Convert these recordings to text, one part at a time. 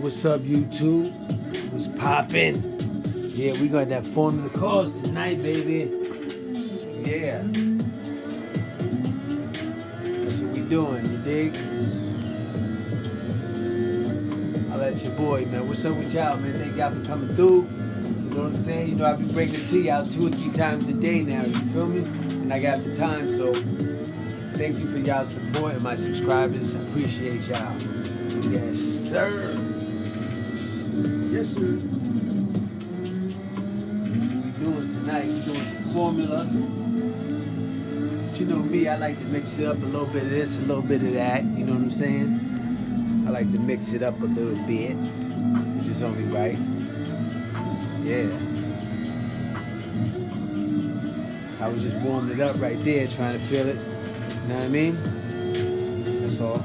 what's up, YouTube? What's poppin'? Yeah, we got that Formula cars tonight, baby. Yeah. That's what we doing, you dig? I'll let your boy, man. What's up with y'all, man? Thank y'all for coming through. You know what I'm saying? You know, I be bringing the tea out 2 or 3 times a day now, you feel me? And I got the time, so thank you for y'all support and my subscribers. I appreciate y'all. Yes, sir. Yes, sir. What we doing tonight? We doing some formula. But you know me, I like to mix it up a little bit of this, a little bit of that. You know what I'm saying? I like to mix it up a little bit, which is only right. Yeah. I was just warming it up right there, trying to feel it. You know what I mean? That's all.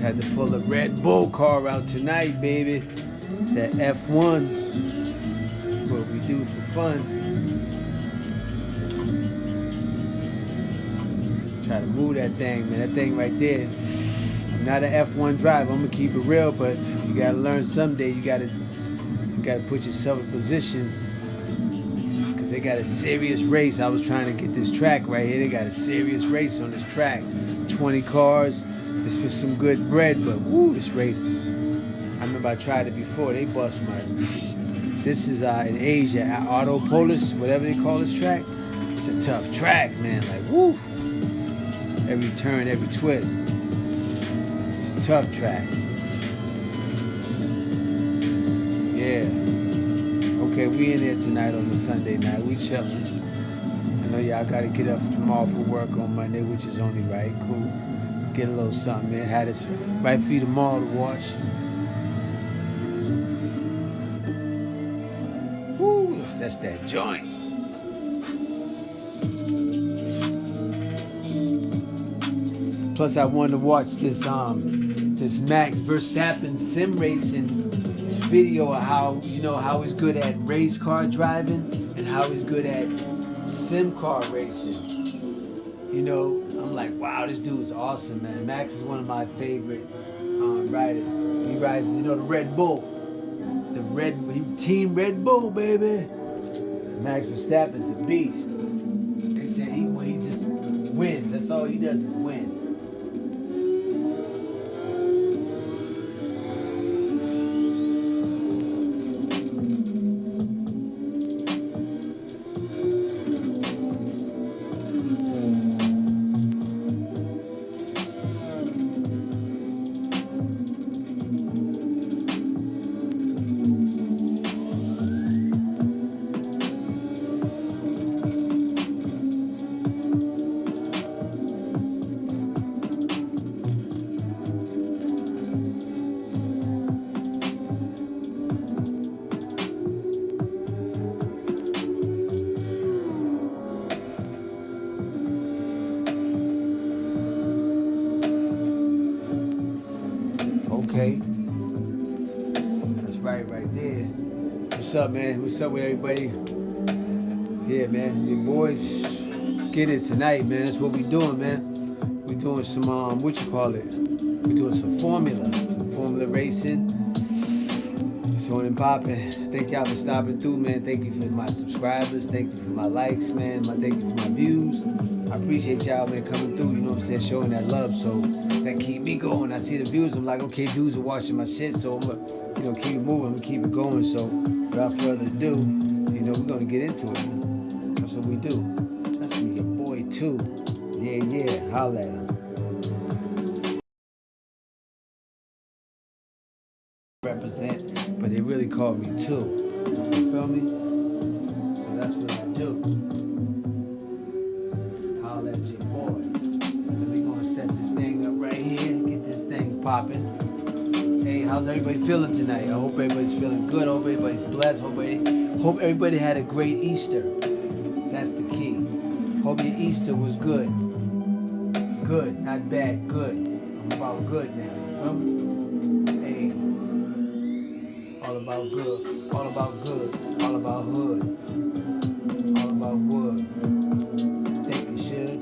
Had to pull a Red Bull car out tonight, baby. That F1. That's what we do for fun. Try to move that thing, man. That thing right there. I'm not an F1 driver. I'm gonna keep it real, but you gotta learn someday. You gotta put yourself in position. Cause they got a serious race. I was trying to get this track right here. They got a serious race on this track. 20 cars. It's for some good bread, but woo, this race. I remember I tried it before. They bust my. This is in Asia, Autopolis, whatever they call this track. It's a tough track, man. Like woo. Every turn, every twist. It's a tough track. Yeah. Okay, we in there tonight on the Sunday night. We chilling. I know y'all gotta get up tomorrow for work on Monday, which is only right. Cool. Get a little something, man. Had this right for you tomorrow to watch. Woo, that's that joint. Plus, I wanted to watch this Max Verstappen sim racing video of how how he's good at race car driving and how he's good at sim car racing. You know. I'm like, wow, this dude is awesome, man. Max is one of my favorite riders. He rides, the Red Bull. Team Red Bull, baby. Max Verstappen's a beast. They said he just wins. That's all he does is win. Okay, that's right there. What's up, man? What's up with everybody? Yeah, man, your boys get it tonight, man. That's what we doing, man. We doing some we doing some formula racing. It's on and popping. Thank y'all for stopping through, man. Thank you for my subscribers. Thank you for my likes, man. Thank you for my views. I appreciate y'all, man, coming through, you know what I'm saying, showing that love, so that keep me going. I see the views, I'm like, okay, dudes are watching my shit, so I'm gonna, keep it moving, I'm gonna keep it going, so without further ado, we're gonna get into it. That's what we do. That's me, your boy, too. Yeah, holla at him. Represent, but they really call me too. You feel me? So that's what I do. Holla at your boy. And we gonna set this thing up right here. Get this thing popping. Hey, how's everybody feeling tonight? I hope everybody's feeling good. I hope everybody's blessed. Hope everybody had a great Easter. That's the key. Hope your Easter was good. Good, not bad, good. I'm about good now. You feel me? Hey. All about good, all about good, all about hood, all about wood. Think you should.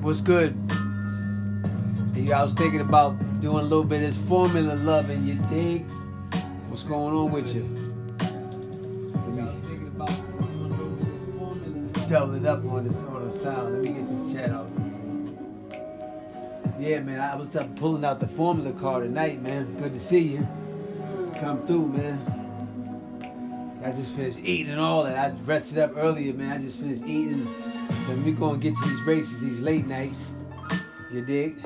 What's good? Hey, I was thinking about doing a little bit of this formula loving, you dig? What's going on with you? I was thinking about doing a little bit of this formula. Let's double it up on the sound. Let me get this chat out. Yeah, man, I was up pulling out the formula card tonight, man. Good to see you. Come through, man. I just finished eating and all that. I rested up earlier, man. I just finished eating. So we gonna get to these races, these late nights. You dig?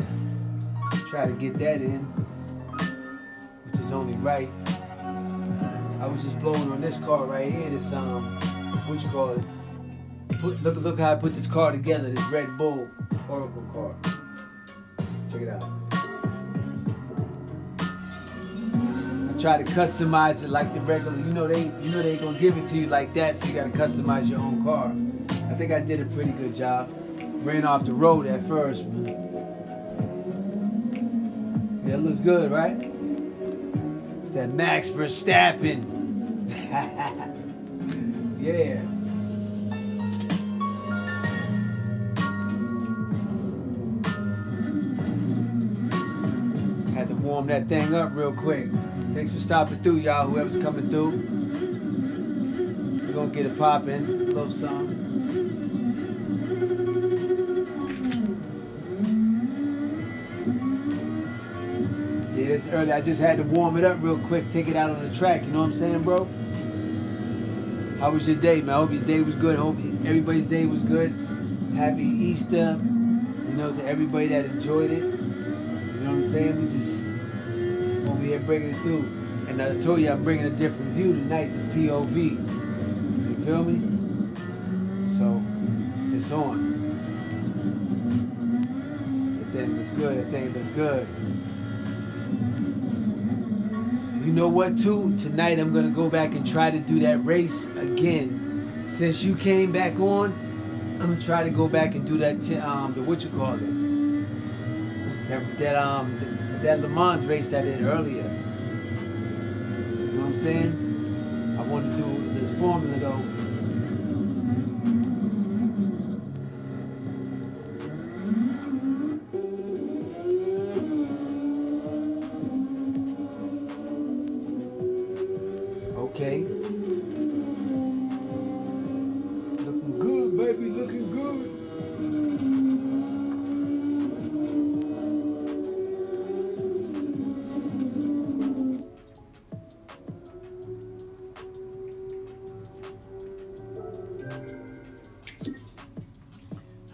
Try to get that in, which is only right. I was just blowing on this card right here. This what you call it? Look how I put this card together. This Red Bull Oracle card. Check it out. I try to customize it like the regular. You know they ain't gonna give it to you like that, so you gotta customize your own card. I think I did a pretty good job. Ran off the road at first. Yeah, it looks good, right? It's that Max Verstappen. Yeah. Had to warm that thing up real quick. Thanks for stopping through, y'all, whoever's coming through. We're gonna get it popping, a little something. Yeah, it's early. I just had to warm it up real quick, take it out on the track. You know what I'm saying, bro? How was your day, man? I hope your day was good. I hope everybody's day was good. Happy Easter, you know, to everybody that enjoyed it. You know what I'm saying? We just over here bringing it through. And I told you I'm bringing a different view tonight, this POV. You feel me? So, it's on. That thing looks good. That thing looks good. You know what, too? Tonight I'm going to go back and try to do that race again. Since you came back on, I'm going to try to go back and do that, the what you call it? That Le Mans race that I did earlier. You know what I'm saying? I want to do this formula, though. Okay. Looking good, baby, looking good.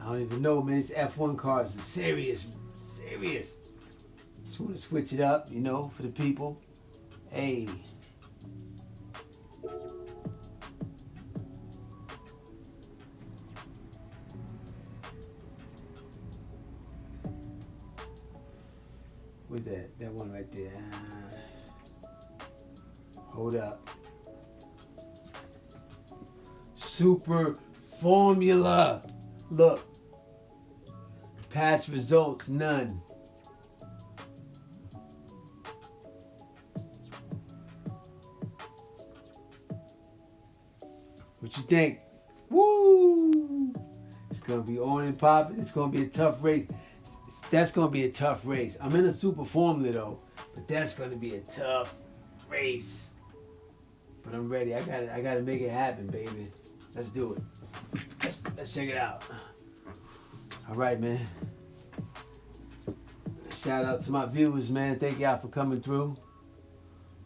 I don't even know, man. These F1 cars are serious. Just want to switch it up, you know, for the people. Hey. With that one right there. Hold up. Super formula. Look. Past results, none. What you think? Woo! It's gonna be on and popping. It's gonna be a tough race. That's gonna be a tough race. I'm in a super formula though, but that's gonna be a tough race. But I'm ready. I gotta make it happen, baby. Let's do it. Let's check it out. All right, man. Shout out to my viewers, man. Thank y'all for coming through.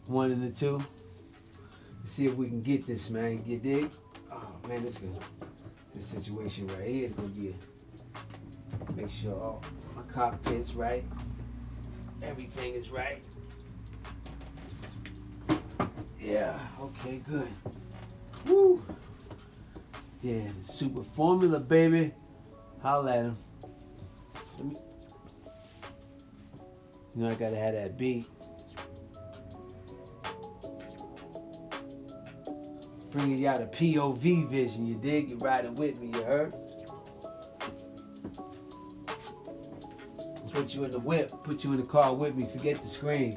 1 and the 2. Let's see if we can get this, man. You dig? Oh man, this situation right here is gonna be make sure all my cockpit's right. Everything is right. Yeah, okay, good. Woo! Yeah, super formula, baby. Holla at him. You know I gotta have that beat. Bringing y'all the POV vision, you dig? You riding with me, you heard? Put you in the whip, put you in the car with me, forget the screen.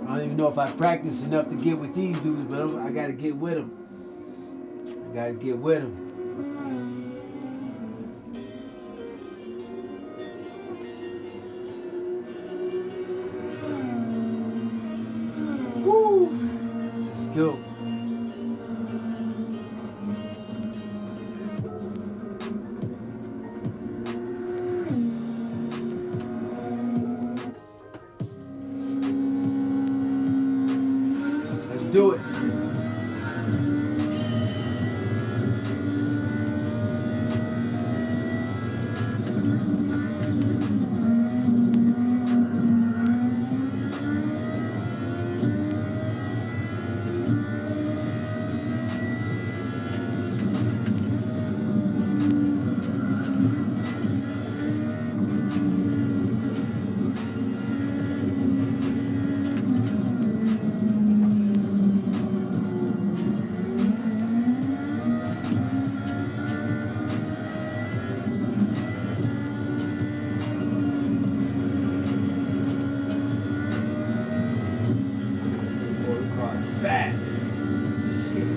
I don't even know if I practice enough to get with these dudes, but I gotta get with them. I gotta get with them. Woo! Let's go. Let's do it. Fast. Shit.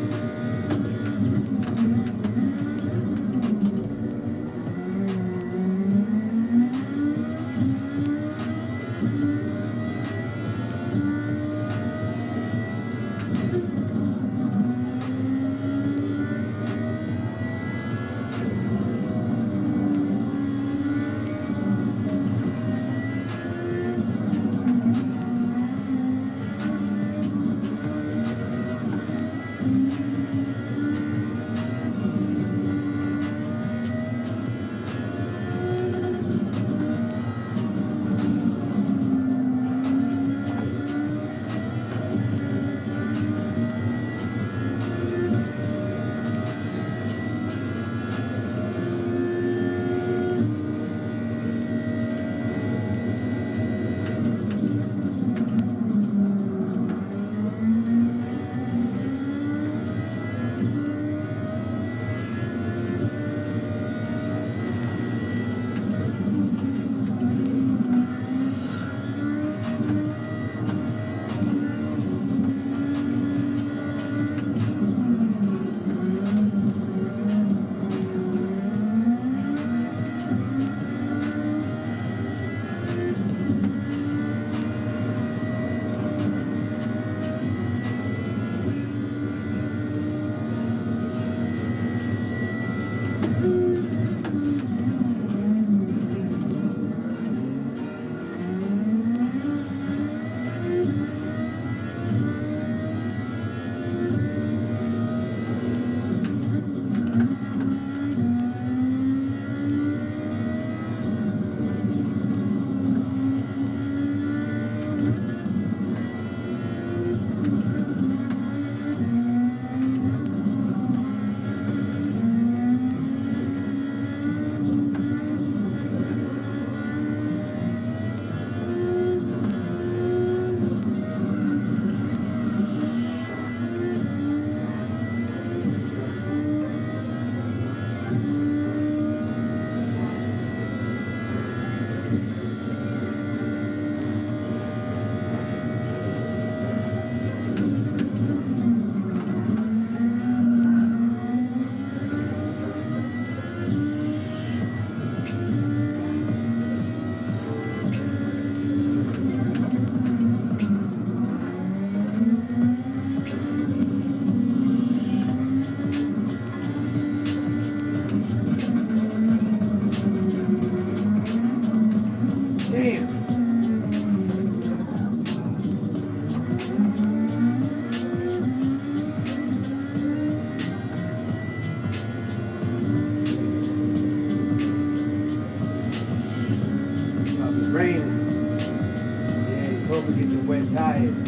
Hope we get the wet tires.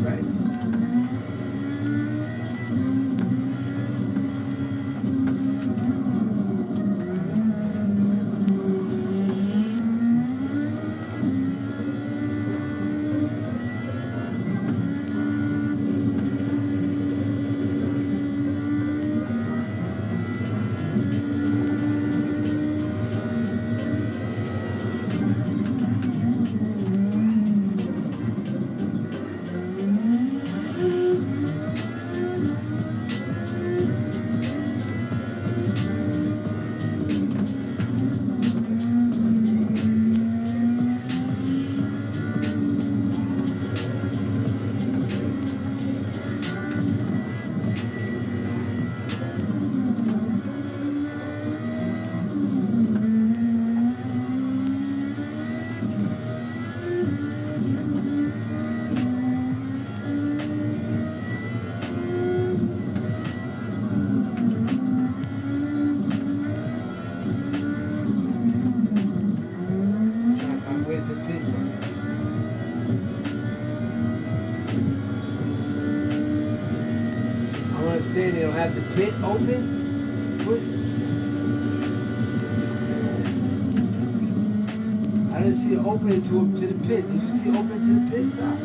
ready, right? Where's the piston? I want to stand there. Don't have the pit open. What? I didn't see it opening to the pit. Did you see it open to the pit side?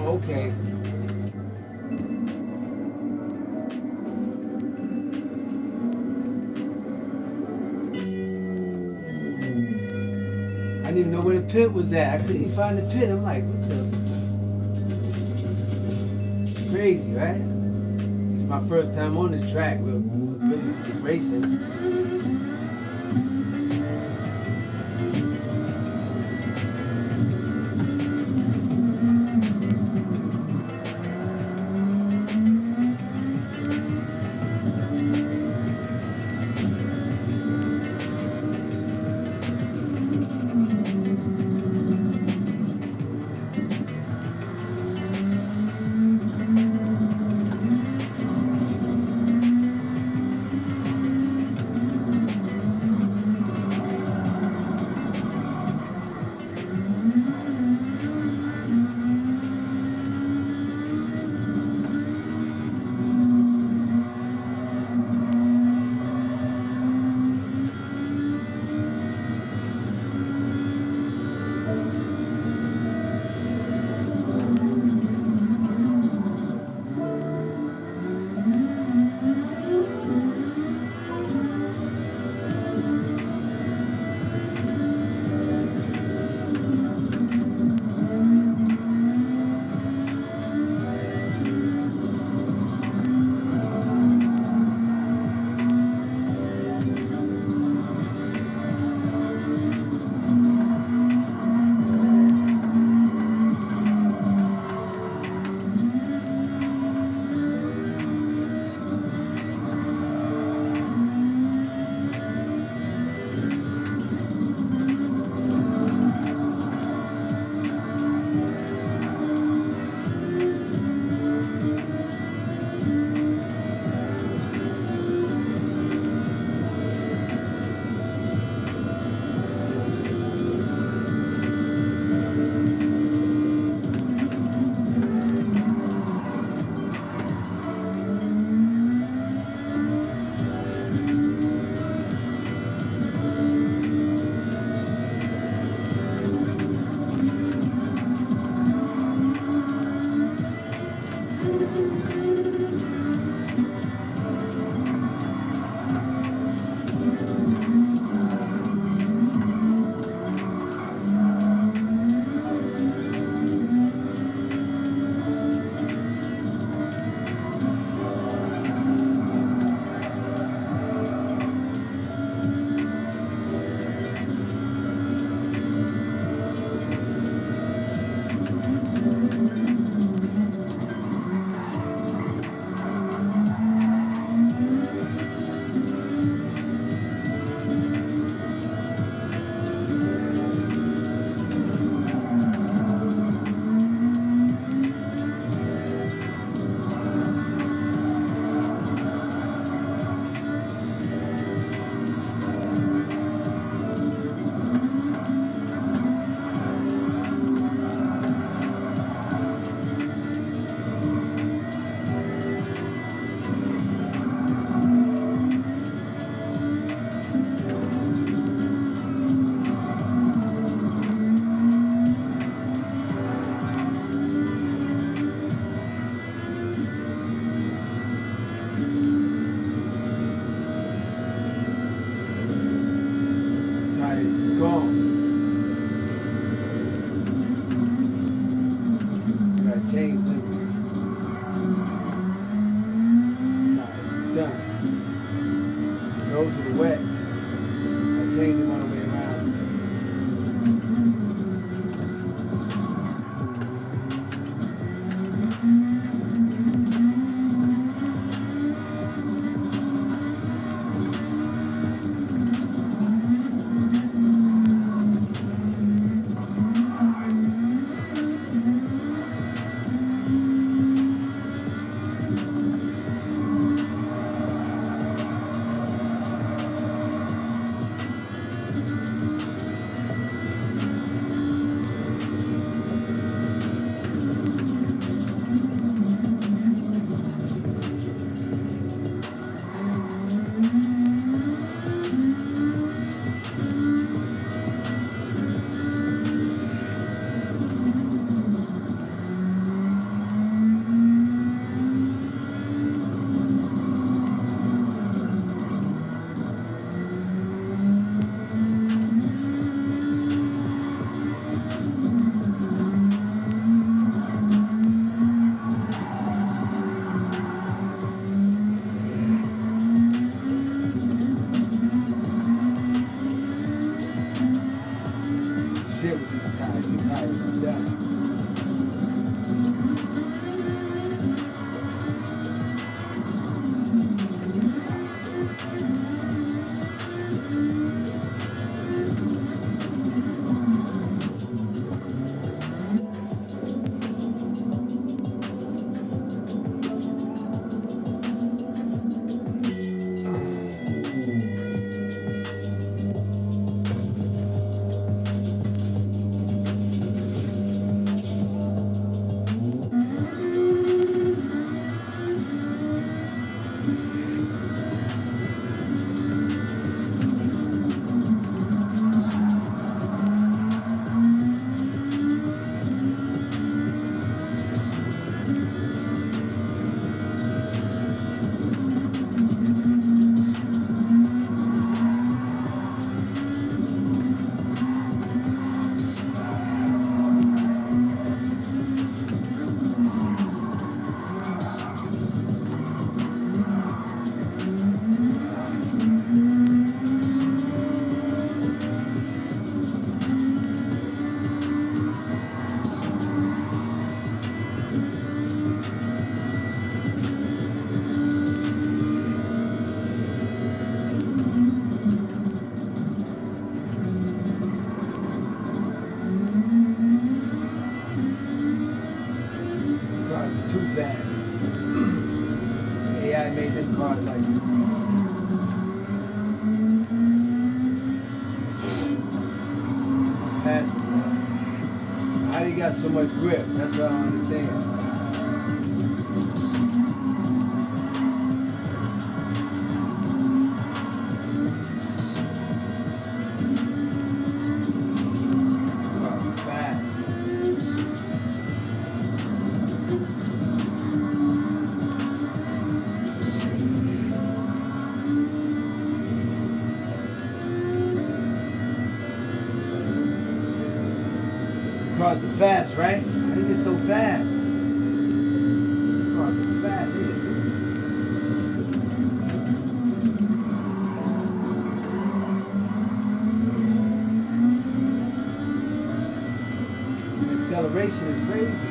Okay. I didn't even know where the pit was at. I couldn't find the pit. I'm like, what the? Crazy, right? This is my first time on this track. We're really racing. shit with these tires. These tires are done. Too fast. AI made them cars like fast. How do you got so much grip? That's what I don't understand. Cars are fast, right? How do you get so fast? Cars are fast, ain't it? The acceleration is crazy.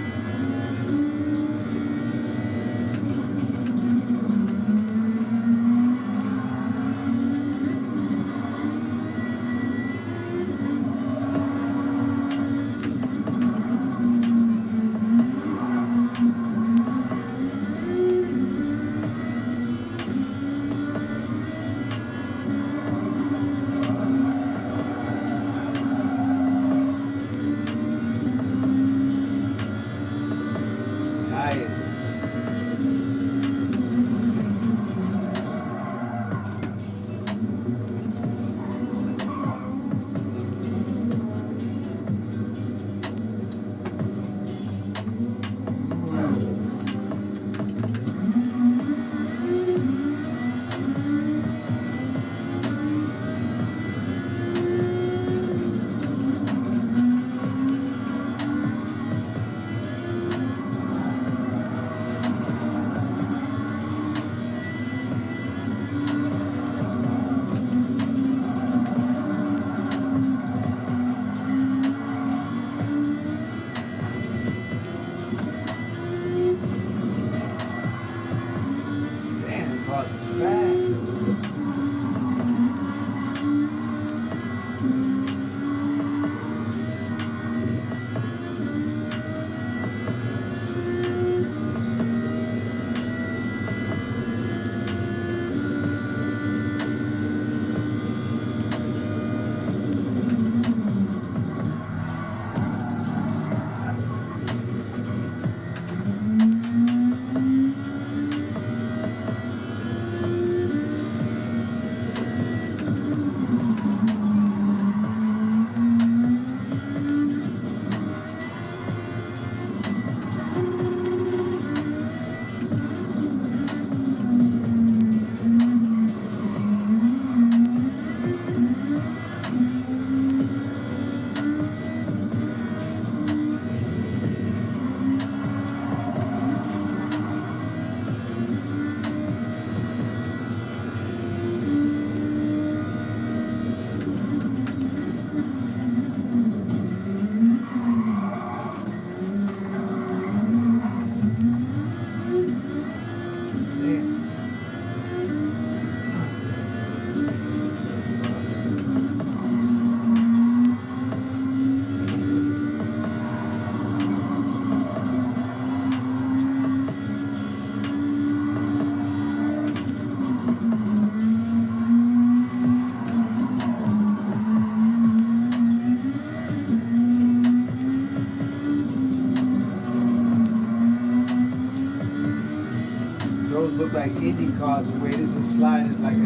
like Indy cars the way this is sliding is like a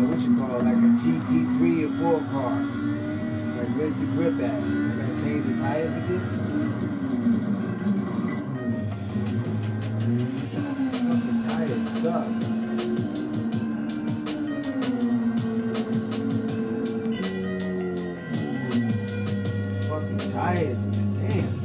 what you call it, like a GT3 or 4 car. Like where's the grip at? I gotta change the tires again? Fucking tires suck. Fucking tires, damn.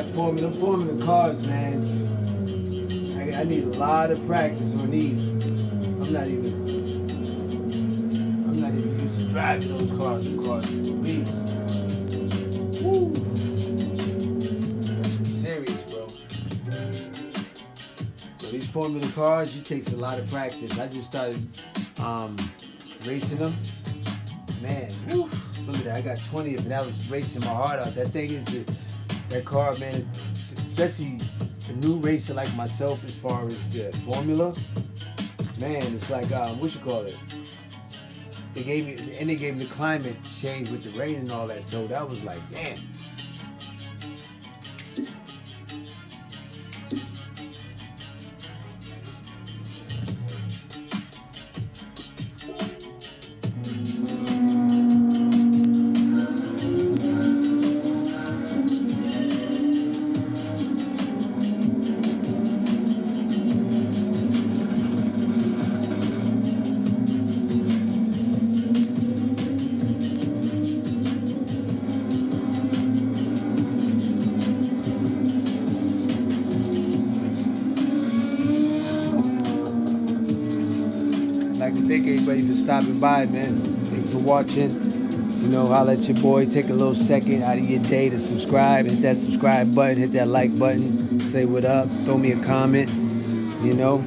that formula cars, man. I need a lot of practice on these. I'm not even used to driving those cars. The cars are a beast. Woo. That's serious, bro. So these formula cars, it takes a lot of practice. I just started racing them. Man, woo. Look at that. I got 20 of it. That was racing my heart out. That thing is, that car, man, especially a new racer like myself as far as the formula. Man, it's like, what you call it? They gave me the climate change with the rain and all that. So that was like, damn. Thank everybody for stopping by, man. Thanks for watching. You know, holla at your boy. Take a little second out of your day to subscribe. Hit that subscribe button. Hit that like button. Say what up. Throw me a comment. You know.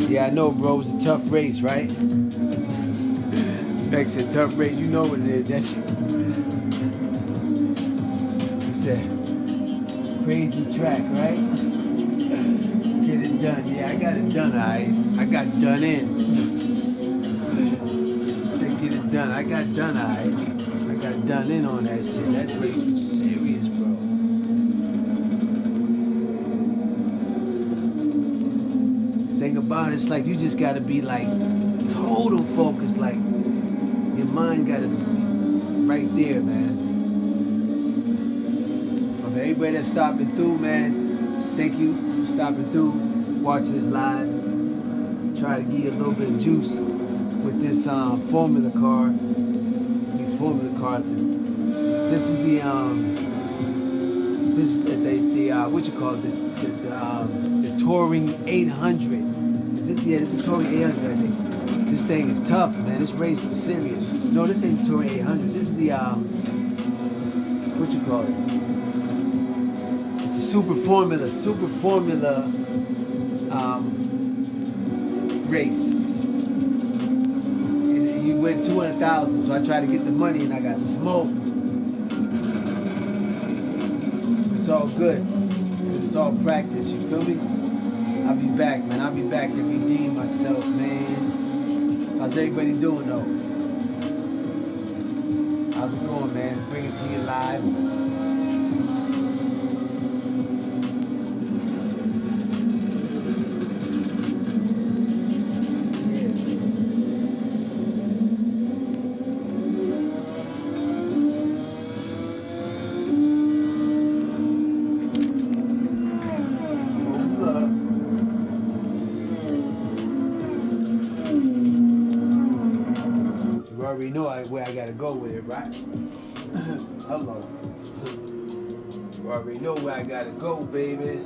Yeah, I know, bro. It's a tough race, right? Bex a tough race. You know what it is. That's it's a crazy track, right? Get it done. Yeah, I got it done, alright. I got done in. Get it done. I got done, I got done in on that shit. That race was serious, bro. Thing about it, it's like you just gotta be like total focus. Like your mind gotta be right there, man. But for everybody that's stopping through, man, thank you for stopping through, watching this live. Try to give you a little bit of juice with this formula car, these formula cars. This is the what you call it, the Touring 800. Is this? Yeah, this is a Touring 800, I think. This thing is tough, man. This race is serious. No, this ain't the Touring 800. This is the what you call it? It's a super formula race. You win 200,000, so I tried to get the money and I got smoked. It's all good, cause it's all practice. You feel me? I'll be back, man. I'll be back to redeem myself, man. How's everybody doing though? How's it going, man? Bring it to you live. You know where I gotta go with it, right? Hello. You already know where I gotta go, baby.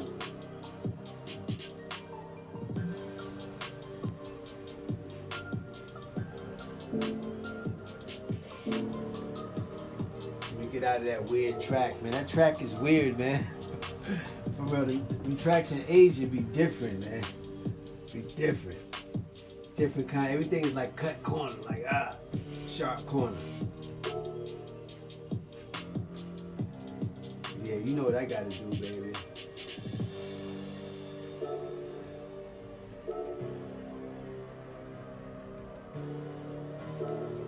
Let me get out of that weird track, man. That track is weird, man. For real, the tracks in Asia be different, man. Be different. Different kind. Everything is like cut corner, like sharp corner. Yeah, you know what I gotta do, baby.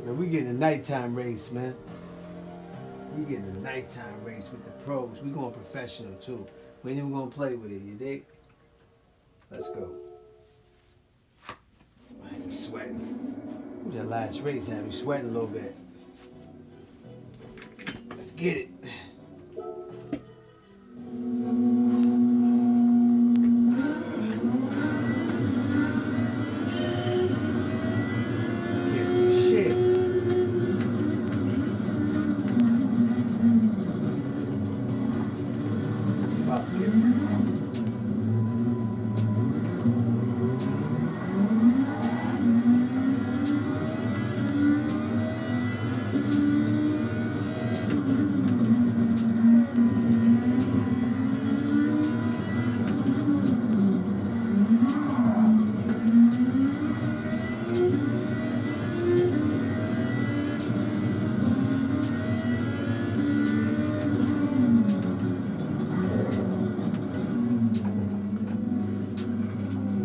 Man, we getting a nighttime race, man. We getting a nighttime race with the pros. We going professional too. We ain't even gonna play with it, you dig? Let's go. I'm sweating. That last race had me sweating a little bit. Let's get it. Get some shit. about to get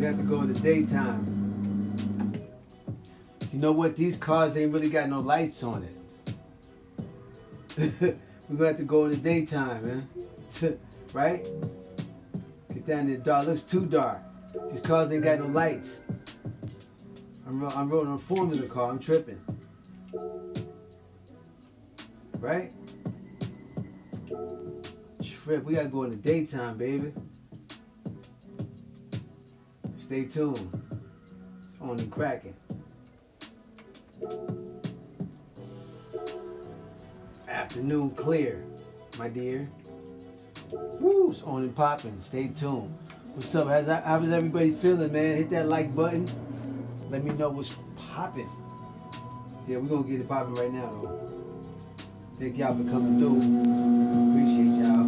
have to go in the daytime. You know what? These cars ain't really got no lights on it. We're gonna have to go in the daytime, man. Right? Get down there dark. Looks too dark. These cars ain't got no lights. I'm rolling on Formula car. I'm tripping. Right? Trip. We gotta go in the daytime, baby. Stay tuned. It's on and cracking. Afternoon clear, my dear. Woo, it's on and popping. Stay tuned. What's up? How's everybody feeling, man? Hit that like button. Let me know what's popping. Yeah, we're gonna get it popping right now, though. Thank y'all for coming through. Appreciate y'all.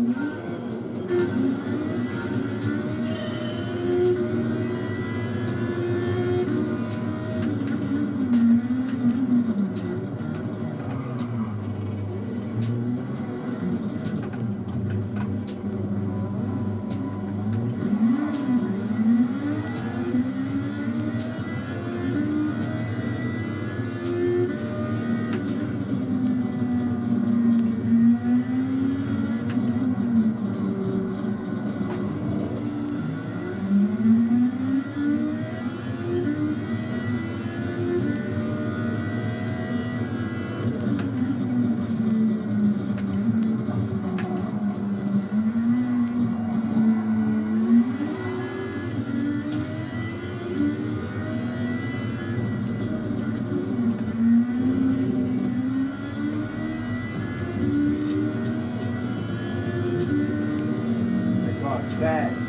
Fast.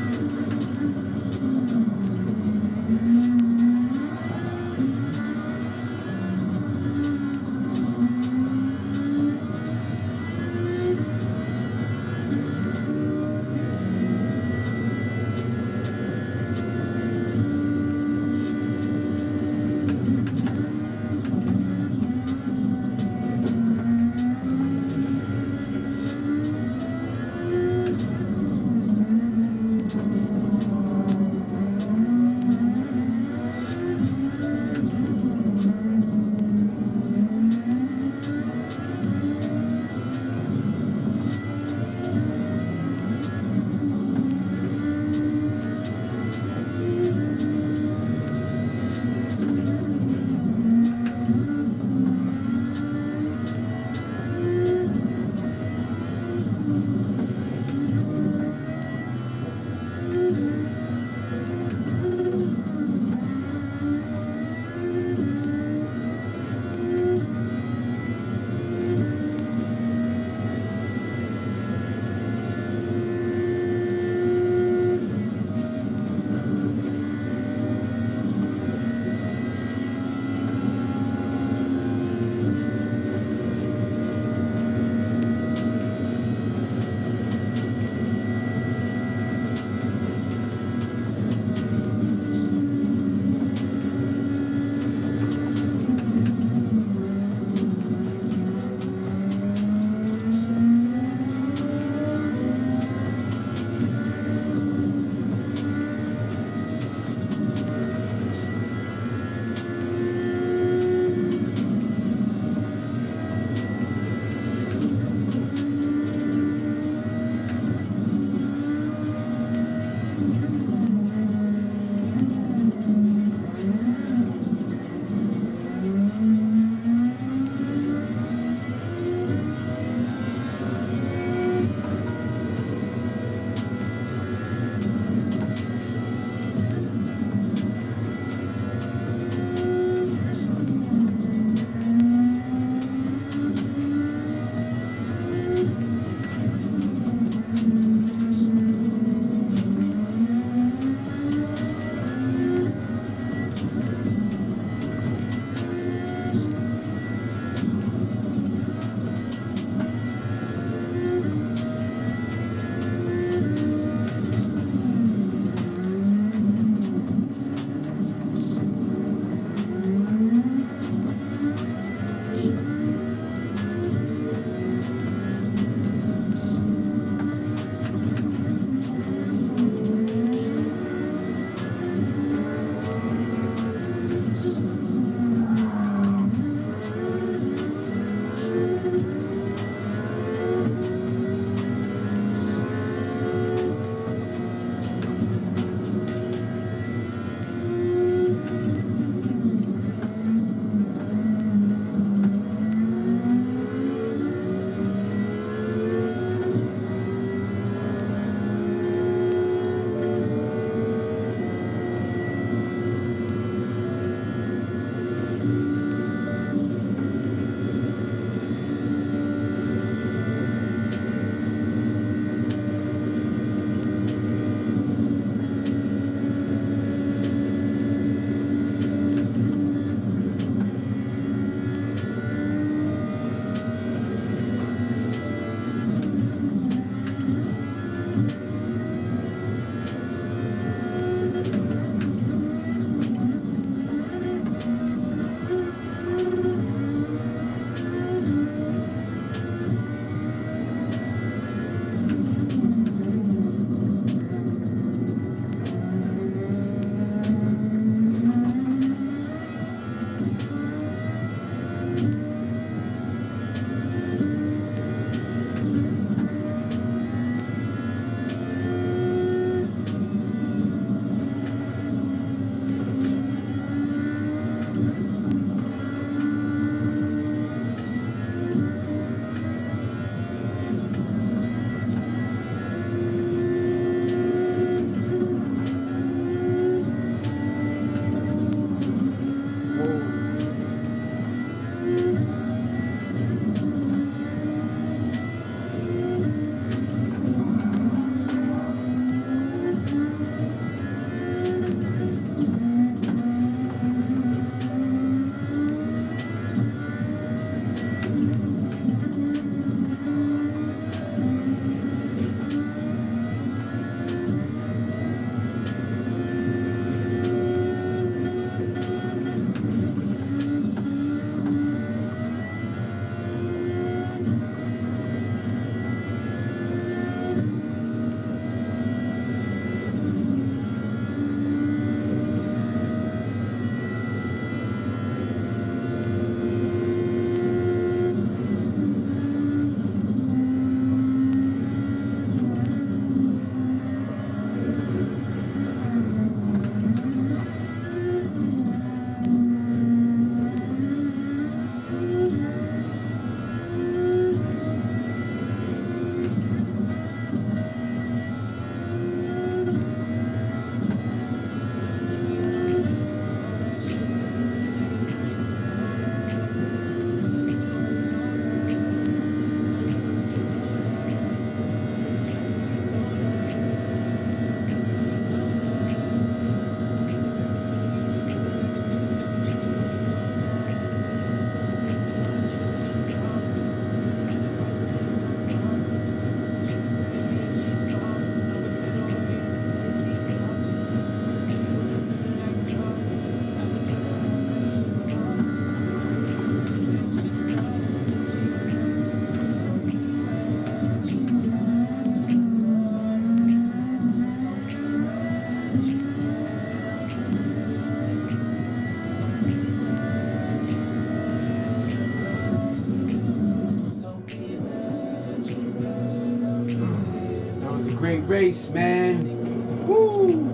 great race, man. Woo!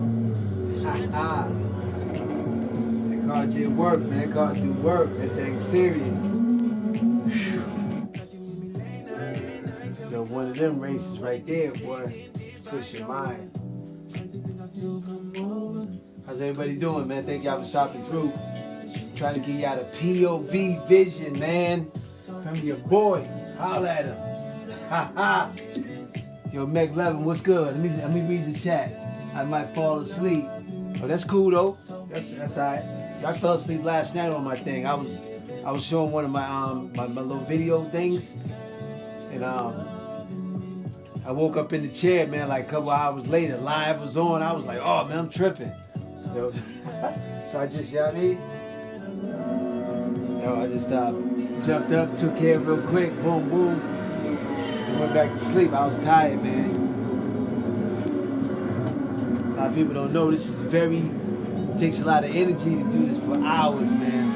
Ha. That car did work, man. That car do work. That thing's serious. So one of them races right there, boy. Push your mind. How's everybody doing, man? Thank y'all for stopping through. I'm trying to get y'all the POV vision, man. From your boy. Holla at him. Ha ha. Yo, Meg Levin, what's good? Let me read the chat. I might fall asleep. Oh, that's cool though. That's alright. I fell asleep last night on my thing. I was showing one of my my little video things, and I woke up in the chair, man, like a couple hours later. Live was on. I was like, oh man, I'm tripping. Yo, so I just, you know what I mean? Yo, I just jumped up, took care of it real quick, boom, boom. Went back to sleep. I was tired, man. A lot of people don't know this is it takes a lot of energy to do this for hours, man.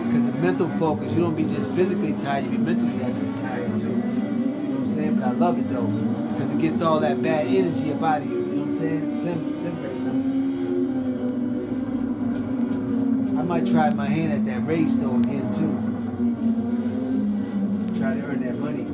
Because the mental focus, you don't be just physically tired, you be mentally tired too. You know what I'm saying? But I love it though. Because it gets all that bad energy up out of you. You know what I'm saying? Sim racing. I might try my hand at that race though again too. Try to earn that money.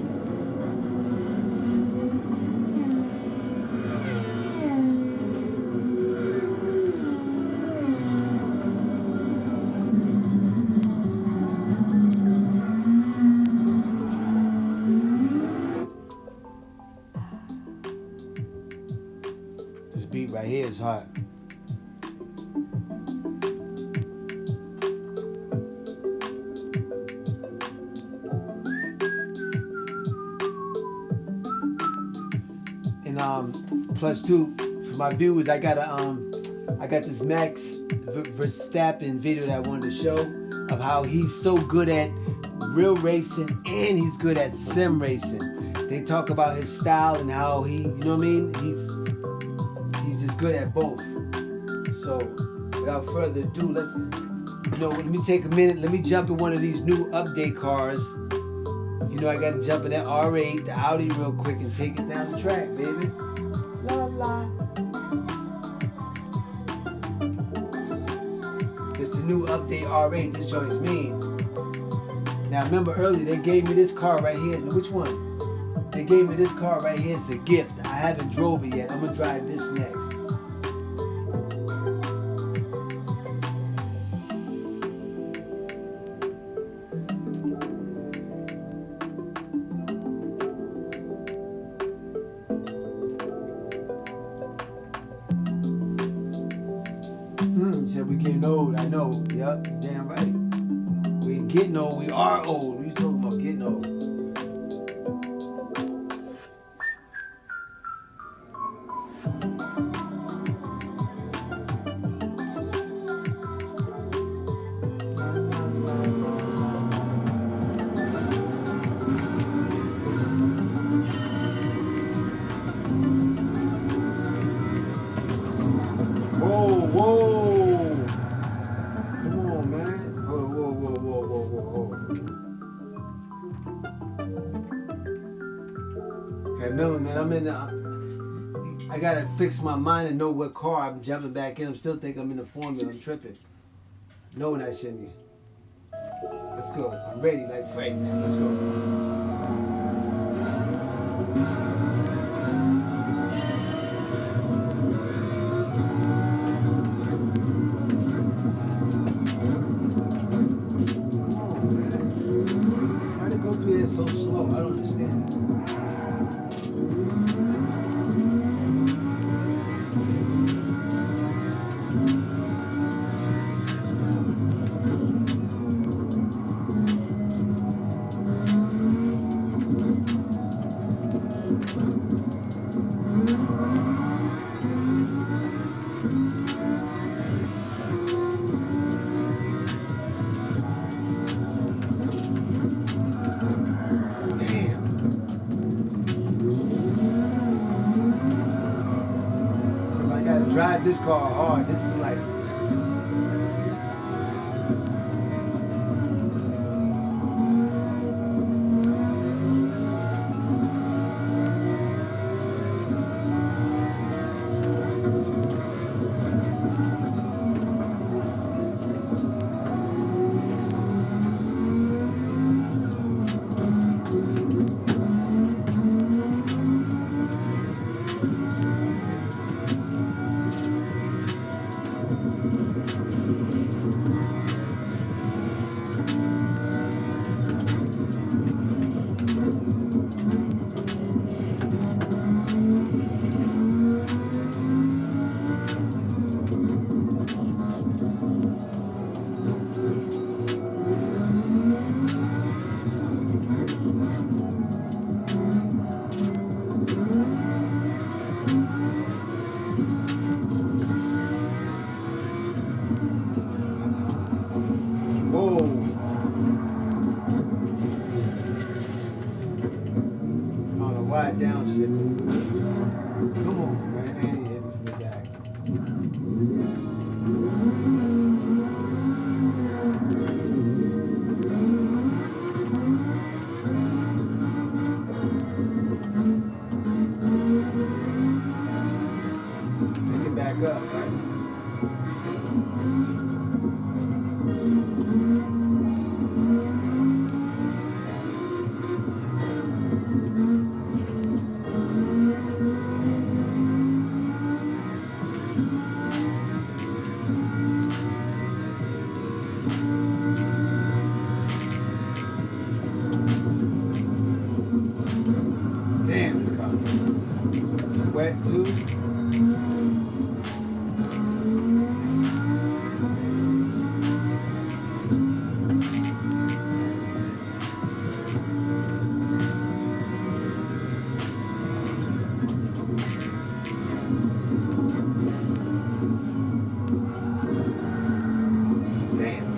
This beat right here is hot. And plus two, for my viewers, I got this Max Verstappen video that I wanted to show of how he's so good at real racing and he's good at sim racing. They talk about his style and how he, you know what I mean? He's just good at both. So without further ado, let me take a minute. Let me jump in one of these new update cars. You know, I got to jump in that R8, the Audi real quick and take it down the track, baby. La la. This the new update R8. This joint's mean. Now, remember earlier, they gave me this car right here. Which one? They gave me this car right here as a gift. I haven't drove it yet. I'm going to drive this next. You said we getting old. I know. Yep, damn right. We ain't getting old. We are old. We talking about getting old. Whoa. Come on, man. Whoa. Okay, remember, man, I'm in the... I gotta fix my mind and know what car I'm jumping back in. I'm still thinking I'm in the formula. I'm tripping. Knowing I shouldn't be. Let's go. I'm ready like Freddy now. Let's go. So slow, I don't understand. Drive this car hard. This is like... shipping. Come on, man. And he hit me from the back. Pick it back up, right? Damn, this car is wet too. Damn.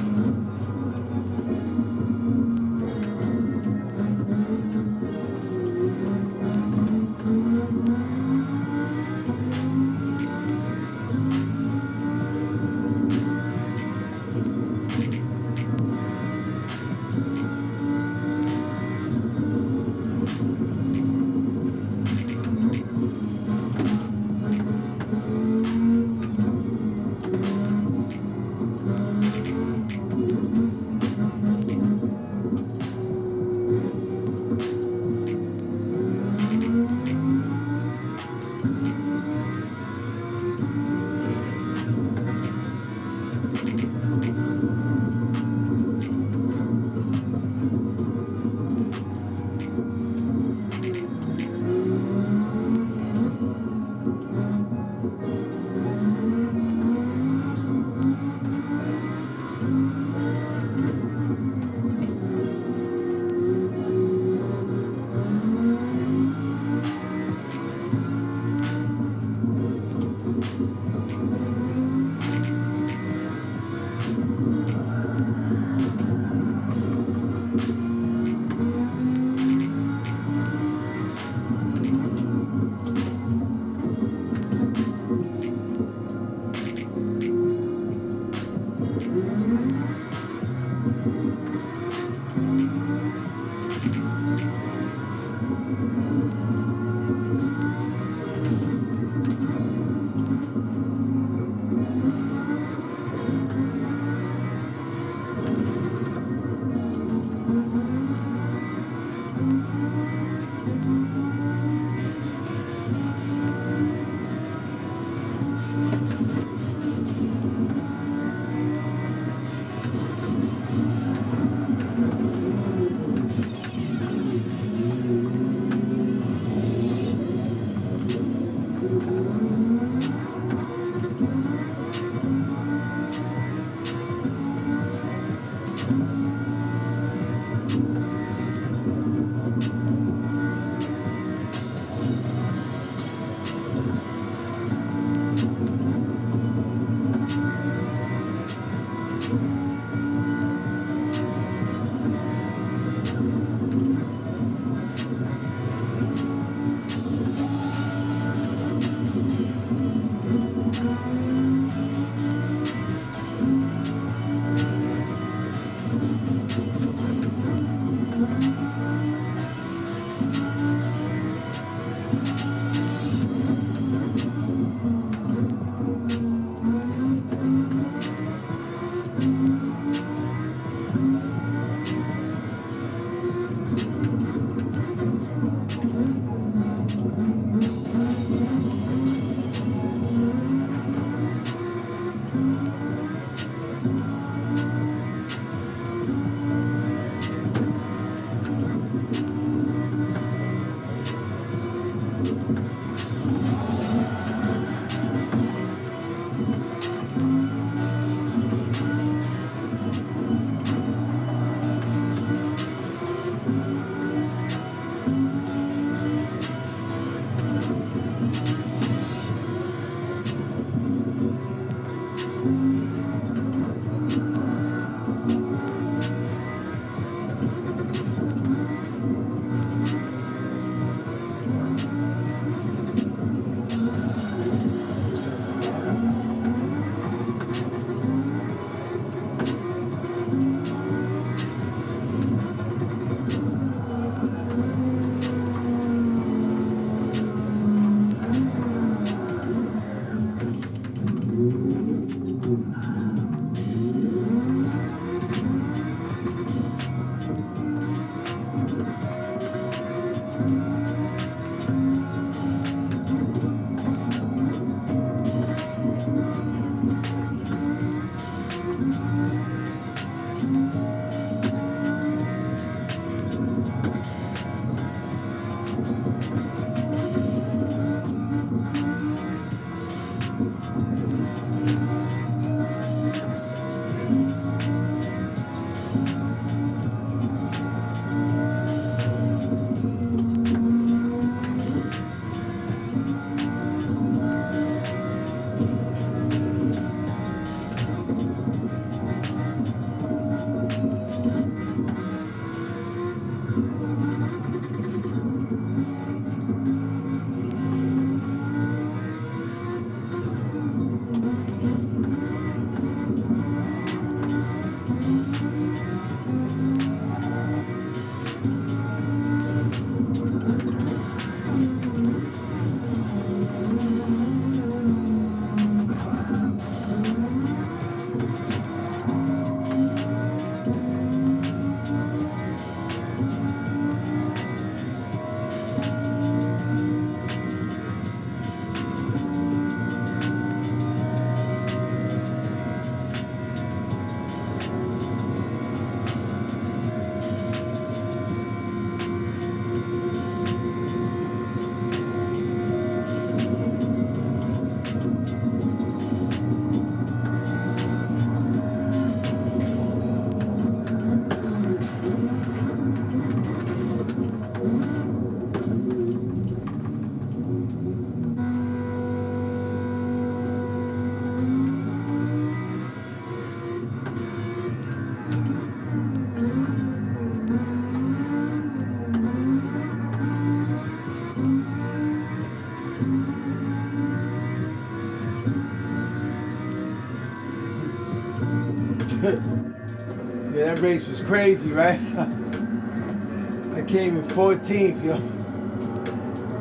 Yeah, that race was crazy, right? I came in 14th, yo.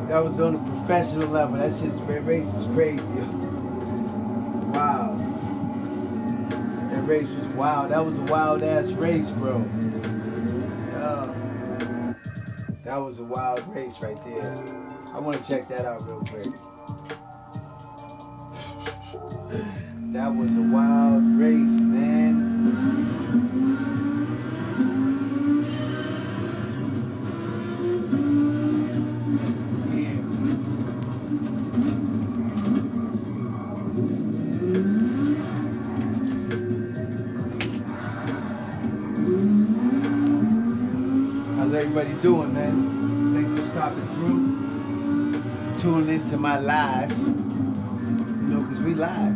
That was on a professional level. That race is crazy, yo. Wow. That race was wild. That was a wild ass race, bro. That was a wild race right there. I want to check that out real quick. That was a wild race, man. How's everybody doing, man? Thanks for stopping through. Tuning into my live. You know, because we live.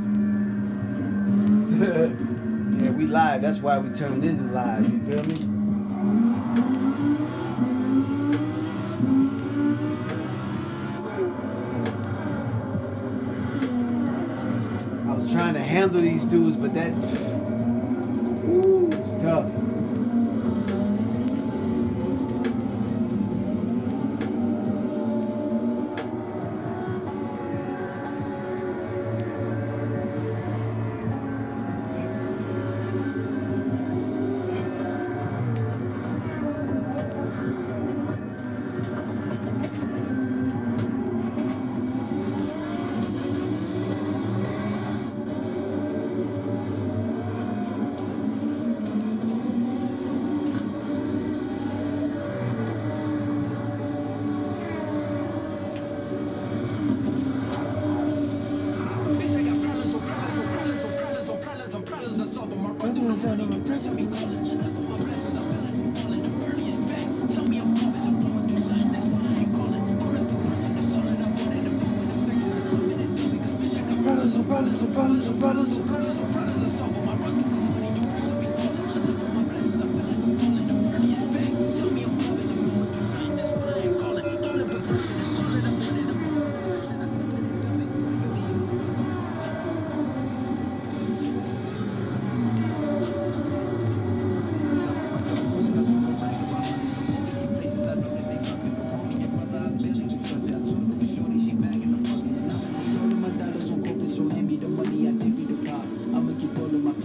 Yeah, we live. That's why we turned into live. You feel me? I was trying to handle these dudes, but that... Ooh, it's tough.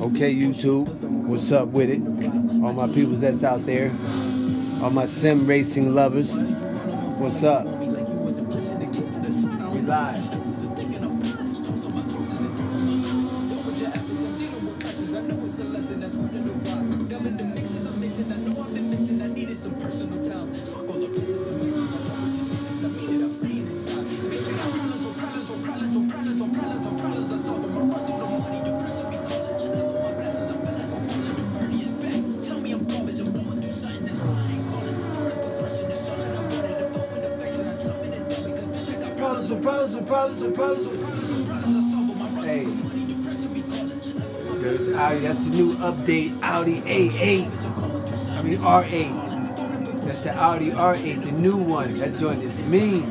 Okay, YouTube, what's up with it? All my peoples that's out there, all my sim racing lovers, what's up? We live. Hey, there's Audi. That's the new update, Audi A8. I mean R8. That's the Audi R8, the new one. That joint is mean.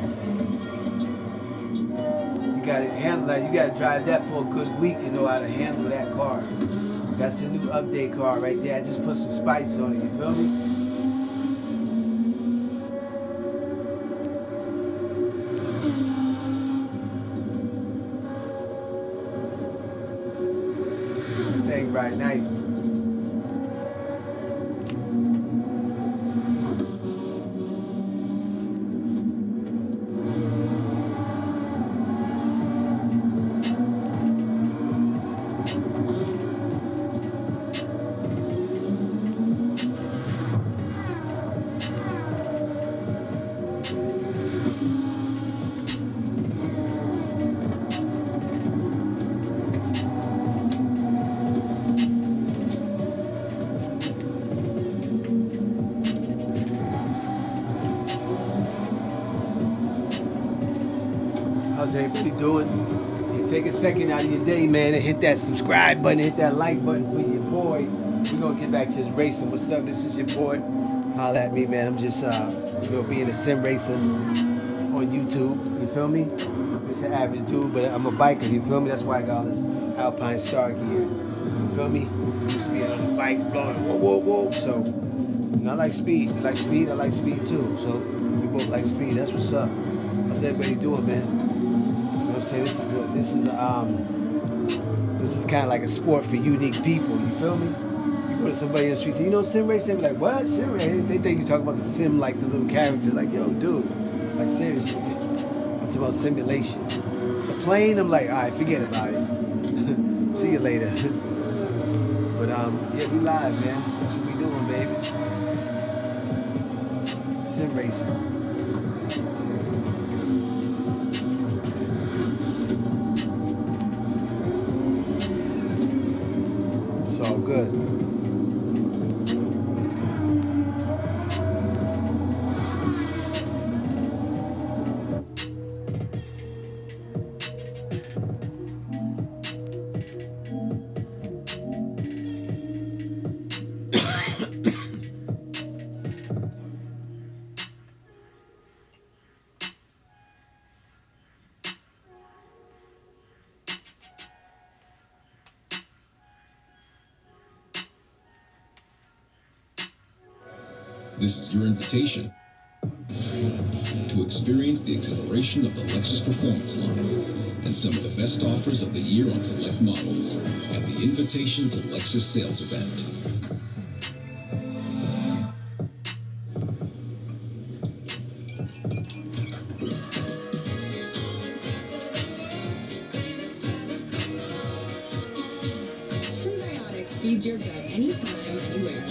You gotta handle that. You gotta drive that for a good week and know how to handle that car. That's the new update car right there. I just put some spice on it. You feel me? Thing right nice. How's everybody doing? You take a second out of your day, man, and hit that subscribe button, hit that like button for your boy. We're gonna get back to this racing. What's up? This is your boy. Holla at me, man. I'm just being a sim racer on YouTube. You feel me? Just an average dude, but I'm a biker. You feel me? That's why I got all this Alpine Star gear. You feel me? Used to be on the bikes blowing, whoa, whoa, whoa. So, I like speed. I like speed. I like speed too. So we both like speed. That's what's up. How's everybody doing, man? You know what I'm saying? This is kind of like a sport for unique people. You feel me? You go to somebody in the street, say, you know, sim race. They be like, what? Sim race? They think you talking about the sim, like the little characters. Like, yo, dude. Like seriously, I'm talking about simulation. The plane, I'm like, all right, forget about it. See you later. But yeah, we live, man. That's what we doing, baby. Sim racing. It's all good. This is your invitation to experience the acceleration of the Lexus Performance line and some of the best offers of the year on select models at the Invitation to Lexus sales event. Prebiotics feed your gut anytime, anywhere.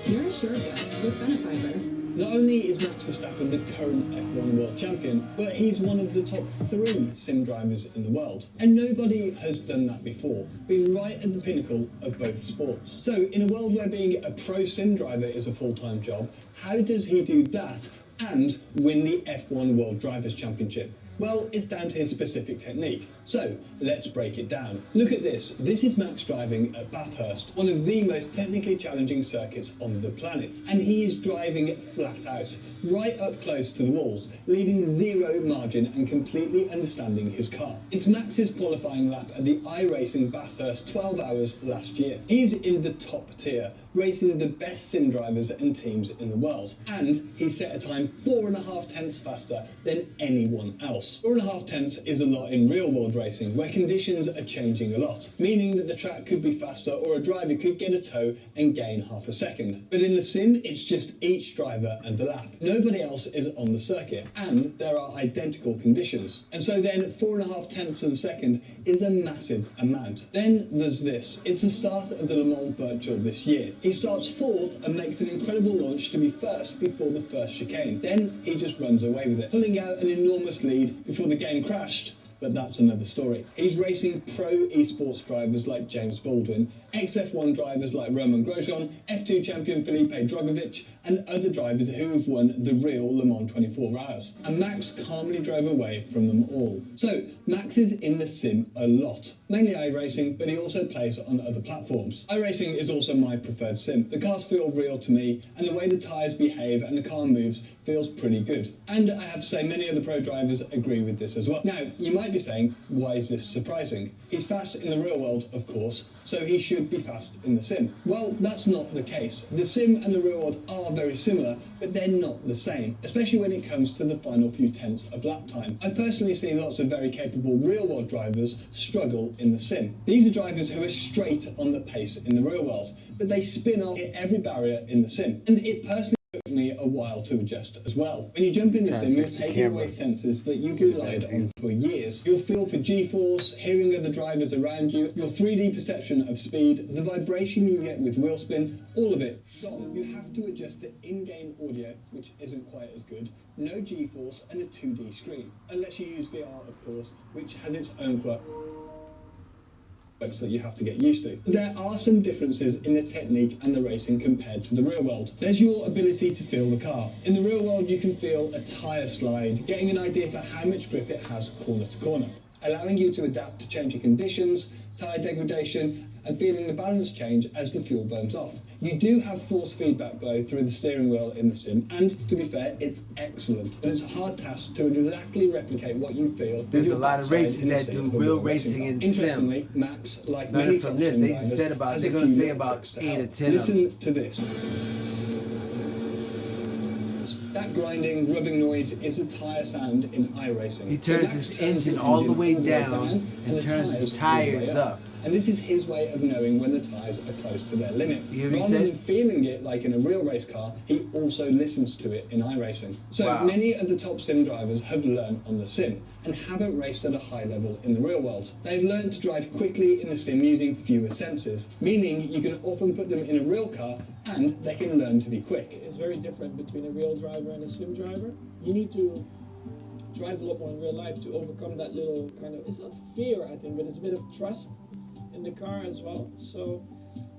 Nourish your gut with Benefiber. Not only is Max Verstappen the current F1 world champion, but he's one of the top 3 sim drivers in the world. And nobody has done that before, being right at the pinnacle of both sports. So in a world where being a pro sim driver is a full-time job, how does he do that and win the F1 World Drivers' Championship? Well, it's down to his specific technique. So, let's break it down. Look at this. This is Max driving at Bathurst, one of the most technically challenging circuits on the planet. And he is driving it flat out, right up close to the walls, leaving zero margin and completely understanding his car. It's Max's qualifying lap at the iRacing Bathurst 12 hours last year. He's in the top tier, racing the best sim drivers and teams in the world. And he set a time 4.5 tenths faster than anyone else. 4.5 tenths is a lot in real world racing, where conditions are changing a lot, meaning that the track could be faster or a driver could get a tow and gain half a second. But in the sim, it's just each driver and the lap. Nobody else is on the circuit, and there are identical conditions. And so then 4.5 tenths of a second is a massive amount. Then there's this. It's the start of the Le Mans Virtual this year. He starts 4th and makes an incredible launch to be first before the first chicane. Then he just runs away with it, pulling out an enormous lead before the game crashed. But that's another story. He's racing pro esports drivers like James Baldwin, ex-F1 drivers like Roman Grosjean, F2 champion Felipe Drugovich, and other drivers who have won the real Le Mans 24 Hours. And Max calmly drove away from them all. So, Max is in the sim a lot. Mainly iRacing, but he also plays on other platforms. iRacing is also my preferred sim. The cars feel real to me, and the way the tyres behave and the car moves feels pretty good. And I have to say many other pro drivers agree with this as well. Now, you might be saying, why is this surprising? He's fast in the real world, of course, so he should be fast in the sim. Well, that's not the case. The sim and the real world are very similar, but they're not the same, especially when it comes to the final few tenths of lap time. I've personally seen lots of very capable real world drivers struggle in the sim. These are drivers who are straight on the pace in the real world, but they spin off hit every barrier in the sim. And it personally took me a while to adjust as well. When you jump in the sim, you're taking away senses that you've relied on for years. Your feel for G-force, hearing other drivers around you, your 3D perception of speed, the vibration you get with wheel spin, all of it gone. You have to adjust the in-game audio, which isn't quite as good, no G-force, and a 2D screen. Unless you use VR, of course, which has its own quirks that you have to get used to. There are some differences in the technique and the racing compared to the real world. There's your ability to feel the car. In the real world, you can feel a tyre slide, getting an idea for how much grip it has corner to corner. allowing you to adapt to changing conditions, tyre degradation, and feeling the balance change as the fuel burns off. You do have force feedback though through the steering wheel in the sim, and to be fair, it's excellent. But it's a hard task to exactly replicate what you feel. There's a lot of races that do real racing in sim. Interestingly, Max, like Learning many from top this, sim they drivers, said about has they're a gonna few say little about tricks to 8 or help. 10 of them. Listen to this. That grinding, rubbing noise is a tyre sound in iRacing. He turns his engine all the way down and turns his tires up. And this is his way of knowing when the tyres are close to their limit. You hear what he Rather said? than feeling it like in a real race car, he also listens to it in iRacing. So Wow. many of the top sim drivers have learned on the sim and haven't raced at a high level in the real world. They've learned to drive quickly in the sim using fewer sensors, meaning you can often put them in a real car and they can learn to be quick. It's very different between a real driver and a sim driver. You need to drive a lot more in real life to overcome that little kind of, it's not fear, I think, but it's a bit of trust in the car as well. So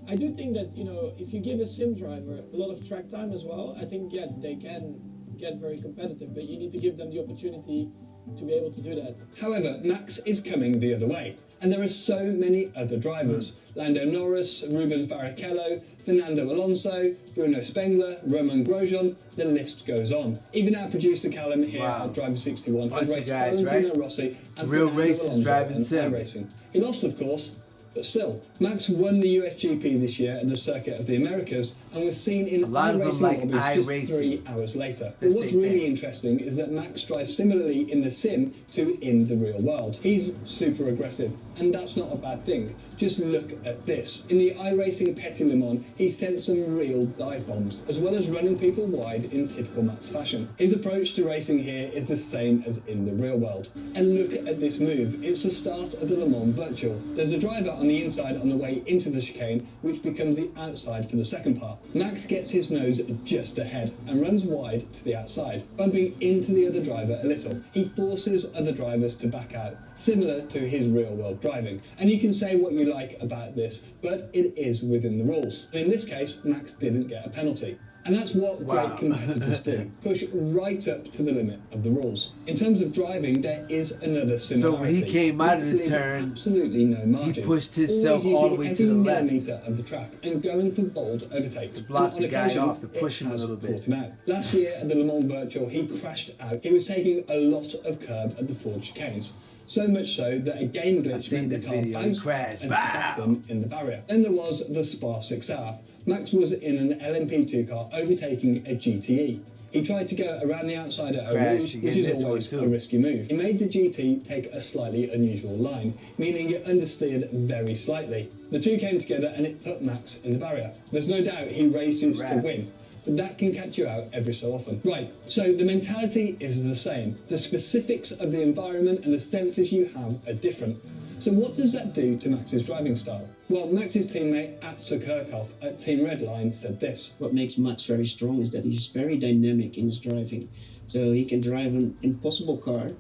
I do think that, you know, if you give a sim driver a lot of track time as well, I think, yeah, they can get very competitive, but you need to give them the opportunity to be able to do that. However, Max is coming the other way, and there are so many other drivers. Lando Norris, Rubens Barrichello, Fernando Alonso, Bruno Spengler, Romain Grosjean, the list goes on. Even our producer Callum here Wow. at Driver 61 Bunch has of raced guys, Valentino right? Rossi and Real Fernando races Alonso driving in sim. iRacing. He lost, of course, but still. Max won the USGP this year at the Circuit of the Americas and was seen in A lot of them iRacing like orbits iRacing. just 3 hours later. But That's what's their really thing. interesting is that Max drives similarly in the sim to in the real world. He's super aggressive, and that's not a bad thing. Just look at this. In the iRacing Petit Le Mans, he sent some real dive bombs, as well as running people wide in typical Max fashion. His approach to racing here is the same as in the real world. And look at this move. It's the start of the Le Mans Virtual. There's a driver on the inside on the way into the chicane, which becomes the outside for the second part. Max gets his nose just ahead and runs wide to the outside, bumping into the other driver a little. He forces other drivers to back out, similar to his real world driving. And you can say what you like about this, but it is within the rules. And in this case, Max didn't get a penalty. And that's what Wow. great competitors do. Push right up to the limit of the rules. In terms of driving, there is another similarity. So when he came out of the Max leaves turn, absolutely no margin. pushed himself Always all the using way to the every left. millimetre of the track and going for bold overtakes. To block And on the guy occasion, off, to push it him a has little bit. caught him out. Last year at the Le Mans Virtual, he crashed out. He was taking a lot of curb at the Ford chicanes. So much so that a game glitch seen meant the this car video. He bounced crashed. and Bow! trapped him in the barrier. Then there was the Spa 6R. Max was in an LMP2 car overtaking a GTE. He tried to go around the outside at Eau Crashed Rouge, again which is this one always too. a risky move. He made the GT take a slightly unusual line, meaning it understeered very slightly. The two came together and it put Max in the barrier. There's no doubt he races to Right. win, but that can catch you out every so often. Right, so the mentality is the same. The specifics of the environment and the senses you have are different. So what does that do to Max's driving style? Well, Max's teammate Atsa Kirchhoff at Team Redline said this. What makes Max very strong is that he's very dynamic in his driving. So he can drive an impossible car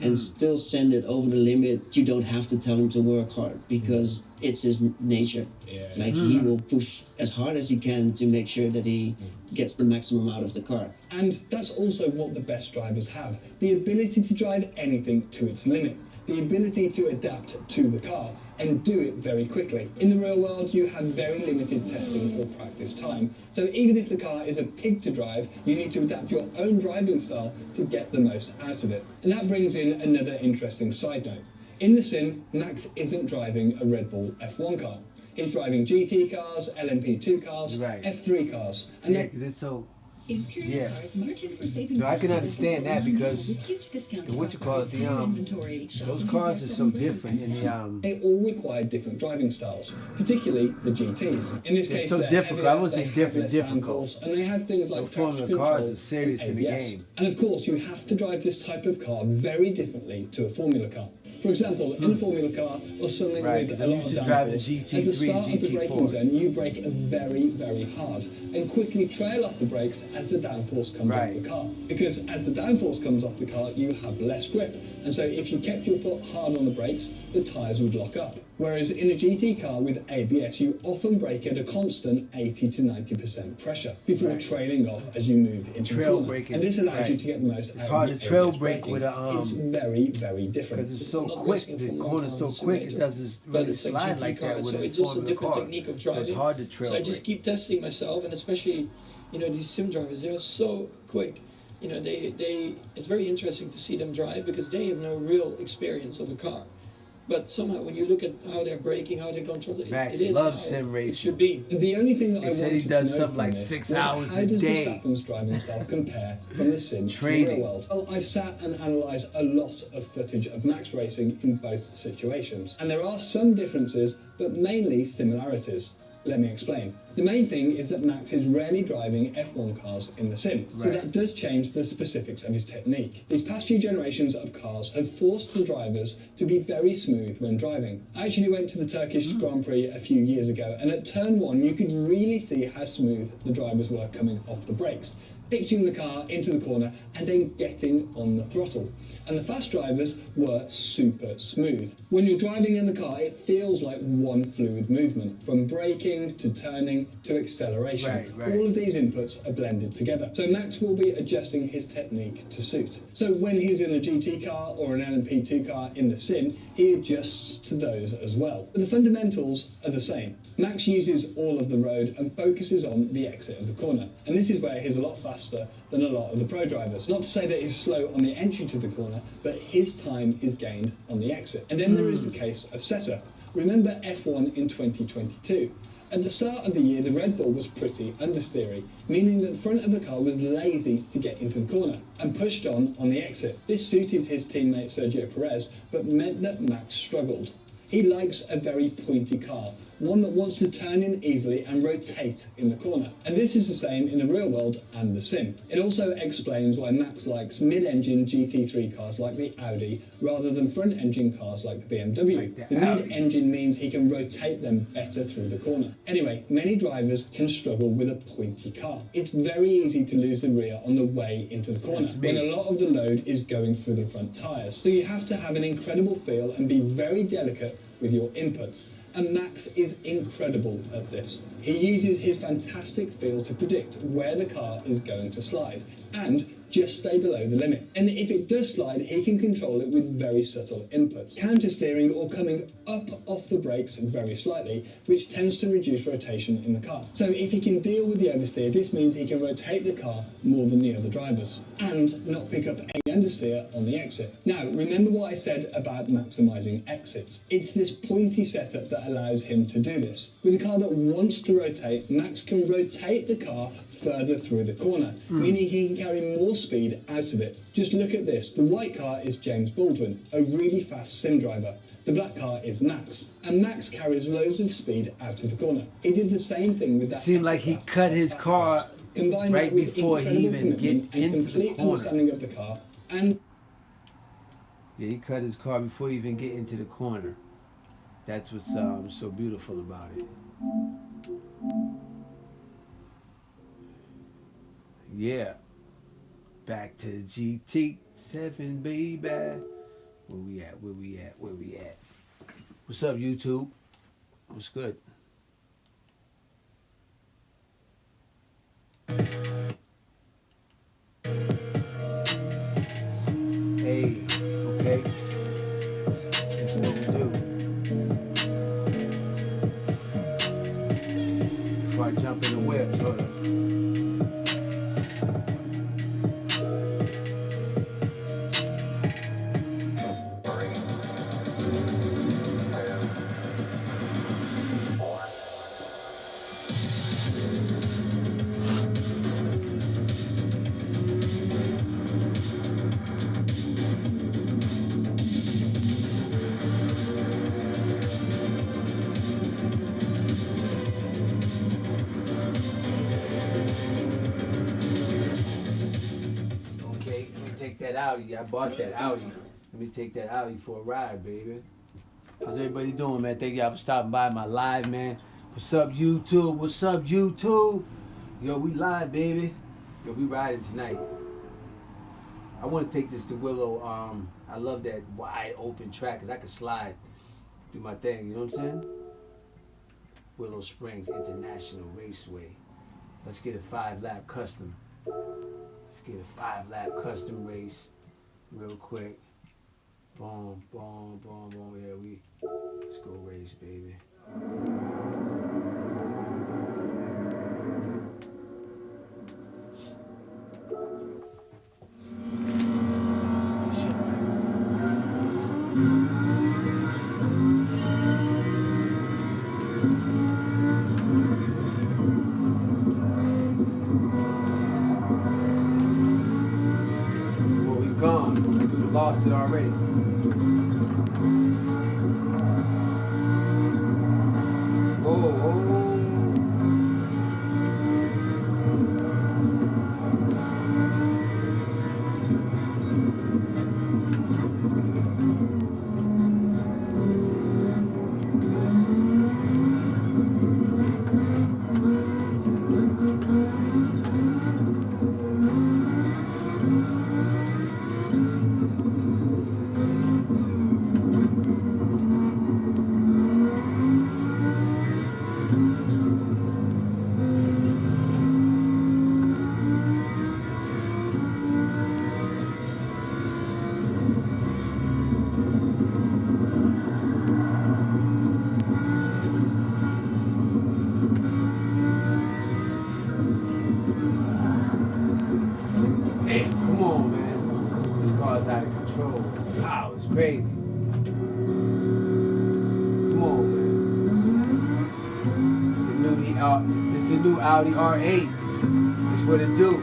and still send it over the limit. You don't have to tell him to work hard because it's his nature. Like he will push as hard as he can to make sure that he gets the maximum out of the car. And that's also what the best drivers have. The ability to drive anything to its limit. The ability to adapt to the car and do it very quickly. In the real world, you have very limited testing or practice time. So even if the car is a pig to drive, you need to adapt your own driving style to get the most out of it. And that brings in another interesting side note. In the sim, Max isn't driving a Red Bull F1 car. He's driving GT cars, LMP2 cars, Right. F3 cars. And Yeah, that- because it's so. Imperial Yeah. Cars march in for savings. No, I can understand that because with huge discounts the what you across call our it, the entire inventory. those cars are so different in the They all require different driving styles, particularly the GTs. In this They're case, so they're difficult. heavier, I wouldn't say they have different, less difficult. downforce, and they have things like The Formula traction cars control are serious and in the ABS. game. And of course, you have to drive this type of car very differently to a Formula car. For example, in a Formula car or something Right, with 'cause a I'm lot used of to driving downforce, GT3 at the start and of the braking GT4s. zone, you brake very, very hard and quickly trail off the brakes as the downforce comes off the car. Because as the downforce comes off the car, you have less grip. And so if you kept your foot hard on the brakes, the tyres would lock up. Whereas in a GT car with ABS, you often brake at a constant 80 to 90% pressure before trailing off as you move into the Trail corner. braking, And this allows you to get the most It's out hard of to the trail ABS brake braking. with a It's very, very different. because it's so I'm not quick. racing The from corner's so Montana quick, it Simulator, doesn't but really it's like slide GT like that cars, with so a it's just a Formula different car. technique of So driving. it's hard to trail So I brake. just keep testing myself, and especially, you know, these sim drivers, they're so quick. You know, it's very interesting to see them drive because they have no real experience of a car. But somehow, when you look at how they're braking, how they're controlling, Max it is loves how sim it racing. should be. The only thing that They I said wanted he does to know something from like this 6 was hours how a does day. Verstappen's driving style compare from the sim to the Training. real world? Well, I've sat and analysed a lot of footage of Max racing in both situations, and there are some differences, but mainly similarities. Let me explain. The main thing is that Max is rarely driving F1 cars in the sim, so that does change the specifics of his technique. These past few generations of cars have forced the drivers to be very smooth when driving. I actually went to the Turkish Grand Prix a few years ago, and at turn 1 you could really see how smooth the drivers were coming off the brakes, pitching the car into the corner and then getting on the throttle. And the fast drivers were super smooth. When you're driving in the car, it feels like one fluid movement, from braking to turning to acceleration. All of these inputs are blended together. So Max will be adjusting his technique to suit. So when he's in a GT car or an LMP2 car in the sim, he adjusts to those as well. But the fundamentals are the same. Max uses all of the road and focuses on the exit of the corner. And this is where he's a lot faster than a lot of the pro drivers. Not to say that he's slow on the entry to the corner, but his time is gained on the exit. And then there is the case of Seta. Remember F1 in 2022. At the start of the year, the Red Bull was pretty understeery, meaning that the front of the car was lazy to get into the corner and pushed on the exit. This suited his teammate Sergio Perez, but meant that Max struggled. He likes a very pointy car, one that wants to turn in easily and rotate in the corner. And this is the same in the real world and the sim. It also explains why Max likes mid-engine GT3 cars like the Audi rather than front-engine cars like the BMW. The mid-engine means he can rotate them better through the corner. Anyway, many drivers can struggle with a pointy car. It's very easy to lose the rear on the way into the corner when a lot of the load is going through the front tyres. So you have to have an incredible feel and be very delicate with your inputs. And Max is incredible at this. He uses his fantastic feel to predict where the car is going to slide and just stay below the limit. And if it does slide, he can control it with very subtle inputs. Counter-steering or coming up off the brakes very slightly, which tends to reduce rotation in the car. So if he can deal with the oversteer, this means he can rotate the car more than the other drivers and not pick up any understeer on the exit. Now, remember what I said about maximising exits. It's this pointy setup that allows him to do this. With a car that wants to rotate, Max can rotate the car further through the corner, meaning he can carry more speed out of it. Just look at this. The white car is James Baldwin, a really fast sim driver. The black car is Max, and Max carries loads of speed out of the corner. He did the same thing with that. It seemed like he cut his car right before he even get into the corner. Understanding of the car and yeah, he cut his car before he even get into the corner. That's what's so beautiful about it. Yeah, back to the GT7, baby. Where we at? Where we at? Where we at? What's up, YouTube? What's good? Hey, okay. That's what we do. Before I jump in the whip, hold up. That Audi, I bought that Audi. Let me take that Audi for a ride, baby. How's everybody doing, man? Thank y'all for stopping by my live, man. What's up, YouTube? What's up, YouTube? Yo, we live, baby. Yo, we riding tonight. I want to take this to Willow. I love that wide open track because I can slide, do my thing. You know what I'm saying? Willow Springs International Raceway. Let's get a 5-lap custom. Let's get a 5-lap custom race real quick. Boom, boom, boom, boom. Yeah, let's go race, baby. Well, he's gone. Dude lost it already. Damn, come on, man. This car's out of control. This power is crazy. Come on, man. This is a new Audi R8. This what it do.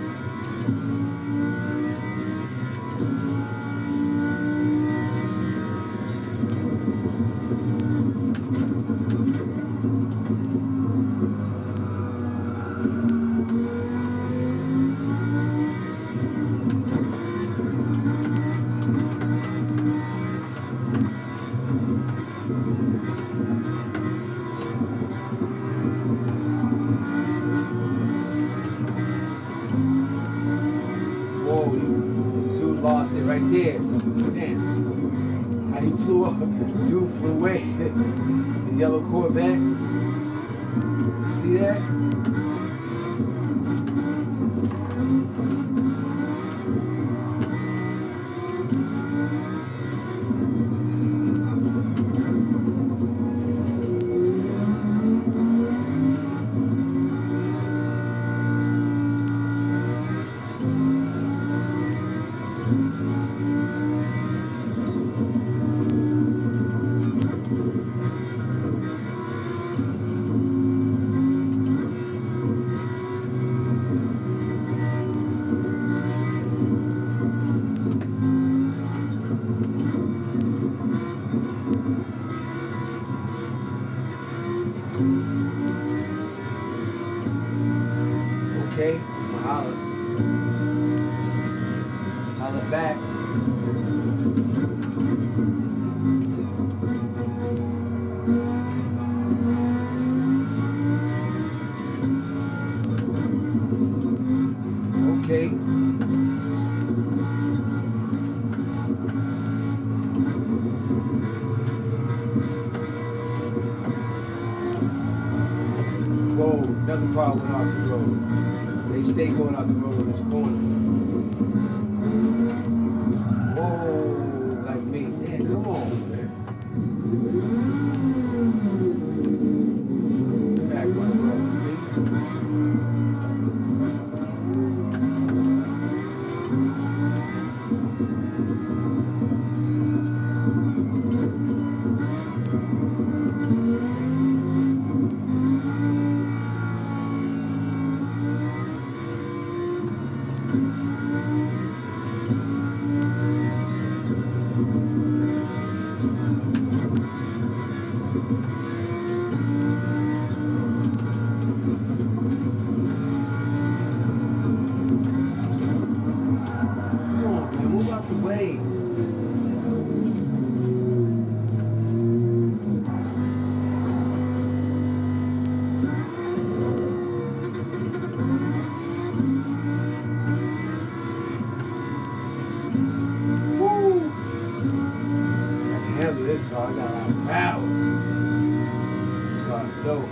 Lost it right there. Damn. How he flew up. Dude flew away. The yellow Corvette. You see that? Okay, holla. Holla back. Okay. Whoa, another car went off the road. They stay going off the road in this corner. Whoa, like me. Damn, come on, man. Back on the road, man. Come on, man, move out the way. handle this car. I got a lot of power. This car is dope.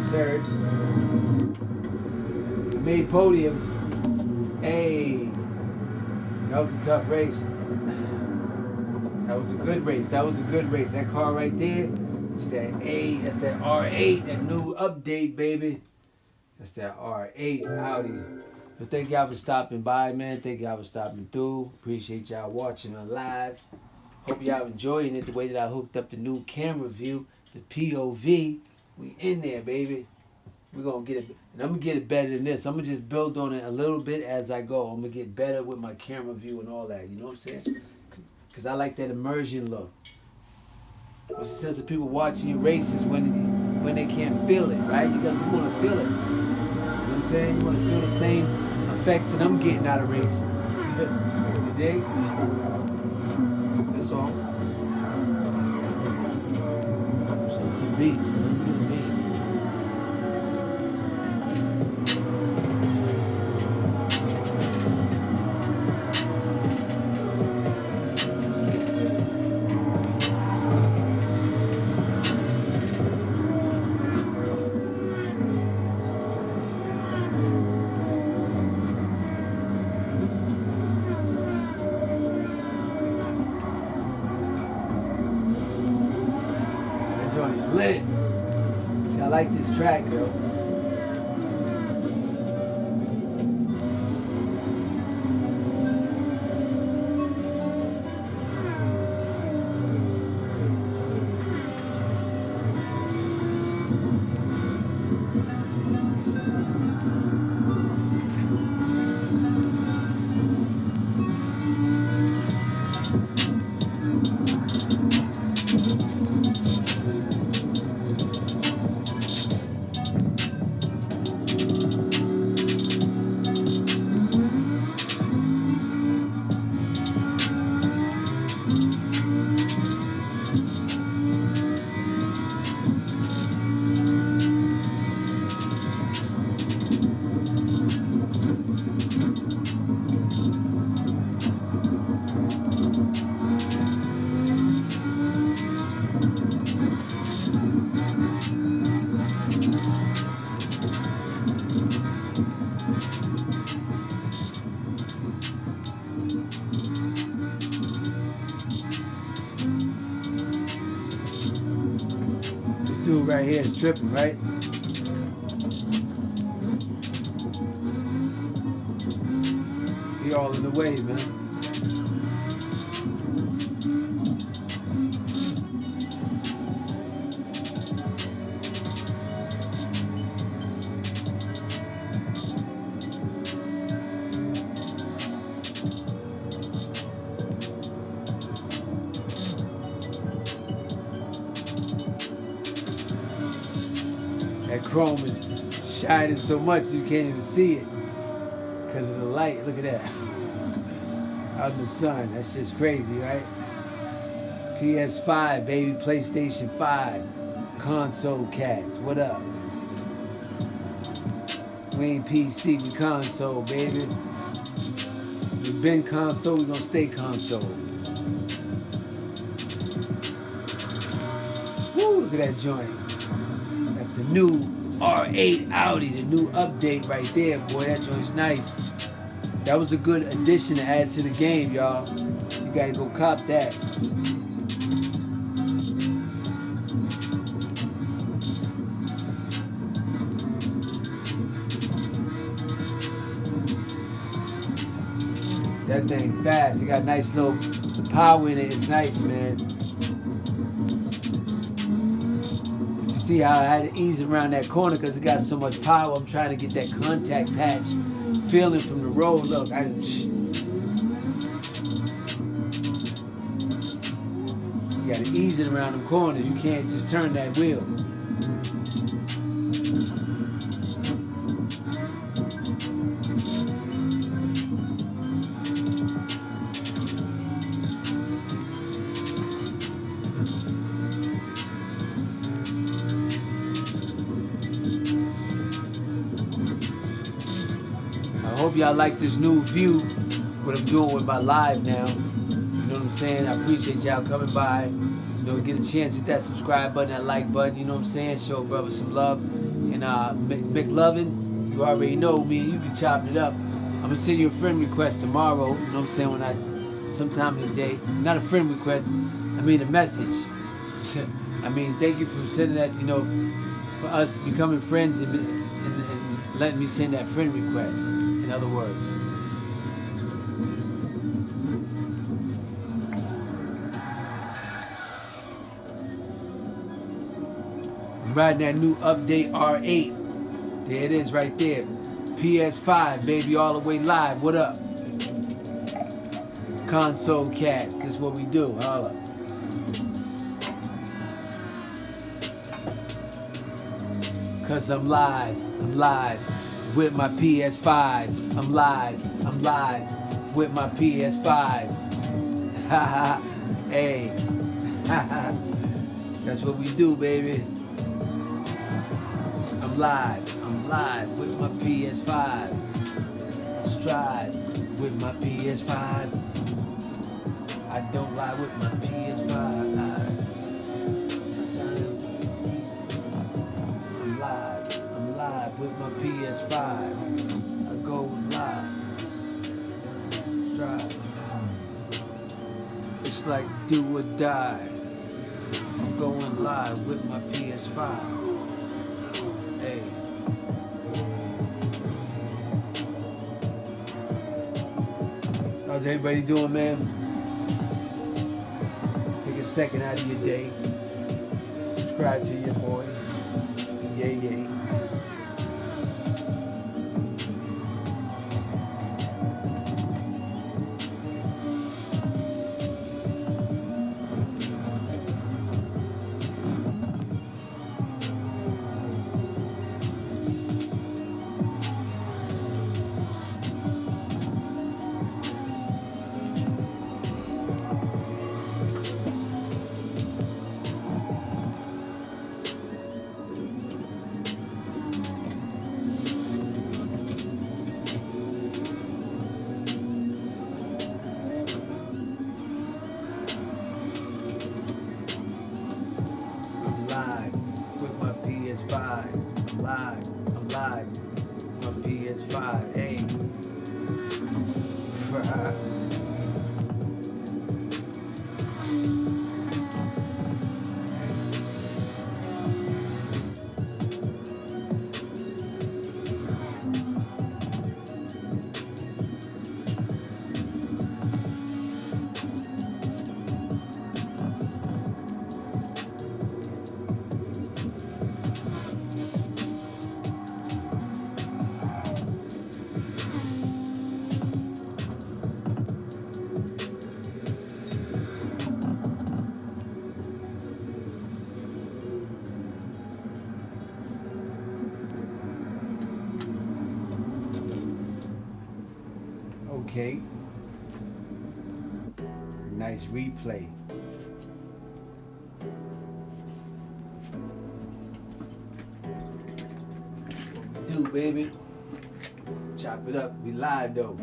Third. Made podium. Hey, that was a tough race. That was a good race. That was a good race. That car right there, it's that A, that's that R8, that new update, baby. That's that R8 Audi. But thank y'all for stopping by, man. Thank y'all for stopping through. Appreciate y'all watching on live. Hope y'all enjoying it the way that I hooked up the new camera view, the POV. We in there, baby. We're gonna get it, and I'm gonna get it better than this. I'm gonna just build on it a little bit as I go. I'm gonna get better with my camera view and all that. You know what I'm saying? Cause I like that immersion look. What's the sense of people watching your races when they can't feel it, right? You wanna feel it. You know what I'm saying? You wanna feel the same effects that I'm getting out of racing. You dig? That's all. Some beats, man. Good beat. Joint's lit. See, I like this track, yo. dude right here is tripping, right? He all in the way, man. That chrome is shining so much you can't even see it because of the light. Look at that. Out in the sun. That shit's crazy, right? PS5, baby. PlayStation 5. Console cats. What up? We ain't PC, we console, baby. We've been console, we gonna stay console. Woo, look at that joint. That's the new R8 Audi, the new update right there, boy. That joint's nice. That was a good addition to add to the game, y'all. You gotta go cop that. That thing fast. It got nice little, the power in it is nice, man. You see how I had to ease around that corner because it got so much power. I'm trying to get that contact patch feeling from the road. Look, you got to ease it around the corners. You can't just turn that wheel. I hope y'all like this new view, what I'm doing with my live now. You know what I'm saying? I appreciate y'all coming by. You know, get a chance, hit that subscribe button, that like button, you know what I'm saying? Show brother some love. And McLovin, you already know me, you be chopping it up. I'm gonna send you a friend request tomorrow, you know what I'm saying, sometime in the day. Not a friend request, I mean a message. I mean, thank you for sending that, you know, for us becoming friends and letting me send that friend request. In other words, I'm riding that new update R8. There it is right there. PS5, baby, all the way live. What up? Console cats. That's what we do. Holla. Cause I'm live with my PS5. I'm live with my PS5. Haha, hey. That's what we do, baby. I'm live with my PS5. I strive with my PS5. I don't lie with my PS5. I'm live with my PS5. I go live. Drive. It's like do or die. I'm going live with my PS5. Hey. So how's everybody doing, man? Take a second out of your day. Subscribe to your boy. Yeah. Okay. Nice replay. What we do, baby? Chop it up. We live though.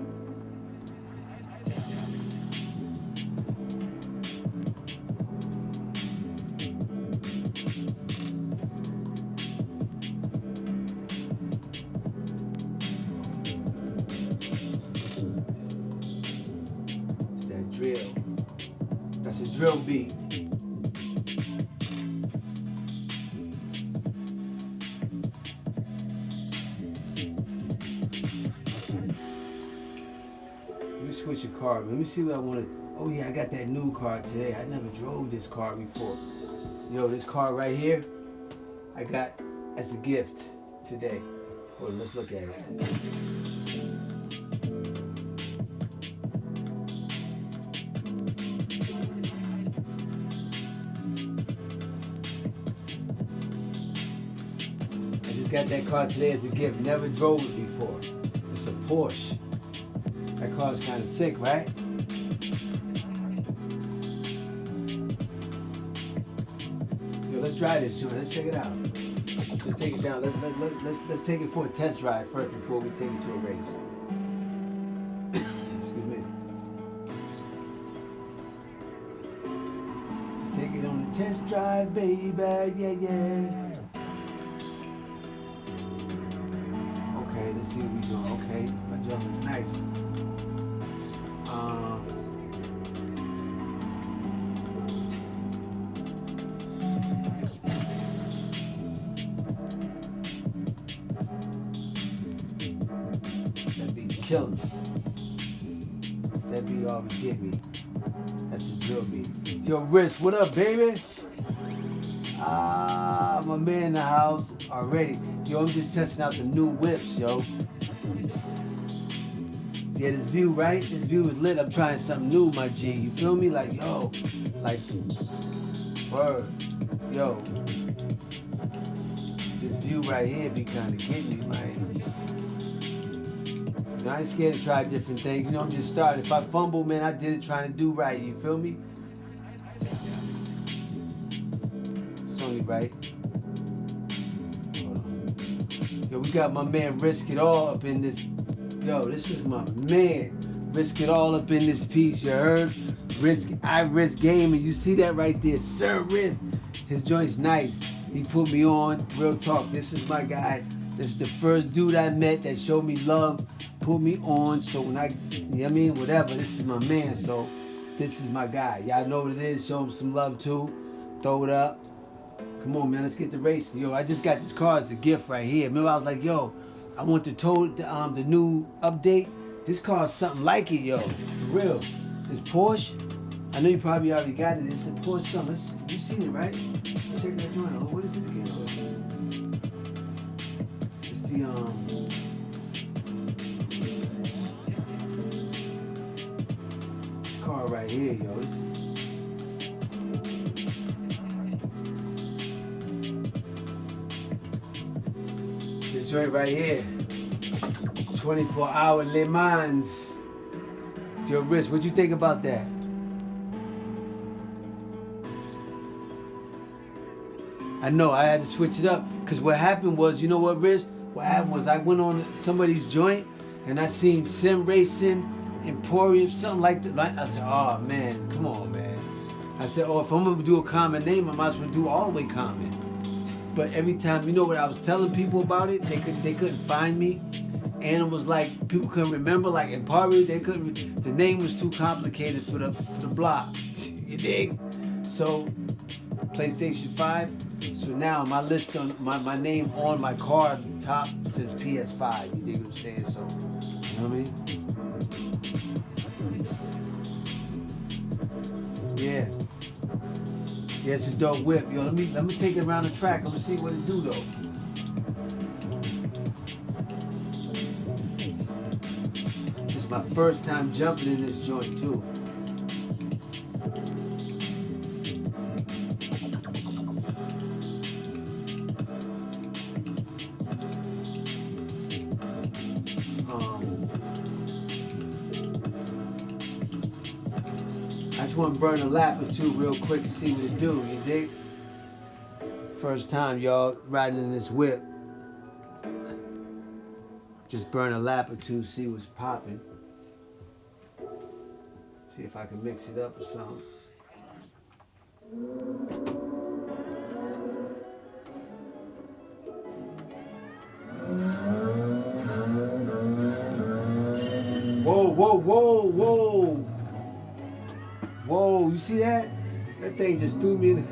It's that drill. That's a drill beat. Switch a car. Let me see what I want to. Oh yeah, I got that new car today. I never drove this car before. Yo, this car right here, I got as a gift today. Hold on, let's look at it. I just got that car today as a gift. Never drove it before. It's a Porsche. That car's kind of sick, right? Yo, let's drive this joint. Let's check it out. Let's take it down. Let's take it for a test drive first before we take it to a race. Excuse me. Let's take it on the test drive, baby. Yeah, yeah. Okay, let's see what we doing. Okay, my joint looks nice. That beat killing me. That beat always get me. That's a drill beat. Yo, Rich, what up, baby? My man in the house already. Yo, I'm just testing out the new whips, yo. Yeah, this view, right? This view is lit. I'm trying something new, my G. You feel me? Like, yo, like, word, yo. This view right here be kind of getting me, man. You know, I ain't scared to try different things. You know, I'm just starting. If I fumble, man, I did it trying to do right. You feel me? It's only right. Hold on. Yo, we got my man Risk It All up in this. Yo, this is my man. Risk It All up in this piece, you heard? I risk gaming. You see that right there? Sir Risk. His joint's nice. He put me on. Real talk. This is my guy. This is the first dude I met that showed me love, put me on. So when you know what I mean? Whatever. This is my man. So this is my guy. Y'all know what it is. Show him some love too. Throw it up. Come on, man. Let's get the race. Yo, I just got this car as a gift right here. Remember, I was like, yo, I want the new update. This car is something like it, yo. For real. This Porsche, I know you probably already got it. It's a Porsche something. You seen it, right? Check that joint out. What is it again? It's the this car right here, yo. This joint right here. 24-hour Le Mans. Yo, Rich, what you think about that? I know, I had to switch it up. Because what happened was, you know what, Rich? What happened was I went on somebody's joint and I seen Sim Racing, Emporium, something like that. I said, oh, man, come on, man. I said, oh, if I'm going to do a common name, I might as well do all the way common. But every time, you know what I was telling people about it? They couldn't find me. And it was like, people couldn't remember, like Emporium, they couldn't, the name was too complicated for the block. You dig? So, PlayStation 5. So now my list on my name on my card top says PS5. You dig what I'm saying? So, you know what I mean? Yeah. Yeah, it's a dope whip. Yo, let me take it around the track. I'm gonna see what it do though. This is my first time jumping in this joint too. just want to burn a lap or two real quick and see what it do, you dig? First time y'all riding in this whip. Just burn a lap or two, see what's popping. See if I can mix it up or something. Whoa, whoa, whoa, whoa. Whoa, you see that? That thing just threw me in,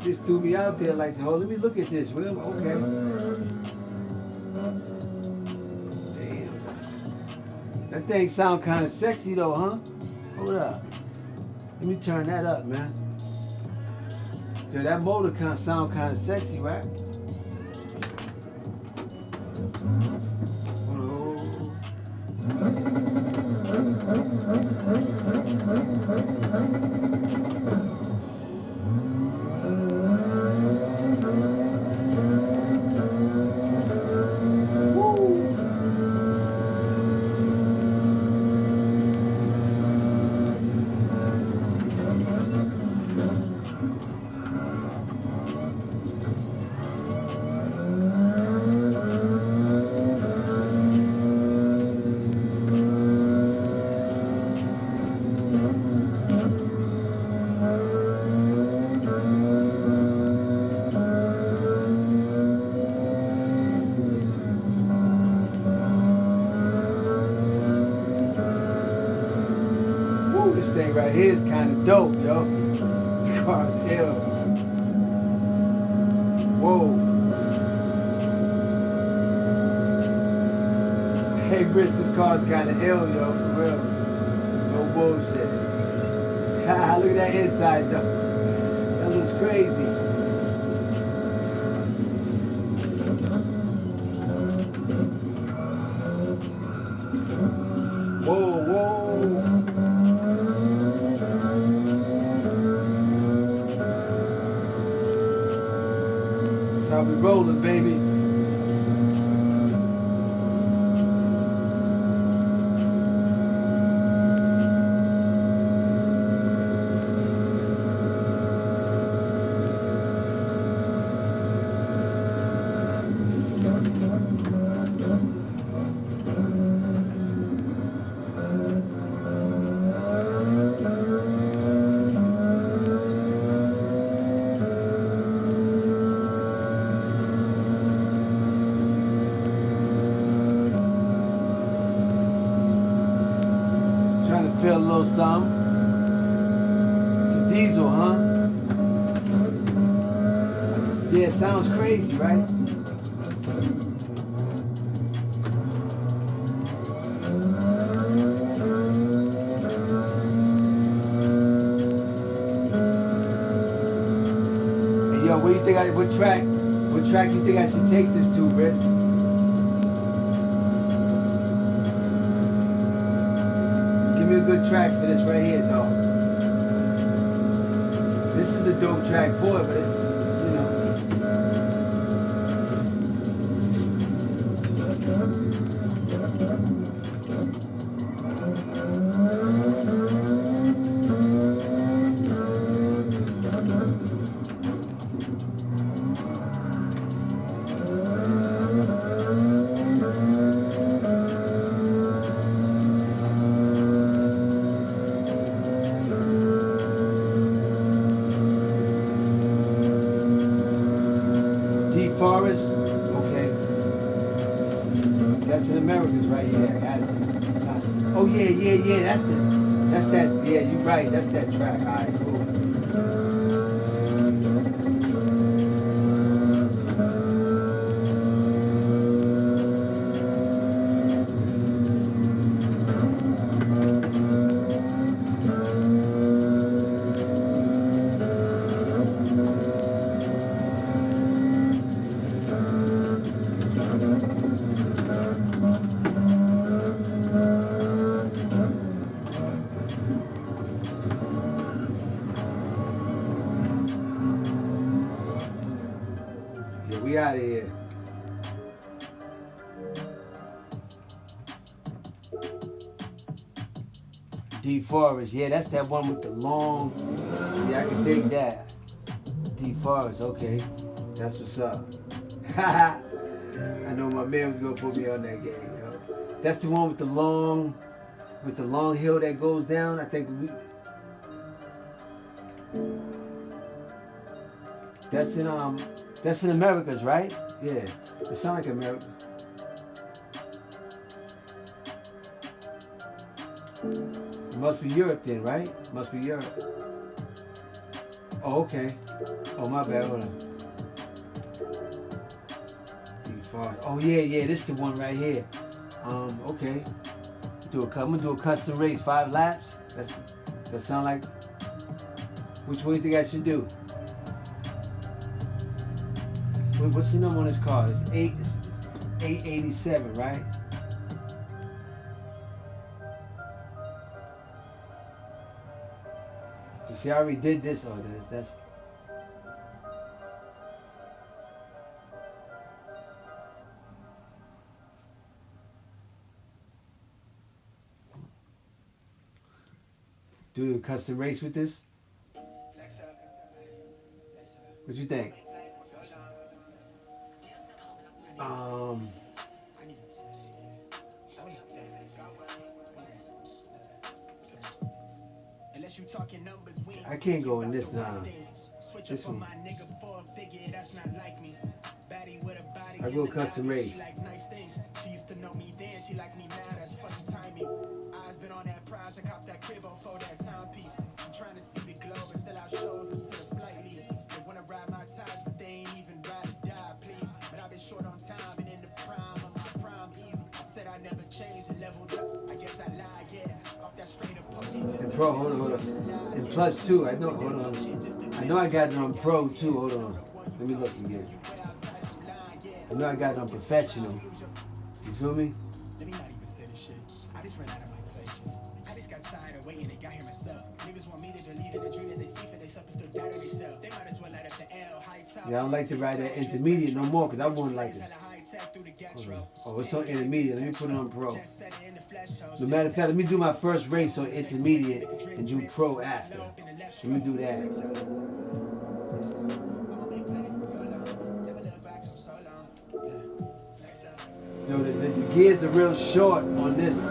just threw me out there like, oh, let me look at this, Will. Okay. Damn. That thing sound kind of sexy though, huh? Hold up. Let me turn that up, man. Dude, that motor sound kind of sexy, right? This thing right here is kind of dope, yo. This car's ill. Whoa. Hey, Rich, this car's kind of ill, yo, for real. No bullshit. Look at that inside, though. That looks crazy. Whoa, whoa. How we rolling, baby. Feel a little something. It's a diesel, huh? Yeah, it sounds crazy, right? Hey, yo, what do you think what track you think I should take this to, Risk? A good track for this right here, dog. This is the dope track for it, but it, you know. Forest, okay. That's in Americas, right? Yeah, it has to. Oh yeah. That's that. Yeah, you're right. That's that track. All right, cool. We out of here. DeForest. Yeah, that's that one with the long. Yeah, I can dig that. DeForest. Okay, that's what's up. I know my man was gonna put me on that game, yo. That's the one with the long hill that goes down. I think that's in Americas, right? Yeah, it sounds like America. It must be Europe then, right? It must be Europe. Oh, okay. Oh, my bad. Hold on. Oh yeah, this is the one right here. Okay. I'm gonna do a custom race, 5 laps. That sound like. Which one do you think I should do? Wait, what's the number on this car? It's 887, right? You see, I already did this. Oh, that's. Do a custom race with this? What you think? I can't go in this now. This one. I go custom race. And Pro, hold on. And plus 2, I know, hold on. I know I got it on Pro too, hold on. Let me look again. I know I got it on Professional. You feel me? Yeah, I don't like to ride that intermediate no more because I wouldn't like this. Oh, it's on intermediate. Let me put it on Pro. No matter of fact, let me do my first race on intermediate and do Pro after. Let me do that. Yo, the gears are real short on this.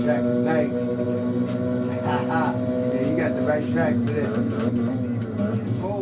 Track is nice. Yeah, you got the right track for this. Oh.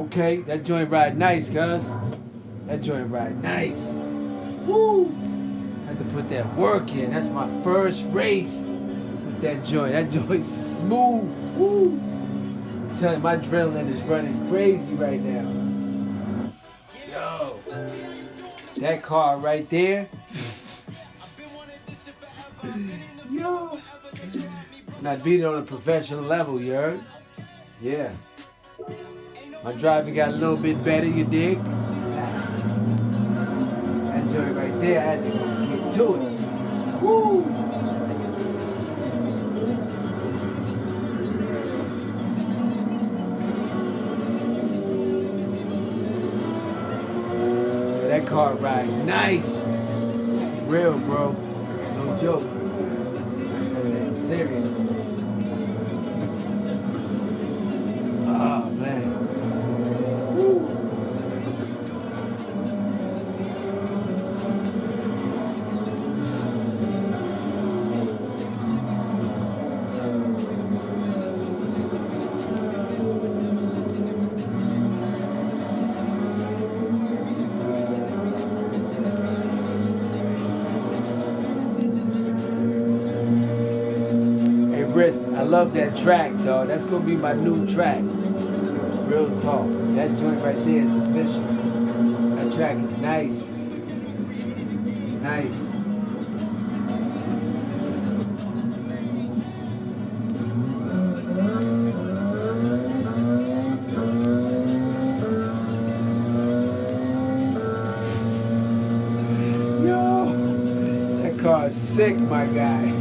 Okay, that joint ride nice, cuz. That joint ride nice. Woo! Had to put that work in. That's my first race with that joint. That joint's smooth. Woo! I'm telling you, my adrenaline is running crazy right now. Yo, that car right there. Yo, and I beat it on a professional level, you heard? Yeah. My driving got a little bit better, you dig? That joint right there, I had to go get to it. Woo! That car ride nice. Real, bro. No joke. I'm serious. Oh, man. Woo. I love that track, dog. That's gonna be my new track. Real talk. That joint right there is official. That track is nice. Nice. Yo, that car is sick, my guy.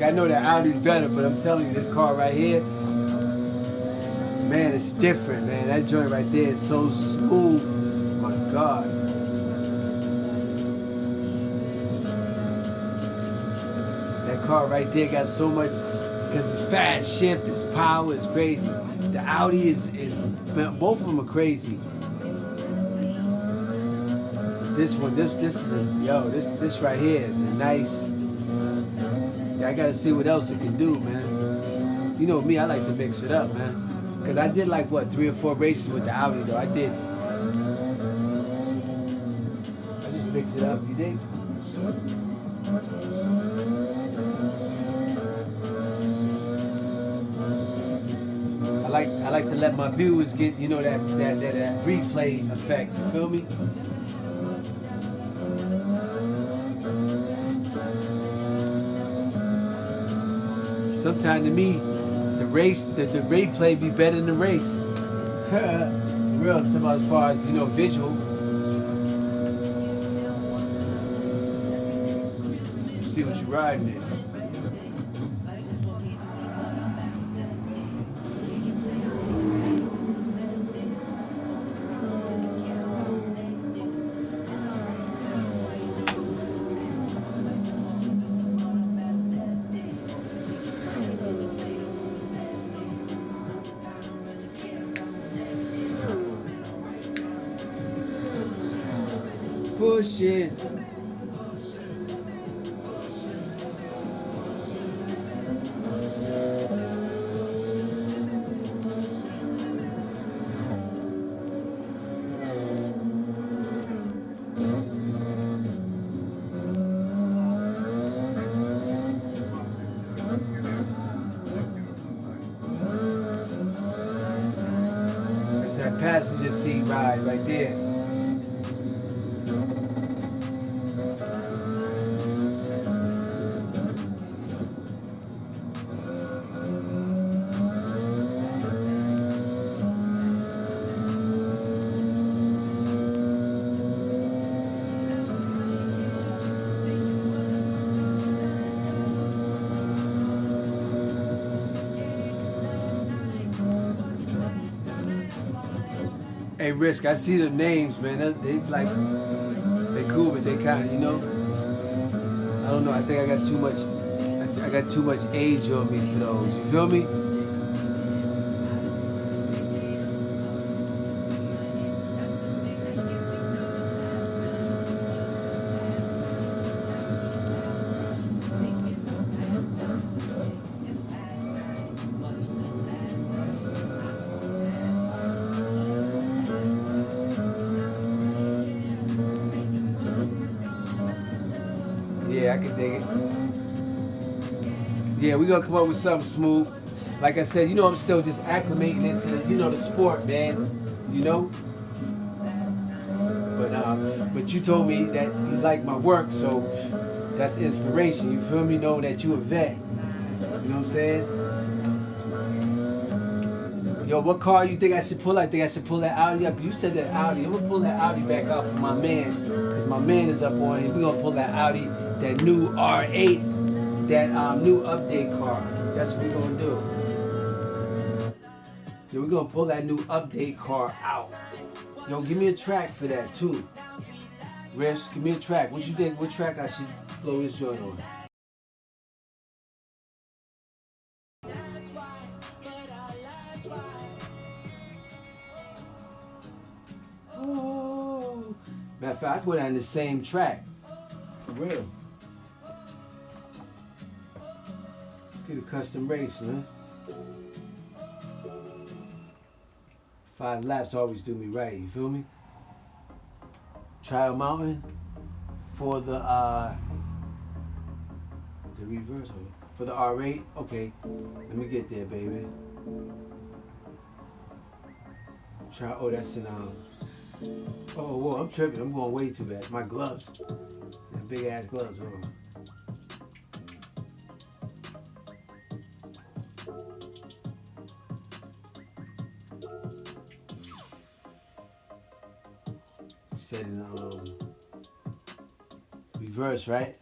I know that Audi's better, but I'm telling you, this car right here, man, it's different, man. That joint right there is so smooth. My God. That car right there got so much, because it's fast shift, it's power, it's crazy. The Audi is both of them are crazy. This one, this is this right here is a nice. I gotta see what else it can do, man. You know me, I like to mix it up, man. Cause I did like what 3 or 4 races with the Audi though. I just mix it up, you dig? I like to let my viewers get, you know, that replay effect. You feel me? Sometimes to me, the replay be better than the race. Real, I'm talking about as far as, you know, visual. You see what you're riding in. Push it. just see ride right there. Hey, Risk, I see the names, man. They like, they cool, but they kind of, you know, I don't know. I think I got too much. I got too much age on me for those. You feel me? Yeah, I can dig it. Yeah, we gonna come up with something smooth. Like I said, you know, I'm still just acclimating into, you know, the sport, man. You know. But you told me that you like my work, so that's inspiration. You feel me? Knowing that you a vet. You know what I'm saying? Yo, what car you think I should pull? I think I should pull that Audi up. Cause you said that Audi. I'm gonna pull that Audi back out for my man. Cause my man is up on it. We gonna pull that Audi, that new R8, that new update car. That's what we gonna do. Yo, we gonna pull that new update car out. Yo, give me a track for that too. Risk, give me a track. What you think? What track I should blow this joint on? Oh, matter of fact, I put that in the same track. For real. Let's get a custom race, man. 5 laps always do me right, you feel me? Trial Mountain for the reverse, for the R8. Okay, let me get there, baby. Try. Oh, that's in Oh, whoa, I'm tripping. I'm going way too bad. My gloves, that big ass gloves. Oh. Set in reverse, right?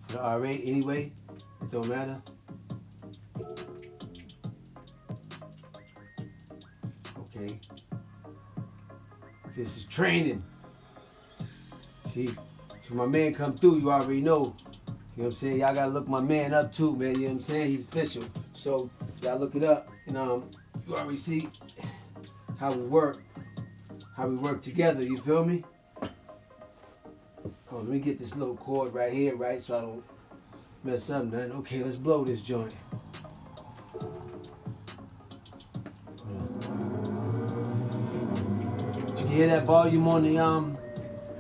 For the R8 anyway, it don't matter. Okay. This is training. See, so my man come through, you already know. You know what I'm saying? Y'all gotta look my man up too, man. You know what I'm saying? He's official. So y'all look it up. And you already see how we work together, you feel me? Oh, let me get this little cord right here, right, so I don't mess up nothing. Okay, let's blow this joint. Did you hear that volume on the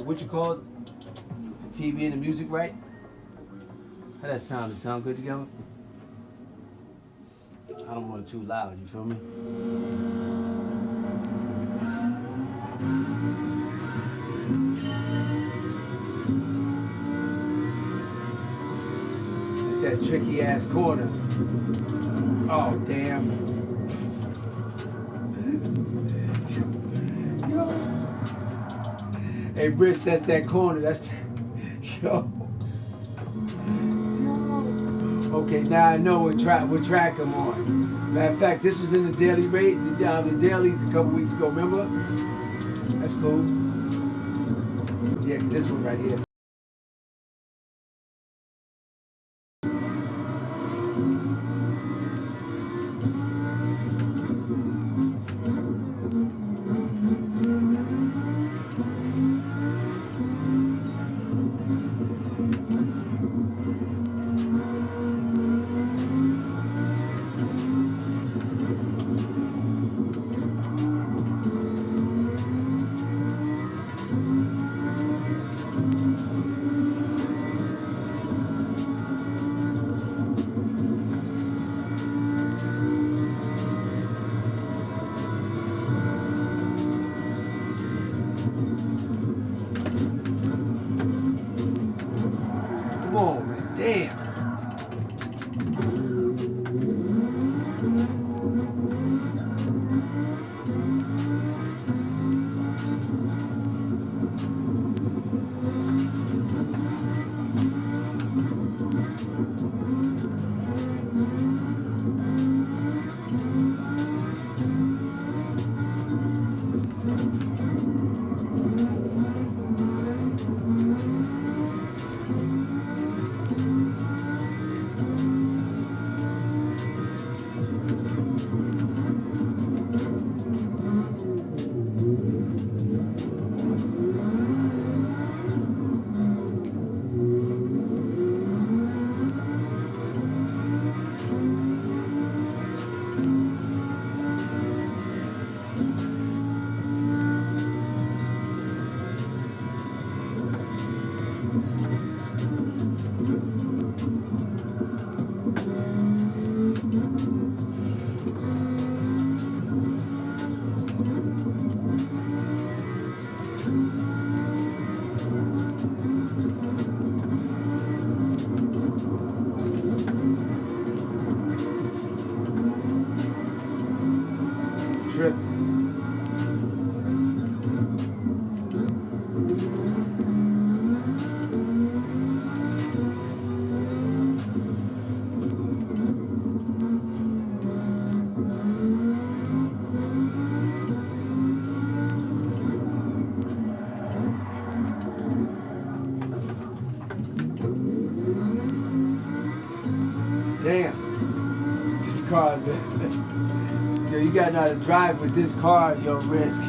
what you call it? The TV and the music, right? How that sound? It sound good together? I don't want it too loud, you feel me? It's that tricky ass corner. Oh damn. Yo. Hey Rich, that's that corner. That's yo. Okay, now I know what track I'm on. Matter of fact, this was in the daily rate, the dailies a couple weeks ago, remember? That's cool. Yeah, 'cause this one right here. car, man. Yo, you gotta know how to drive with this car, yo, Risk.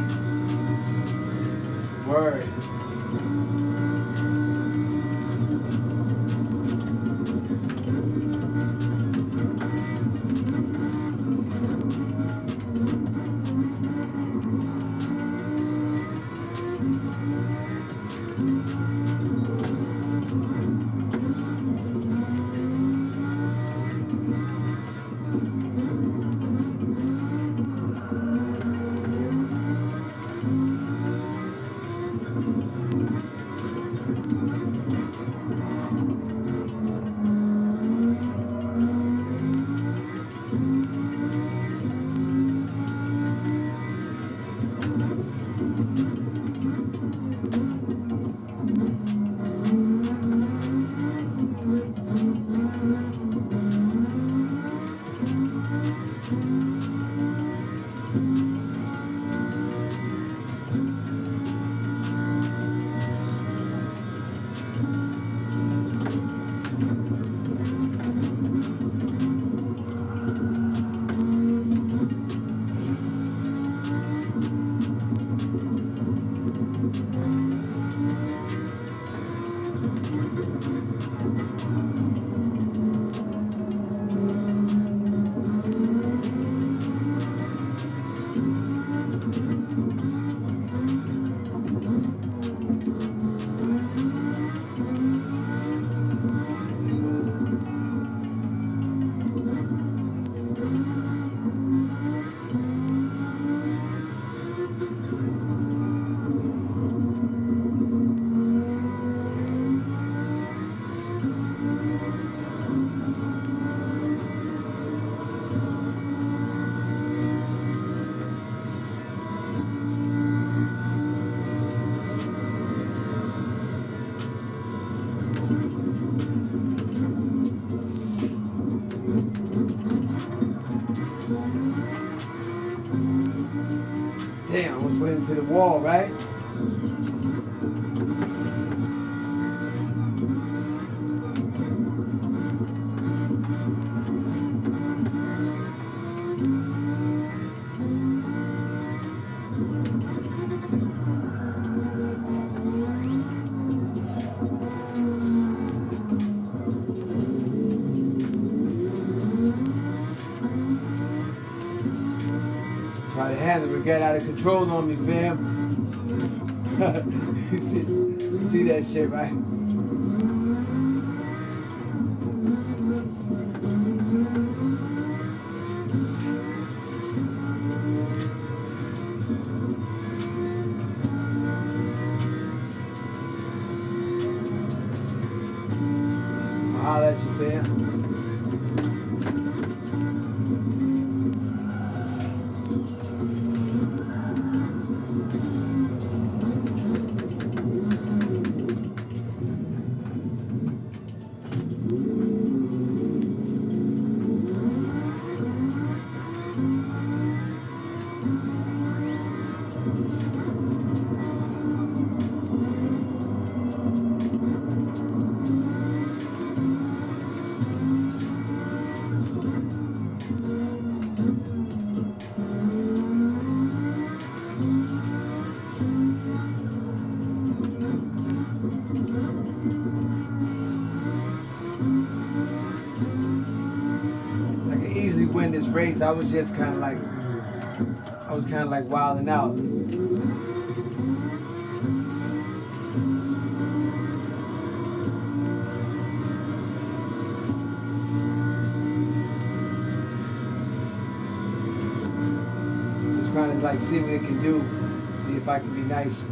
Word. Damn, I almost went into the wall, right? Try to handle it, get out of control on me, fam. you see that shit, right? I'll holler at you, fam. Win this race, I was just kind of like, wilding out. Just kind of like see what it can do, see if I can be nice.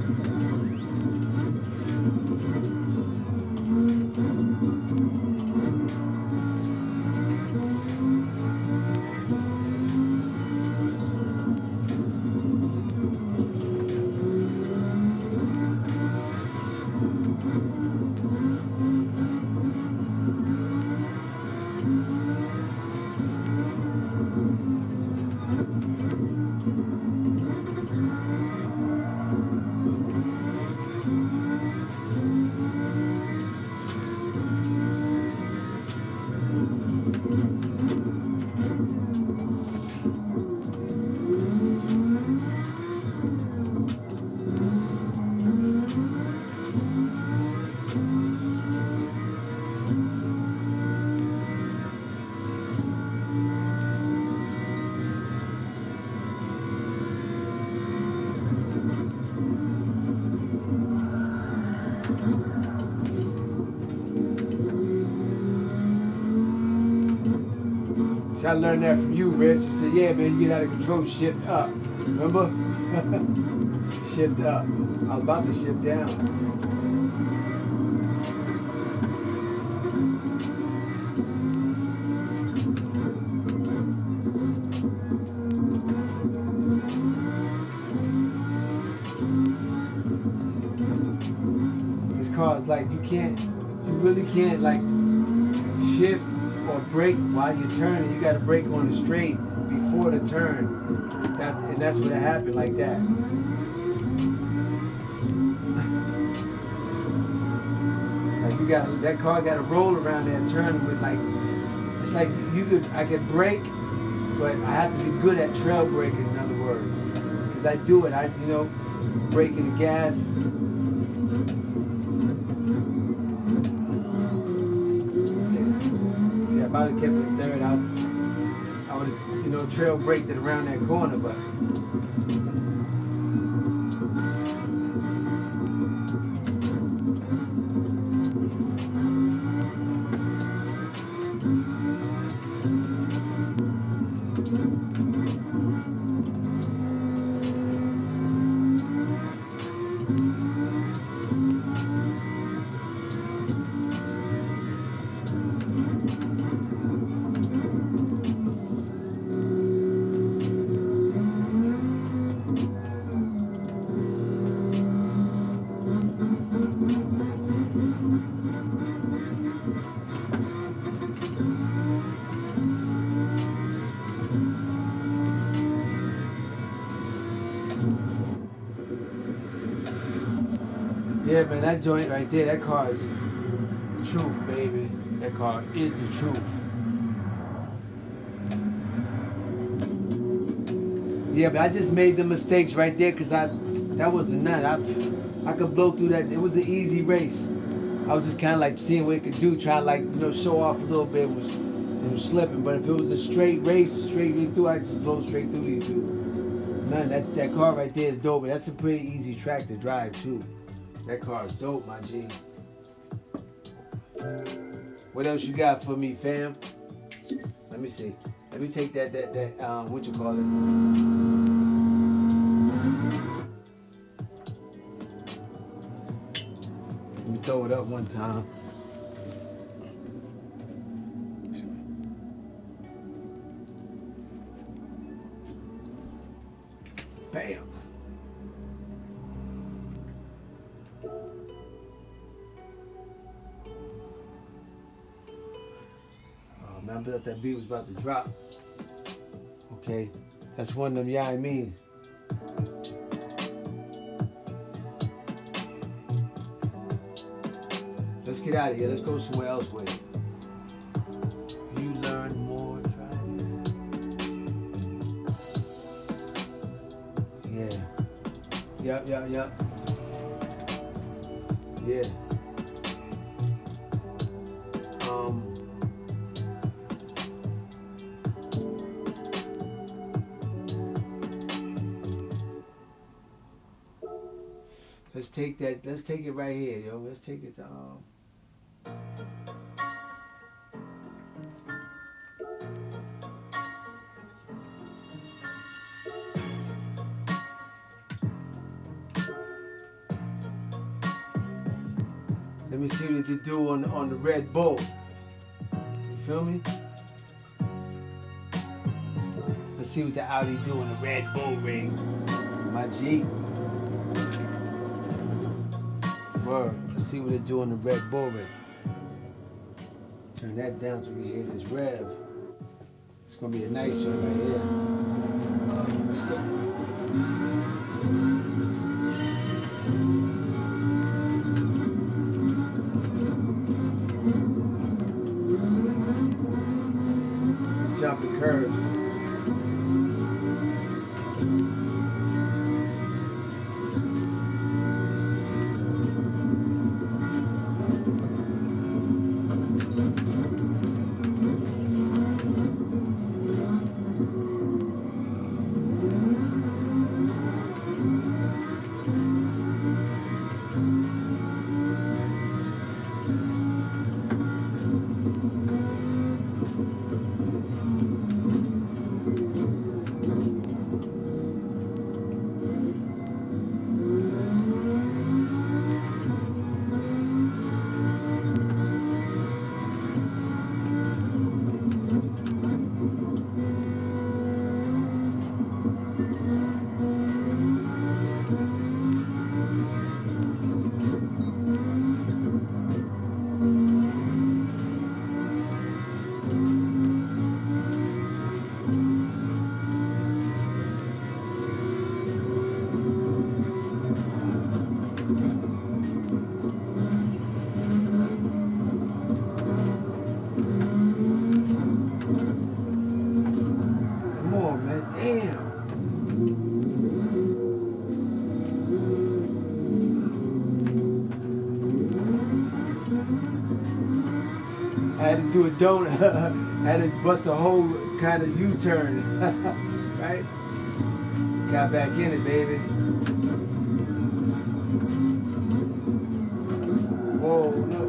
See, I learned that from you, Rich. You said, yeah, man, you get out of control, shift up. Remember? Shift up. I was about to shift down. This car is like, you really can't like shift or brake while you're turning. You got to brake on the straight before the turn. And that's what happened like that. Like that car got to roll around that turn with like, it's like I could brake, but I have to be good at trail braking, in other words. Because I do it, braking the gas. See, if I'd have kept it third, I would have, trail braked it around that corner, but. Yeah, man, that joint right there, that car is the truth, baby. That car is the truth. Yeah, but I just made the mistakes right there because that wasn't none. I could blow through that. It was an easy race. I was just kind of like seeing what it could do, trying to like, show off a little bit. It was slipping, but if it was a straight race, straight through, I just blow straight through these dudes. None, that car right there is dope, but that's a pretty easy track to drive too. That car is dope, my G. What else you got for me, fam? Let me see. Let me take that what you call it? Let me throw it up one time. Bam. I thought that beat was about to drop. Okay, that's one of them, yeah, I mean. Let's get out of here. Let's go somewhere else with it. You learn more driving. Yeah. Yep. Yeah. Let's take it right here, yo. Let's take it to let me see what they do on the Red Bull. You feel me? Let's see what the Audi do on the Red Bull ring. My G. Word. Let's see what they do on the Red Bull ring. Turn that down so we hear this rev. It's gonna be a nice one right here. Let's go. Jumping curves. had to do a donut. Had to bust a whole kind of U-turn. Right? Got back in it, baby. Whoa, no.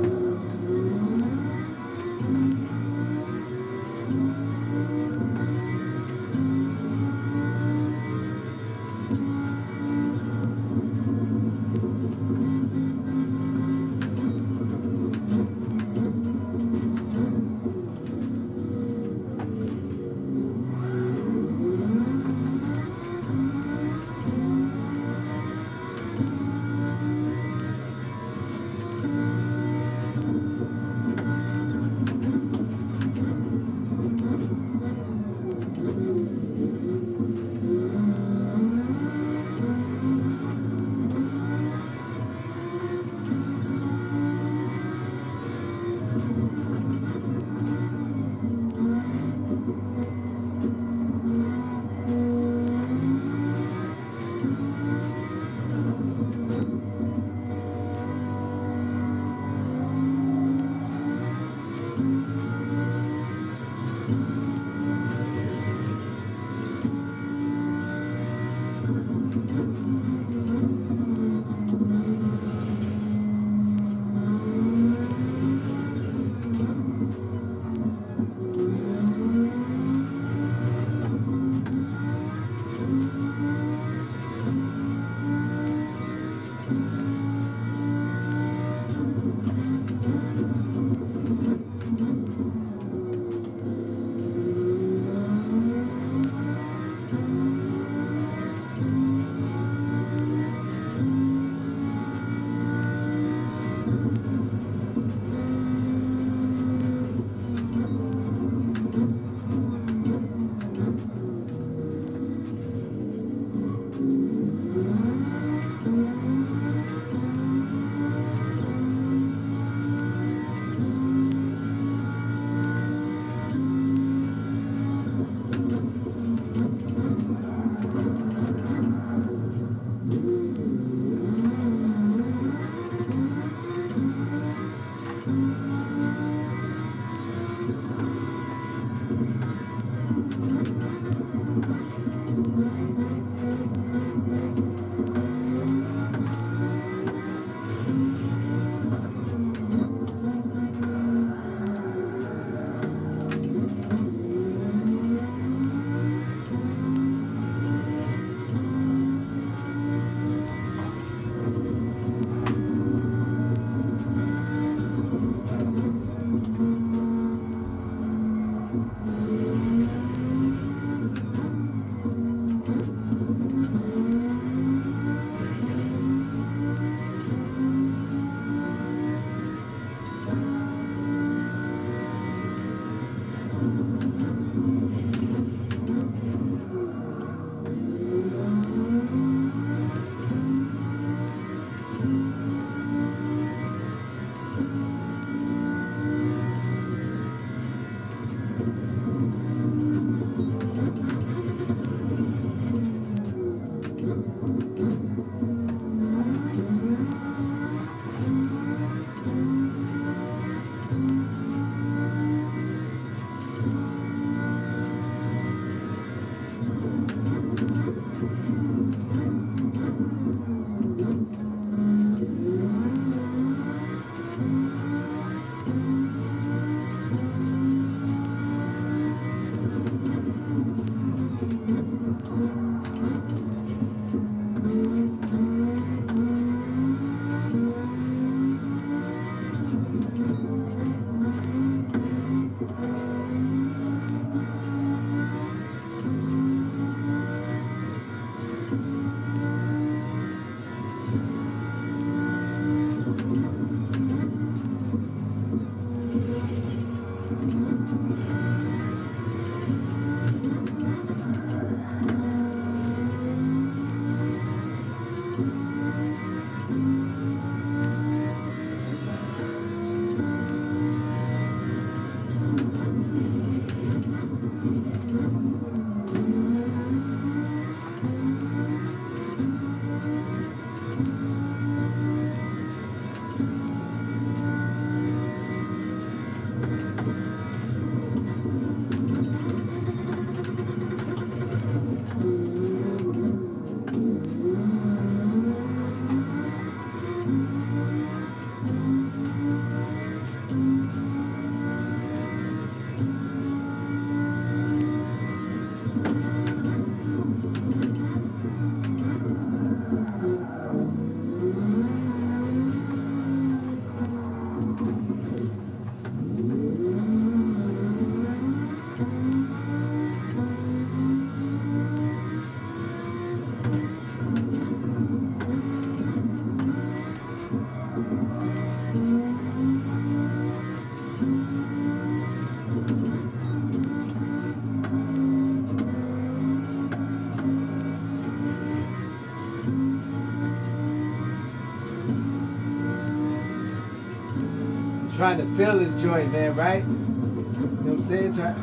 trying to feel this joint, man, right? You know what I'm saying? Trying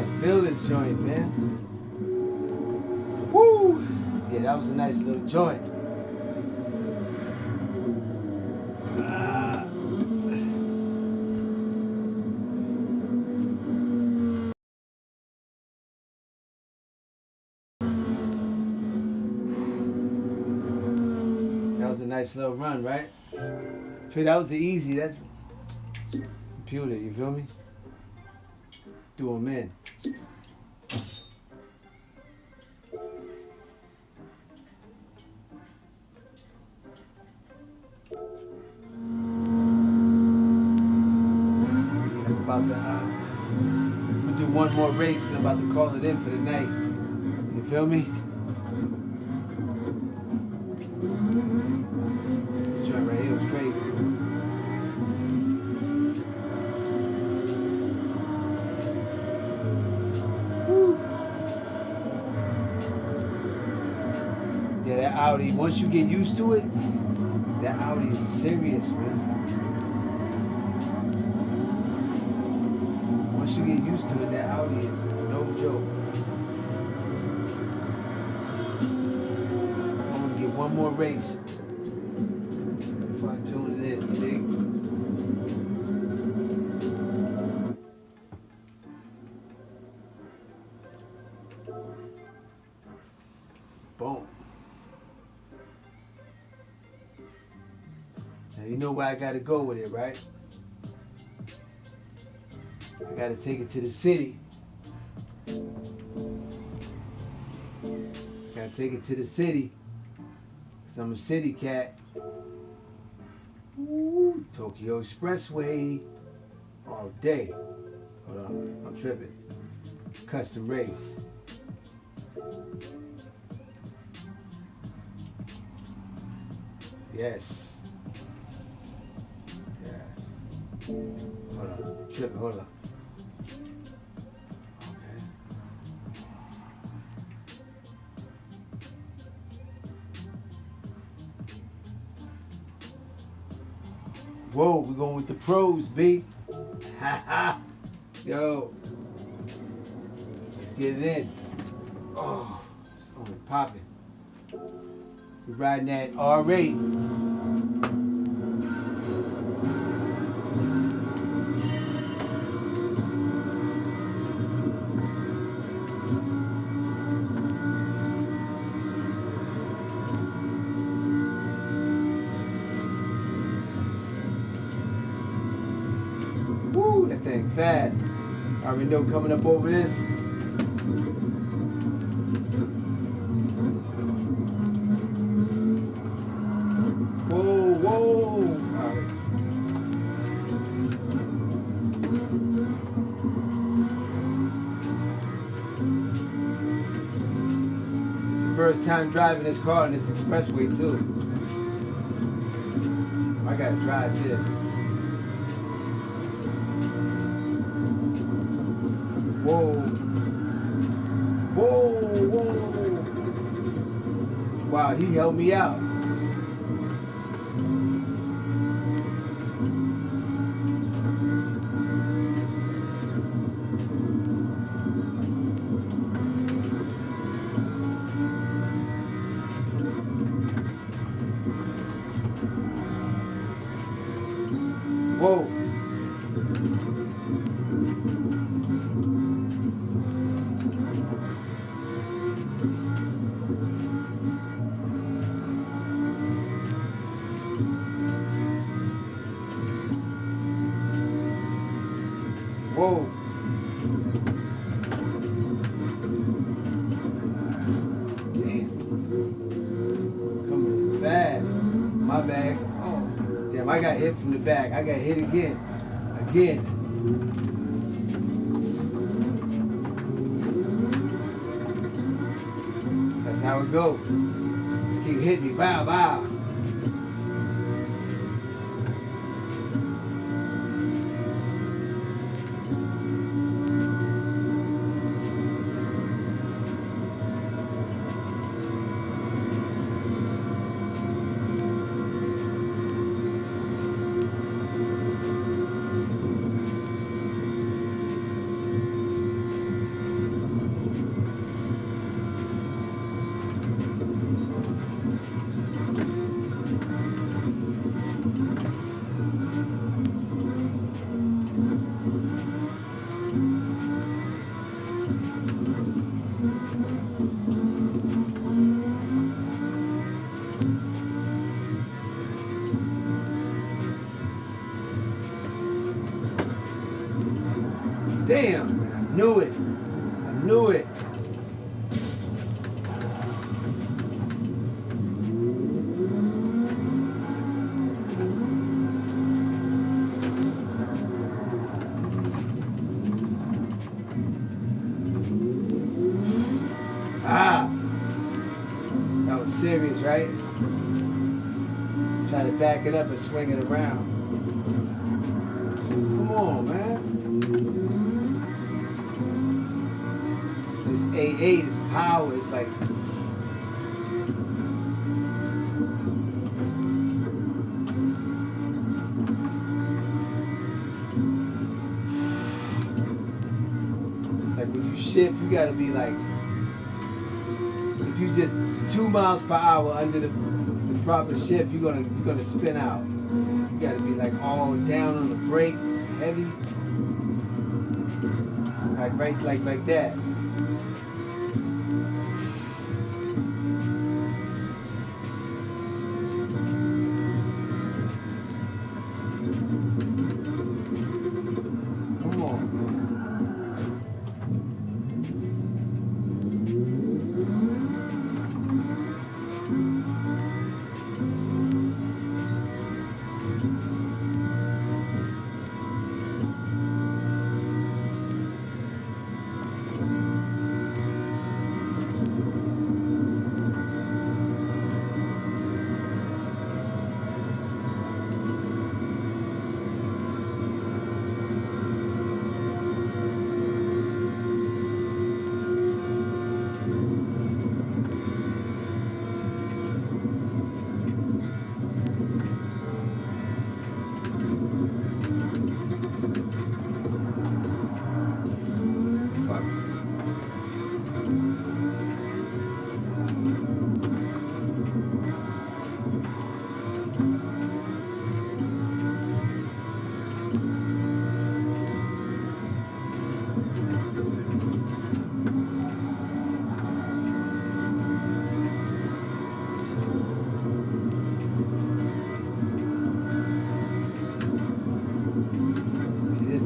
to feel this joint, man. Woo! Yeah, that was a nice little joint. That was a nice little run, right? So that was the easy. That's computer, you feel me? Do them in. We'll do one more race and I'm about to call it in for the night. You feel me? This joint right here was crazy. Woo. Yeah, that Audi, once you get used to it, that Audi is serious, man. Once you get used to it, that Audi is no joke. I'm gonna get one more race before I tune it in, you dig? Boom. Now you know where I gotta go with it, right? I gotta take it to the city. Gotta take it to the city. Cause I'm a city cat. Ooh, Tokyo Expressway. All day. Hold on, I'm tripping. Custom race. Yes. Yeah. Hold on, I'm tripping, hold on. Whoa, we're going with the pros, B. Yo. Let's get it in. Oh, it's only popping. We're riding that R8. Woo, that thing fast. I already know coming up over this. Whoa, whoa. All right. It's the first time driving this car on this expressway too. I gotta drive this. Whoa. Whoa, whoa. Wow, he helped me out. Whoa. Whoa. Damn. Coming fast. My bag. Oh, damn, I got hit from the back. I got hit again. Again. That's how it go. Just keep hitting me. Bow, bow. Damn, man, I knew it. I knew it. Ah, that was serious, right? Try to back it up and swing it around. Come on, man. This A8 is power. It's like, when you shift, you gotta be like, if you just 2 miles per hour under the proper shift, you're gonna spin out. You gotta be like all down on the brake, heavy, like that. Come on, man.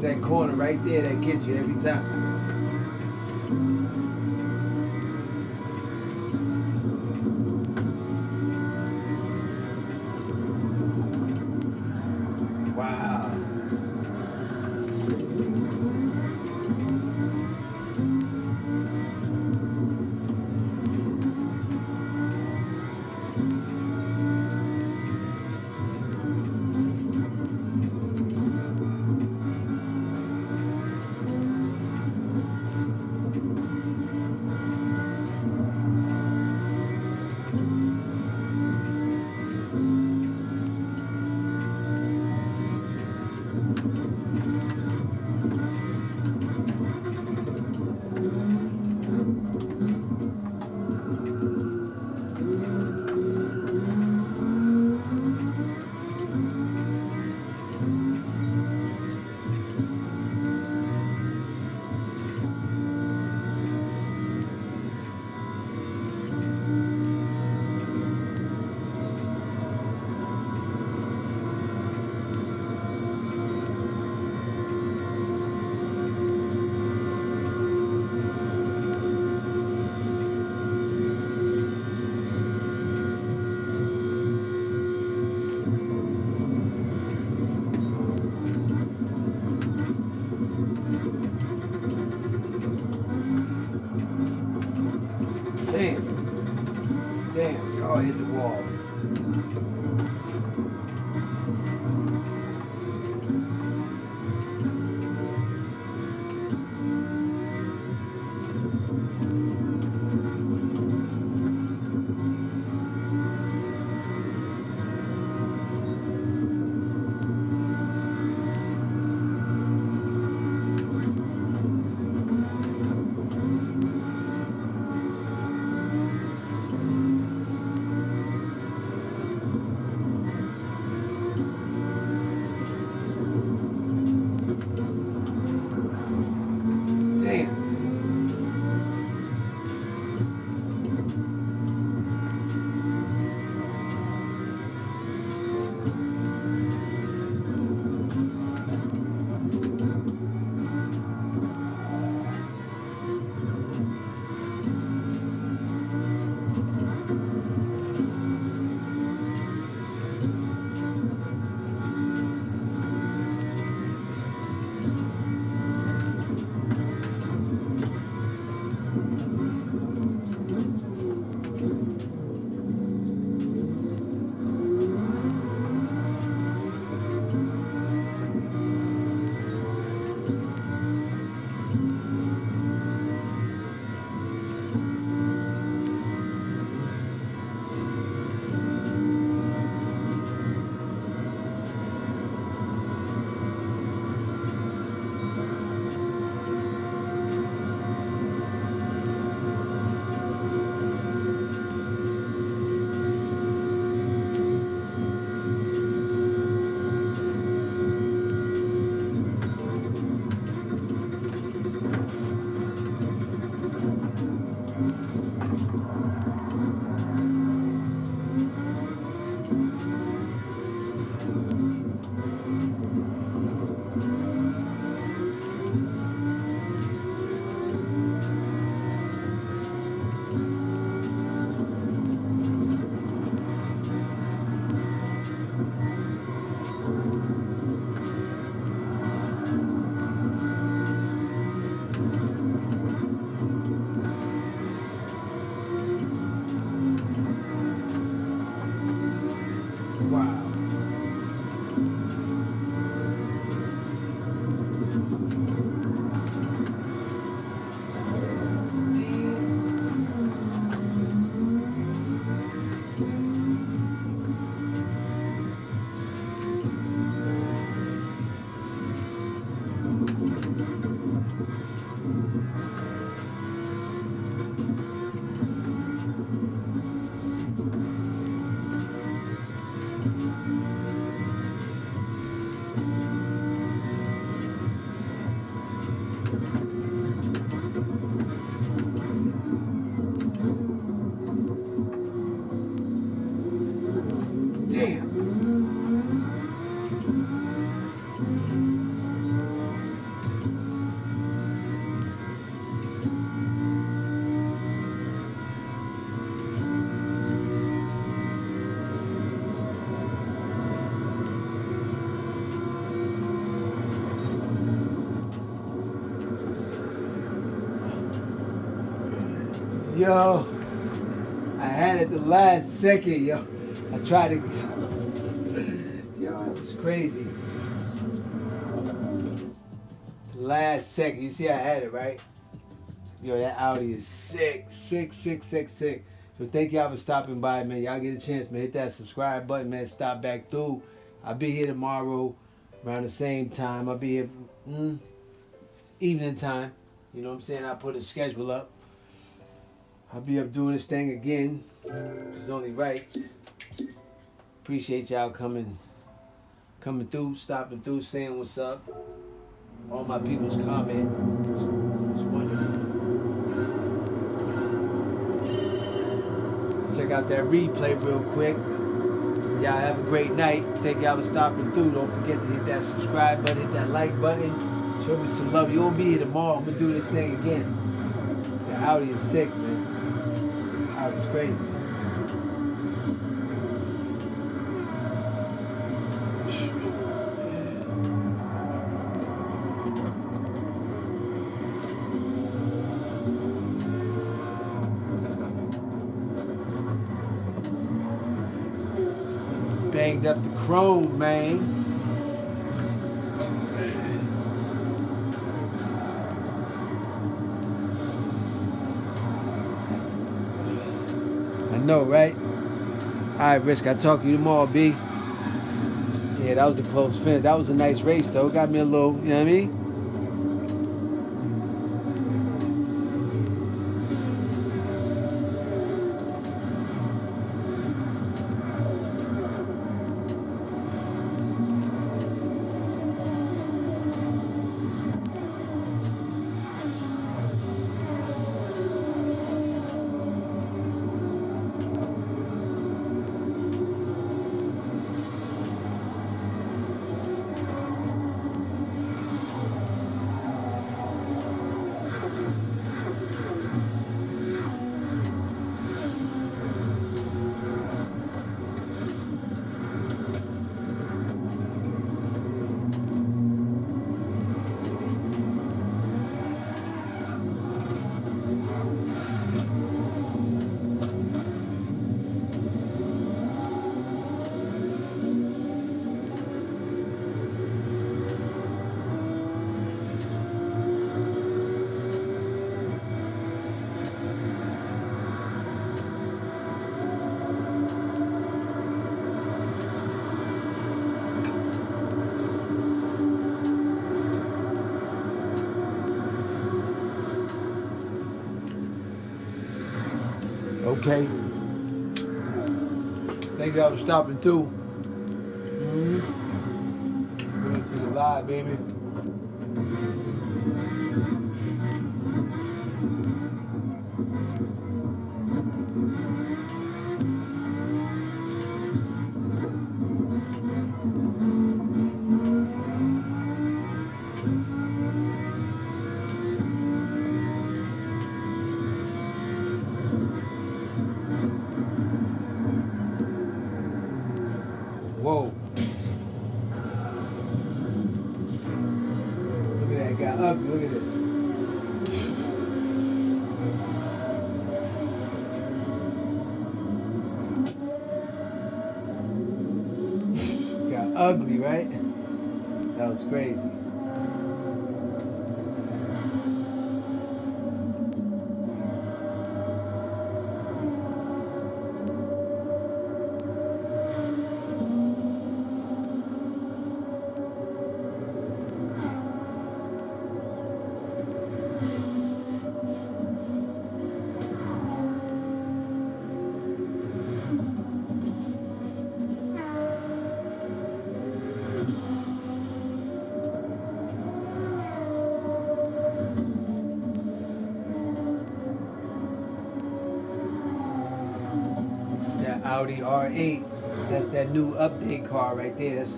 That corner right there that gets you every time. Wow. Damn, y'all hit the wall. Yo, I had it the last second, yo. I tried to, yo, it was crazy. Last second, you see I had it, right? Yo, that Audi is sick. So thank y'all for stopping by, man. Y'all get a chance, man. Hit that subscribe button, man. Stop back through. I'll be here tomorrow around the same time. I'll be here evening time. You know what I'm saying? I'll put a schedule up. I'll be up doing this thing again, which is only right. Appreciate y'all coming through, stopping through, saying what's up. All my people's comment. It's wonderful. Check out that replay real quick. Y'all have a great night. Thank y'all for stopping through. Don't forget to hit that subscribe button, hit that like button. Show me some love. You won't be here tomorrow. I'm gonna do this thing again. The Audi is sick, man. The Audi's crazy. Banged up the chrome, man. I know, right? All right, Risk, I'll talk to you tomorrow, B. Yeah, that was a close finish. That was a nice race, though. Got me a little, you know what I mean? Okay. Thank y'all for stopping through. Going to the live, baby. Whoa. Look at that, it got ugly. Look at this. Got ugly, right? That was crazy. That Audi R8, that's that new update car right there. That's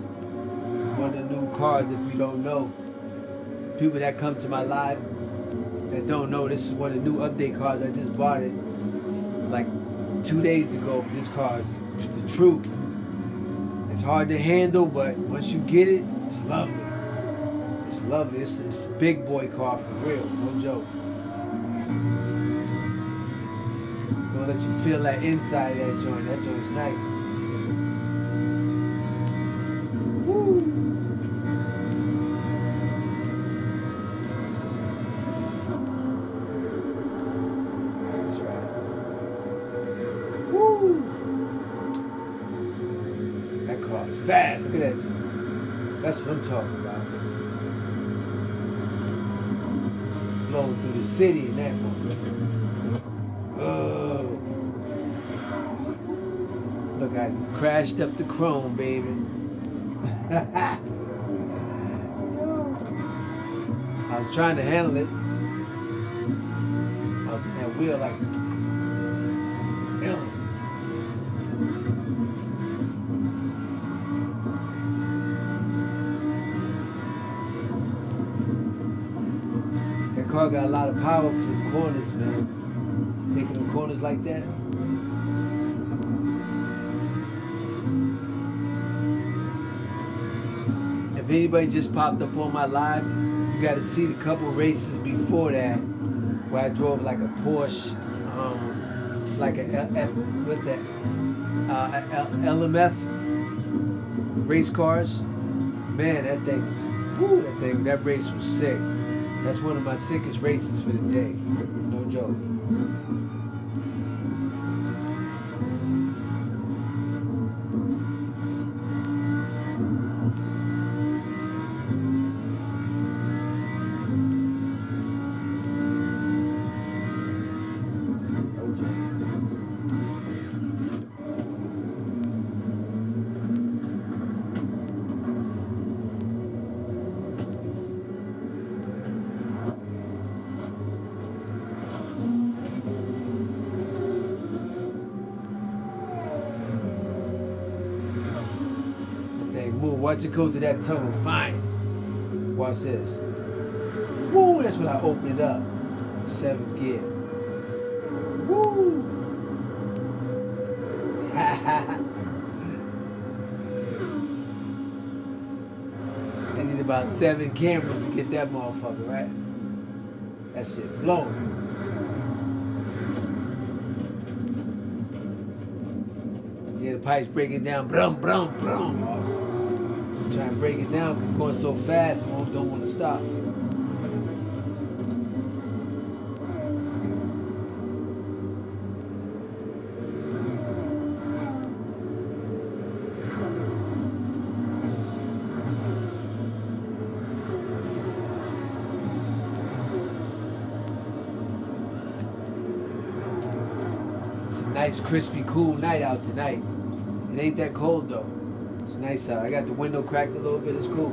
one of the new cars if you don't know. People that come to my live that don't know, this is one of the new update cars. I just bought it like 2 days ago. This car is just the truth. It's hard to handle, but once you get it, it's lovely. It's lovely. It's a big boy car for real, no joke. gonna let you feel that inside of that joint. That joint's nice. Woo! That's right. Woo! That car is fast. Look at that joint. That's what I'm talking about. Blowing through the city in that moment. Oh. Look, I crashed up the chrome, baby. I was trying to handle it. I was in that wheel like, handle it. That car got a lot of power for the corners, man. Taking the corners like that. If anybody just popped up on my live, you got to see the couple races before that where I drove like a Porsche, like a what's that? LMF race cars. Man, that thing was, that race was sick. That's one of my sickest races for the day. No joke. Watch it go through that tunnel, fine. Watch this. Woo, that's when I open it up. 7th gear. Woo! I need about 7 cameras to get that motherfucker, right? That shit blowing. Yeah, the pipes breaking down. Brum, brum, brum. Trying to break it down, we're going so fast, I don't want to stop. It's a nice, crispy, cool night out tonight. It ain't that cold though. It's nice out. I got the window cracked a little bit. It's cool.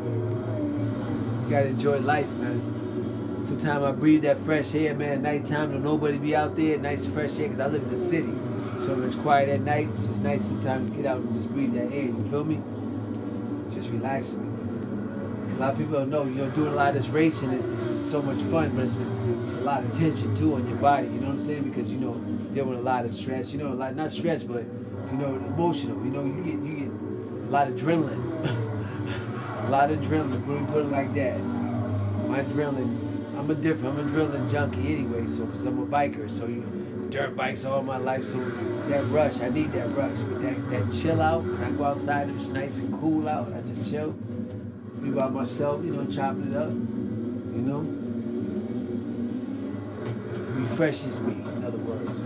You gotta enjoy life, man. Sometimes I breathe that fresh air, man. At nighttime, don't nobody be out there. Nice fresh air, because I live in the city. So when it's quiet at night, it's just nice sometimes to get out and just breathe that air. You feel me? Just relaxing. A lot of people don't know, doing a lot of this racing is so much fun, but it's a lot of tension too on your body. You know what I'm saying? Because dealing with a lot of stress. Not stress, but emotional. You get a lot of adrenaline. A lot of adrenaline, put it like that. My adrenaline, I'm a adrenaline junkie anyway, so, because I'm a biker, so dirt bikes all my life, so that rush, I need that rush. But that chill out, when I go outside, it's nice and cool out, I just chill, be by myself, chopping it up, refreshes me, in other words.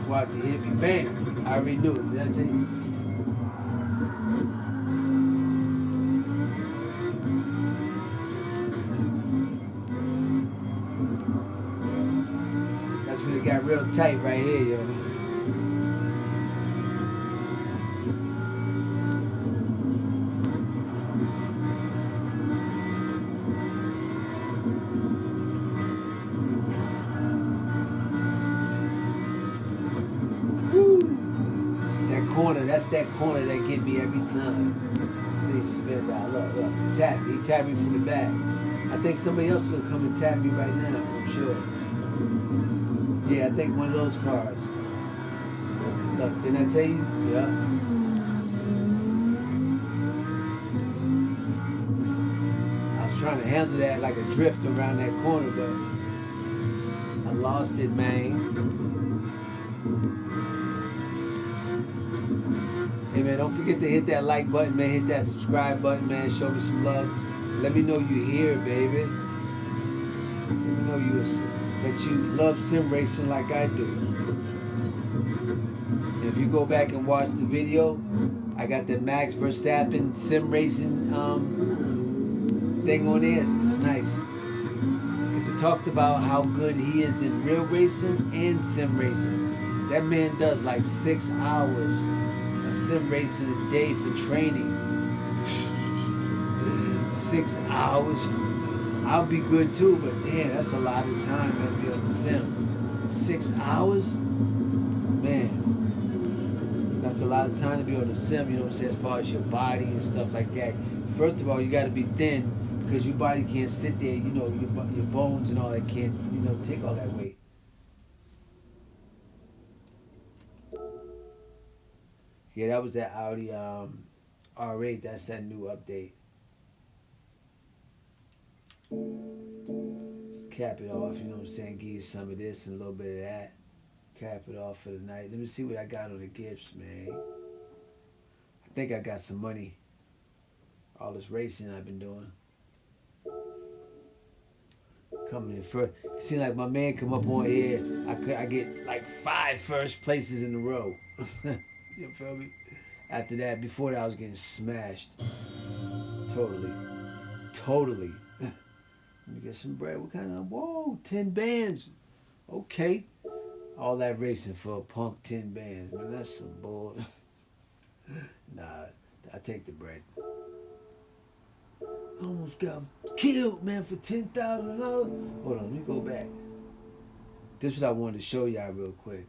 Watch it hit me, bam! I already knew it. Did I tell you? That's when it got real tight right here, yo. That's that corner that get me every time. See, spin out. Look. Tap me. He tapped me from the back. I think somebody else will come and tap me right now, for sure. Yeah, I think one of those cars. Look, didn't I tell you? Yeah. I was trying to handle that like a drift around that corner, but I lost it, man. Hey, man, don't forget to hit that like button, man. Hit that subscribe button, man. Show me some love. Let me know you here, baby. Let me know that you love sim racing like I do. And if you go back and watch the video, I got the Max Verstappen sim racing thing on there. It's nice. Because it talked about how good he is in real racing and sim racing. That man does like 6 hours of sim racing a day for training. 6 hours. I'll be good too, but damn, that's a lot of time, man, to be on the sim. 6 hours? Man, that's a lot of time to be on the sim, you know what I'm saying, as far as your body and stuff like that. First of all, you got to be thin because your body can't sit there, you know, your bones and all that can't, you know, take all that weight. Yeah, that was that Audi R8. That's that new update. Let's cap it off, you know what I'm saying? Give you some of this and a little bit of that. Cap it off for the night. Let me see what I got on the gifts, man. I think I got some money. All this racing I've been doing. Coming in first. It seems like my man come up on here. I get like 5 first places in a row. You feel me? After that, before that, I was getting smashed. Totally. Let me get some bread. What kind of, whoa, 10 bands. Okay. All that racing for a punk 10 bands. Man, that's some bull. Nah, I take the bread. I almost got killed, man, for $10,000. Hold on, let me go back. This is what I wanted to show y'all real quick.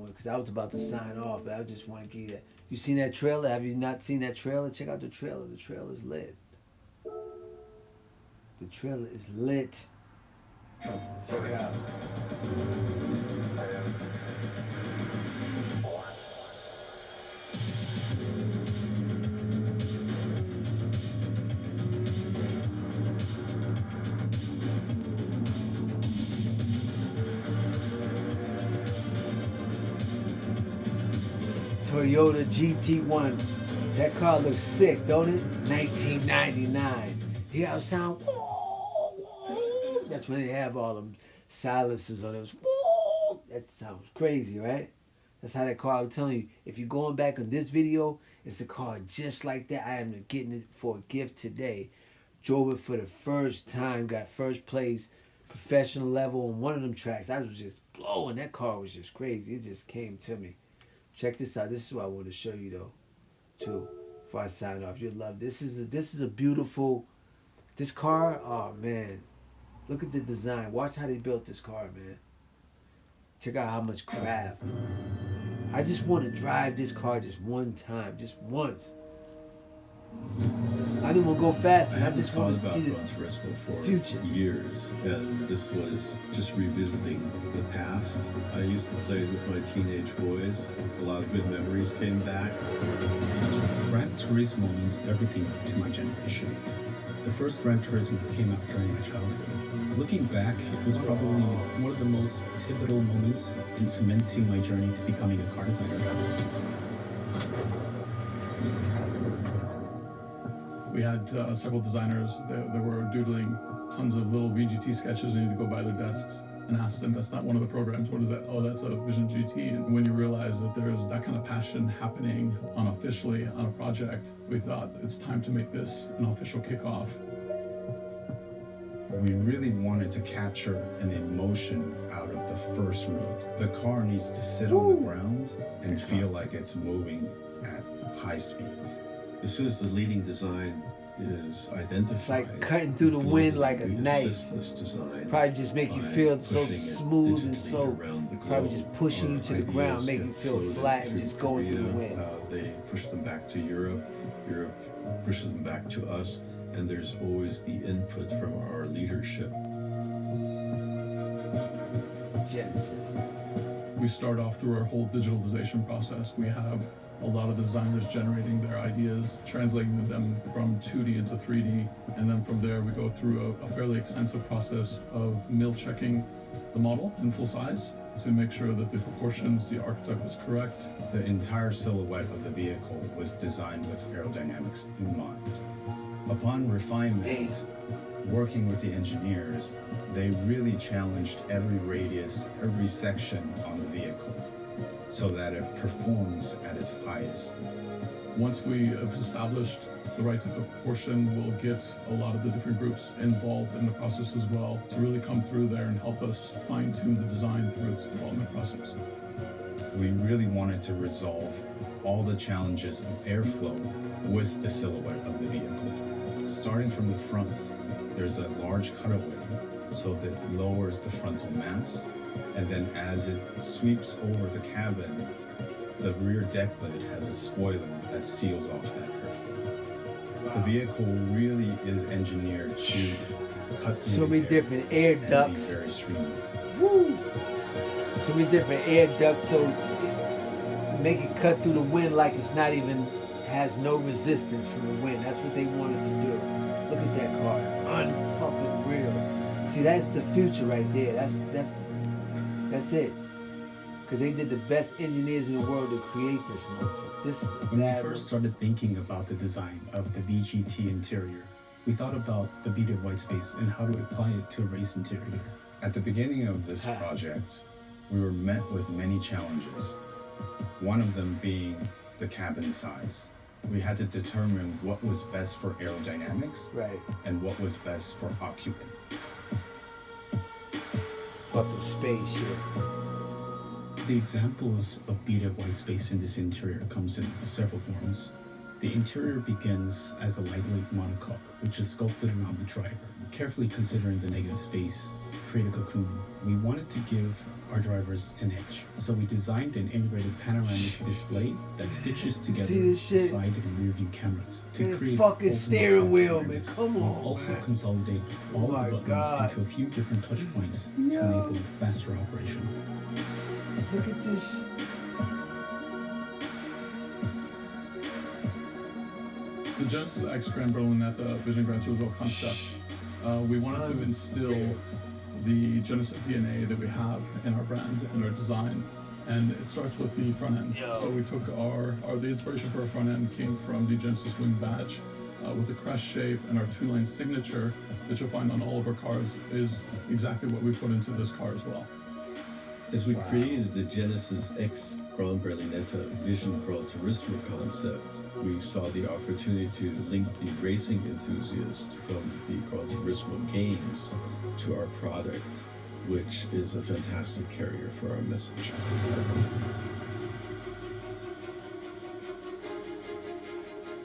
Because I was about to sign off, but I just want to give you that. You seen that trailer? Have you not seen that trailer? Check out the trailer. The trailer is lit. The trailer is lit. Check it out. Toyota GT1. That car looks sick, don't it? 1999. Hear how it sound? That's when they have all them silences on it. That sounds crazy, right? That's how that car, I'm telling you, if you're going back on this video, it's a car just like that. I am getting it for a gift today. Drove it for the first time, got first place, professional level on one of them tracks. I was just blowing. That car was just crazy. It just came to me. Check this out. This is what I want to show you though, too. Before I sign off, you'll love this. This is a beautiful. This car, oh man, look at the design. Watch how they built this car, man. Check out how much craft. I just want to drive this car just one time, just once. I didn't want to go fast. I just wanted to see the Turismo for future. Years, and this was just revisiting the past. I used to play with my teenage boys. A lot of good memories came back. Gran Turismo means everything to my generation. The first Gran Turismo came out during my childhood. Looking back, it was probably one of the most pivotal moments in cementing my journey to becoming a car designer. We had several designers that were doodling tons of little VGT sketches, and you had to go by their desks and ask them, that's not one of the programs, what is that? Oh, that's a Vision GT. And when you realize that there's that kind of passion happening unofficially on a project, we thought it's time to make this an official kickoff. We really wanted to capture an emotion out of the first read. The car needs to sit on the ground and feel like it's moving at high speeds. as soon as the leading design is identified, It's like cutting through the wind like a knife. This design Probably just make you feel so pushing it smooth and digitally so around the probably globe. just pushing you Our to the ground, ideas make get you feel floated flat and through just going through the Korea. wind. They push them back to Europe. Europe pushes them back to us, and there's always the input from our leadership. Genesis. We start off through our whole digitalization process. We have a lot of designers generating their ideas, translating them from 2D into 3D, and then from there we go through a fairly extensive process of mill checking the model in full size to make sure that the proportions, the archetype is correct. The entire silhouette of the vehicle was designed with aerodynamics in mind. Upon refinement, working with the engineers, they really challenged every radius, every section on the vehicle, so that it performs at its highest. Once we have established the right type of proportion, we'll get a lot of the different groups involved in the process as well to really come through there and help us fine-tune the design through its development process. We really wanted to resolve all the challenges of airflow with the silhouette of the vehicle. Starting from the front, there's a large cutaway, so that it lowers the frontal mass, and then as it sweeps over the cabin, the rear deck lid has a spoiler that seals off that airflow. Wow. The vehicle really is engineered to cut through So the many air different air and be ducts. very streamlined. Woo! So many different air ducts, so make it cut through the wind like it's not even, has no resistance from the wind. That's what they wanted to do. Look at that car. Unfucking real. See, that's the future right there. That's it. Because they did the best engineers in the world to create this motherfucker. This is a When we bad first started thinking about the design of the VGT interior, we thought about the beaded white space and how to apply it to a race interior. At the beginning of this project, we were met with many challenges. One of them being the cabin size. We had to determine what was best for aerodynamics and what was best for occupant. fucking spaceship. The examples of beaded white space in this interior comes in several forms. The interior begins as a lightweight monocoque, which is sculpted around the driver. Carefully considering the negative space, create a cocoon. We wanted to give our drivers an edge, so we designed an integrated panoramic display that stitches together See this shit? side and rear view cameras to That create fucking ultimate steering wheel, man. awareness. Come We on, also man. consolidate all My the buttons God. into a few different touch points to Yo. enable faster operation. Look at this. The Genesis X Grand Berlinetta Vision Gran Turismo concept, we wanted to instill the Genesis DNA that we have in our brand and our design, and it starts with the front end. So we took the inspiration for our front end came from the Genesis wing badge with the crest shape, and our two-line signature that you'll find on all of our cars is exactly what we put into this car as well. As we created the Genesis X Gran Berlinetta Vision Pro Turismo concept, we saw the opportunity to link the racing enthusiast from the Gran Turismo games to our product, which is a fantastic carrier for our message.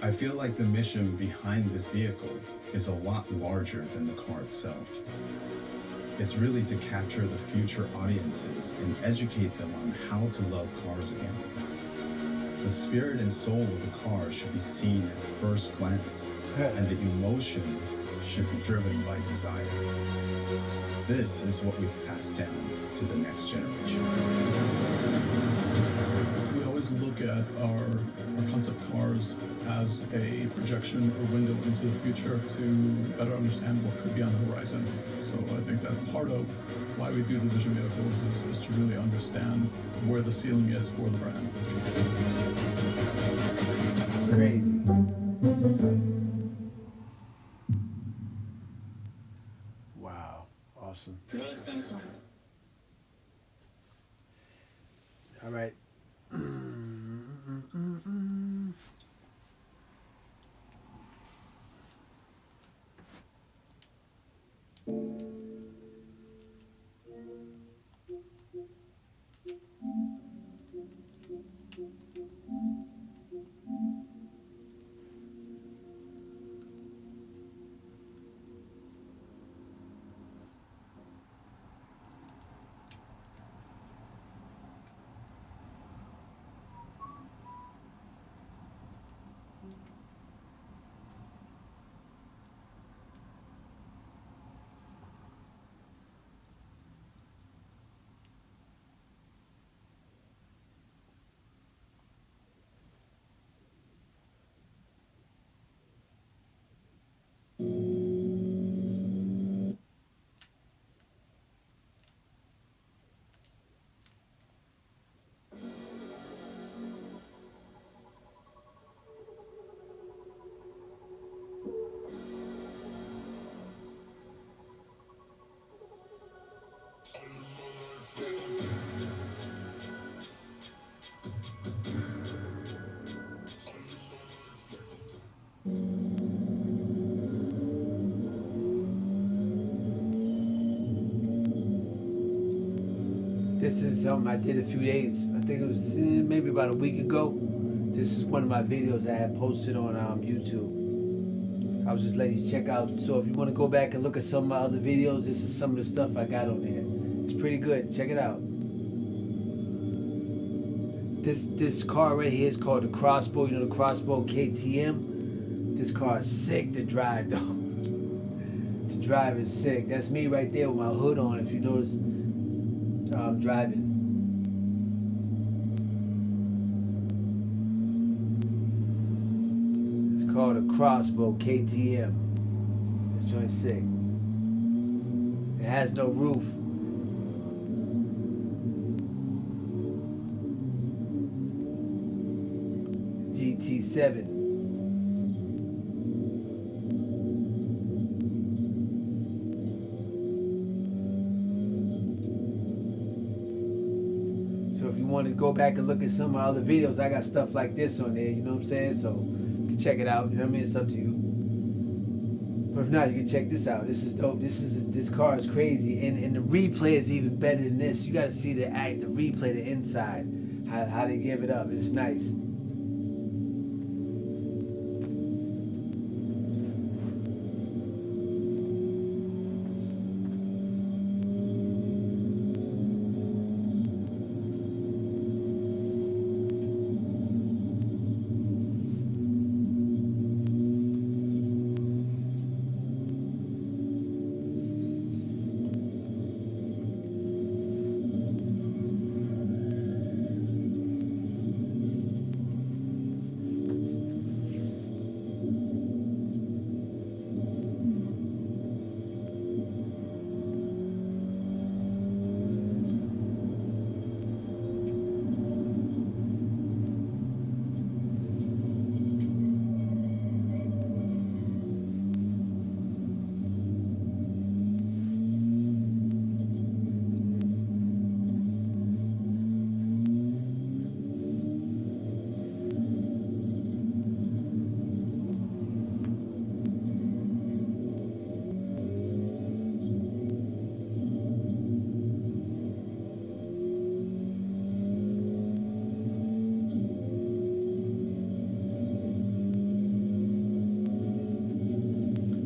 I feel like the mission behind this vehicle is a lot larger than the car itself. It's really to capture the future audiences and educate them on how to love cars again. The spirit and soul of the car should be seen at first glance, and the emotion should be driven by desire. This is what we pass down to the next generation. We always look at our concept cars as a projection or window into the future to better understand what could be on the horizon. So I think that's part of why we do the vision vehicles is to really understand where the ceiling is for the brand. It's crazy. Wow. Awesome. All right. This is something I did a few days. I think it was maybe about a week ago. This is one of my videos I had posted on YouTube. I was just letting you check out. So if you want to go back and look at some of my other videos, this is some of the stuff I got on there. It's pretty good. Check it out. This car right here is called the Crossbow. You know the Crossbow KTM? This car is sick to drive though. To drive is sick. That's me right there with my hood on, if you notice. I'm driving. It's called a Crossbow KTM. This joint's sick. It has no roof. GT7. So if you want to go back and look at some of my other videos, I got stuff like this on there, you know what I'm saying? So you can check it out, you know what I mean? It's up to you. But if not, you can check this out. This is dope. This car is crazy. And the replay is even better than this. You gotta see the replay, the inside. How they give it up. It's nice.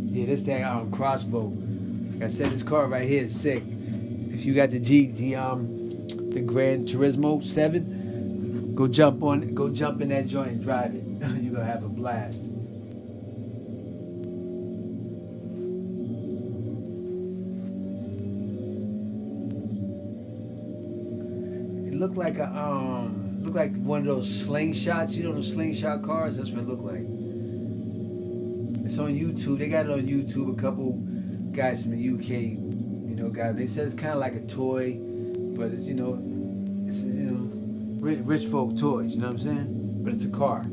Yeah, this thing Crossbow. Like I said, this car right here is sick. If you got the Gran Turismo 7, go jump in that joint and drive it. You're gonna have a blast. It looked like one of those slingshots. You know those slingshot cars? That's what it looked like. It's on YouTube. They got it on YouTube. A couple guys from the UK, you know, they said it's kind of like a toy, but it's rich folk toys. You know what I'm saying? But it's a car.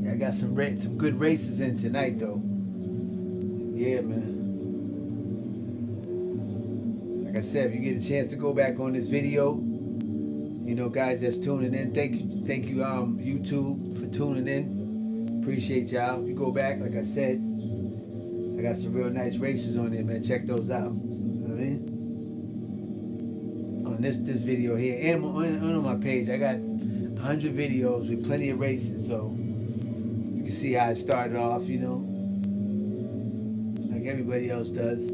Yeah, I got some good races in tonight though. Yeah, man. Like I said, if you get a chance to go back on this video, you know, guys that's tuning in, thank you, YouTube for tuning in. Appreciate y'all. If you go back, like I said, I got some real nice races on there, man. Check those out. You know what I mean? On this video here, and on my page, I got 100 videos with plenty of races, so you can see how it started off, you know, like everybody else does.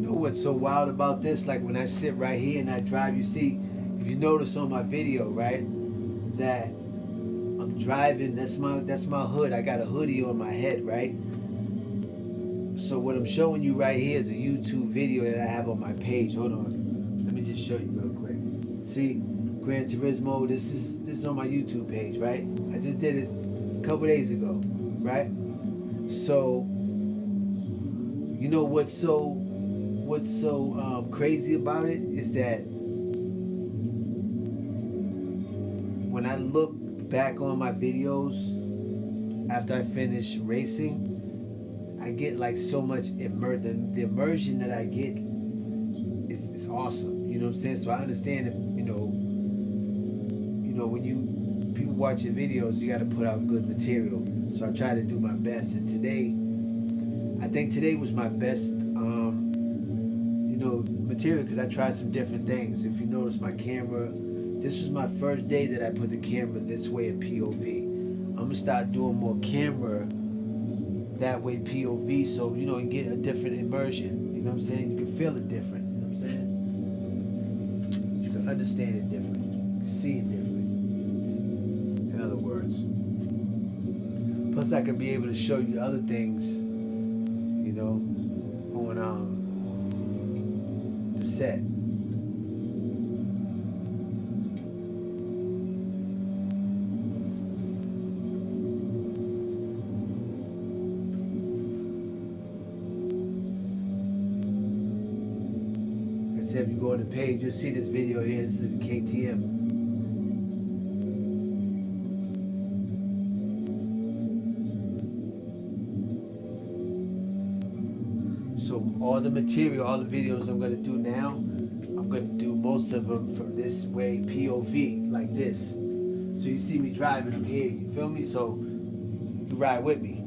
What's so wild about this, like when I sit right here and I drive, you see, if you notice on my video, right, that driving. That's my hood. I got a hoodie on my head, right? So what I'm showing you right here is a YouTube video that I have on my page. Hold on, let me just show you real quick. See, Gran Turismo. This is on my YouTube page, right? I just did it a couple days ago, right? So you know what's so crazy about it is that when I look back on my videos after I finish racing, I get like so much the immersion that I get is awesome. You know what I'm saying? So I understand that, when people watch your videos, you got to put out good material. So I try to do my best. And I think today was my best, material, because I tried some different things. If you notice my camera, this was my first day that I put the camera this way in POV. I'm gonna start doing more camera that way POV, so you get a different immersion. You know what I'm saying? You can feel it different. You know what I'm saying? You can understand it different. You can see it different. In other words. Plus, I could be able to show you other things, on the set. If you go on the page, you'll see this video here. This is the KTM. So all the material, all the videos I'm gonna do now, I'm gonna do most of them from this way, POV, like this. So you see me driving from here, you feel me? So you ride with me,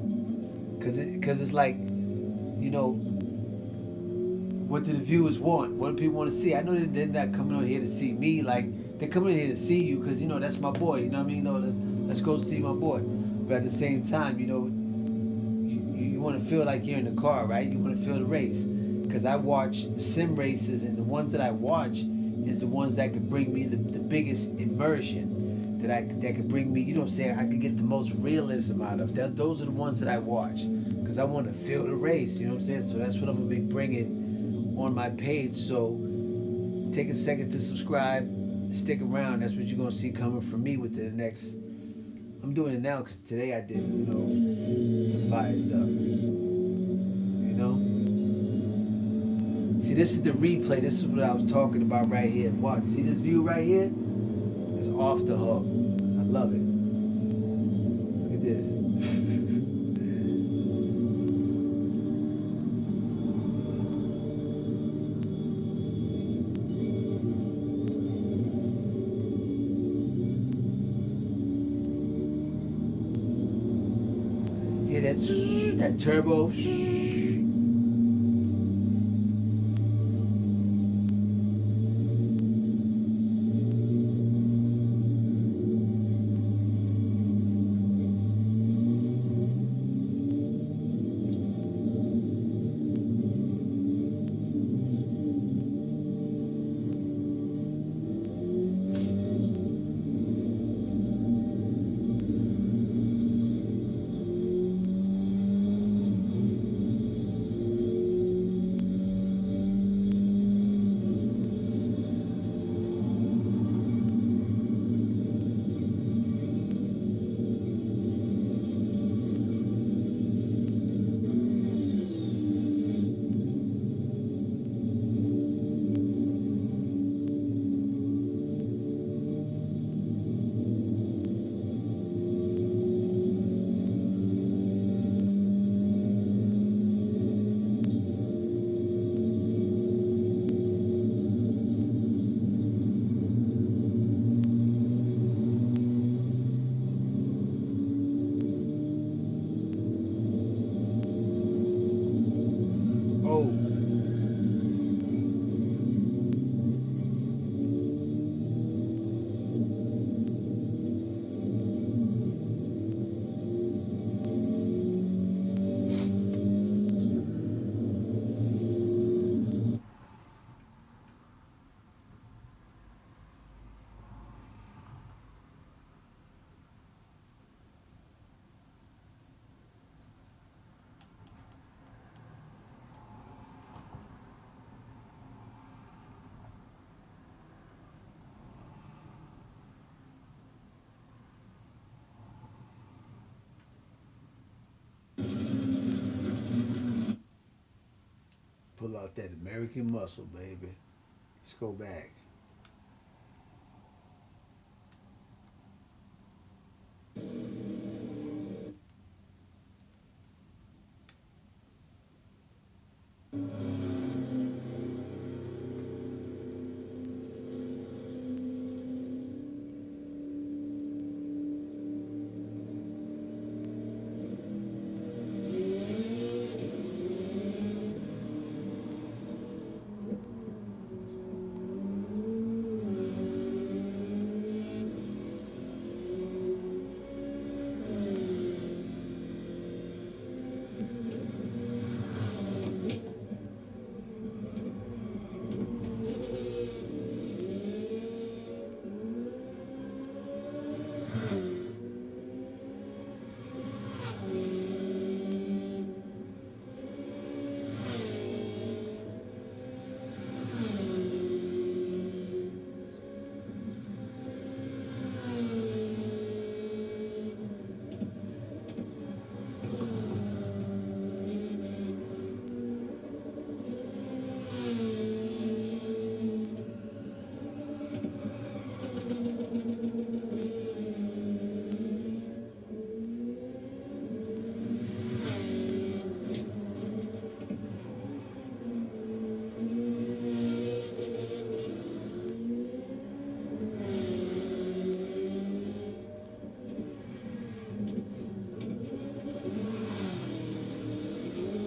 cause it's like, what do the viewers want? What do people want to see? I know that they're not coming on here to see me. Like, they're coming here to see you because, that's my boy. You know what I mean? Let's go see my boy. But at the same time, you want to feel like you're in the car, right? You want to feel the race. Because I watch sim races, and the ones that I watch is the ones that could bring me the biggest immersion, that could bring me, I could get the most realism out of. Those are the ones that I watch. Because I want to feel the race, you know what I'm saying? So that's what I'm going to be bringing on my page. So take a second to subscribe, stick around. That's what you're gonna see coming from me within the next. I'm doing it now because today I did some fire stuff. See, this is the replay. This is what I was talking about right here. Watch, see this view right here? It's off the hook. I love it. Look at this. That turbo. pull out that American muscle, baby. Let's go back.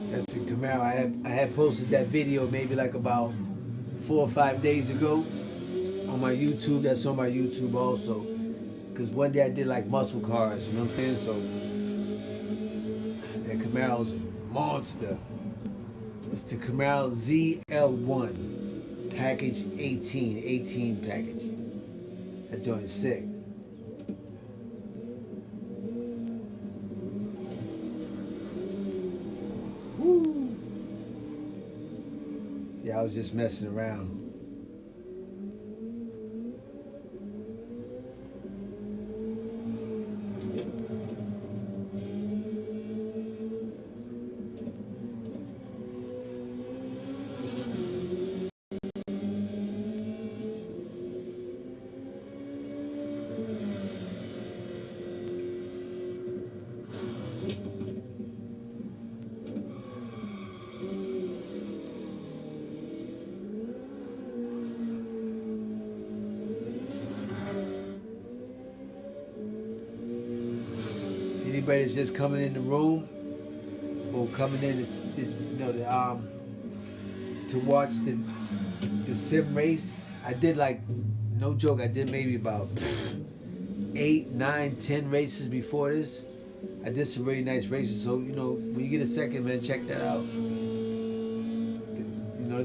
That's the Camaro. I had posted that video maybe like about 4 or 5 days ago on my YouTube. That's on my YouTube also. Because one day I did like muscle cars, you know what I'm saying? So that Camaro's a monster. It's the Camaro ZL1 package 18 package. That joint is sick. Woo. Yeah, I was just messing around. Anybody that's just coming in the room or coming in to watch the sim race, I did like, no joke, I did maybe about 8, 9, 10 races before this. I did some really nice races, so when you get a second, man, check that out. This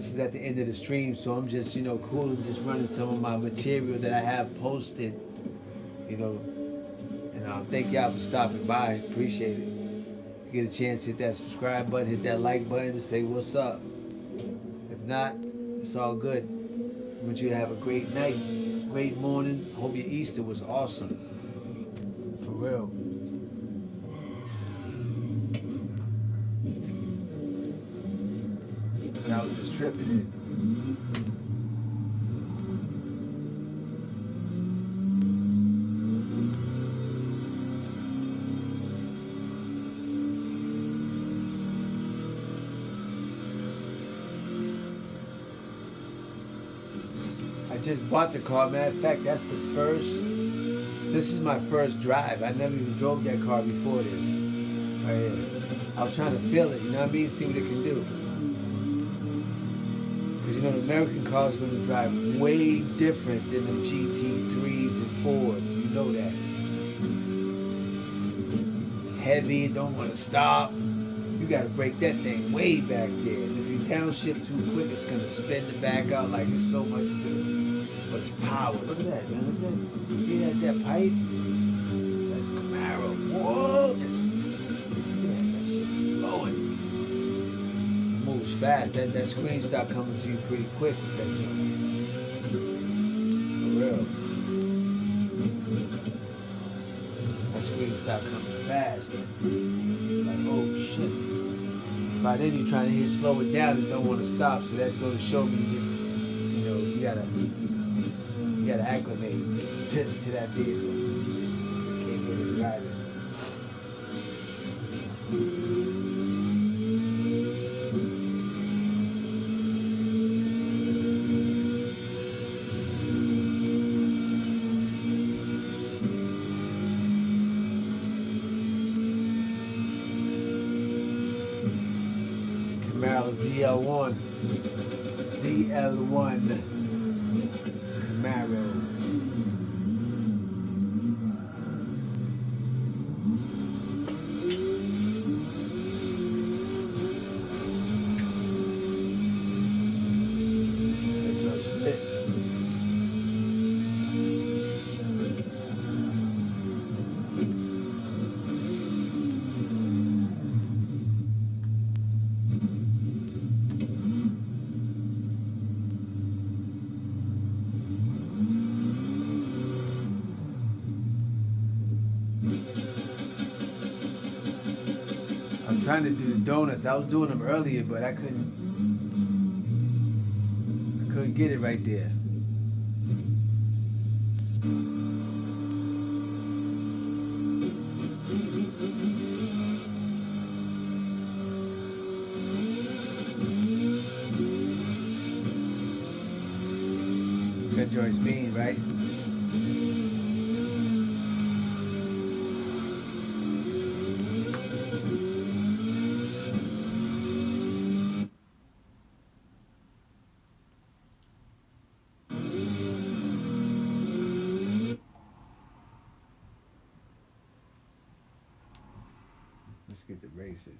is at the end of the stream, so I'm just cool and just running some of my material that I have posted, and thank y'all for stopping by. Appreciate it. If you get a chance, hit that subscribe button, hit that like button, and say what's up. If not, it's all good. I want you to have a great night, great morning. Hope your Easter was awesome. For real. I was just tripping it. I just bought the car. Matter of fact, this is my first drive. I never even drove that car before this. Right here. I was trying to feel it, you know what I mean? See what it can do. Because the American car is going to drive way different than them GT3s and 4s. You know that. It's heavy, it don't want to stop. You got to break that thing way back there. And if you downshift too quick, it's going to spin the back out like it's so much to. But it's power. Look at that, man. Look at that. You hear that pipe? That Camaro. Whoa! That shit blowing. Moves fast. That screen start coming to you pretty quick with that jump. For real. That screen start coming fast. Like, oh shit. By then you're trying to hit slow it down and don't want to stop. So that's going to show me you just, you gotta acclimate to that vehicle. Just can't get it driving. Camaro ZL1 Camaro. That truck's lit. I'm trying to do the donuts. I was doing them earlier, but I couldn't get it right there. That joint's mean, right? Let's get to racing.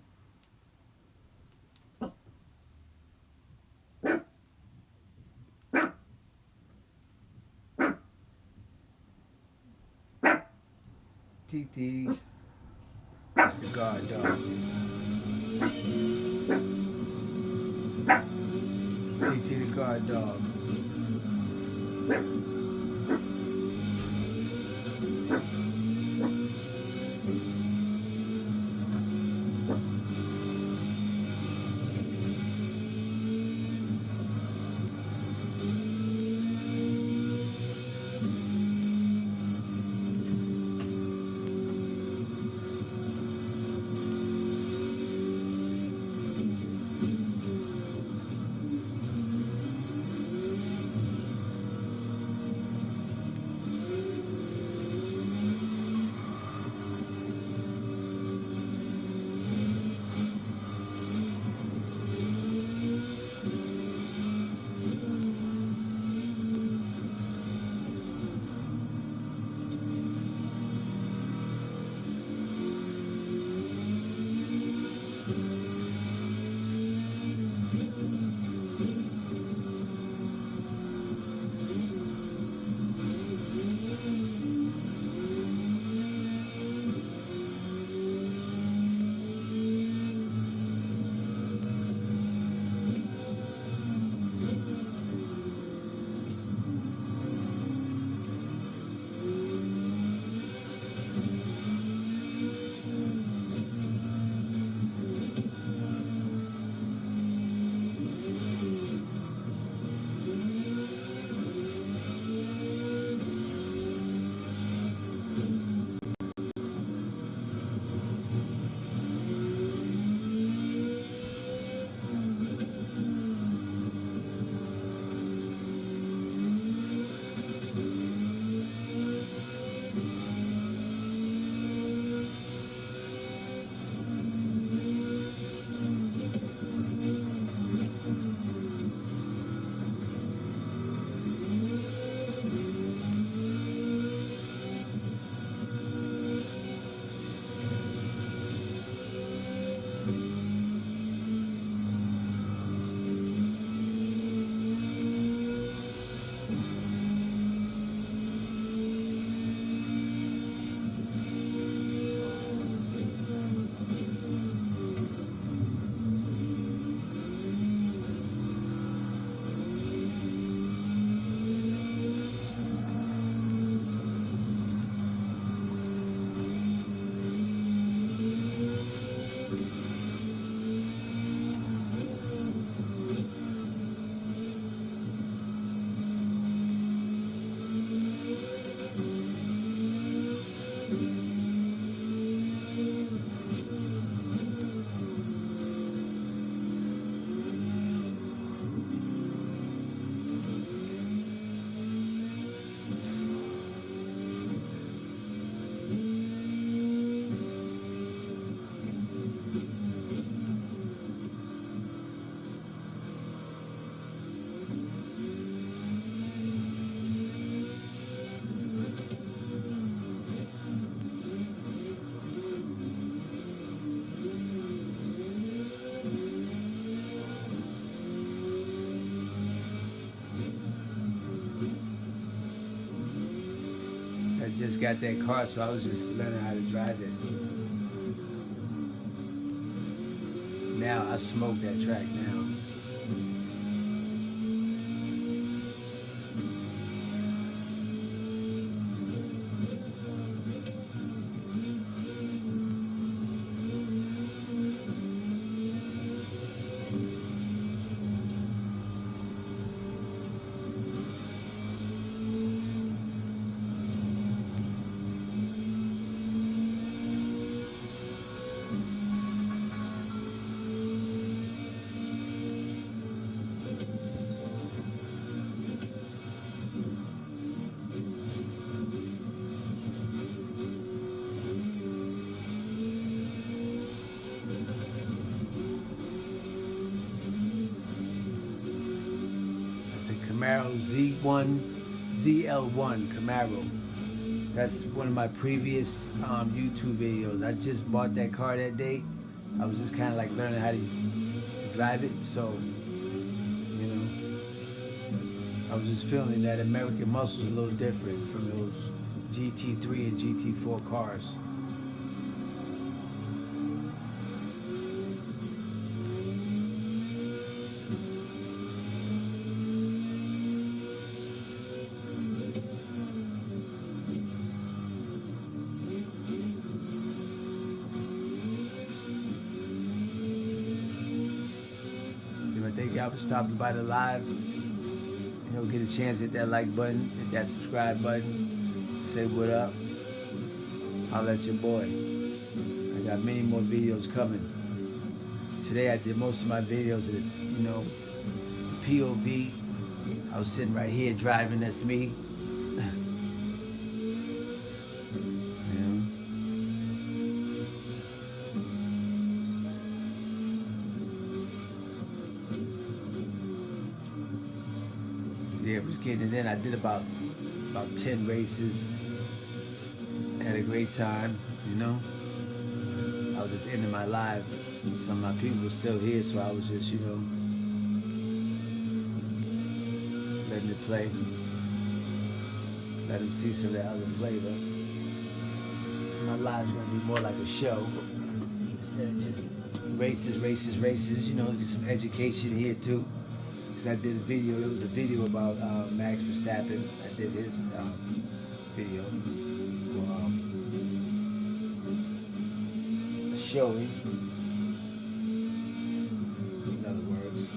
TT, that's the guard dog. TT the guard dog. just got that car, so I was just learning how to drive it. Now I smoke that track now. Camaro ZL1 Camaro. That's one of my previous YouTube videos. I just bought that car that day. I was just kind of like learning how to drive it, so you know, I was just feeling that American muscle is a little different from those GT3 and GT4 cars. Thank y'all for stopping by the live. You know, get a chance to hit that like button, hit that subscribe button, say what up. Holla at your boy. I got many more videos coming. Today I did most of my videos, you know, the POV. I was sitting right here driving, that's me. Yeah, was getting it in. I did about 10 races. Had a great time, you know. I was just ending my live. Some of my people were still here, so I was just, you know, letting it play. Let them see some of that other flavor. My live's gonna be more like a show instead of just races. You know, get some education here too. Because I did a video, it was a video about Max Verstappen. I did his video. Showing, in other words.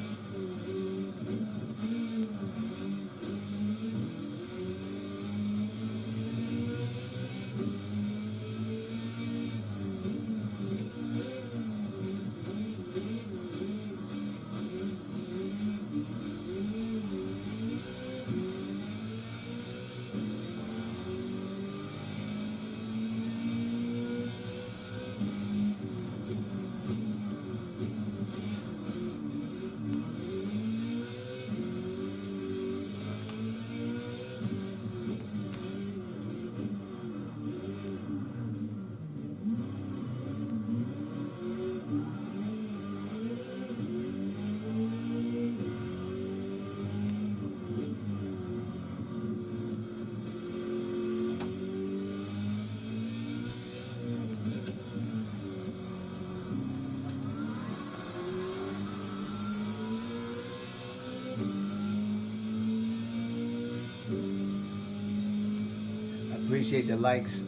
Appreciate the likes.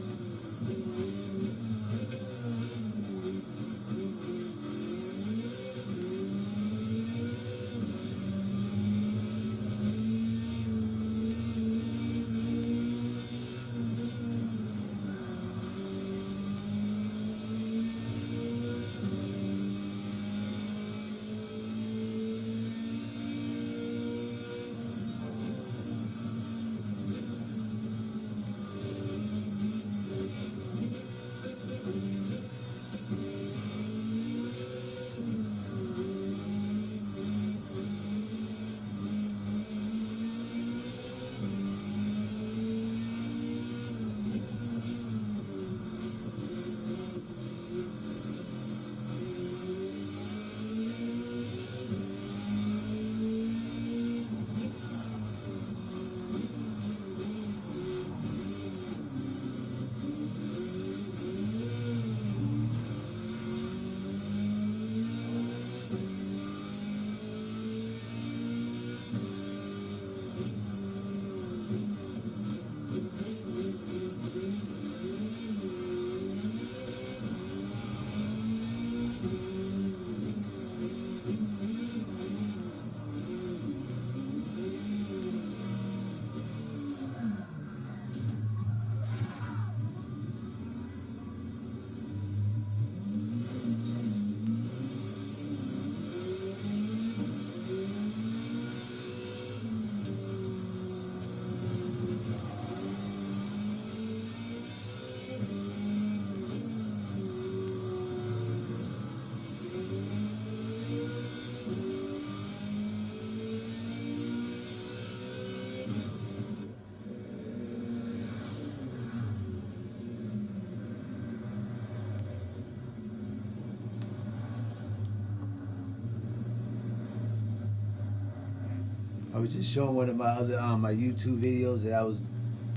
I was just showing one of my other my YouTube videos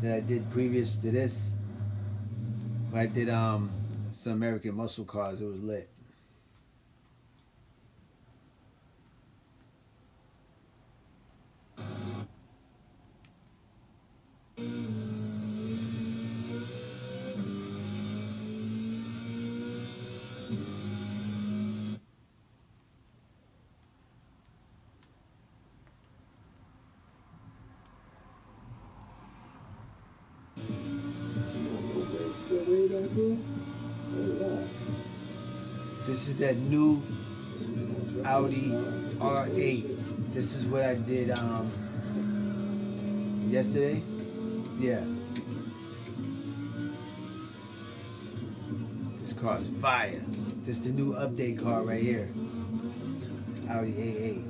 that I did previous to this. I did some American muscle cars. It was lit. This is that new Audi R8. This is what I did yesterday. Yeah. This car is fire. This is the new update car right here. Audi A8.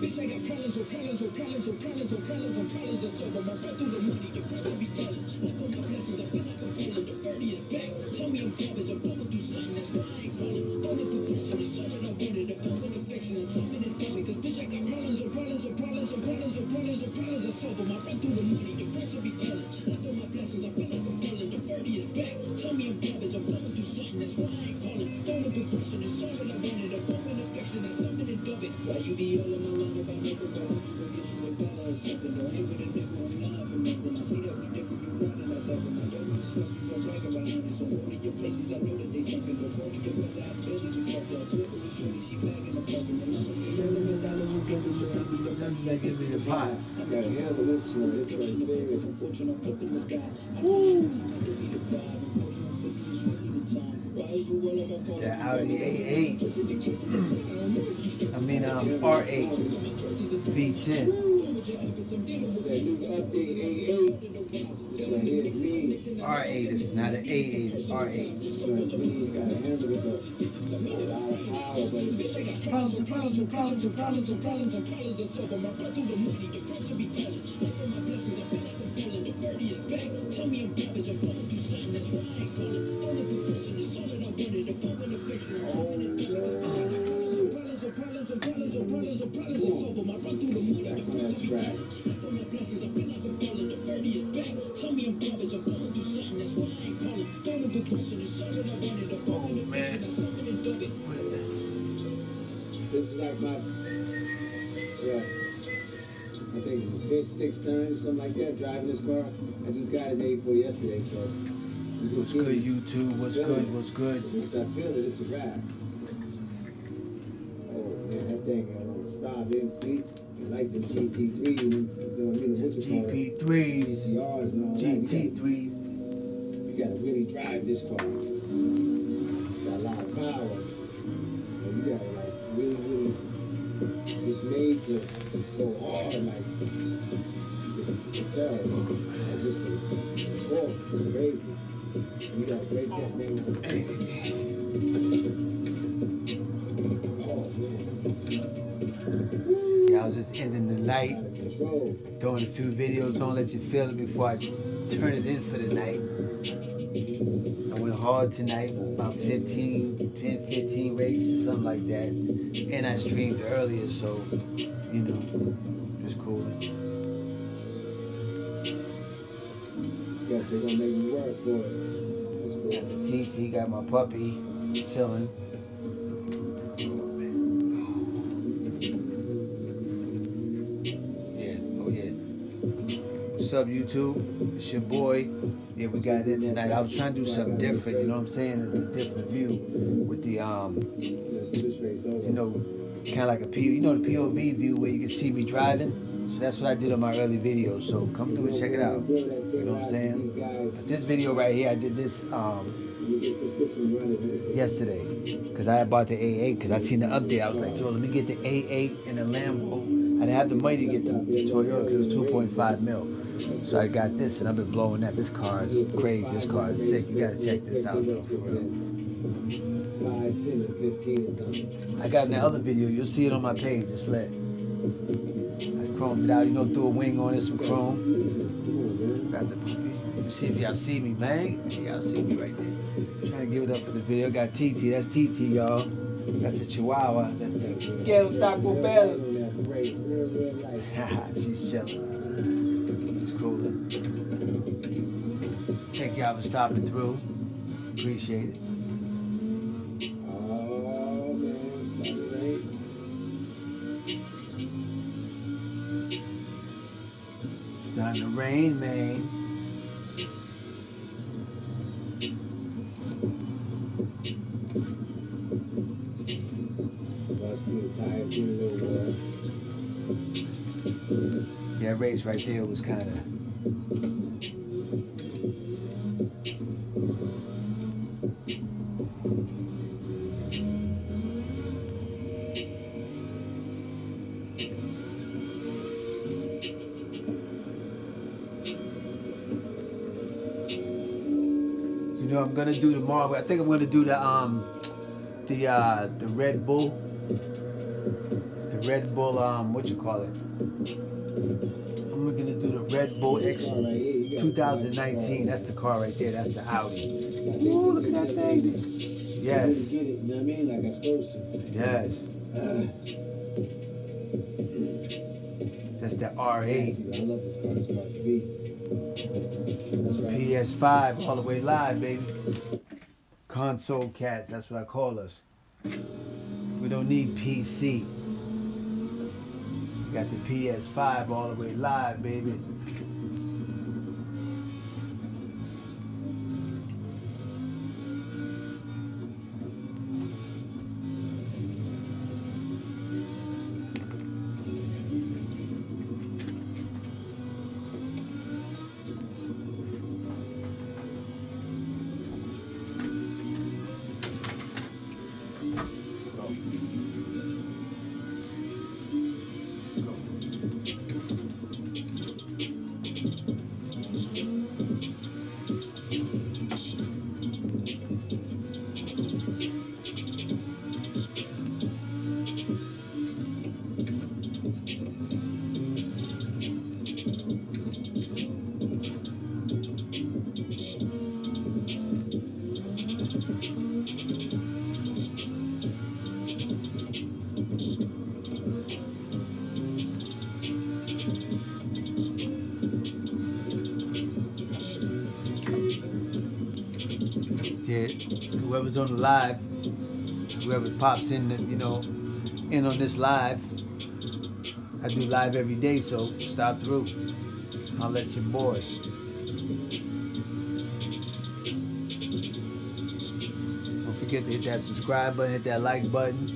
Bitch, I got problems with problems with problems with problems with problems and problems that solve them. I run through the money, the pressure be calling. Left on my blessings, I feel like I'm falling. The 30 is back. Tell me I'm garbage, I'm going through something, that's why I ain't calling. All the progression is all that I wanted. The pump and affection is something that got me. Cause bitch, I got problems with problems with problems with problems with problems with problems that solve them. I run through the money, the pressure be calling. Left on my blessings, I feel like I'm falling. The 30 is back. Tell me I'm garbage, I'm going through something, that's why I ain't calling. All the progression is all that I wanted. The pump and affection is something that got me. Why you be all in my line about nothing but what you gonna get you a dollar or something? Or hit with a nigga on live and nothing. I see that we different, you wasn't like that. But my dirty discussions are right around it. So all of your places, I noticed they sucking. But all of your brother, I barely we fucked up. Twitter with shorty, she bagging the parking. And I'm Give me the pot. I gotta handle this shit. It's right there. Unfortunately, I'm flipping the guy. It's the Audi A8. I mean R8 V10. R8 is not an A8, it's R8. Oh man. This is like my, yeah, I think 6 times, something like that, driving this car. I just got it made for yesterday, so. What's good, YouTube? What's good? What's good? Once I feel it, it's a wrap. Oh man, that thing don't stop. It like the GT3s, GP3s, GT3s. You gotta really drive this car. Got a lot of power. So you gotta like really, it's made to go hard, like you can tell. It's just a torque, it's crazy. You gotta break that thing. Oh man. Yeah, I was just ending the night, throwing a few videos on, let you feel it before I turn it in for the night. I went hard tonight, about 15 races, something like that. And I streamed earlier, so, you know, just cooling. Guess they're gonna make me work for it. Got the TT, got my puppy, chilling. What's up, YouTube? It's your boy. Yeah, we got it tonight. I was trying to do something different, you know what I'm saying? A different view with the, you know, kind of like a the POV view where you can see me driving. So that's what I did on my early videos. So come through and check it out. You know what I'm saying? But this video right here, I did this yesterday because I had bought the A8 because I seen the update. I was like, yo, let me get the A8 and the Lambo. I didn't have the money to get the Toyota because it was 2.5 mil. So I got this and I've been blowing that. This car is crazy. This car is sick. You gotta check this out though, for real. I got in that other video. You'll see it on my page. It's lit. I chromed it out. You know, threw a wing on it, some chrome. Got the puppy. Let me see if y'all see me, man. Y'all see me right there. Trying to give it up for the video. Got TT. That's TT, y'all. That's a Chihuahua. That's Quiero Taco Bell. She's chilling. She's cooling. Thank y'all for stopping through. Appreciate it. Oh man, It's starting to rain, man. Yeah, race right there was kind of. You know, I'm gonna do tomorrow. I think I'm gonna do the Red Bull. The Red Bull, what you call it? I'm gonna do the Red Bull X 2019. That's the car right there. That's the Audi. Ooh, look at that thing. Yes. You know what I mean? Like I'm supposed to. Yes. That's the R8. I love this car. This car's a beast. That's right. PS5 all the way live, baby. Console cats, that's what I call us. We don't need PC. Got the PS5 all the way live, baby. Yeah, whoever's on the live, whoever pops in, in on this live, I do live every day, so stop through. I'll let your boy. Don't forget to hit that subscribe button, hit that like button.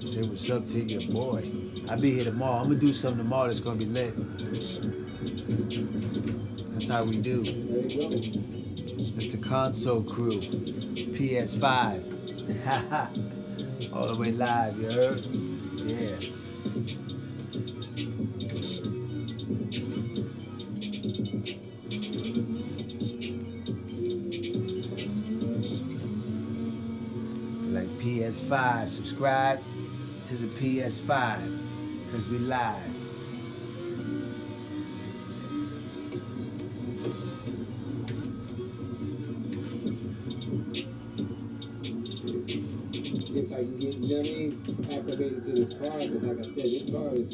Say what's up to your boy. I'll be here tomorrow. I'm gonna do something tomorrow that's gonna be lit. That's how we do. It's the console crew. PS5. All the way live, you heard? Yeah. Like PS5. Subscribe to the PS5 because we live. If I can get, you know what I mean, acclimated to this car, but like I said, this car is,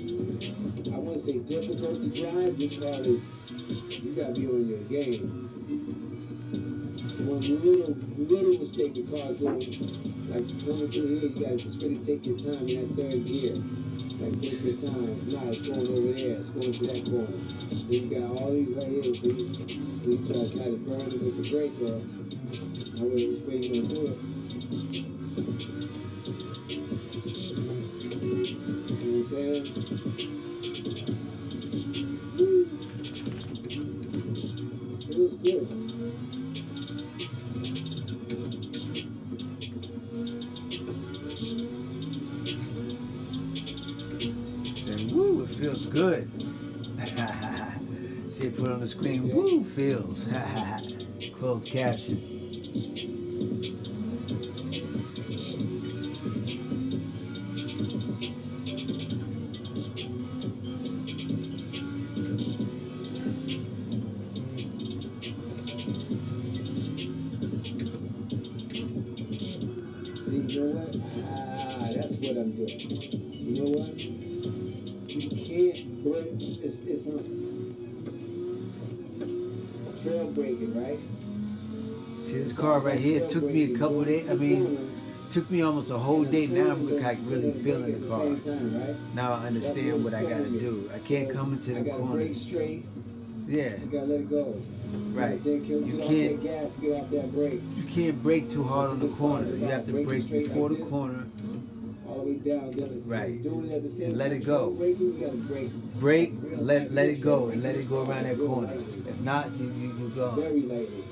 I wouldn't say difficult to drive, this car is, you gotta be on your game. One little mistake the car's going, like coming through here, you gotta just really take your time in that third gear. Like take your time. Nah, it's going over there, it's going to that corner. Then you got all these right here, so you try to burn it with the brake, or which way you gonna do it. You know what I'm saying? Woo. It was good. Say, woo, it feels good. See it put on the screen, woo, feels. Closed caption. You know what? That's what I'm doing. You know what? You can't break. It's trail breaking, right? See this car right here? It took me a couple days. I mean, took me almost a whole day. Now I'm like really feeling the car. Now I understand what I gotta do. I can't come into the corners. Yeah. You gotta let it go. Right. You can't brake too hard on the corner. You have to brake before the corner. All the way down. Right. And let it go. Brake, let it go, and let it go around that corner. If not, you go. Very lightly.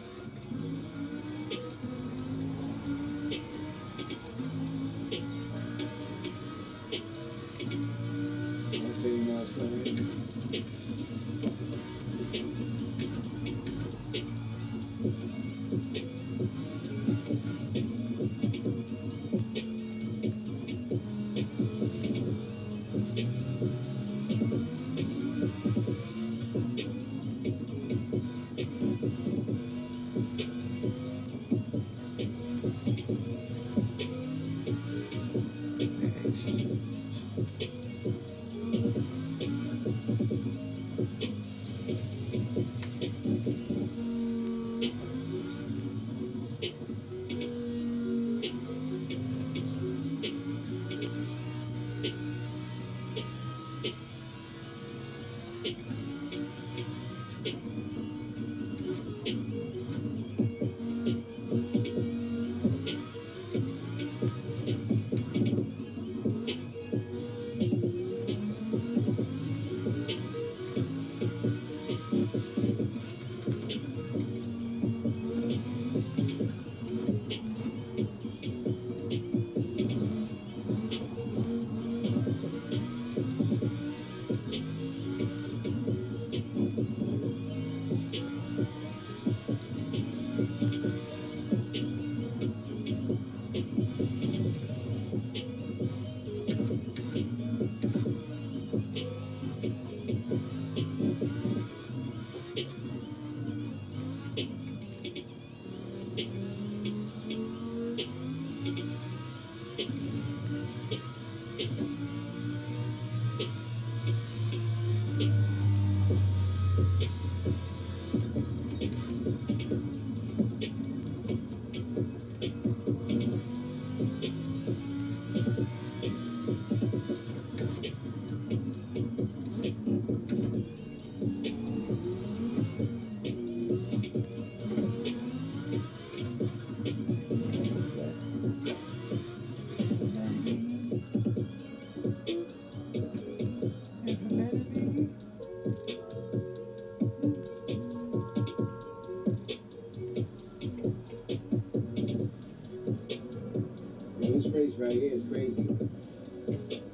This race right here is crazy.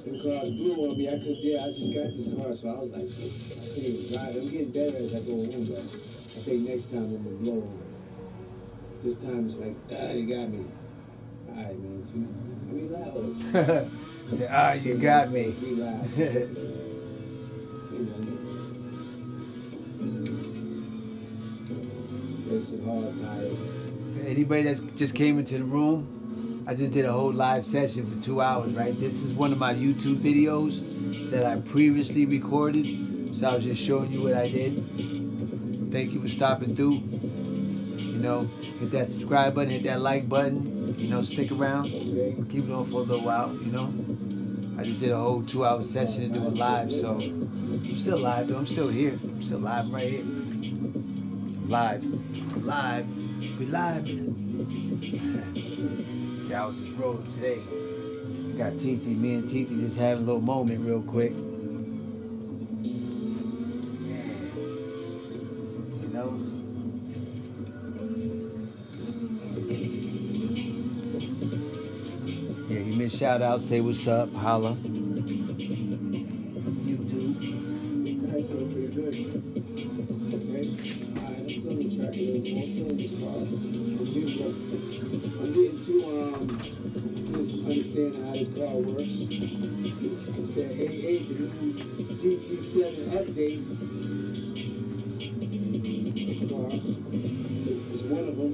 The car blew on me. I just got this car, so I was like, I can't even drive. I'm getting better as I go on, but I think next time I'm gonna blow on. This time it's like, you got me. All right, man. I mean, loud. Say, you got me. Be loud. There's some hard tires. For anybody that just came into the room, I just did a whole live session for 2 hours, right? This is one of my YouTube videos that I previously recorded. So I was just showing you what I did. Thank you for stopping through. You know, hit that subscribe button, hit that like button. You know, stick around. Keep it on for a little while, you know. I just did a whole 2 hour session to do it live, so I'm still live though. I'm still here. I'm still live right here. Live. Live. We live. Yeah, I was just rolling today. We got TT. Me and TT just having a little moment real quick. Yeah. You know? Yeah, give me a shout out. Say what's up. Holla. YouTube. Alright, pretty good. Okay. Alright, let's go to the track a little more. I'm getting to just understand how this car works. It's the A8, the new GT7 update car. It's one of them.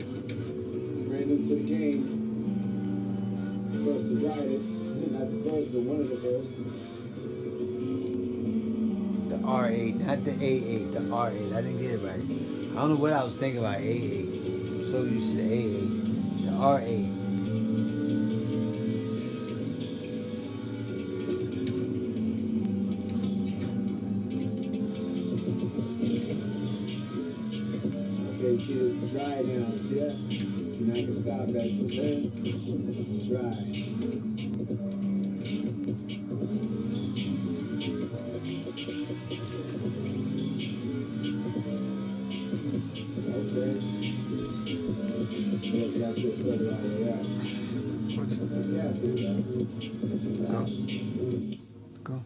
Brand new to the game. first to ride it. Not the first, but one of the first. The R8, not the A8, the R8. I didn't get it right. I don't know what I was thinking about A8. I'm so used to the A8. The R8. Okay, see it's dry now. See that? So now I can stop that. So then it's dry. Okay. Yeah, that's it further out of that. Yeah, see that. Go.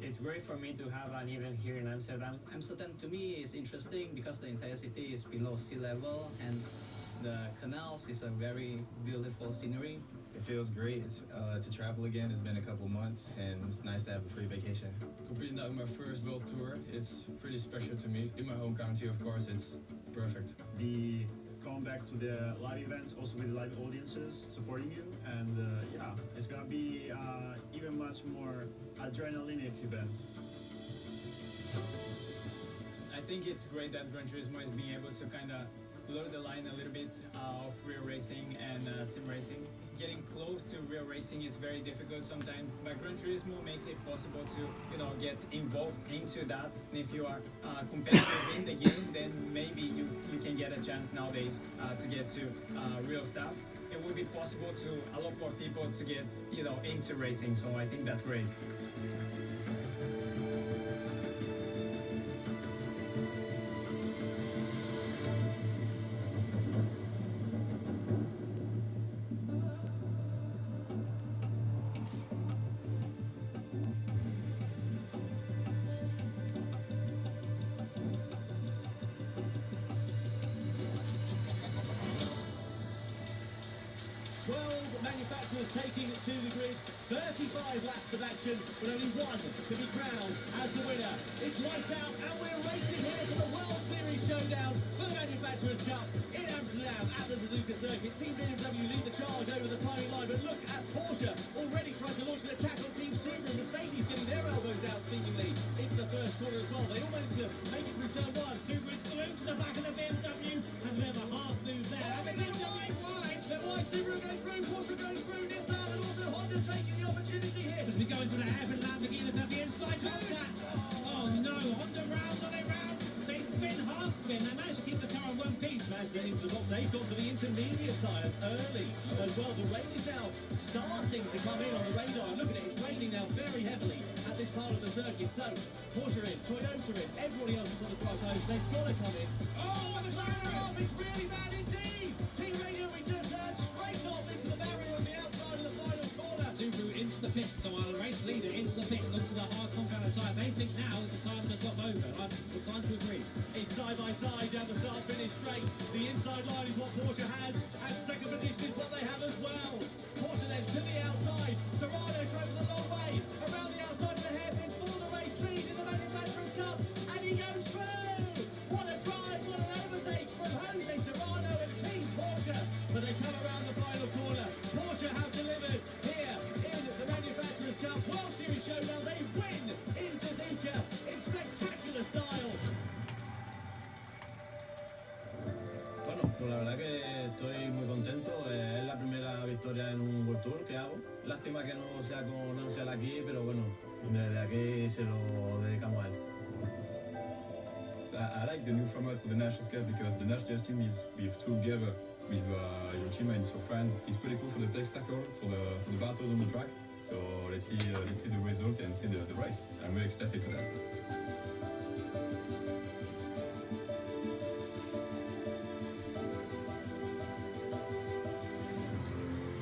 It's great for me to have an event here in Amsterdam. Amsterdam to me is interesting because the entire city is below sea level, hence the canals is a very beautiful scenery. It feels great to travel again. It's been a couple months and it's nice to have a free vacation. Completing that with my first world tour, it's pretty special to me. In my home county, of course, it's perfect. The going back to the live events, also with live audiences supporting you, and yeah, it's gonna be even much more adrenaline event. I think it's great that Gran Turismo is being able to kind of blur the line a little bit of real racing and sim racing. Getting close to real racing is very difficult sometimes, but Gran Turismo makes it possible to, get involved into that. And if you are competitive in the game, then maybe you can get a chance nowadays to get to real stuff. It will be possible to a lot more people to get, into racing. So I think that's great. 12 manufacturers taking it to the grid, 35 laps of action, but only one to be crowned as the winner. It's lights out, and we're racing here for the World Series showdown for the Manufacturers Cup in Amsterdam at the Suzuka circuit. Team BMW lead the charge over the timing line, but look at Porsche already trying to launch an attack on Team Subaru. Mercedes getting their elbows out seemingly into the first corner as well. They all managed to make it through turn one. Subaru's glued to the back of the BMW, and we have a half move there. I think they're wide. They're wide. Subaru going through, Porsche going through, Nissan, and also Honda taking the opportunity here. As we go into the hairpin Lamborghini, at the inside contact. Oh no, Honda round on a round. They spin, half spin. They managed to keep the car in one piece. Mazda into the box. They've got to the intermediate tyres early as well. The rain is now starting to come in on the radar. Look at it, it's raining now very heavily at this part of the circuit. So Porsche in, Toyota in, everybody else is on the dry side. They've got to come in. Oh, and the barrier off! It's really bad indeed. Team Radio, we just heard straight off into the barrier on the outside of the final corner. Subaru into the pits, so our race leader into the pits, onto the hard compound tyre. They think now is the time to stop over. I'm inclined to agree. It's side by side down the start finish straight. The inside line is what Porsche has, and second position is what they have as well. Porsche then to the outside. Serrano travels a long way around the outside of the hairpin for the race lead in the Manufacturers' Cup, and he goes through. What a drive, what an overtake from Jose Serrano and Team Porsche. But they come around the final corner. Porsche have delivered here in the Manufacturers' Cup World Series Showdown. They win in Suzuka in spectacular style. Bueno, pues la verdad que estoy muy contento. Es la primera victoria en un World Tour que hago. Lástima que no sea con Ángel aquí, pero bueno, desde aquí se lo dedicamos a él. I like the new format for the National Cup because the National team is with two together with your teammate and your friends. It's pretty cool for the spectacle, for the battles on the track. So let's see the result and see the race. I'm very excited to that.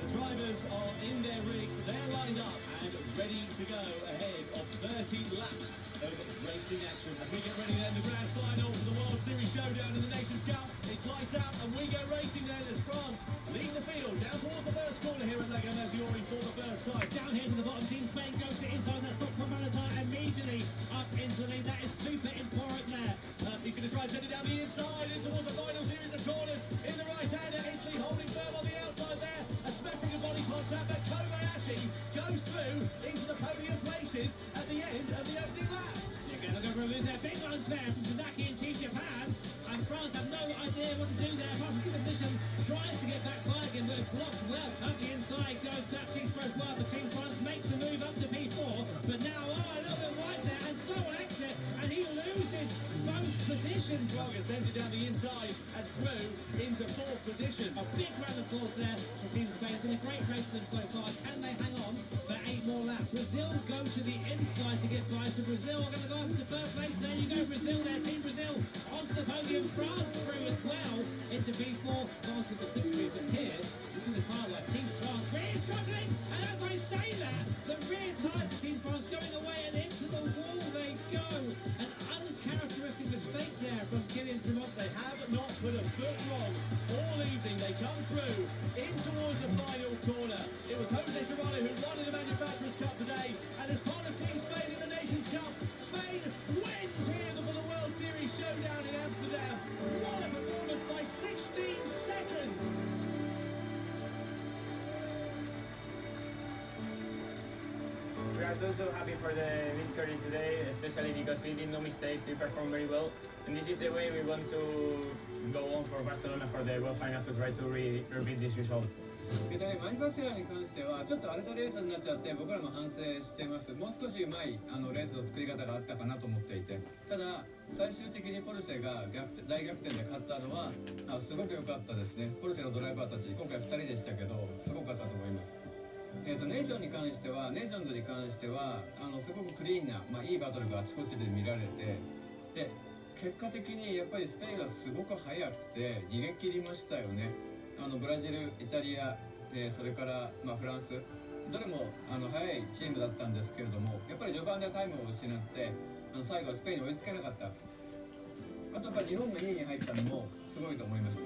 The drivers are in their rigs, they're lined up and ready to go ahead of 30 laps of racing action. As we get ready then, the grand final for the World Series Showdown in the Nations Cup. It's lights out and we go racing then as France lead the field down towards the first corner here at Lego Maggiore for the first side. Down here to the bottom, Team Spain goes to inside that stop from Malatar immediately up into the lead. That is super important there. He's going to try and send it down the inside in towards the final series of corners in the right-hander. Ainsley holding firm on the outside there. A smattering of body contact, but Kobayashi goes through into the podium places at the end of the opening lap. You're going to go through their big lunch there from Tsunaki and Team Japan. And France have no idea what to do there apart from good position. Tries to get back by again, but it's blocked well. Up the inside goes back Team France well, but Team France makes a move up to P4. But now, a little bit wide there, and so will exit, and he loses both positions. Droga sends it down the inside and through into fourth position. A big round of applause there for Team Spain. It's been a great race for them so far. Can they hang on for 8 more laps? Brazil go to the inside to get by. So Brazil are going to go up to third place. There you go, Brazil there. Team Brazil onto the podium. France through as well into P4. France into 6th. But here, you see the tyre light. Team France really struggling. And as I say that, the rear tyres of Team France going away and into the wall they go. An uncharacteristic mistake there from Kylian Tremont. They have not put a foot wrong all evening. They come through in towards the final corner. It was Jose Serrano who won in the Manufacturers' Cup today. And as part of Team Spain in the Nations Cup, Spain wins here for the World Series Showdown in Amsterdam. What a performance by 16 seconds. We are so happy for the victory today, especially because we did no mistakes, we performed very well. And this is the way we want to go on for Barcelona for the World Finals to try to repeat this result. マニファクチャラーに関してはちょっと荒れたレースになっちゃって僕らも反省しています。もう少しうまいレースの作り方があったかなと思っていて、ただ最終的にポルシェが大逆転で勝ったのはすごく良かったですね。ポルシェのドライバーたち今回2人でしたけどすごかったと思います。ネーションズに関してはすごくクリーンな、いいバトルがあちこちで見られて、で結果的にやっぱりスペインがすごく速くて逃げ切りましたよね。ブラジル、イタリア、それから、フランスどれも速いチームだったんですけれども、やっぱり序盤でタイムを失って最後はスペインに追いつけなかった。あとやっぱり日本が2位に入ったのもすごいと思います。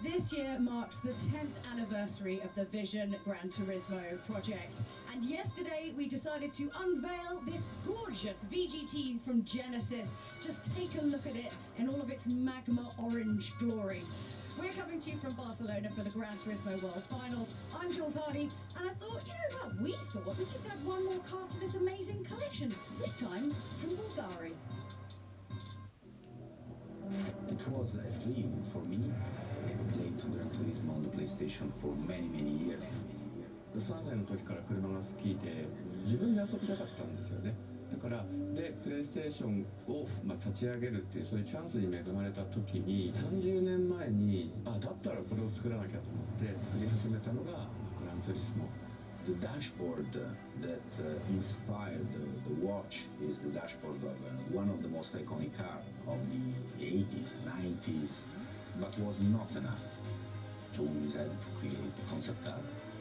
This year marks the 10th anniversary of the Vision Gran Turismo project. And yesterday we decided to unveil this gorgeous VGT from Genesis. Just take a look at it in all of its magma orange glory. We're coming to you from Barcelona for the Gran Turismo World Finals. I'm Jules Hardy, and I thought, you know what, we thought we'd just add one more car to this amazing collection, this time from Bulgaria. It was a dream for me. I played Gran Turismo on the PlayStation for many years. 3歳の時から車が好きで自分で遊びたかったんですよね。だからでプレイステーションを、立ち上げるっていうそういうチャンスに恵まれた時に30年前にだったらこれを作らなきゃと思って作り始めたのがグランツーリスモ。The dashboard that inspired the watch is the dashboard of one of the most iconic cars of the 80s, 90s, but was not enough to create a concept car.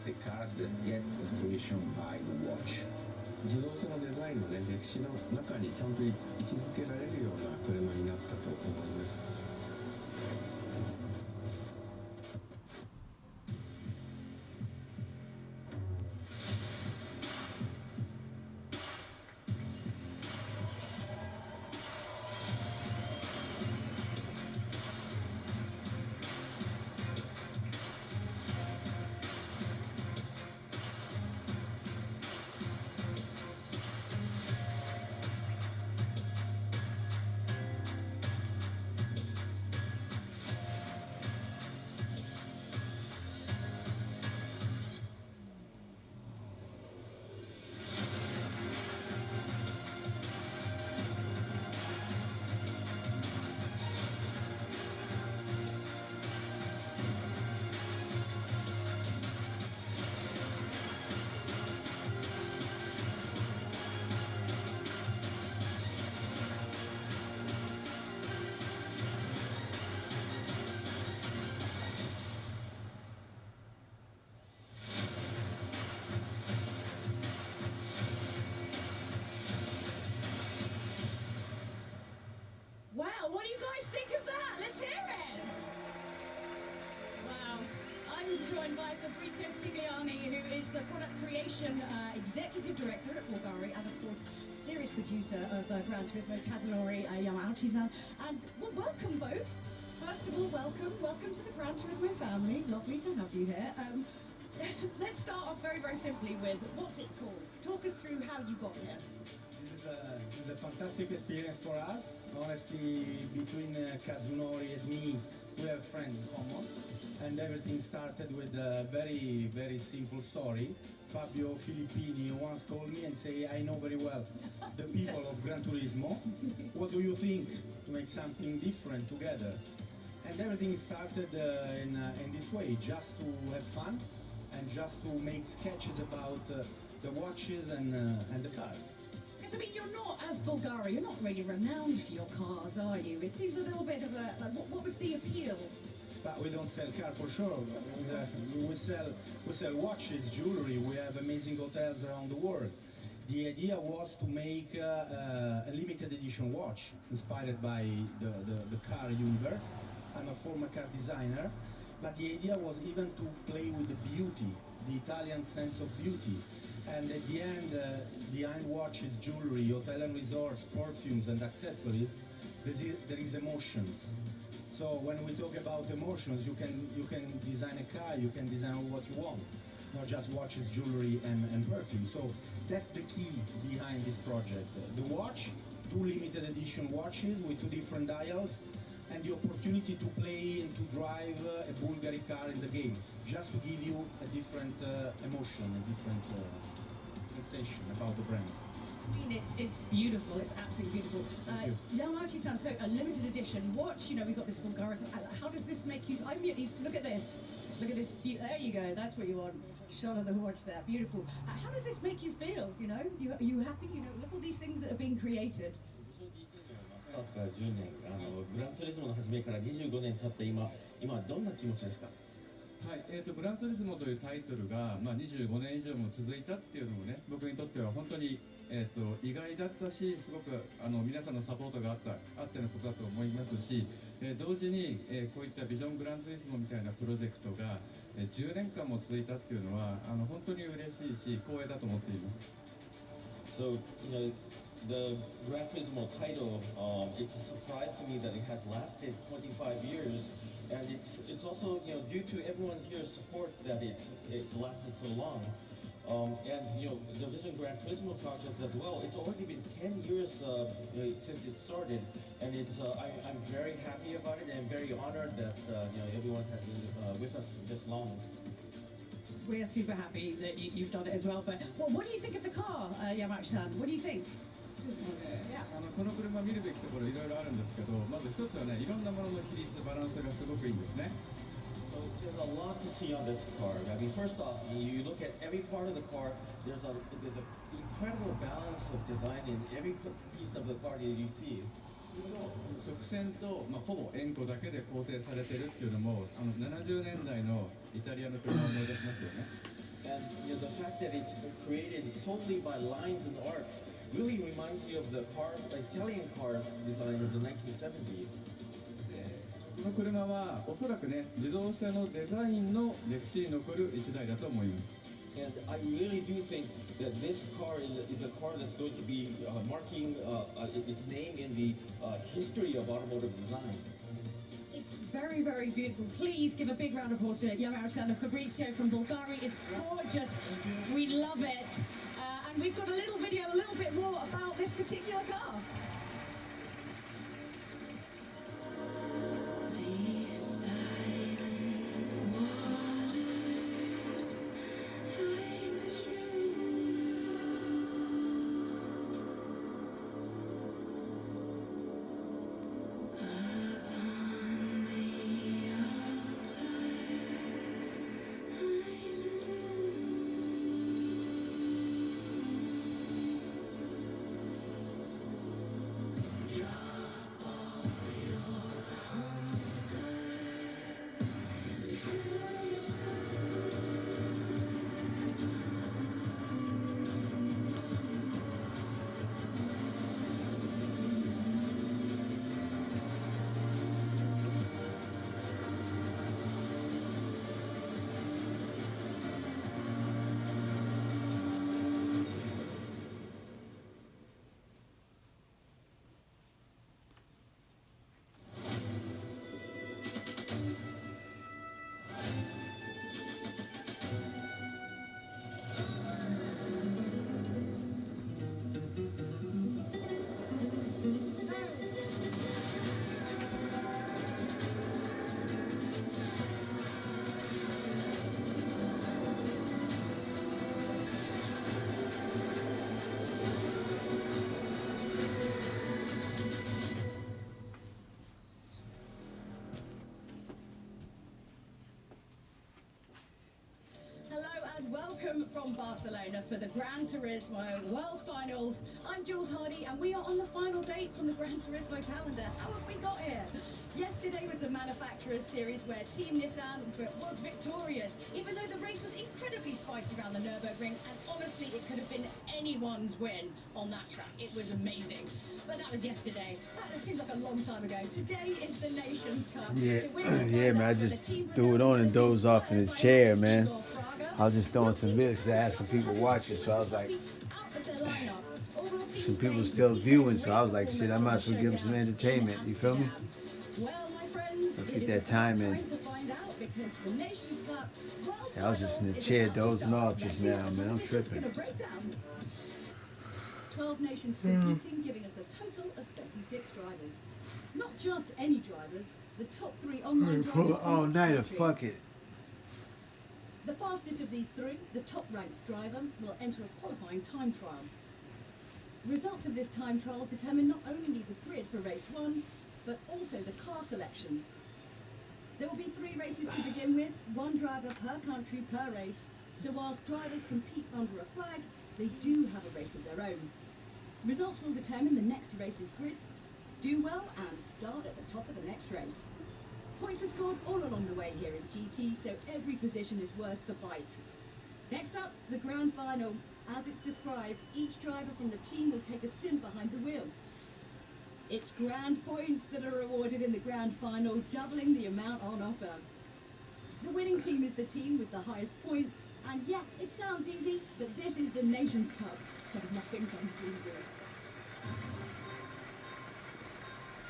The cars that get inspiration by the watch. 自動車のデザインのね歴史の中にちゃんと位置づけられるような車になったと思います。Wow, what do you guys think of that? Let's hear it! Wow, I'm joined by Fabrizio Stigliani, who is the product creation executive director at Bulgari and, of course, series producer of Gran Turismo, Kazunori Yamauchi-san. And well, welcome both. First of all, welcome to the Gran Turismo family. Lovely to have you here. let's start off very, very simply with what's it called? Talk us through how you got here. This is a fantastic experience for us. Honestly, between Kazunori and me, we have a friend in common. And everything started with a very, very simple story. Fabio Filippini once called me and say, I know very well the people of Gran Turismo. What do you think to make something different together? And everything started in this way, just to have fun and just to make sketches about the watches and the car. Because, I mean, you're not, as Bulgaria, you're not really renowned for your cars, are you? It seems a little bit of a, like, what was the appeal? But we don't sell cars for sure. We sell watches, jewelry, we have amazing hotels around the world. The idea was to make a limited edition watch inspired by the car universe. I'm a former car designer, but the idea was even to play with the beauty, the Italian sense of beauty. And at the end, behind watches, jewelry, hotel and resorts, perfumes and accessories, there is emotions. So when we talk about emotions, you can design a car, you can design what you want, not just watches, jewelry and perfume. So that's the key behind this project. The watch, 2 limited edition watches with 2 different dials, and the opportunity to play and to drive a Bulgari car in the game, just to give you a different emotion, a different sensation about the brand. I mean, it's beautiful. It's absolutely beautiful. Yamauchi-san, so a limited edition watch. You know, we've got this Bulgarian. How does this make you? Look at this. Look at this. There you go. That's what you want. Shot of the watch there. Beautiful. How does this make you feel? You know, you happy? You know, look at all these things that are being created. スタートから10年、グランツーリスモの始めから25年経った今どんな気持ちですか？はい、グランツーリスモというタイトルが、25年以上も続いたっていうのもね、僕にとっては本当に、意外だったし、すごく皆さんのサポートがあってのことだと思いますし、同時に、こういったビジョングランツーリスモみたいなプロジェクトが、10年間も続いたっていうのは本当に嬉しいし光栄だと思っています。So, you know, the Gran Turismo title, it's a surprise to me that it has lasted 25 years, and it's also, you know, due to everyone here's support that it's lasted so long. And you know, the Vision Gran Turismo project as well, it's already been 10 years since it started, and I'm very happy about it, and I'm very honored that you know, everyone has been with us this long. We're super happy that you've done it as well. But what do you think of the car, Yamauchi-san? What do you think? この車見るべきところいろいろあるんですけど、まず一つはね、いろんなものの比率、バランスがすごくいいんですね。So there's a lot to see on this car. I mean, first off, you look at every part of the car. There's an incredible balance of design in every piece of the car that you see. 直線と、ほぼ円弧だけで構成されてるっていうのも70年代のイタリアの車を思い出しますよね。And you know, the fact that it's created solely by lines and arcs really reminds you of the Italian cars designed in the 1970s. この車はおそらくね、自動車のデザインの歴史に残る一台だと思います。And I really do think that this car is a car that's going to be marking its name in the history of automotive design. It's very, very beautiful. Please give a big round of applause to Yamauchi-san and Fabrizio from Bulgaria. It's gorgeous. We love it. And we've got a little video, a little bit more about this particular car. Welcome from Barcelona for the Gran Turismo World Finals. I'm Jules Hardy and we are on the final date from the Gran Turismo calendar. How have we got here? Yesterday was the Manufacturers Series where Team Nissan was victorious, even though the race was incredibly spicy around the Nürburgring, and honestly it could have been anyone's win on that track. It was amazing. But that was yesterday. That seems like a long time ago. Today is the Nations Cup. Yeah, So we're gonna yeah, find man. I out just whether Team threw it on and dozed off in his chair, man. I was just throwing some videos because I had some people watching, so I was like, some people still viewing, so I was like, shit, I might as well give them some entertainment. You feel me? Well, my friends, Let's get that time in. to find out because the Nations Cup World Yeah, I was just in the Finals chair is about to dozing start. off just now, man. I'm tripping. 12 nations competing, giving us a total of 36 drivers. Not just any drivers, the top 3 online drivers For from all each nighter, country. fuck it. The fastest of these 3, the top-ranked driver, will enter a qualifying time trial. Results of this time trial determine not only the grid for race 1, but also the car selection. There will be 3 races to begin with, 1 driver per country per race, so whilst drivers compete under a flag, they do have a race of their own. Results will determine the next race's grid. Do well and start at the top of the next race. Points are scored all along the way here in GT, so every position is worth the fight. Next up, the grand final. As it's described, each driver from the team will take a stint behind the wheel. It's grand points that are awarded in the grand final, doubling the amount on offer. The winning team is the team with the highest points, and yeah, it sounds easy, but this is the Nations Cup, so nothing comes easy.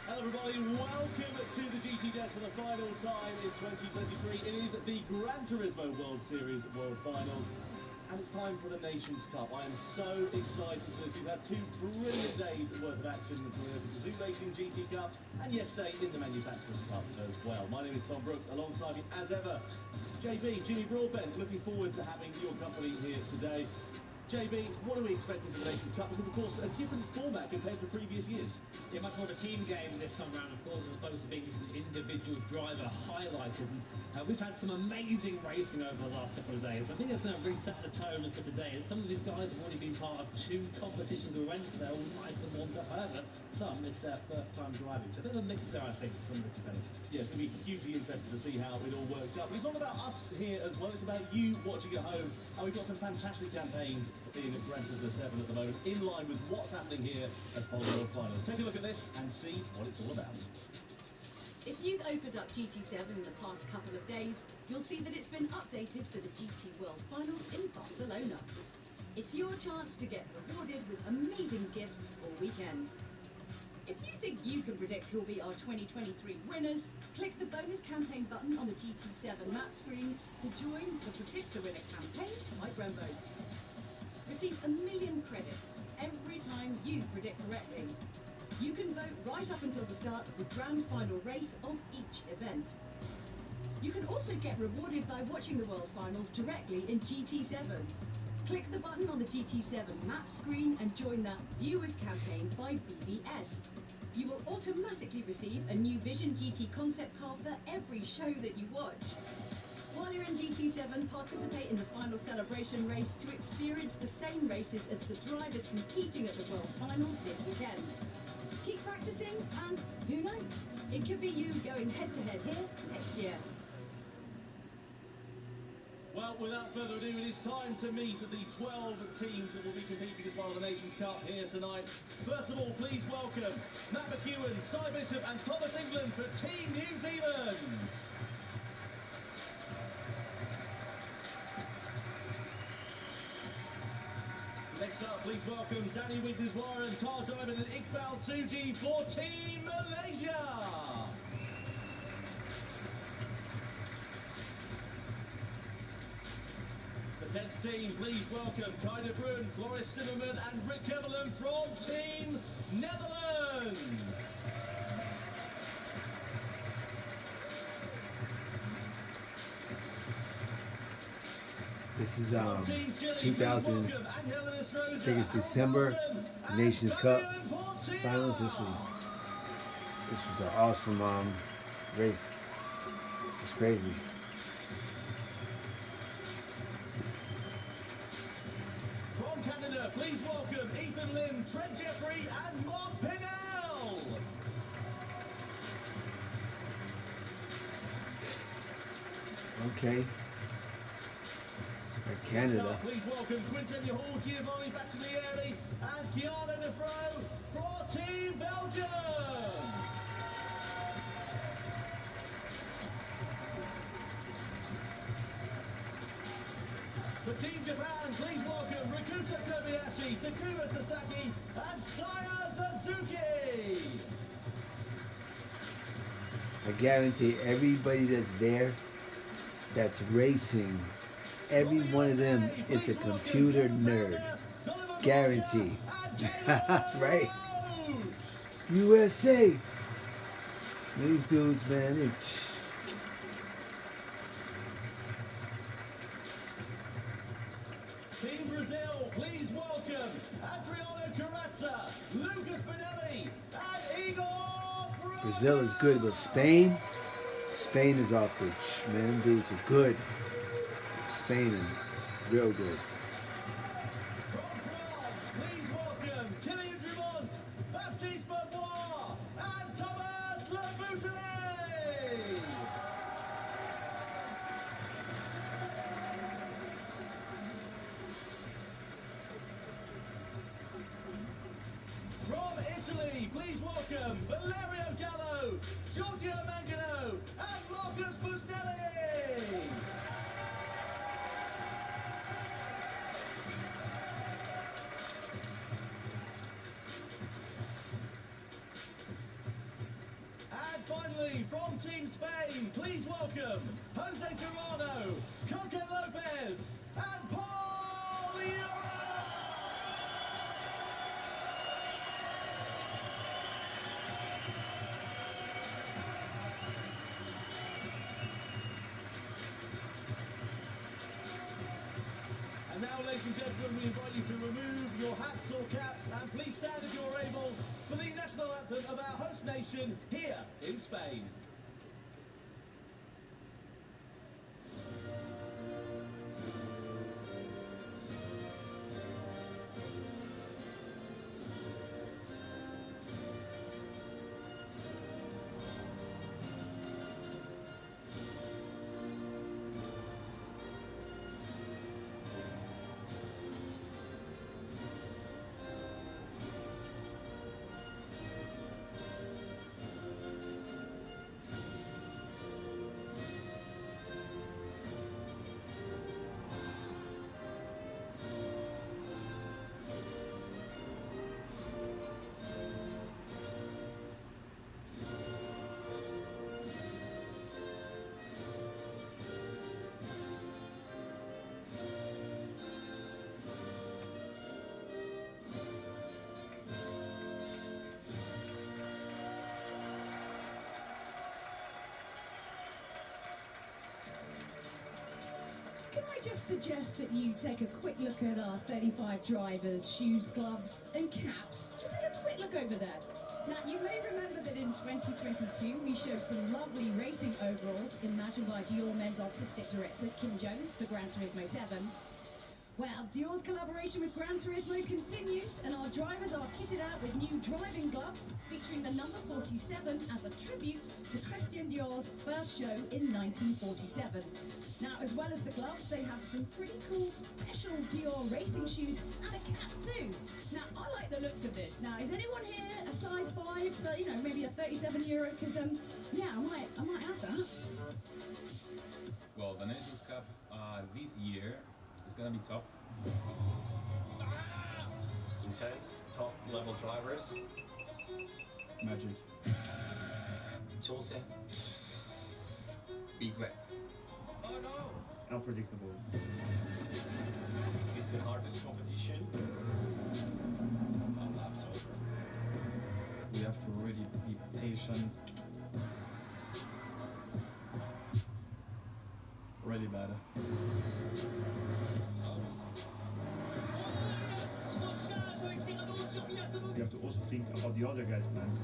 Hello everybody, welcome to the GT Desk for the final time in 2023. It is the Gran Turismo World Series World Finals, and it's time for the Nations Cup. I am so excited for this. We've had 2 brilliant days worth of action in the Zoo Racing GT Cup, and yesterday in the Manufacturers Cup as well. My name is Tom Brooks, alongside me as ever, JB, Jimmy Broadbent. Looking forward to having your company here today. JB, what are we expecting from the Nations Cup? Because, of course, a different format compared to previous years. Yeah, much more of a team game this time around, of course, as opposed to being some individual driver highlighted. And we've had some amazing racing over the last couple of days. I think it's going to reset the tone for today. And some of these guys have already been part of 2 competitions already, so they're all nice and warmed up. However, some, it's their first time driving. So there's a mix there, I think, for some of the competitors. Yeah, it's going to be hugely interesting to see how it all works out. But it's not about us here as well, it's about you watching at home. And we've got some fantastic campaigns in Gran Turismo 7 at the moment, in line with what's happening here as part of the World Finals. Take a look at this and see what it's all about. If you've opened up GT7 in the past couple of days, you'll see that it's been updated for the GT World Finals in Barcelona. It's your chance to get rewarded with amazing gifts all weekend. If you think you can predict who'll be our 2023 winners, click the bonus campaign button on the GT7 map screen to join the Predict the Winner campaign like Rambo. Receive 1 million credits every time you predict correctly. You can vote right up until the start of the grand final race of each event. You can also get rewarded by watching the World Finals directly in GT7. Click the button on the GT7 map screen and join that Viewers campaign by BBS. You will automatically receive a new Vision GT concept car for every show that you watch. While you're in GT7, participate in the final celebration race to experience the same races as the drivers competing at the World Finals this weekend. Keep practicing and who knows, it could be you going head-to-head here next year. Well, without further ado, it is time to meet the 12 teams that will be competing as part of the Nations Cup here tonight. First of all, please welcome Matt McEwen, Cy Bishop and Thomas England for Team New Zealand. Next up, please welcome Danny Wigners-Warren and Taj Ivan and Iqbal Suji for Team Malaysia. The 10th team, please welcome Kai de Bruin, Floris Zimmerman and Rick Kevelan from Team Netherlands. This is 2000, I think it's December, Nations Cup Finals. This was an awesome race. This is crazy. please welcome Ethan Lim, Trent Jeffrey, and Mark Pinnell. Okay. Canada. Please welcome Quinten Hall, Giovanni Battalieri, and Keanu Defro for Team Belgium. For Team Japan, please welcome Rikuta Kobayashi, Takuma Sasaki, and Saya Suzuki. I guarantee everybody that's there, that's racing, every one of them is a computer nerd. Guarantee. Right? USA. These dudes, man, it's... Team Brazil, please welcome Adriano Carrazza, Lucas Benelli, and Igor Fruit. Brazil is good, but Spain is off the... Man, them dudes are good. Spain is real good. Please welcome Kylian Drumont, Baptiste Beauvoir, and Thomas Laboutelet. From Italy, please welcome Valerio Gallo, Giorgio Mangano, and Marcus Busnelli. And finally, from Team Spain, please welcome Jose Serrano, Coque Lopez, and Paul Euro. And now, ladies and gentlemen, we invite you to remove your hats or caps and please stand if you're able for the national anthem of our host nation here in Spain. Can I just suggest that you take a quick look at our 35 drivers' shoes, gloves and caps? Just take a quick look over there. Now, you may remember that in 2022 we showed some lovely racing overalls imagined by Dior Men's Artistic Director Kim Jones for Gran Turismo 7. Well, Dior's collaboration with Gran Turismo continues, and our drivers are kitted out with new driving gloves featuring the number 47 as a tribute to Christian Dior's first show in 1947. Now, as well as the gloves, they have some pretty cool special Dior racing shoes and a cap too. Now, I like the looks of this. Now, is anyone here a size 5? So, you know, maybe a 37 euro? Because, yeah, I might have that. Well, the Nations Cup this year is going to be tough. Intense, top level drivers. Magic. Chose. Big red. Oh no! Unpredictable. It's the hardest competition. Laps over. We have to really be patient. Really bad. You have to also think about the other guys' plans.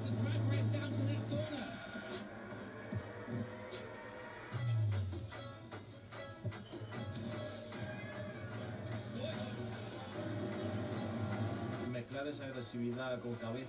demostrar esa agresividad con cabeza.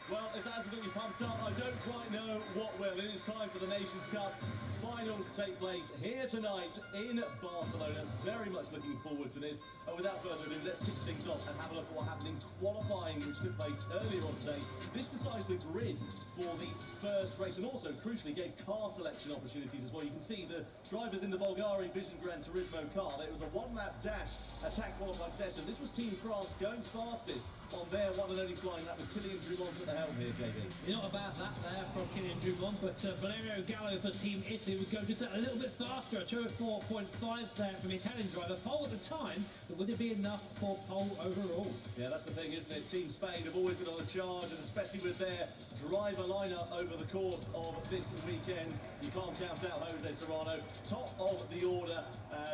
Well, if that hasn't got you pumped up, I don't quite know what will. It is time for the Nations Cup finals to take place here tonight in Barcelona. Very much looking forward to this. Without further ado, let's kick things off and have a look at what happened in qualifying, which took place earlier on today. This decides the grid for the first race and also, crucially, gave car selection opportunities as well. You can see the drivers in the Bulgari Vision Gran Turismo car. It was a one-lap dash attack qualifying session. This was Team France going fastest on their one and only flying lap with Kylian Drumont at the helm here, JB. Not a bad lap there from Kylian Drumont, but Valerio Gallo for Team Italy would go just a little bit faster, a 204.5 there from the Italian driver. Pole at the time, but would it be enough for pole overall? Yeah, that's the thing, isn't it? Team Spain have always been on the charge, and especially with their driver lineup over the course of this weekend, you can't count out Jose Serrano, top of the order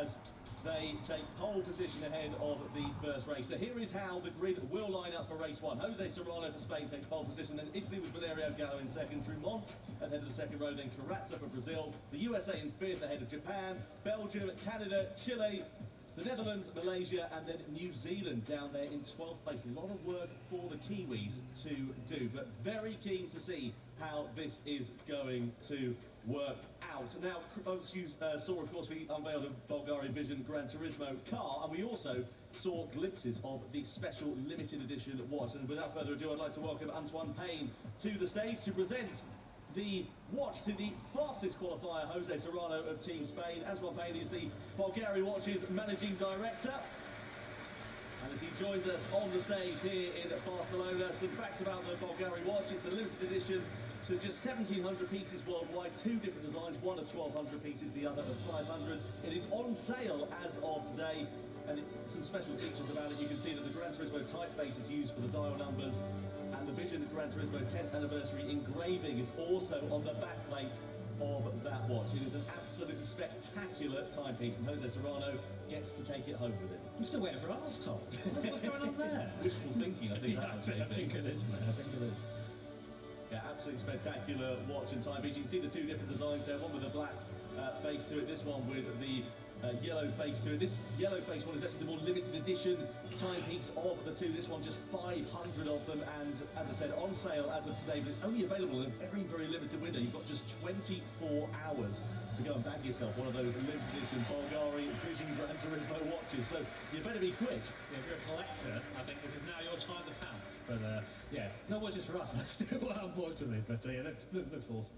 as they take pole position ahead of the first race. So here is how the grid will line up for race one. Jose Serrano for Spain takes pole position, then Italy with Valerio Gallo in second, Drumont at the head of the second row, then Carrazza for Brazil, the USA in fifth ahead of Japan, Belgium, Canada, Chile, the Netherlands, Malaysia, and then New Zealand down there in 12th place. A lot of work for the Kiwis to do, but very keen to see how this is going to work out. Now, as you saw, of course, we unveiled a Bulgari Vision Gran Turismo car, and we also saw glimpses of the special limited edition watch. And without further ado, I'd like to welcome Antoine Payne to the stage to present the watch to the fastest qualifier, Jose Serrano of Team Spain. Antoine Payne is the Bulgari Watch's managing director. And as he joins us on the stage here in Barcelona, some facts about the Bulgari watch. It's a limited edition, so just 1,700 pieces worldwide, two different designs, one of 1,200 pieces, the other of 500. It is on sale as of today, and some special features about it. You can see that the Gran Turismo typeface is used for the dial numbers, and the Vision Gran Turismo 10th anniversary engraving is also on the backplate of that watch. It is an absolutely spectacular timepiece, and Jose Serrano gets to take it home with him. I'm still waiting for ours, Tom. What's going on there? Wishful thinking, I think. Yeah, I think it is, man. I think it is. Yeah, absolutely spectacular watch and timepiece. You can see the two different designs there, one with a black face to it, this one with the yellow face to it. This yellow face one is actually the more limited edition timepiece of the two. This one just 500 of them, and as I said, on sale as of today, but it's only available in a very, very limited window. You've got just 24 hours to go and bag yourself one of those limited edition Bulgari Vision Gran Turismo watches, so you better be quick. Yeah, if you're a collector, I think this is now your time to pounce. But yeah, no watches for us, still, unfortunately, but yeah, looks awesome.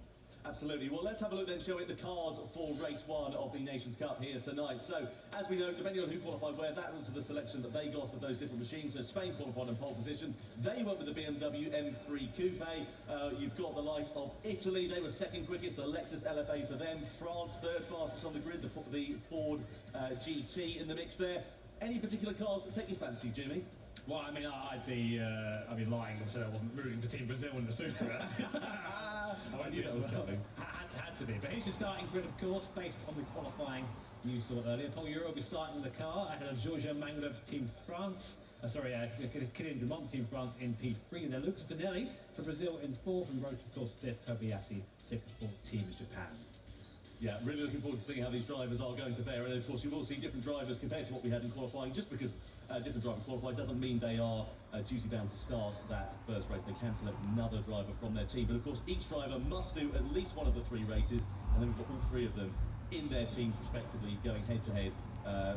Absolutely. Well, let's have a look then, shall we, at the cars for race one of the Nations Cup here tonight. So, as we know, depending on who qualified where, that was the selection that they got of those different machines. So, Spain qualified in pole position. They went with the BMW M3 Coupe. You've got the likes of Italy. They were second quickest. The Lexus LFA for them. France, third fastest on the grid. The Ford GT in the mix there. Any particular cars that take your fancy, Jimmy? Well, I mean, I'd be lying if I said I wasn't rooting for Team Brazil in the Super. I knew that was coming. Had to be. But here's your starting grid, of course, based on the qualifying you saw earlier. Paul Euro will be starting in the car ahead of Giorgio Mangler for Team France. Kylian Drumont, Team France in P3. And then Lucas Tonelli for Brazil in fourth, and Road, of course, fifth. Kobayashi sixth for Team Japan. Yeah, really looking forward to seeing how these drivers are going to fare. And of course, you will see different drivers compared to what we had in qualifying. Just because different drivers qualify doesn't mean they are duty bound to start that first race. They can select another driver from their team. But of course, each driver must do at least one of the three races, and then we've got all three of them in their teams respectively, going head to head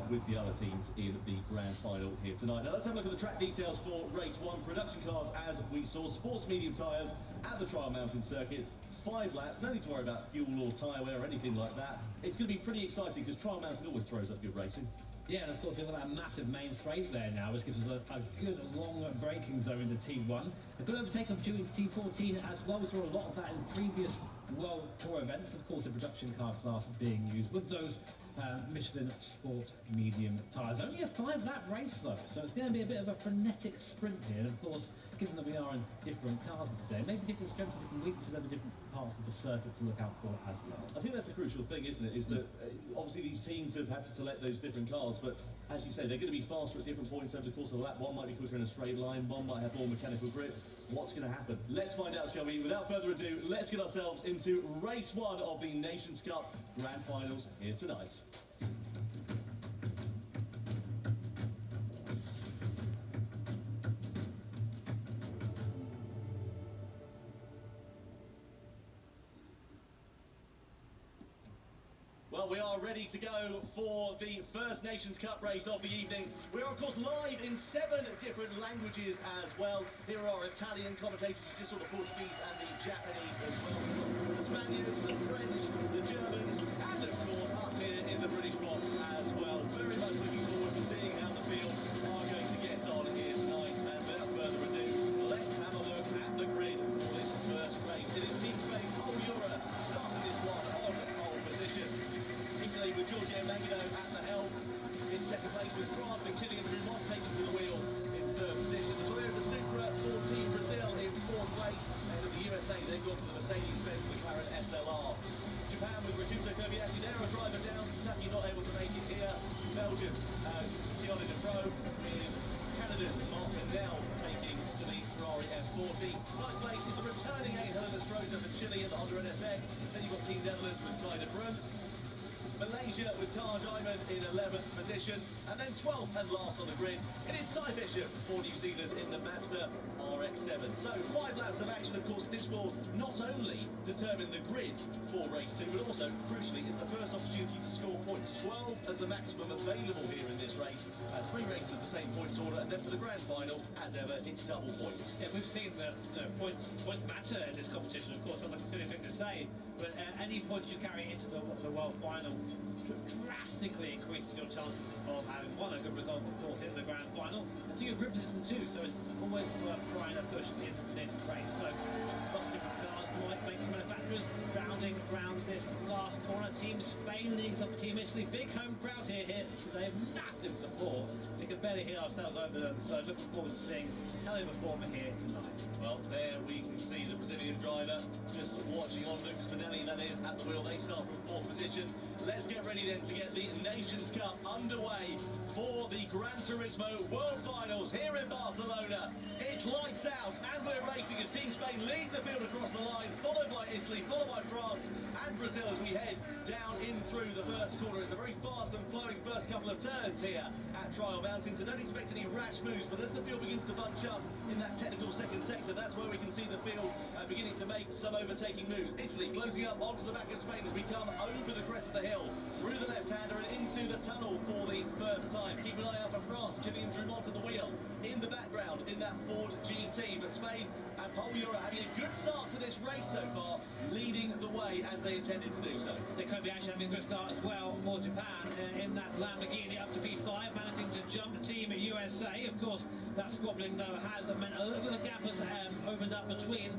with the other teams in the grand final here tonight. Now let's have a look at the track details for race one. Production cars, as we saw, sports medium tyres at the trial mountain circuit. 5 laps, no need to worry about fuel or tyre wear or anything like that. It's going to be pretty exciting because Trial Mountain always throws up good racing. Yeah, and of course, we've got that massive main straight there now, which gives us a good long braking zone into T1. A good overtake opportunity to T14 as well. We saw a lot of that in previous World Tour events. Of course, the production car class being used with those Michelin Sport Medium tyres. Only a 5-lap race though, so it's going to be a bit of a frenetic sprint here. And of course, given that we are in different cars today, maybe different strengths and different weaknesses over different parts of the circuit to look out for as well. I think that's the crucial thing, isn't it? Is that obviously these teams have had to select those different cars, but as you say, they're going to be faster at different points over the course of a lap. One might be quicker in a straight line, one might have more mechanical grip. What's going to happen? Let's find out, shall we? Without further ado, let's get ourselves into race 1 of the Nations Cup Grand Finals here tonight. Well, we are ready to go for the first Nations Cup race of the evening. We are, of course, live in 7 different languages as well. Here are our Italian commentators. You just saw the Portuguese and the Japanese as well. The Spaniards, the French, the Germans, and, of course, us here in the British box as well. Very much looking forward to seeing how the field are going to get on here tonight. And without further ado, let's have a look at the grid for this first race. It is Team Spain, Pol Jura, starting this one on pole position. Italy with Giorgio Magno at the helm. In second place with France and Kylian Drummond taken to the wheel in third position. The Toyota Supra for Team Brazil in fourth place. And of the USA, they've gone for the Mercedes-Benz McLaren SLR. Japan with Rikuto Kobayashi, they're a driver down. Sasaki not able to make it here. Belgium, Keanu Defro with Canada's Mark Bennell taking to the Ferrari F40. Ninth place is the returning 800 Stroza for Chile at the Honda NSX. Then you've got Team Netherlands with Kai de Brun. Malaysia with Taj Ayman in 11th position, and then 12th and last on the grid, it is Cy Bishop for New Zealand in the Mazda RX-7. So 5 laps of action. Of course, this will not only determine the grid for race 2, but also, crucially, is the first opportunity to score points. 12 as the maximum available here in this race. 3 races of the same points order, and then for the grand final, as ever, it's double points. Yeah, we've seen that points matter in this competition. Of course, that's like a silly thing to say, but any points you carry into the world final drastically increases your chances of having a good result, of course, in the grand final, and to your grip position too. So it's always worth trying to push in this race. So lots of different cars might make some manufacturers rounding around this last corner. Team Spain leagues off Team Italy. Big home crowd here today. Massive support. We can barely hear ourselves over them. So looking forward to seeing how they perform here tonight. Well, there we can see the Brazilian driver just watching on Lucas Pinelli, that is, at the wheel. They start from 4th position. Let's get ready then to get the Nations Cup underway for the Gran Turismo World Finals here in Barcelona. It's lights out and we're racing as Team Spain lead the field across the line, followed by Italy, followed by France and Brazil as we head down in through the first corner. It's a very fast and flowing first couple of turns here at Trial Mountain, so don't expect any rash moves, but as the field begins to bunch up in that technical second sector, that's where we can see the field beginning to make some overtaking moves. Italy closing up onto the back of Spain as we come over the crest of the hill, through the left-hander and into the tunnel for the first time. Keep an eye out for France, Kylian Drummond at the wheel in the background in that Ford GT, but Spain and Pol Jura having a good start to this race so far, leading the way as they intended to do so. They could be actually having a good start as well for Japan in that Lamborghini up to P5, managing to jump Team USA. Of course, that squabbling though has meant a little bit of a gap has opened up between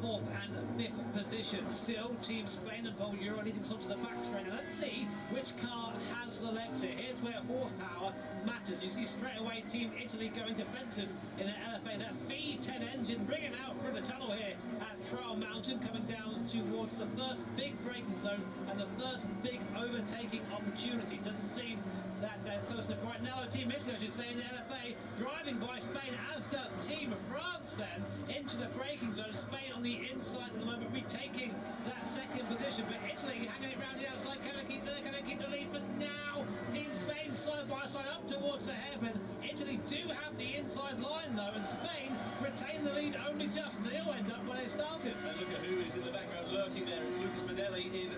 4th and 5th position. Still, Team Spain and Pol Jura leading some to the back straight. Now let's see which car has the legs here. Here's where horsepower matters. You see straight away Team Italy going defensive in an LFA. That V10 engine bringing out through the tunnel here at Trial Mountain, coming down towards the first big braking zone and the first big overtaking opportunity. Doesn't seem that they're close enough right now. Team Italy, as you say, in the LFA, driving by Spain, as does Team France then, into the braking zone. Spain on the inside at the moment, retaking that second position, but Italy hanging it around the outside. Can they keep the lead for now? Team Spain side by side up towards the hairpin. Italy do have the inside line though, and Spain retain the lead only just. They all end up where they started. And look at who is in the background lurking there. It's Lucas Pinelli in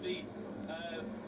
the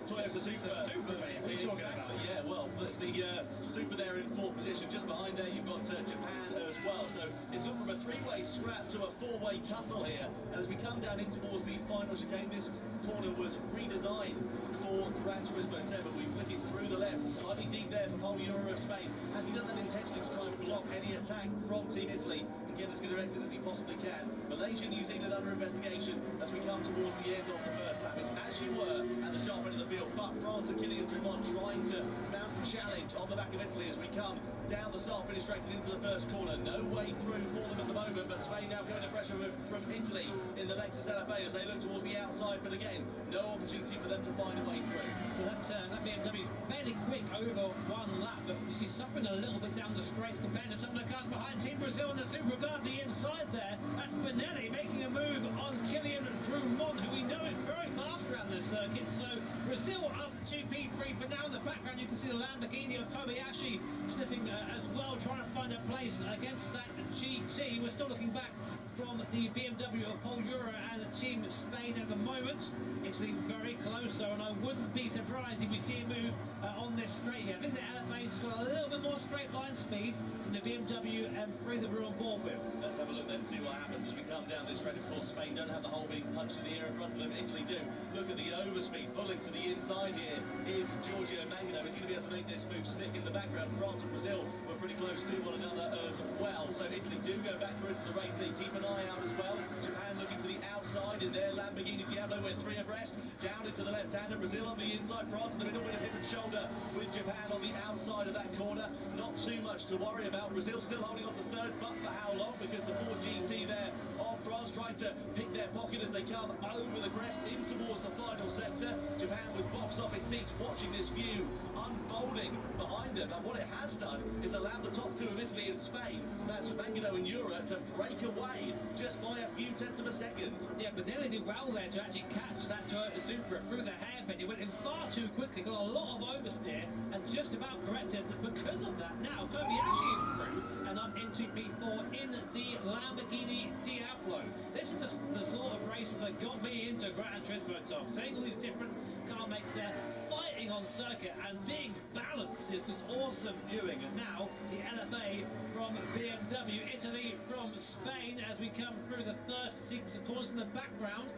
Toyota Supra. Exactly, yeah, well, the Supra there in 4th position. Just behind there you've got Japan as well. So it's gone from a 3-way scrap to a 4-way tussle here. And as we come down in towards the final chicane, this corner was redesigned for Gran Turismo 7. We flick it through the left, slightly deep there for Pol Jura of Spain. Has he done that intentionally to try and block any attack from Team Italy? get as good a exit as he possibly can. Malaysia, New Zealand under investigation as we come towards the end of the first lap. It's as you were at the sharp end of the field, but France and Kylian Drummond trying to mount a challenge on the back of Italy as we come down the start finish straight into the first corner. No way through for them at the moment, but Spain now going to pressure from Italy in the Lexus LFA as they look towards the outside, but again, no opportunity for them to find a way through. So that BMW is fairly quick over one lap, but you see suffering a little bit down the straights compared to some of the cars behind Team Brazil and the Super Car the inside there. That's Benelli making a move on Kylian Drummond, who we know is very fast around this circuit. So Brazil up to P3 for now. In the background you can see the Lamborghini of Kobayashi sniffing as well, trying to find a place against that GT. We're still looking back from the BMW of Paul Euro and Team Spain at the moment. Italy very close, so, and I wouldn't be surprised if we see a move on this straight here. I think the LFA's got a little bit more straight line speed than the BMW M3 that we're on board with. Let's have a look then and see what happens as we come down this straight. Of course, Spain don't have the hole being punched in the air in front of them. Italy do. Look at the overspeed pulling to the inside here is Giorgio Mangano. He's going to be able to make this move stick in the background. France and Brazil were pretty close to one another as well. So Italy do go back through into the race lead. Keep an eye out as well. Japan looking to the outside in their Lamborghini Diablo. We're three abreast. Down into the left-hander. Brazil on the inside. France in the middle with a hip and shoulder with Japan on the outside of that corner. Not too much to worry about. Brazil still holding on to third, but for how long? Because the Ford GT there of France trying to pick their pocket as they come over the crest in towards the final sector. Japan with box office seats watching this view unfolding behind them. And what it has done is allowed the top two of Italy and Spain, that's Mangano and Euro, to break away just by a few tenths of a second. Yeah, but Benelli did well there to actually catch that Toyota Supra through the hairpin. He went in far too quickly, got a lot of oversteer, and just about corrected. Because of that, now Kobayashi is through and up into P4 in the Lamborghini Diablo. This is the sort of race that got me into Gran Turismo, Tom. Seeing all these different car makes there, fighting on circuit and being balanced is just awesome viewing. And now the LFA from BMW, Italy from Spain as we come through the first sequence of corners in the background.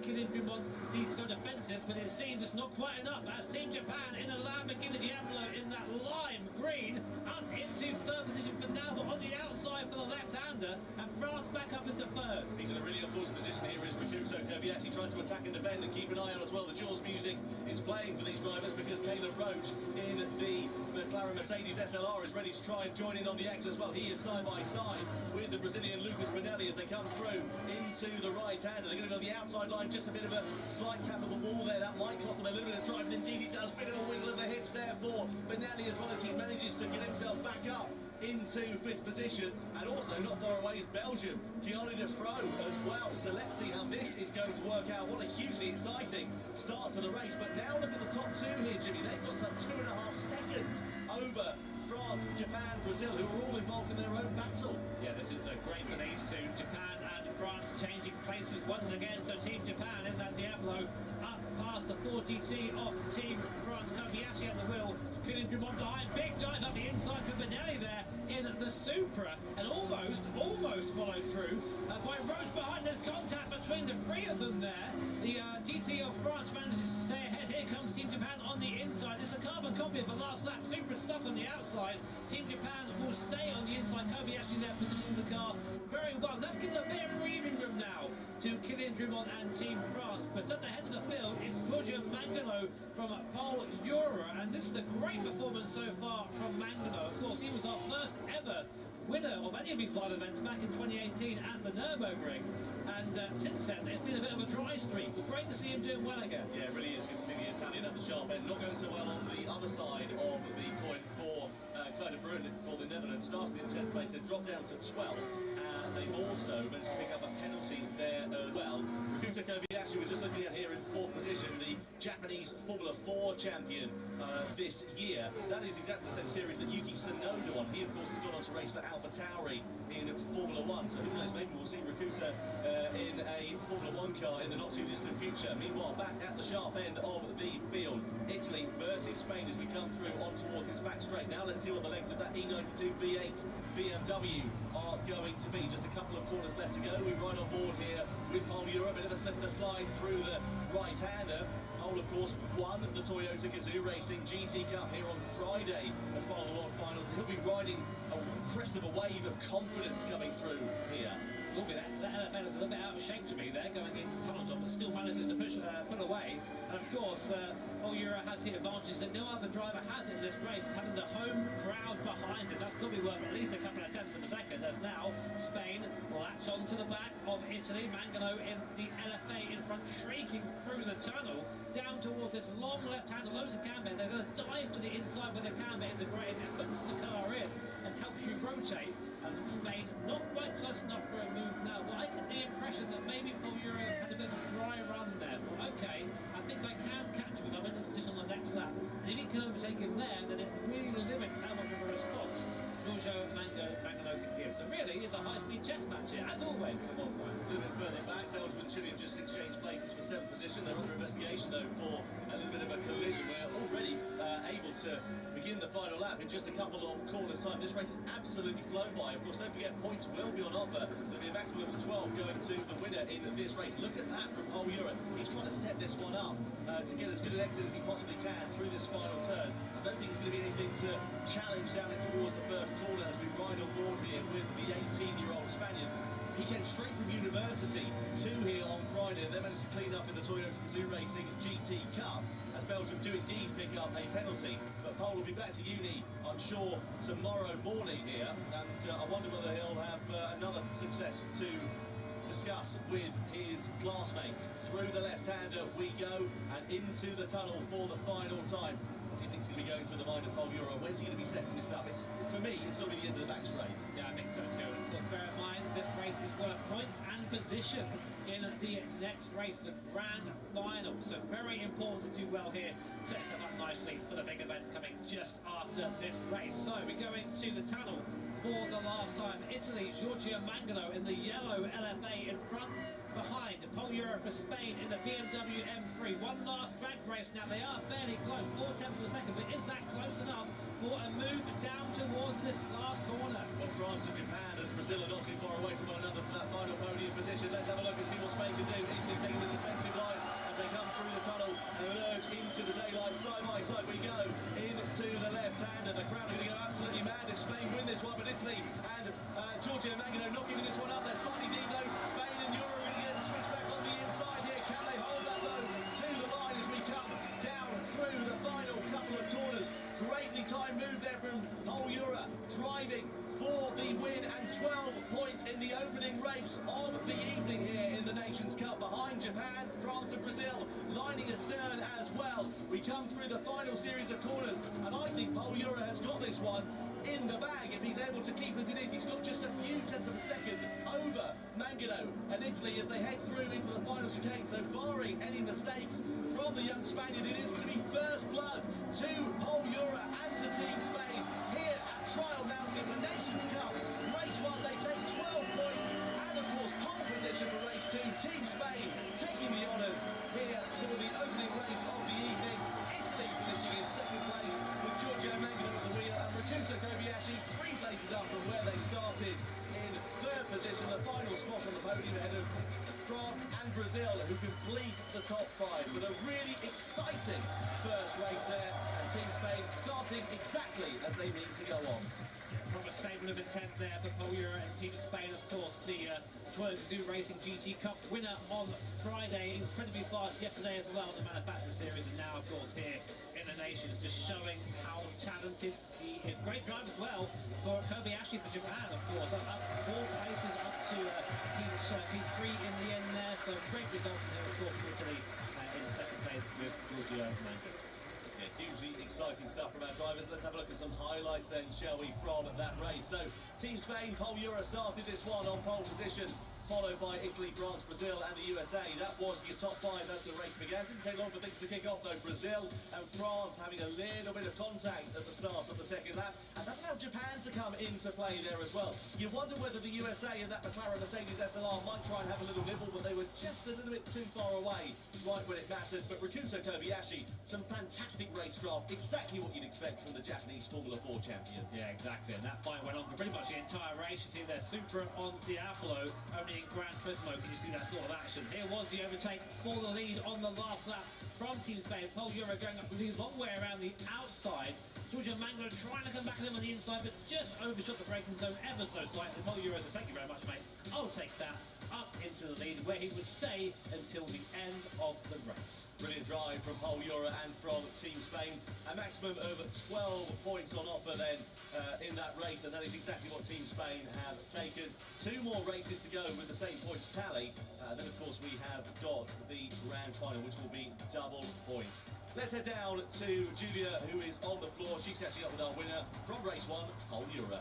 Kylian Drummond needs to go defensive, but it seems it's not quite enough as Team Japan in the Lamborghini Diablo in that lime green up into third position for now, but on the outside for the left-hander, and France back up into third. He's in a really unfortunate position here is Rakuto Kobayashi trying to attack and defend, and keep an eye on as well. The Jaws music is playing for these drivers because Caleb Roach in the McLaren Mercedes SLR is ready to try and join in on the action as well. He is side by side with the Brazilian Lucas Benelli as they come through into the right-hander. They're going to go the outside line, just a bit of a slight tap of the wall there. That might cost them a little bit of drive, and indeed he does. Bit of a wiggle of the hips there for Benelli as well as he manages to get himself back up into fifth position. And also not far away is Belgium, Keanu Defro as well. So let's see how this is going to work out. What a hugely exciting start to the race. But now look at the top two here, Jimmy. They've got some 2.5 seconds over France, Japan, Brazil, who are all involved in their own battle. Yeah, this is great for these two. Japan and France changing places once again. So Team Japan in that Diablo up past the Ford GT of Team France. Kobayashi at the wheel. Kylian Drummond behind. Big dive up the inside for Benelli there in the Supra, and almost followed through by Roche behind. There's contact between the three of them there. The GT of France manages to stay ahead. Here comes Team Japan on the inside. It's a carbon copy of the last lap. Supra stuck on the outside. Team Japan will stay on the inside. Kobayashi there positioning the car very well. That's given a bit of breathing room now to Kylian Drummond and Team France. But at the head of the field, it's Giorgio Mangano from Paul Euro, and this is a great performance so far from Mangano. Of course, he was our first ever winner of any of these live events back in 2018 at the Nürburgring, and since then it's been a bit of a dry streak, but great to see him doing well again. Yeah, it really is good to see the Italian at the sharp end. Not going so well on the other side of the coin for Kleine Brun for the Netherlands. Started in 10th place, then dropped down to 12th, and they've also managed to pick up a penalty there as well. Rakuto Kobayashi, we're just looking at here in 4th position, the Japanese Formula 4 champion this year. That is exactly the same series that Yuki Tsunoda won. He, of course, has gone on to race for AlphaTauri in Formula 1, so who knows, maybe we'll see Rakuto in a Formula 1 car in the not-too-distant future. Meanwhile, back at the sharp end of the field, Italy versus Spain as we come through on towards this back straight. Now let's see what the legs of that E92 V8 BMW are going to be. Just a couple of corners left to go. We're right on board here with Paul Euro. A bit of a slip and a slide through the right-hander. Pole, of course, won the Toyota Gazoo Racing GT Cup here on Friday as part of the World Finals. And he'll be riding a crest of a wave of confidence coming through here. Will be that LFA looks a little bit out of shape to me there, going into the tunnel top, but still manages to pull away. And of course, Euro has the advantage that no other driver has in this race, having the home crowd behind him. That's got to be worth at least a couple of tenths of a second. As now Spain latch onto the back of Italy. Mangano in the LFA in front, shrieking through the tunnel down towards this long left-hander. Loads of camber. They're going to dive to the inside where the camber is great as it puts the car in and helps you rotate. And Spain not quite close enough for a move now, but I get the impression that maybe Paul Euro had a bit of a dry run there. But okay, I think I can catch him if I'm in this position on the next lap. And if he can overtake him there, then it really limits how much of a response Giorgio Mangano can give. So really, it's a high-speed chess match here, as always in the World Finals. A little bit further back, Belgium and Chile have just exchanged places for 7th position. They're under investigation, though, for a little bit of a collision. We're already able to begin the final lap in just a couple of corners' time. This race has absolutely flown by. Of course, don't forget, points will be on offer. There'll be a maximum of 12 going to the winner in this race. Look at that from Paul Euro. He's trying to set this one up to get as good an exit as he possibly can through this final turn. I don't think it's going to be anything to challenge down in towards the first corner as we ride on board here with the 18-year-old Spaniard. He came straight from university to here on Friday and then managed to clean up in the Toyota Gazoo Racing GT Cup as Belgium do indeed pick up a penalty. But Paul will be back to uni, I'm sure, tomorrow morning here, and I wonder whether he'll have another success to discuss with his classmates. Through the left-hander we go and into the tunnel for the final time. What do you think is going to be going through the mind of Paul Euro? When's he going to be setting this up? For me, it's going to be the end of the back straight. Yeah, I think so too. And of course, bear in mind, this race is worth points and position in the next race, the Grand Final. So very important to do well here. Sets them up nicely for the big event coming just after this race. So we go into the tunnel for the last time. Italy, Giorgio Mangano in the yellow LFA in front. Behind, Paul Euro for Spain in the BMW M3. One last bank race now. They are fairly close, 4 tenths of a second, but is that close enough for a move down towards this last corner? Well, France and Japan and Brazil are not too far away from one another for that final podium position. Let's have a look and see what Spain can do. Easily taking the defensive line as they come through the tunnel and emerge into the daylight. Side by side we go into the left-hander. The crowd are going to go absolutely mad if Spain win this one, but Italy and Giorgio Mangano not giving this one up. They're slightly deep though. Spain and Euro are going to get the switch back on the inside here. Can they hold that though to the line as we come down through the final couple of corners? Greatly timed move there from Paul Euro, driving for the win and 12 points in the opening race of the evening here in the Nations Cup. Behind Japan, France and Brazil lining astern as well. We come through the final series of corners and I think Paul Euro has got this one in the bag if he's able to keep as it is. He's got just a few tenths of a second over Mangano and Italy as they head through into the final chicane. So barring any mistakes from the young Spaniard, it is going to be first blood to Paul Euro and to Team Spain here at Trial Mountain for Nations Cup. Race 1 they take 12 points and of course pole position for race 2. Team Spain taking the honours here for the opening race of the evening. Italy finishing in second place with Giorgio Mangano at the wheel and Rakuta Kobayashi 3 places up from where they started in third position. The final spot on the podium ahead of France and Brazil who complete the top 5 with a really exciting first race there, and Team Spain starting exactly as they mean to go on. Proper statement of intent there for Paul Euro and Team Spain, of course, the Toyota Gazoo Racing GT Cup winner on Friday, incredibly fast yesterday as well in the Manufacturer Series, and now, of course, here in the Nations, just showing how talented he is. Great drive as well for Kobayashi for Japan, of course, up 4 places up to P3 in the end there, so great result here, of course, for Italy in second place with Giorgio Mangano. Yeah, hugely exciting stuff from our drivers. Let's have a look at some highlights then, shall we, from that race. So, Team Spain, Paul Euro started this one on pole position, followed by Italy, France, Brazil and the USA. That was your top 5 as the race began. Didn't take long for things to kick off though. Brazil and France having a little bit of contact at the start of the second lap, and that allowed Japan to come into play there as well. You wonder whether the USA and that McLaren Mercedes SLR might try and have a little nibble, but they were just a little bit too far away right when it mattered. But Rakuta Kobayashi, some fantastic racecraft, exactly what you'd expect from the Japanese Formula 4 champion. Yeah, exactly, and that fight went on for pretty much the entire race. You see there, Supra on Diablo, only in Gran Turismo can you see that sort of action. Here was the overtake for the lead on the last lap from Team Spain. Paul Euro going up the long way around the outside. Giorgio Mangolo trying to come back at him on the inside, but just overshot the braking zone ever so slightly. Paul Euro says, thank you very much, mate. I'll take that up into the lead, where he would stay until the end of the race. Brilliant drive from Paul Euro and from Team Spain. A maximum of 12 points on offer then in that race, and that is exactly what Team Spain have taken. 2 more races to go with the same points tally. Then, of course, we have got the grand final, which will be double points. Let's head down to Julia, who is on the floor. She's catching up with our winner from race 1, Paul Euro.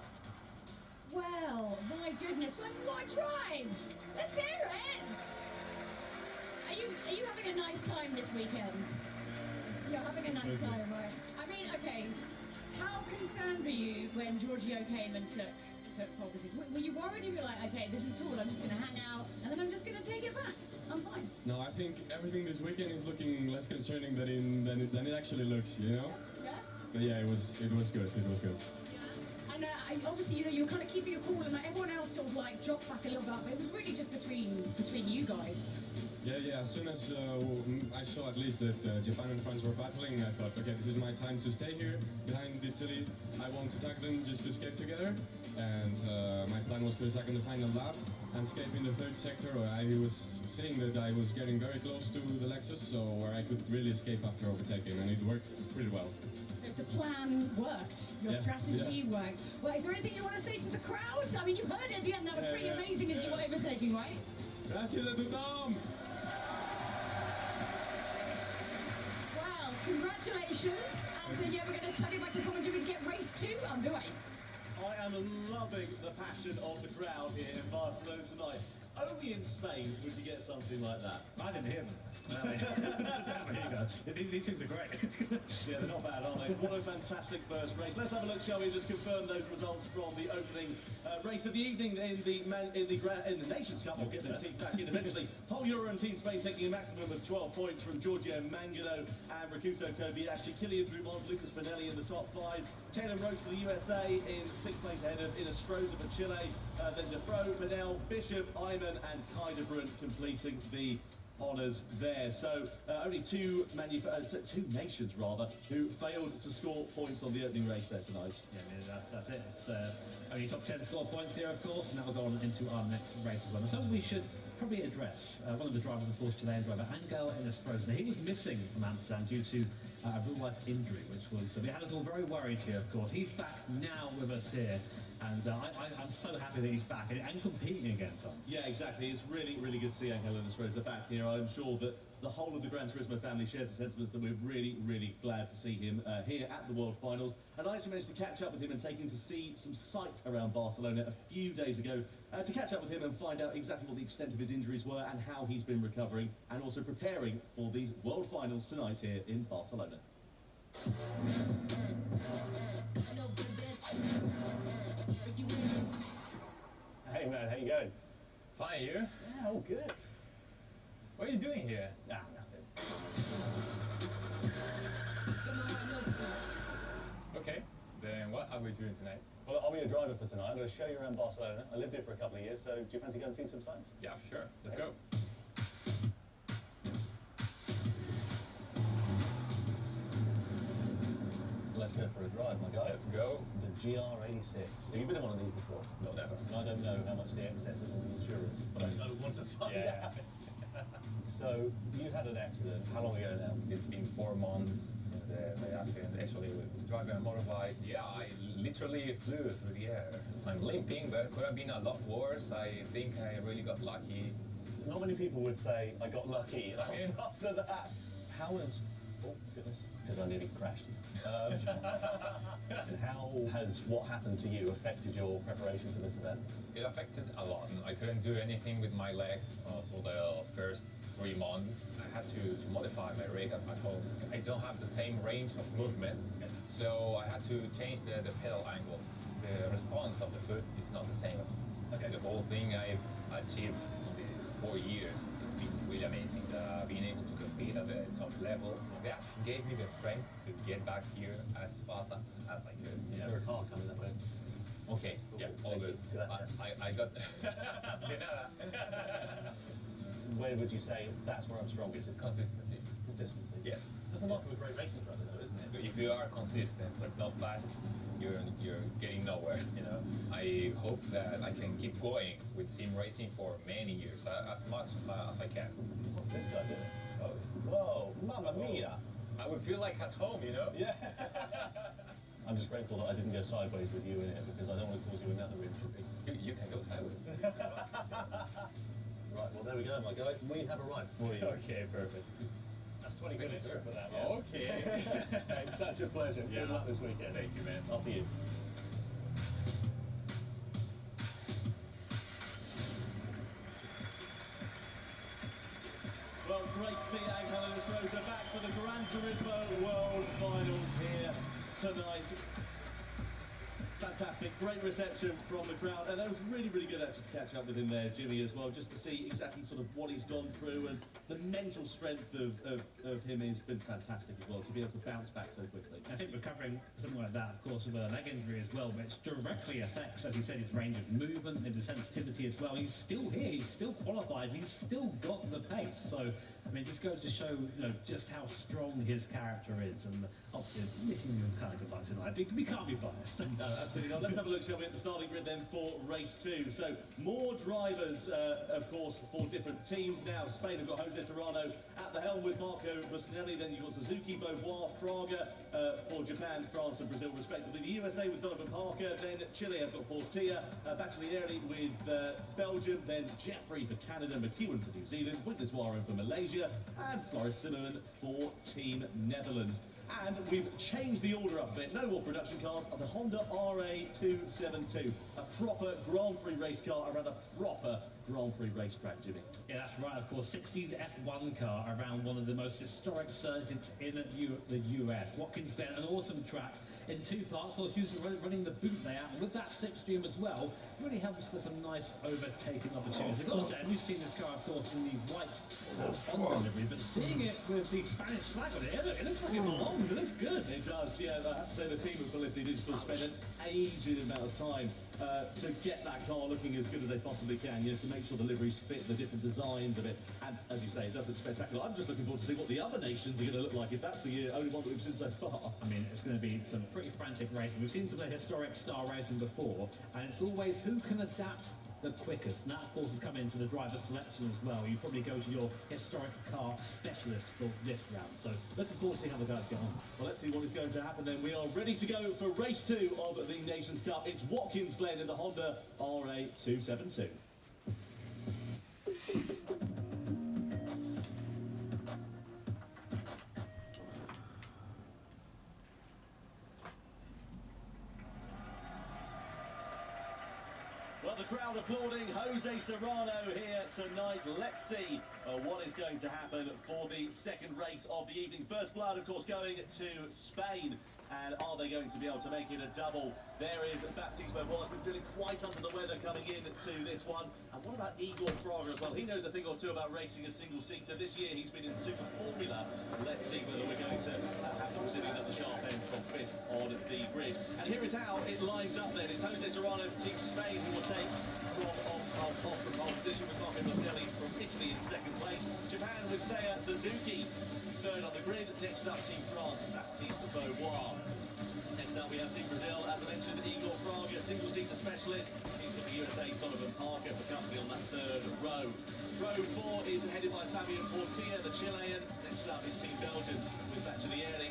Well, my goodness, what drive! Let's hear it! Are you having a nice time this weekend? You're having a nice time, right? I mean, okay, how concerned were you when Giorgio came and took pole position? Were you worried? You were like, okay, this is cool, I'm just going to hang out, and then I'm just going to take it back? I'm fine. No, I think everything this weekend is looking less concerning than it actually looks, you know? Yeah? But yeah, it was good, it was good. And obviously, you know, you were kind of keeping your cool, and everyone else sort of like dropped back a little bit, but it was really just between you guys. Yeah, as soon as I saw at least that Japan and France were battling, I thought, okay, this is my time to stay here behind Italy. I want to tag them just to escape together, and my plan was to attack in the final lap and escape in the 3rd sector. I was seeing that I was getting very close to the Lexus, so where I could really escape after overtaking, and it worked pretty well. So the plan worked, your strategy worked. Well, is there anything you want to say to the crowd? I mean, you heard it at the end, that was pretty amazing as you were overtaking, right? Gracias a tothom! Wow, congratulations. And yeah, we're going to turn it back to Tom and Jimmy to get race 2 underway. I am loving the passion of the crowd here in Barcelona tonight. Only in Spain would you get something like that. I didn't hear them. There you go. These things are great. Yeah, they're not bad, are they? What a fantastic first race. Let's have a look, shall we? Just confirm those results from the opening race of the evening in the Nations Cup. We'll get the team back in eventually. Paul Euro and Team Spain taking a maximum of 12 points from Giorgio Mangano and Rakuto Kobayashi. Kilian Drummond, Lucas Pinelli in the top 5. Taylor Roach for the USA in 6th place ahead of Inestrosa for Chile. Then Defro, Manel, Bishop, Iman and Kai de Bruin completing the honours there. So only two nations who failed to score points on the opening race there tonight. Yeah, that's it. It's only top 10 score points here, of course, and that will go on into our next race as well. And something we should probably address. One of the drivers, of course, Chilean driver Angel Inestrosa. He was missing from Amsterdam due to a real-life injury, which was we had us all very worried here, of course. He's back now with us here. And I'm so happy that he's back and competing again, Tom. Yeah, exactly. It's really, really good to see Angel Inestrosa back here. I'm sure that the whole of the Gran Turismo family shares the sentiments that we're really, really glad to see him here at the World Finals. And I actually managed to catch up with him and take him to see some sights around Barcelona a few days ago to catch up with him and find out exactly what the extent of his injuries were and how he's been recovering and also preparing for these World Finals tonight here in Barcelona. Hey man, how you going? Fine, you? Yeah, all good. What are you doing here? Nah, nothing. Okay, then what are we doing tonight? Well, I'll be your driver for tonight. I'm going to show you around Barcelona. I lived here for a couple of years, so do you fancy going and seeing some sights? Yeah, sure. Let's go. Let's go for a drive, my guy. Let's go. The GR86. Have you been in one of these before? No, never. I don't know how much the excess is on the insurance, but I don't want to find out. So, you had an accident. How long ago now? It's been 4 months since the accident. Actually, driving a motorbike, yeah, I literally flew through the air. I'm limping, but it could have been a lot worse. I think I really got lucky. Not many people would say, I got lucky after that. How was... Oh, goodness. Because I nearly crashed. And how has what happened to you affected your preparation for this event? It affected a lot. I couldn't do anything with my leg for the first 3 months. I had to modify my rig at home. I don't have the same range of movement, so I had to change the pedal angle. The response of the foot is not the same. Okay, the whole thing I've achieved in these 4 years, it's been really amazing. Being able to compete at the top level, that gave me the strength to get back here as fast as I could. Yeah, there a car coming that way. Okay, yeah, all good. I got... Where would you say that's where I'm strongest? Consistency. Consistency. Yes. That's the mark of a great racing driver, though, isn't it? If you are consistent but not fast, you're getting nowhere. You know, I hope that I can keep going with sim racing for many years, as much as I can. What's this guy doing? Oh, whoa, mamma mia! I would feel like at home, you know. Yeah. I'm just grateful that I didn't go sideways with you in it because I don't want to cause you another injury. You can go sideways. Right, well there we go, my guy. We have arrived for you. Okay, perfect. That's 20 minutes for that. Yeah? Okay. It's such a pleasure. Yeah. Good luck this weekend. Thank you, man. After you. Well, great to see Angel and Rosa back for the Gran Turismo World Finals here tonight. Fantastic, great reception from the crowd, and it was really, really good actually to catch up with him there, Jimmy, as well, just to see exactly sort of what he's gone through, and the mental strength of him has been fantastic as well, to be able to bounce back so quickly. I think recovering something like that, of course, with a leg injury as well, which directly affects, as you said, his range of movement and his sensitivity as well. He's still here, he's still qualified, he's still got the pace. So, I mean, it just goes to show, you know, just how strong his character is, and obviously missing him kind of good luck tonight. We can't be biased. No, absolutely not. Let's have a look, shall we, at the starting grid then for race 2. So, more drivers, of course, for different teams now. Spain have got Jose Serrano at the helm with Marco Bustinelli. Then you've got Suzuki, Beauvoir, Fraga for Japan, France and Brazil respectively. The USA with Donovan Parker. Then Chile have got Portilla, Baccalieri with Belgium. Then Jeffrey for Canada, McEwen for New Zealand, Wittliswaren for Malaysia, and Floris Cinnamon for Team Netherlands. And we've changed the order up a bit. No more production cars of the Honda RA272. A proper Grand Prix race car around a proper Grand Prix racetrack, Jimmy. Yeah, that's right, of course. 60s F1 car around one of the most historic circuits in the US. Watkins Glen, an awesome track in 2 parts. Of course, running the boot layout, and with that slipstream as well, really helps for some nice overtaking opportunities. Of course, we've seen this car, of course, in the white Honda livery, but seeing it with the Spanish flag on it, it looks like it belongs. It looks good. It does, yeah. I have to say the team at Felicity Digital spent an aged amount of time to get that car looking as good as they possibly can, you know, to make sure the liveries fit the different designs of it. And as you say, it does look spectacular. I'm just looking forward to see what the other nations are going to look like, if that's the only one that we've seen so far. I mean, it's going to be some pretty frantic racing. We've seen some of the historic star racing before, and it's always who can adapt the quickest. And that, of course, has come into the driver selection as well. You probably go to your historic car specialist for this round. So looking forward to seeing how the guys get on. Well, let's see what is going to happen then. We are ready to go for race 2 of the Nations Cup. It's Watkins Glen in the Honda RA272. Well, the crowd applauding Jose Serrano here tonight. Let's see what is going to happen for the second race of the evening. First blood, of course, going to Spain. And are they going to be able to make it a double? There is Baptiste Beauvoir, has been feeling quite under the weather coming in to this one. And what about Igor Fraga as well? He knows a thing or two about racing a single-seater. This year he's been in Super Formula. Let's see whether we're going to have the Brazilian at the sharp end from 5th on the grid. And here is how it lines up then. It's Jose Serrano for Team Spain who will take off the pole position with Marco Bustinelli from Italy in 2nd place. Japan with Seiya Suzuki 3rd on the grid. Next up, Team France, Baptiste Beauvoir. Next up, we have Team Brazil, as I mentioned, Igor Fraga, single-seater specialist. He's got the USA's Donovan Parker for company on that 3rd row. Row 4 is headed by Fabian Portilla, the Chilean. Next up is Team Belgium with Baccalieri.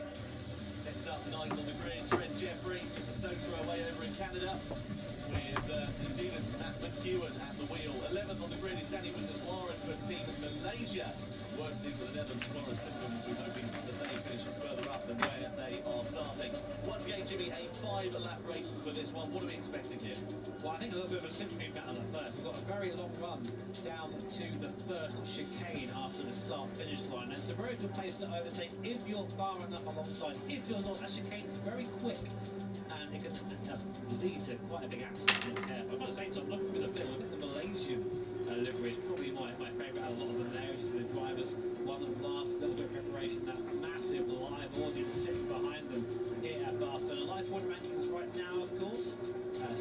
Next up, 9th on the grid, Trent Jeffrey, just a stone throw away over in Canada. With New Zealand's Matt McEwen at the wheel. 11th on the grid is Danny Wittliswaren for Team Malaysia. Works in for the Netherlands, Floris Cinnamon. We're hoping that they finish further up than where they are starting. Once again, Jimmy, a 5-lap race for this one. What are we expecting here? Well, I think a little bit of a sympathy battle at first. We've got a very long run down to the first chicane after the start-finish line. And it's a very good place to overtake if you're far enough alongside. If you're not, that chicane is very quick. And it can lead to quite a big accident if you're not careful. But at the same time, looking at the bill, I think the Malaysian livery is probably my favourite out of a lot of them there. You see the drivers, one of last little bit of preparation, that massive live audience sitting behind them here at Barcelona. Live point rankings right now, of course.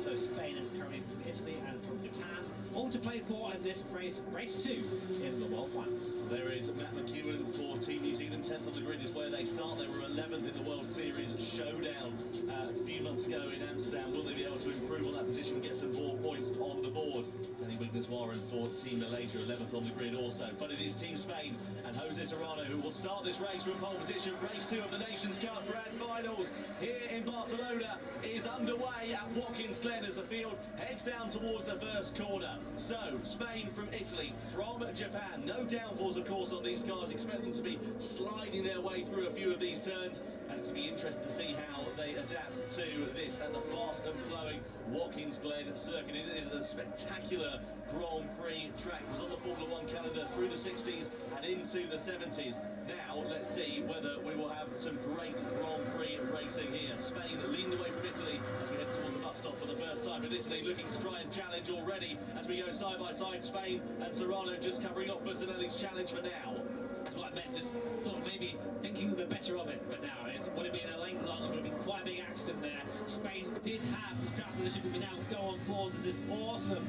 So Spain and currently from Italy and from Japan. All to play for in this race 2 in the World Finals. There is Matt McEwen for Team New Zealand. 10th on the grid is where they start. They were 11th in the World Series showdown a few months ago in Amsterdam. Will they be able to improve on that position and get some more points on the board? Danny Wiggins-Warren for Team Malaysia, 11th on the grid also. But it is Team Spain and Jose Serrano who will start this race from pole position. Race 2 of the Nations Cup Grand Finals here in Barcelona is underway at Watkins Glen as the field heads down towards the first corner. So, Spain from Italy, from Japan. No downforce, of course, on these cars. Expect them to be sliding their way through a few of these turns, and it's going to be interesting to see how they adapt to this and the fast and flowing Watkins Glen circuit. It is a spectacular Grand Prix track. It was on the Formula 1 calendar through the 60s and into the 70s. Now, let's see whether we will have some great Grand Prix racing here. Spain leading the way from Italy as we head towards the bus stop for the first time. But Italy looking to try and challenge already as we go side by side. Spain and Serrano just covering off Bertinelli's challenge for now. That's what I meant, just thought maybe thinking the better of it for now. Would it be a late lunge? Would it be quite a big accident there? Spain did have the track position, but we now go on board with this awesome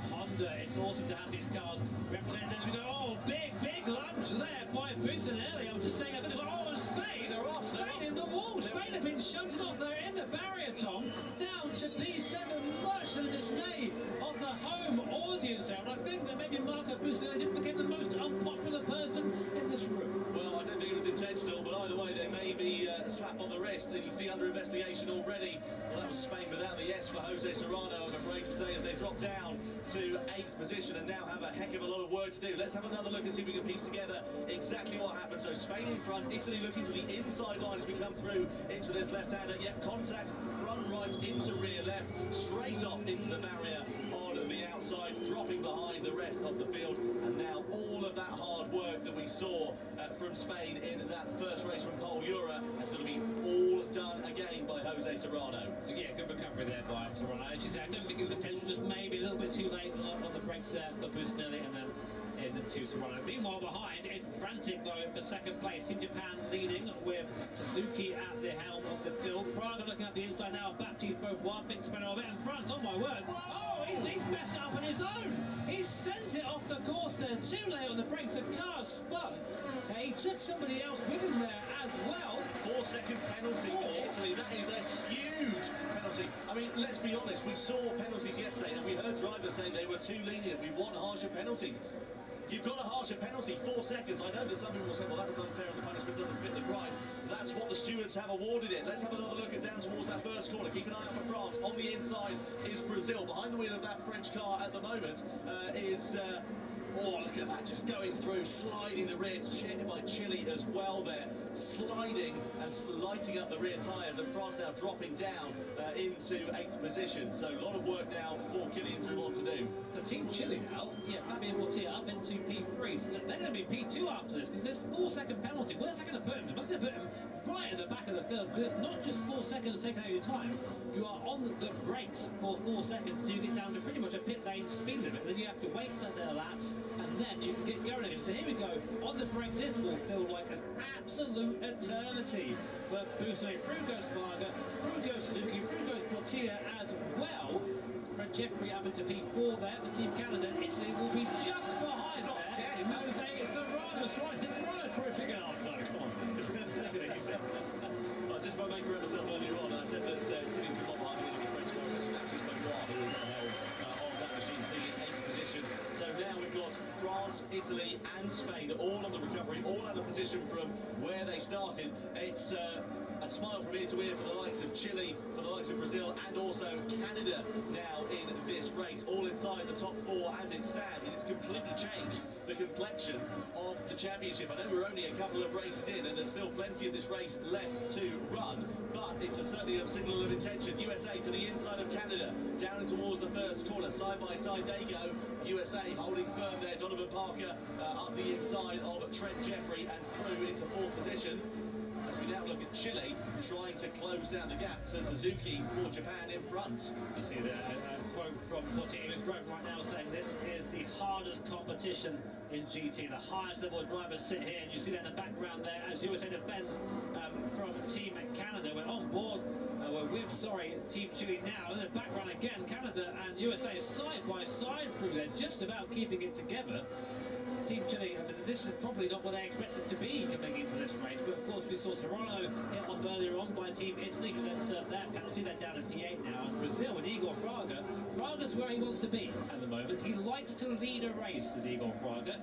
Honda. It's awesome to have these cars represented. Then we go, oh, big lunge there by Bertinelli. I was just saying, I think, oh, Spain are off. Spain in the wall. Spain have been shunted off there in the barrier, Tom, down to P7, much to the dismay of the home audience there. And I think that maybe Marco Bertinelli just became the most unpopular person in this room. Well, I don't think it was intentional, but either way, there may be a slap on the wrist, and you see under investigation already. Well, that was Spain without the S for Jose Serrano, I'm afraid to say, as they drop down to 8th position and now have a heck of a lot of work to do. Let's have another look and see if we can piece together exactly what happened. So Spain in front, Italy looking to the inside line as we come through into this left-hander. Yet contact front right into rear left, straight off into the barrier on the outside, dropping behind the rest of the field. And now all of that hard work that we saw from Spain in that first race from Pole Euro is going to be all done again by Jose Serrano. So yeah, good recovery there by Serrano. As you say, I don't think it was intentional, just maybe a little bit too late on the brakes there for Bertinelli, and then into Serrano. Meanwhile, behind, it's frantic though for second place. Team Japan leading with Suzuki at the helm of the field. Fraga looking at the inside now. Baptiste both Warfik, Spinner of it, and France, oh my word. Oh, he's messed up on his own. He sent it off the course there, too late on the brakes. The car spun. He took somebody else with him there as well. 4-second penalty for Italy. That is a huge penalty. I mean, let's be honest, we saw penalties yesterday and we heard drivers saying they were too lenient. We want harsher penalties. You've got a harsher penalty, 4 seconds. I know that some people will say, well, that is unfair and the punishment doesn't fit the crime. That's what the stewards have awarded it. Let's have another look at down towards that first corner. Keep an eye out for France. On the inside is Brazil. Behind the wheel of that French car at the moment is... oh, look at that, just going through, sliding the rear by Chile as well there. Sliding and lighting up the rear tyres, and France now dropping down into 8th position. So a lot of work now for Kylian Drumont to do. So Team Chile now, yeah, Fabien Portier up into P3. So they're going to be P2 after this, because there's 4-second penalty. Where's that going to put him? Where's going to put him right at the back of the field? Because it's not just 4 seconds taken out of your time. You are on the brakes for 4 seconds till you get down to pretty much a pit lane speed limit. Then you have to wait for that to elapse, and then you can get going again. So here we go. On the brakes, this will feel like an absolute eternity for Bertinelli. Through goes Varga, through goes Suzuki, through goes Portier as well. Fred Jeffrey up into P4 there for Team Canada. Italy will be just behind there. Jose Serrano, Serrano for a figure. Oh no, come on. Take it easy. Just by making myself earlier on, I said that it's getting Drumont behind the wheel of the French car. It's actually Baptiste Benoit who is at the helm of that machine, sitting in 8th position. So now we've got France, Italy and Spain all on the recovery, all out of position from where they started. It's a smile from ear to ear for the likes of Chile, for the likes of Brazil and also Canada now in this race, all inside the top 4 as it stands, and it's completely changed the complexion of the championship. I know we're only a couple of races in and there's still plenty of this race left to run, but it's certainly a signal of intention. USA to the inside of Canada, down towards the first corner, side by side they go. USA holding firm there, Donovan Parker up the inside of Trent Jeffrey and through into 4th position. As we now look at Chile trying to close down the gap to Suzuki for Japan in front. You see the quote from Portier, who's driving right now, saying this is the hardest competition in GT. The highest level drivers sit here, and you see that in the background there as USA defends from Team Canada. We're on board. We're with, Team Chile now. In the background again, Canada Canada and USA side by side through there, just about keeping it together. Team Chile, I mean, this is probably not what they expected to be coming into this race, but of course we saw Serrano hit off earlier on by Team Italy, who then served that penalty. They're down in P8 now, and Brazil with Igor Fraga. Fraga's where he wants to be at the moment. He likes to lead a race, does Igor Fraga.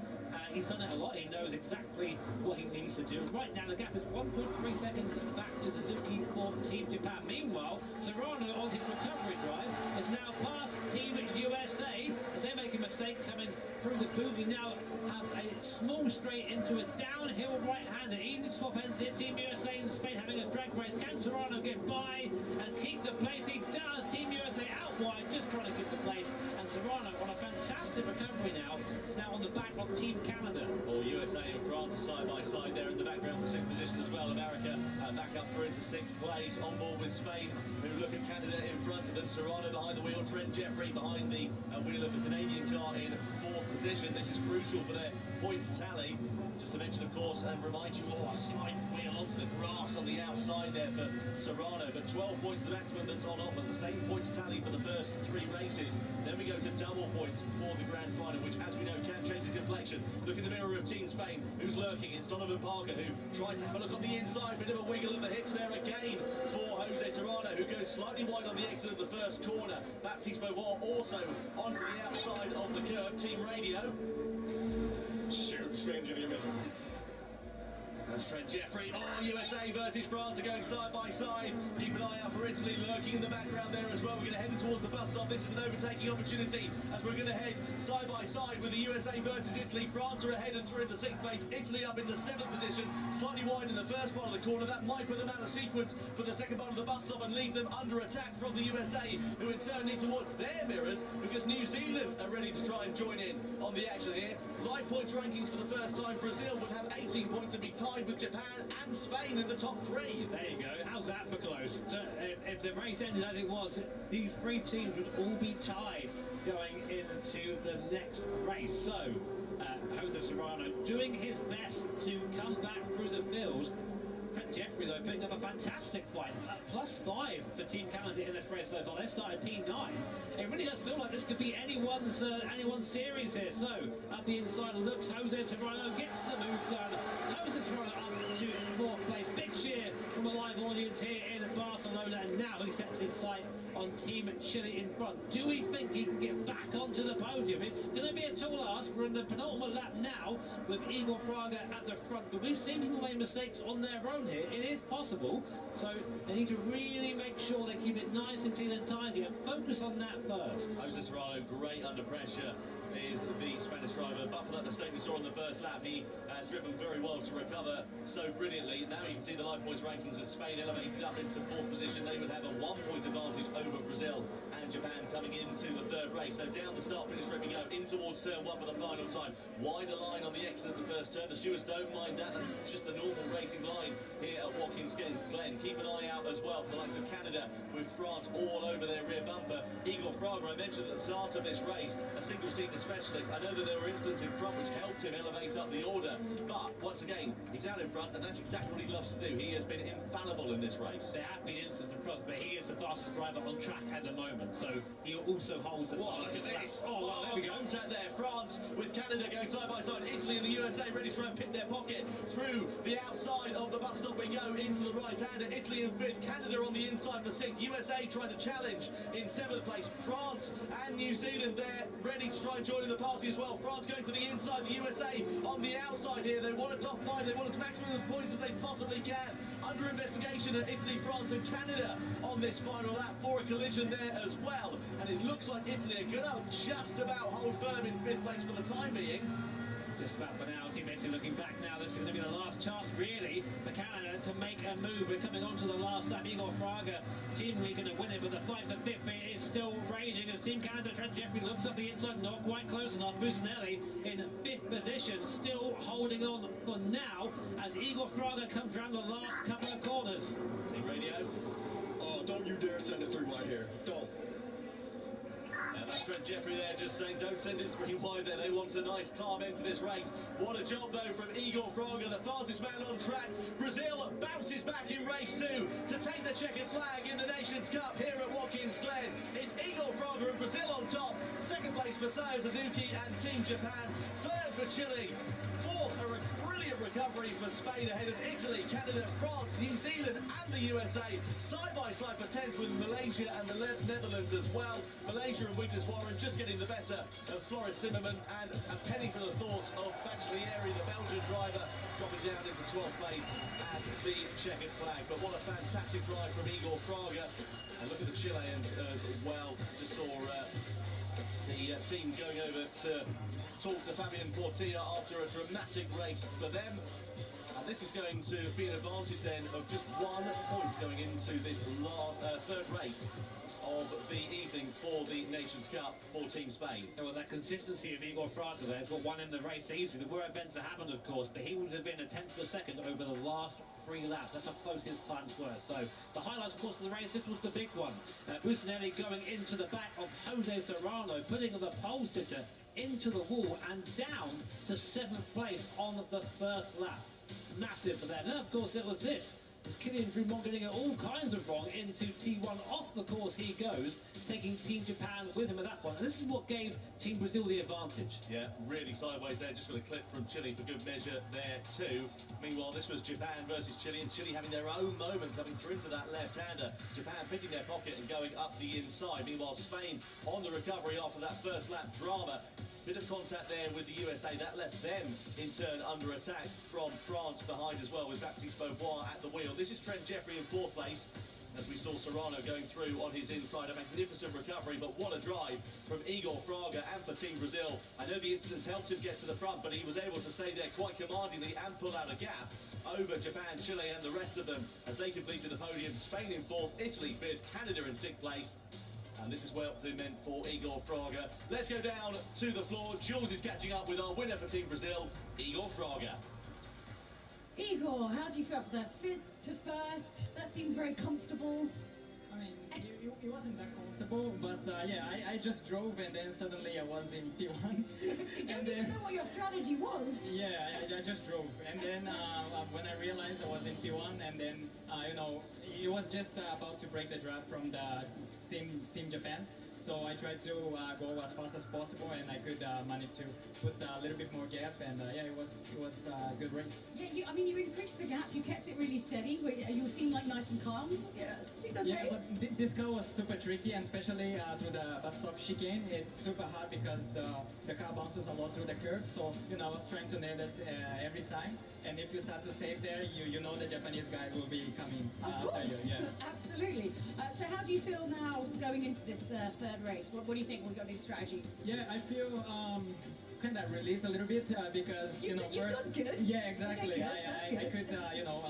He's done it a lot. He knows exactly what he needs to do. Right now, the gap is 1.3 seconds back to Suzuki for Team Japan. Meanwhile, Serrano on his recovery drive is now past Team USA as they make a mistake coming through the boot. We now have a small straight into a downhill right-hander. Easy swap ends here. Team USA and Spain having a drag race. Can Serrano get by and keep the place? He does. Team USA out wide, just trying to keep the place. And Serrano on a fantastic recovery now. It's now on the back of Team Canada. Well, USA and France are side by side there in the background for 6th position as well. America back up through into 6th place, on board with Spain, who look at Canada in front of them. Serrano behind the wheel, Trent Jeffrey behind the wheel of the Canadian car in 4th position. This is crucial for their points tally. Just to mention, of course, and remind you all, a slight wheel onto the grass on the outside there for Serrano, but 12 points the maximum that's on offer. The same points tally for the first 3 races. Then we go to double points for the grand final, which, as we know, can change the complexion. Look in the mirror of Team Spain, who's lurking. It's Donovan Parker, who tries to have a look on the inside. Bit of a wiggle of the hips there again for Jose Serrano, who goes slightly wide on the exit of the first corner. Baptiste Beauvoir also onto the outside of the curve. Team radio. Shoot, Spain's in the middle. That's Trent Jeffrey. Oh, USA versus France are going side by side. Keep an eye out for Italy lurking in the background there as well. We're going to head towards the bus stop. This is an overtaking opportunity as we're going to head side by side with the USA versus Italy. France are ahead and through into 6th place. Italy up into 7th position. Slightly wide in the first part of the corner. That might put them out of sequence for the second part of the bus stop and leave them under attack from the USA, who in turn need to watch their mirrors because New Zealand are ready to try and join in on the action here. Live points rankings for the first time. Brazil would have 18 points and be tied with Japan and Spain in the top 3. There you go. How's that for close? If the race ended as it was, these 3 teams would all be tied going into the next race. So, Jose Serrano doing his best to come back through the field. Trent Jeffrey, though, picked up a fantastic fight. +5 for Team Canada in this race so far. They started P9. It really does feel like this could be anyone's series here. So, up the inside looks Jose Serrano, gets the move done. Jose Serrano up to 4th place. Big cheer from a live audience here in Barcelona. And now he sets his sight on Team Chile in front. Do we think he can get back onto the podium? It's going to be a tall ask. We're in the penultimate lap now with Igor Fraga at the front. But we've seen people make mistakes on their own here. It is possible. So they need to really make sure they keep it nice and clean and tidy and focus on that first. Jose Serrano, great under pressure, is the Spanish driver. But for that mistake we saw in the first lap, he has driven very well to recover so brilliantly. Now you can see the live points rankings as Spain elevated up into 4th position. They would have a 1-point advantage over Brazil and Japan coming into the 3rd race. So down the start-finish straight we go, in towards turn 1 for the final time. Wider line on the exit of the first turn. The stewards don't mind that. That's just the normal racing line here at Watkins Glen. Keep an eye out as well for the likes of Canada, with France all over their rear bumper. Igor Fraga, I mentioned at the start of this race, a single-seater specialist. I know that there were incidents in front which helped him elevate up the order, but once again, he's out in front, and that's exactly what he loves to do. He has been infallible in this race. There have been incidents in front, but he is the fastest driver on track at the moment, so he also holds the fastest lap. Oh, well, there we go. Contact there. France with Canada going side by side. Italy and the USA ready to try and pick their pocket. Through the outside of the bus stop we go into the right-hander. Italy in 5th, Canada on the inside for 6th. USA trying to challenge in 7th place. France and New Zealand there ready to try and join in the party as well. France going to the inside, the USA on the outside here. They want a top 5, they want as maximum points as they possibly can. Under investigation at Italy, France and Canada on this final lap for a collision there as well. And it looks like Italy are going to just about hold firm in 5th place for the time being. Just about for now. Team Italy looking back now. This is going to be the last chance, really, for Canada to make a move. We're coming on to the last lap. Igor Fraga seemingly going to win it, but the fight for 5th is still raging as Team Canada. Trent Jeffrey looks up the inside, not quite close enough. Busnelli in 5th position, still holding on for now as Igor Fraga comes around the last couple of corners. Team radio. Oh, don't you dare send it 3 wide here. Don't. And that's Trent Jeffrey there just saying, don't send it three wide there. They want a nice calm end to this race. What a job, though, from Igor Fraga, the fastest man on track. Brazil bounces back in race 2 to take the checkered flag in the Nations Cup here at Watkins Glen. It's Igor Fraga and Brazil on top. Second place for Sayo Suzuki and Team Japan. Third for Chile. Fourth, a brilliant recovery for Spain ahead of Italy, Canada, France, New Zealand and the USA. Side by side for 10th with Malaysia and the Netherlands as well. Malaysia and Weakness Warren just getting the better of Floris Zimmerman, and a penny for the thoughts of Bachelieri, the Belgian driver, dropping down into 12th place at the checkered flag. But what a fantastic drive from Igor Fraga. And look at the Chileans as well. Just saw the team going over to talk to Fabian Portilla after a dramatic race for them. And this is going to be an advantage then of just 1 point going into this third race of the evening for the Nations Cup for Team Spain. Well, that consistency of Igor Fraga there is what won him the race easily. There were events that happened, of course, but he would have been a 10th of a second over the last 3 laps. That's how close his times were. So the highlights, of course, of the race, this was the big one. Bucinelli going into the back of Jose Serrano, putting the pole sitter into the wall and down to 7th place on the first lap. Massive for that. And of course, it was this. As Kylian Drumont getting it all kinds of wrong into T1. Off the course he goes, taking Team Japan with him at that point. And this is what gave Team Brazil the advantage. Yeah, really sideways there. Just got a clip from Chile for good measure there too. Meanwhile, this was Japan versus Chile, and Chile having their own moment coming through into that left-hander. Japan picking their pocket and going up the inside. Meanwhile, Spain on the recovery after that first lap drama. Bit of contact there with the USA. That left them, in turn, under attack from France behind as well, with Baptiste Beauvoir at the wheel. This is Trent Jeffrey in 4th place, as we saw Serrano going through on his inside. A magnificent recovery, but what a drive from Igor Fraga and for Team Brazil. I know the incidents helped him get to the front, but he was able to stay there quite commandingly and pull out a gap over Japan, Chile and the rest of them as they completed the podium. Spain in 4th, Italy 5th, Canada in 6th place. And this is what they meant for Igor Fraga. Let's go down to the floor. Jules is catching up with our winner for Team Brazil, Igor Fraga. Igor, how do you feel for that 5th to 1st? That seemed very comfortable. I mean, it wasn't that comfortable, but yeah, I just drove and then suddenly I was in P1. You don't even know what your strategy was. Yeah, I just drove. And then when I realized I was in P1, and then, you know, it was just about to break the draft from the Team Japan. So I tried to go as fast as possible, and I could manage to put a little bit more gap, and yeah, it was a good race. Yeah, I mean, you increased the gap, you kept it really steady, you seemed like nice and calm. Yeah, it seemed okay. Yeah, but this car was super tricky, and especially to the bus stop chicane, it's super hard because the car bounces a lot through the curb, so, you know, I was trying to nail it every time. And if you start to save there, you know the Japanese guy will be coming after you. Yeah. Absolutely. So how do you feel now going into this third race? What do you think we've got in strategy? Yeah, I feel kind of released a little bit because, you know, you've done good. Yeah, exactly. Okay, I could, you know,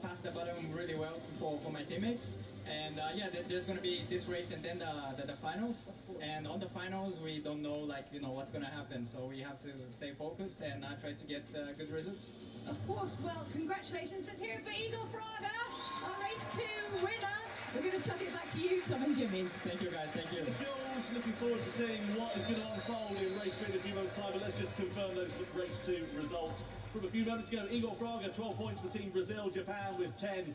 pass the bottom really well for my teammates. And yeah, there's going to be this race and then the finals. And on the finals, we don't know, like, you know, what's going to happen. So we have to stay focused and try to get good results. Of course. Well, congratulations. Let's hear it for Igor Fraga, our race 2 winner. We're going to chuck it back to you, Tom and Jimmy. Thank you, guys. Thank you. Jules, looking forward to seeing what is going to unfold in race 3 in a few months' time. But let's just confirm those race 2 results. From a few moments ago, Igor Fraga, 12 points for Team Brazil. Japan with 10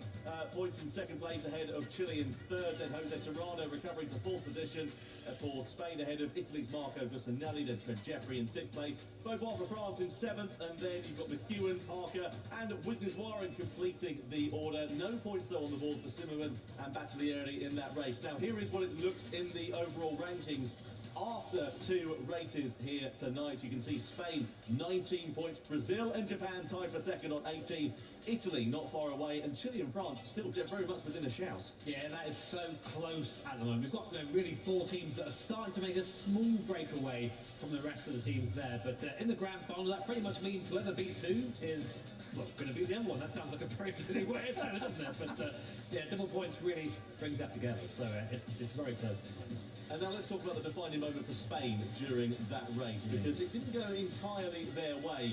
points in 2nd place ahead of Chile in 3rd. Then Jose Serrano recovering to 4th position for Spain ahead of Italy's Marco Bucinelli. Then Trent Jeffrey in 6th place. Beauvoir for France in 7th. And then you've got McEwen, Parker and Weakness Warren completing the order. No points though on the board for Zimmerman and Bachelieri in that race. Now here is what it looks in the overall rankings. After 2 races here tonight, you can see Spain 19 points, Brazil and Japan tied for 2nd on 18, Italy not far away, and Chile and France still very much within a shout. Yeah, that is so close at the moment. We've got really 4 teams that are starting to make a small breakaway from the rest of the teams there, but in the grand final, that pretty much means whoever beats who is, well, going to be the other one. That sounds like a very silly way of saying it, doesn't it? But yeah, double points really brings that together, so it's very close. And now let's talk about the defining moment for Spain during that race, because it didn't go entirely their way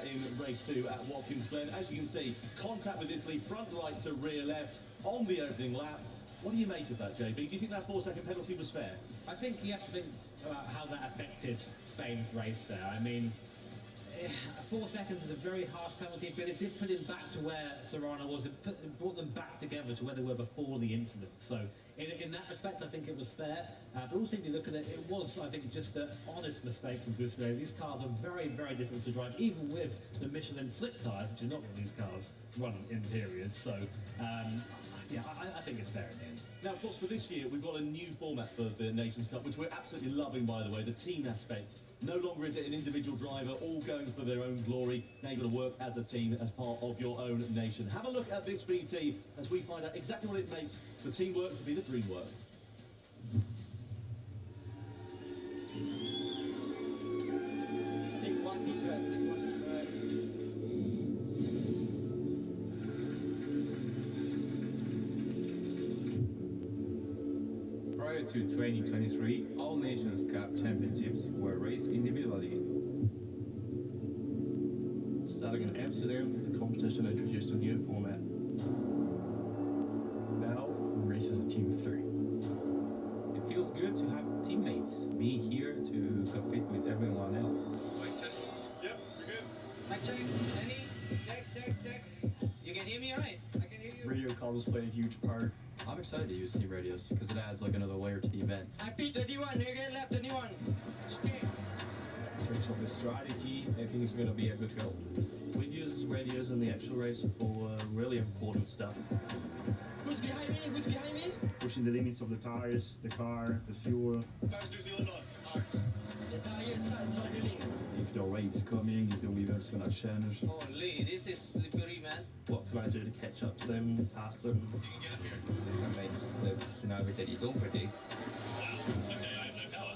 in race 2 at Watkins Glen. As you can see, contact with Italy, front right to rear left on the opening lap. What do you make of that, JB? Do you think that 4-second penalty was fair? I think you have to think about how that affected Spain's race there. I mean, 4 seconds is a very harsh penalty, but it did put him back to where Serrano was. It brought them back together to where they were before the incident. So in that respect, I think it was fair. But also, if you look at it, it was, I think, just an honest mistake from Busquets. These cars are very, very difficult to drive, even with the Michelin slick tyres, which is not what these cars run in periods. So, yeah, I think it's fair in the end. Now, of course, for this year, we've got a new format for the Nations Cup, which we're absolutely loving, by the way, the team aspect. No longer is it an individual driver all going for their own glory. Now you've got to work as a team, as part of your own nation. Have a look at this VT as we find out exactly what it makes for teamwork to be the dream work. Take one deep breath, take one deep breath. Prior to 2023, all Nations Cup championships were raced individually. Starting in Amsterdam, the competition introduced a new format. Now, we race as a team of 3. It feels good to have teammates, be here to compete with everyone else. Mic test. Yep, we're good. Mic check. Any? Check. You can hear me all right? I can hear you. Radio calls play a huge part. I'm excited to use team radios because it adds like another layer to the event. I beat the D1, again left the D1. Okay. In terms of the strategy, I think it's going to be a good help. We use radios in the actual race for really important stuff. Who's behind me? Who's behind me? Pushing the limits of the tires, the car, the fuel. Tires New Zealand on. The tires start struggling. If the rate's coming, if the weather's going to change. Holy, this is slippery, man. What can I do to catch up to them, pass them? You can get up here. Some rates, the scenario that you don't predict. Wow. Okay, I have no power.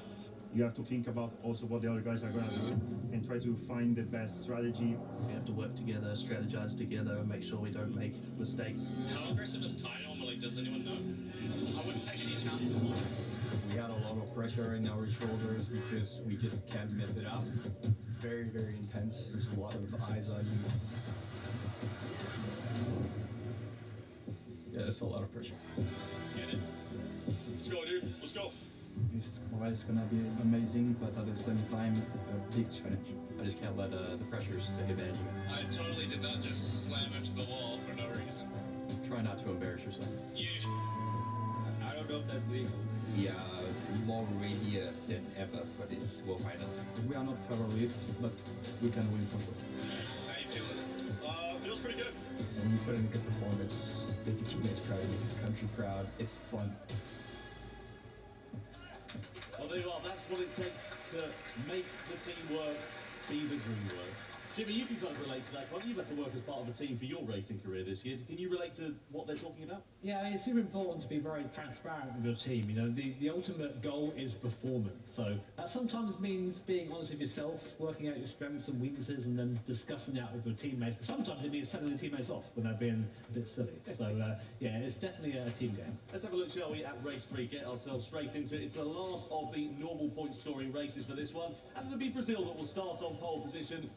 You have to think about also what the other guys are going to do and try to find the best strategy. We have to work together, strategize together, and make sure we don't make mistakes. How aggressive is Kai normally? Does anyone know? I wouldn't take any chances. We had a lot of pressure in our shoulders because we just can't mess it up. It's very, very intense. There's a lot of eyes on you. Yeah, it's a lot of pressure. Let's get it. Let's go, dude. Let's go. This race is gonna be amazing, but at the same time, a big challenge. I just can't let the pressures take advantage of it. I totally did not just slam into the wall for no reason. Try not to embarrass yourself. I don't know if that's legal. We are more ready than ever for this World Final. We are not favorites, but we can win for sure. How you feeling? Feels pretty good. When you put in a good performance, make your teammates proud, make your country proud. It's fun. Well, there you are. That's what it takes to make the team work, be the dream work. Jimmy, you can kind of relate to that, can't you? You've had to work as part of a team for your racing career this year. Can you relate to what they're talking about? Yeah, I mean, it's super important to be very transparent with your team. You know, the ultimate goal is performance. So that sometimes means being honest with yourself, working out your strengths and weaknesses, and then discussing that with your teammates. But sometimes it means telling your teammates off when they're being a bit silly. So, yeah, it's definitely a team game. Let's have a look, shall we, at race 3. Get ourselves straight into it. It's the last of the normal point scoring races for this one. And it'll be Brazil that will start on pole position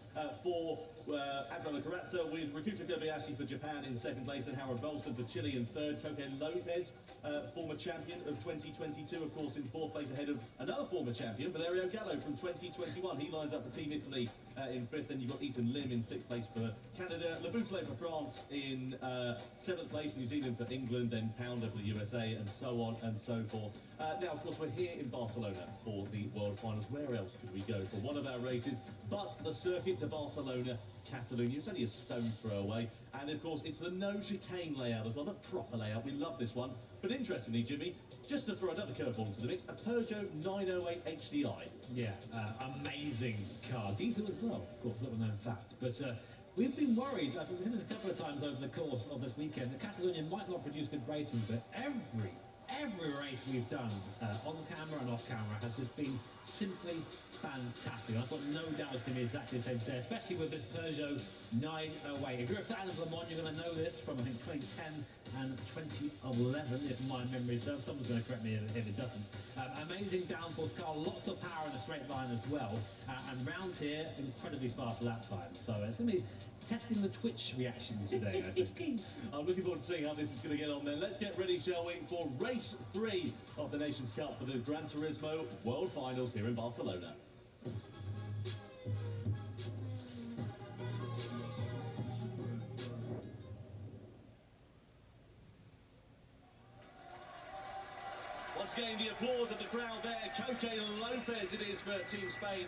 for Adriano Carrazza, with Rakuta Kobayashi for Japan in second place, and Howard Bolston for Chile in third. Coque Lopez, former champion of 2022, of course, in fourth place ahead of another former champion, Valerio Gallo from 2021. He lines up for Team Italy in fifth. Then you've got Ethan Lim in sixth place for Canada, Laboutelet for France in seventh place, New Zealand for England, then Pounder for the USA, and so on and so forth. Now, of course, we're here in Barcelona for the World Finals. Where else could we go for one of our races but the Circuit de Barcelona, Catalonia? It's only a stone's throw away. And, of course, it's the no chicane layout as well, the proper layout. We love this one. But interestingly, Jimmy, just to throw another curveball into the mix, a Peugeot 908 HDI. Yeah, amazing car. Diesel as well, of course, little known fact. But we've been worried, I think we've seen this a couple of times over the course of this weekend, that Catalonia might not produce good racing, but every race we've done on camera and off camera has just been simply fantastic. I've got no doubt it's going to be exactly the same today, especially with this Peugeot 908. If you're a fan of Le Mans, you're going to know this from, I think, 2010 and 2011, if my memory serves. Someone's going to correct me if it doesn't. Amazing downforce car, lots of power in a straight line as well, and round here, incredibly fast lap time. So it's going to be testing the Twitch reactions today, I think. I'm looking forward to seeing how this is going to get on then. Let's get ready, shall we, for race 3 of the Nations Cup for the Gran Turismo World Finals here in Barcelona. Once again, the applause of the crowd there. Coque Lopez it is for Team Spain,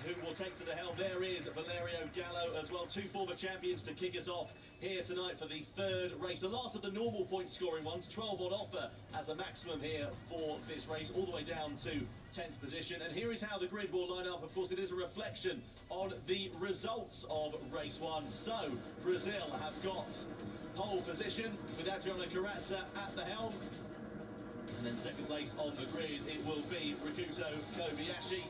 who will take to the helm. There is Valerio Gallo as well, two former champions to kick us off here tonight for the third race. The last of the normal point scoring ones, 12 on offer as a maximum here for this race, all the way down to 10th position. And here is how the grid will line up. Of course, it is a reflection on the results of race 1. So, Brazil have got pole position with Adriano Carrazza at the helm. And then second place on the grid, it will be Rikuto Kobayashi.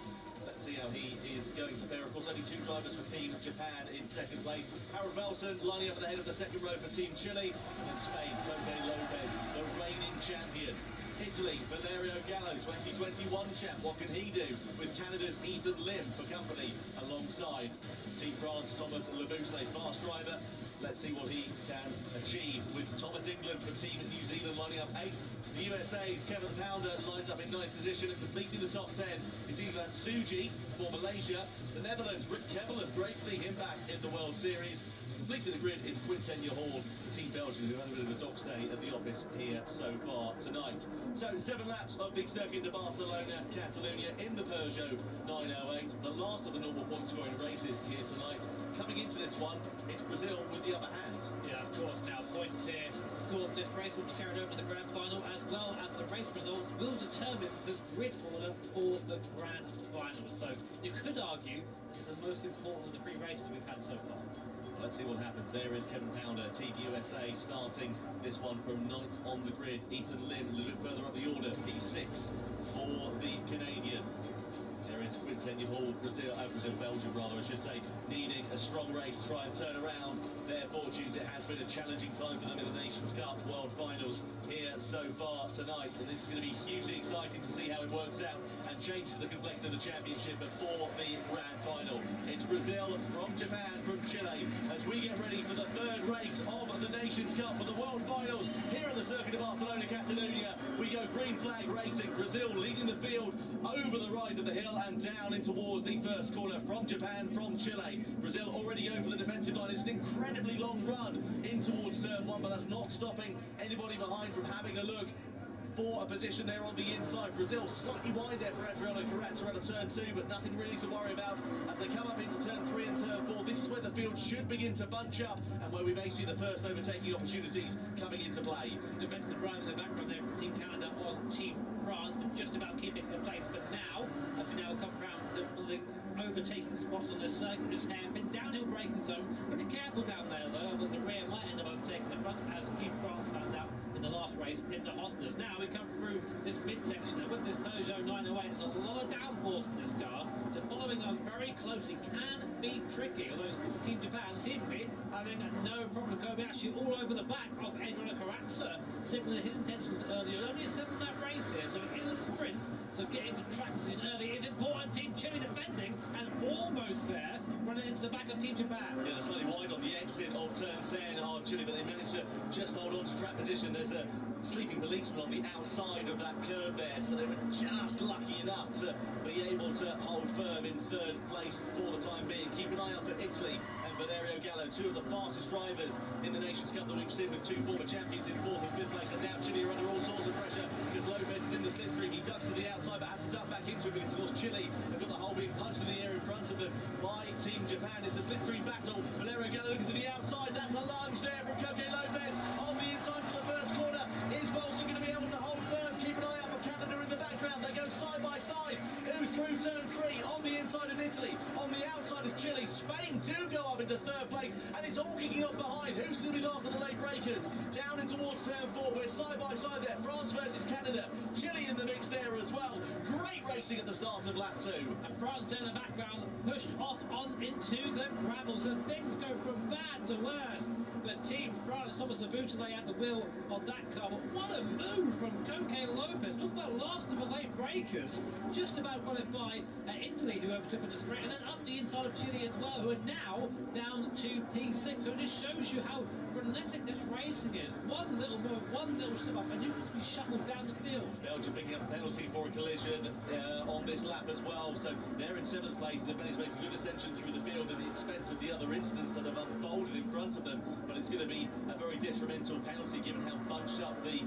Let's see how he is going to fare. Of course, only 2 drivers for Team Japan in second place. Harold Velson lining up at the head of the second row for Team Chile. And then Spain, Coque Lopez, the reigning champion. Italy, Valerio Gallo, 2021 champ. What can he do with Canada's Ethan Lim for company alongside Team France, Thomas Labousse, fast driver. Let's see what he can achieve with Thomas England for Team New Zealand lining up 8th. The USA's Kevin Pounder lines up in 9th position, and completing the top 10 is Ivan Suji for Malaysia. The Netherlands, Rick Kevelen, great to see him back in the World Series. Completing the grid is Quinten Hall, Team Belgium, who had a bit of a dog stay at the office here so far tonight. So 7 laps of the circuit to Barcelona, Catalunya in the Peugeot 908. The last of the normal point scoring races here tonight. Coming into this one, it's Brazil with the upper hand. Yeah, of course. Now, points here scored this race, which carried over to the grand final, as well as the race results will determine the grid order for the grand final. So you could argue this is the most important of the 3 races we've had so far. Let's see what happens. There is Kevin Pounder, Team USA, starting this one from 9th on the grid. Ethan Lim a little bit further up the order, P6 for the Canadian. There is Quinten Hall, Belgium rather, I should say, needing a strong race to try and turn around their fortunes. It has been a challenging time for them in the Nations Cup World Finals here so far tonight, and this is going to be hugely exciting to see how it works out and changes the complexion of the championship before the grand final. It's Brazil from Japan, from Chile, as we get ready for the third race of the Nations Cup for the World Finals here at the circuit of Barcelona, Catalunya. We go green flag racing, Brazil leading the field over the right of the hill and down in towards the first corner from Japan, from Chile. Brazil already going for the defensive line. It's an incredibly long run in towards turn 1, but that's not stopping anybody behind from having a look for a position there on the inside. Brazil slightly wide there for Adriano Carrazza out of turn 2, but nothing really to worry about as they come up into turn 3 and turn 4. This is where the field should begin to bunch up and where we may see the first overtaking opportunities coming into play. Some defensive drive in the background there from Team Canada on Team France, but just about keeping the place for now, as we now come round to the overtaking spots on the circuit. This hairpin downhill braking zone. Be careful down there though, as the rear might end up overtaking the front, as Team France found out in the last race in the Hondas. Now we come through this midsection, and with this Peugeot 908, there's a lot of downforce in this car, so following on very closely can be tricky, although Team Japan seemingly having no problem. Kobayashi all over the back of Adriano Carrazza, signaling his intentions earlier. Only a 7-lap race here, so it is a sprint, so getting the track position early is important. Team Chile defending, and almost there, running into the back of Team Japan. Yeah, they're slightly wide on the exit of turn 10 of Chile, but they managed to just hold on to track position. There's a sleeping policeman on the outside of that curb there, so they were just lucky enough to be able to hold firm in 3rd place for the time being. Keep an eye out for Italy and Valerio Gallo, 2 of the fastest drivers in the Nations Cup that we've seen, with 2 former champions in 4th and 5th place. And now Chile are under all sorts of pressure because Lopez is in the slipstream. He ducks to the outside but has to duck back into it because, of course, Chile have got the hole being punched in the air in front of them by Team Japan. It's a slipstream battle. Valerio Gallo looking to the outside. That's a lunge there from Coque Lopez on the inside for the first corner. Is Wilson going to be able to hold firm? Keep an eye out for Canada in the background. They go side by side. Who through turn 3? On the inside is Italy. On the outside is Chile. Spain do go up into 3rd place, and it's all kicking up behind. Who's going to be last of the late breakers? Down in towards turn 4. We're side by side there. France versus Canada. Chile in the mix there as well. Great racing at the start of lap 2. And France in the background pushed off on into the gravel, so things go from bad to worse. But Team France, Thomas Labouche, they had the wheel on that car. But what a move from Coque Lopez. Talk about last of the late breakers. Just about got it by Italy, who overtook on the straight, and then up the inside of Chile as well, who are now down to P6. So it just shows you how frenetic this racing is. One little move, one little slip up, and you can just be shuffled down the field. Belgium picking up a penalty for a collision on this lap as well. So they're in 7th place, and they're making a good ascension through the field at the expense of the other incidents that have unfolded in front of them. But it's going to be a very detrimental penalty given how bunched up the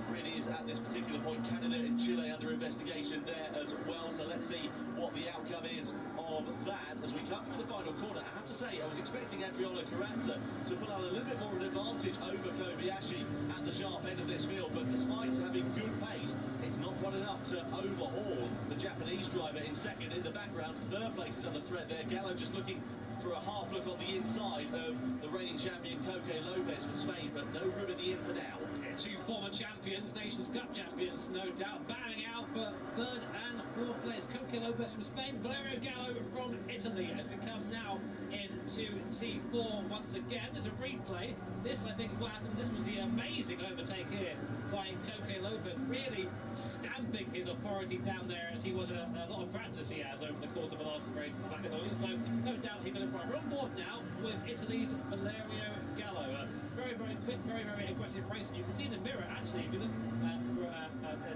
grid is at this particular point. Canada and Chile under investigation there as well. So let's see what the outcome is of that as we come through the final corner. I have to say, I was expecting Adriano Carranza to pull out a little bit more of an advantage over Kobayashi at the sharp end of this field, but despite having good pace, it's not quite enough to overhaul the Japanese driver in second. In the background, 3rd place is under threat there. Gallo just looking for a half look on the inside of the reigning champion Coque Lopez for Spain, but no room in the inn for now. Two former champions, Nations Cup champions, no doubt, batting out for 3rd and 4th place. Coque Lopez from Spain, Valerio Gallo from Italy, as we come now into T4 once again. There's a replay. This, I think, is what happened. This was the amazing overtake here by Coque Lopez, really stamping his authority down there, as he was a lot of practice he has over the course of the last races back home. So no doubt he got it right. We're on board now with Italy's Valerio Gallo. Very, very quick, very, very aggressive racing. You can see in the mirror, actually, if you look for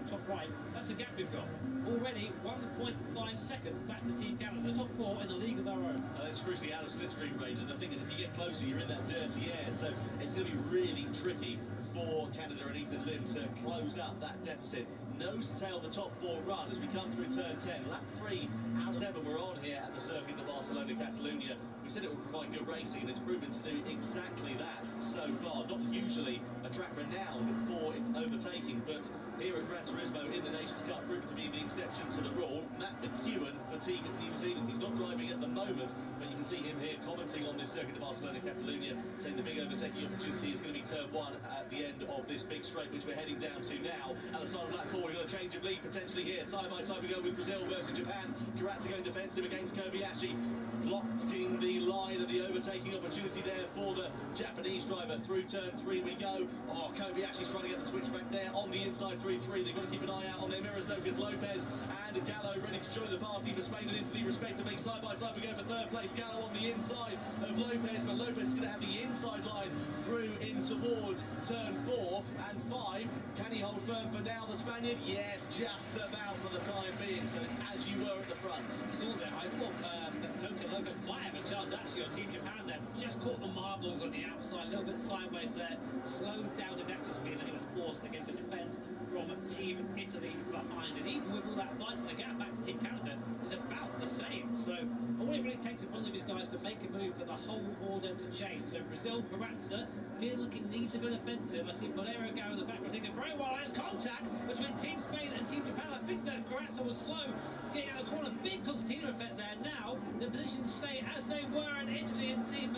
top right, that's the gap we've got. Already 1.5 seconds back to Team Canada, the top 4 in the league of their own. It's crucially out of slipstream range, and the thing is, if you get closer, you're in that dirty air, so it's going to be really tricky for Canada and Ethan Lim to close up that deficit. Nose to tail the top 4 run as we come through turn 10. Lap 3 out of 7 we're on here at the circuit of Barcelona, Catalonia. We said it would provide good racing, and it's proven to do exactly that so far. Not usually a track renowned for its overtaking, but here at Gran Turismo in the Nations Cup proven to be the exception to the rule. Matt McEwen for Team New Zealand. He's not driving at the moment, but you can see him here commenting on this circuit of Barcelona, Catalonia, saying the big overtaking opportunity is going to be turn 1 at the end of this big straight, which we're heading down to now. At the side of lap 4, we've got a change of lead potentially here. Side by side we go with Brazil versus Japan. Carranza going defensive against Kobayashi, blocking the line of the overtaking opportunity there for the Japanese driver. Through turn 3 we go. Oh, Kobayashi's trying to get the switchback there on the inside 3-3. They've got to keep an eye out on their mirrors though, because Lopez and Gallo ready to join the party for Spain and Italy respectively. Side by side we go for 3rd place. Gallo on the inside of Lopez, but Lopez is going to have the inside line through in towards turn 4 and 5. Can he hold firm for now, the Spaniard? Yes, just about for the time being. So it's as you were at the front. Saw that. I thought that Coque Lopez might have a chance actually on Team Japan there. Just caught the marbles on the outside, a little bit sideways there. Slowed down his exit speed, and he was forced again to defend from Team Italy behind. And even with all that fight in the gap back to Team Canada is about the same. So all it really takes is one of these guys to make a move for the whole order to change. So Brazil, Carranza, feel like it needs a good offensive. I see Valerio Gallo in the background thinking very well. There's contact between Team Spain and Team Japan. I think that Carranza was slow getting out of the corner. Big concertina effect there. Now the positions stay as they were in Italy and Team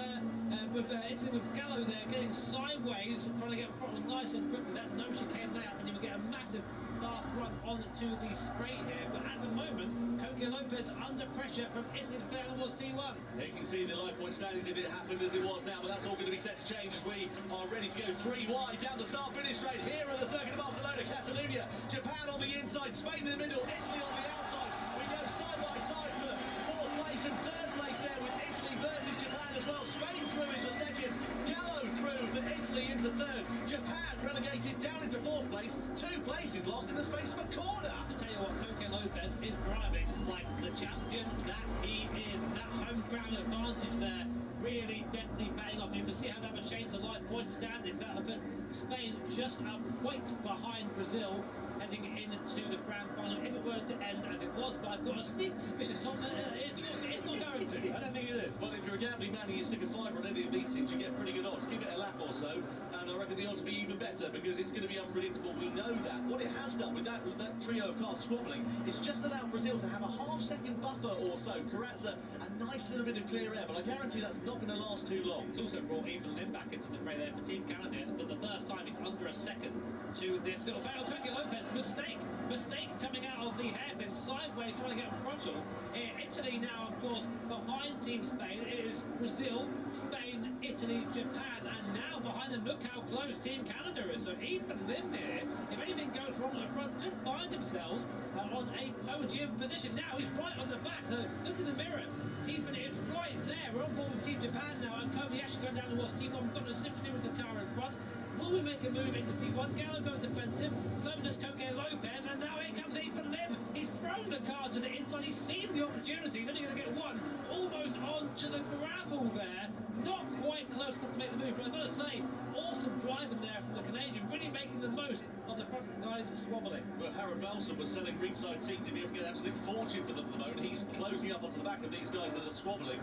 Italy with Gallo there getting sideways, trying to get front nice and quickly. That no chicane layout, and you will get a massive fast run onto the straight here. But at the moment, Coque Lopez under pressure from Italy to play towards T1. You can see the live point standings if it happened as it was now, but that's all going to be set to change as we are ready to go 3 wide down the start-finish straight here at the circuit of Barcelona, Catalonia. Japan on the inside, Spain in the middle, Italy on the outside. We go side by side for 4th place and 3rd place there with Italy versus Japan as well. Spain through into 2nd, Gallo through for Italy into 3rd, Japan relegated down into 4th place. 2 places lost in the space of a corner. I tell you what, Coque Lopez is driving like the champion that he is. That home ground advantage there really definitely paying off. You can see how that would change the live point standings. That would put Spain just a point behind Brazil heading into the grand final if it were to end as it was. But I've got a sneak suspicious, Tom, that it's not going to. I don't think it is. Well, if you're a gambling man and you stick a 5 on any of these teams, you get pretty good odds. Give it a lap or so, and I reckon the odds will be even better because it's going to be unpredictable. We know that. What it has done with that trio of cars squabbling, it's just allowed Brazil to have a half-second buffer or so. Carranza, a nice little bit of clear air, but I guarantee that's not going to last too long. It's also brought Ethan Lim back into the fray there for Team Canada. For the first time, he's under a second to this little fail. Coque Lopez, mistake coming out of the hairpin, sideways trying to get a frontal. Italy now, of course, behind Team Spain. It is Brazil, Spain, Italy, Japan, and now behind them, look how close Team Canada is. So Ethan Lim here, if anything goes wrong at the front, could find themselves on a podium position. Now he's right on the back. Look in the mirror. Ethan is right there. We're on board with Team Japan now, and Kobayashi going down towards T1. We've got the symphony with the car in front. Will we make a move into T1? Gallo goes defensive, so does Koke Lopez, and now here comes Ethan Lim. He's thrown the car to the inside. He's seen the opportunity. He's only going to get one. Almost onto the gravel there. Not quite close enough to make the move, but I've got to say, awesome driving there from the Canadian, really making the most of the front guys swobbling. Well, if Harold Velson was selling ringside seats, he'd be able to get an absolute fortune for them at the moment. He's closing up onto the back of these guys that are swobbling.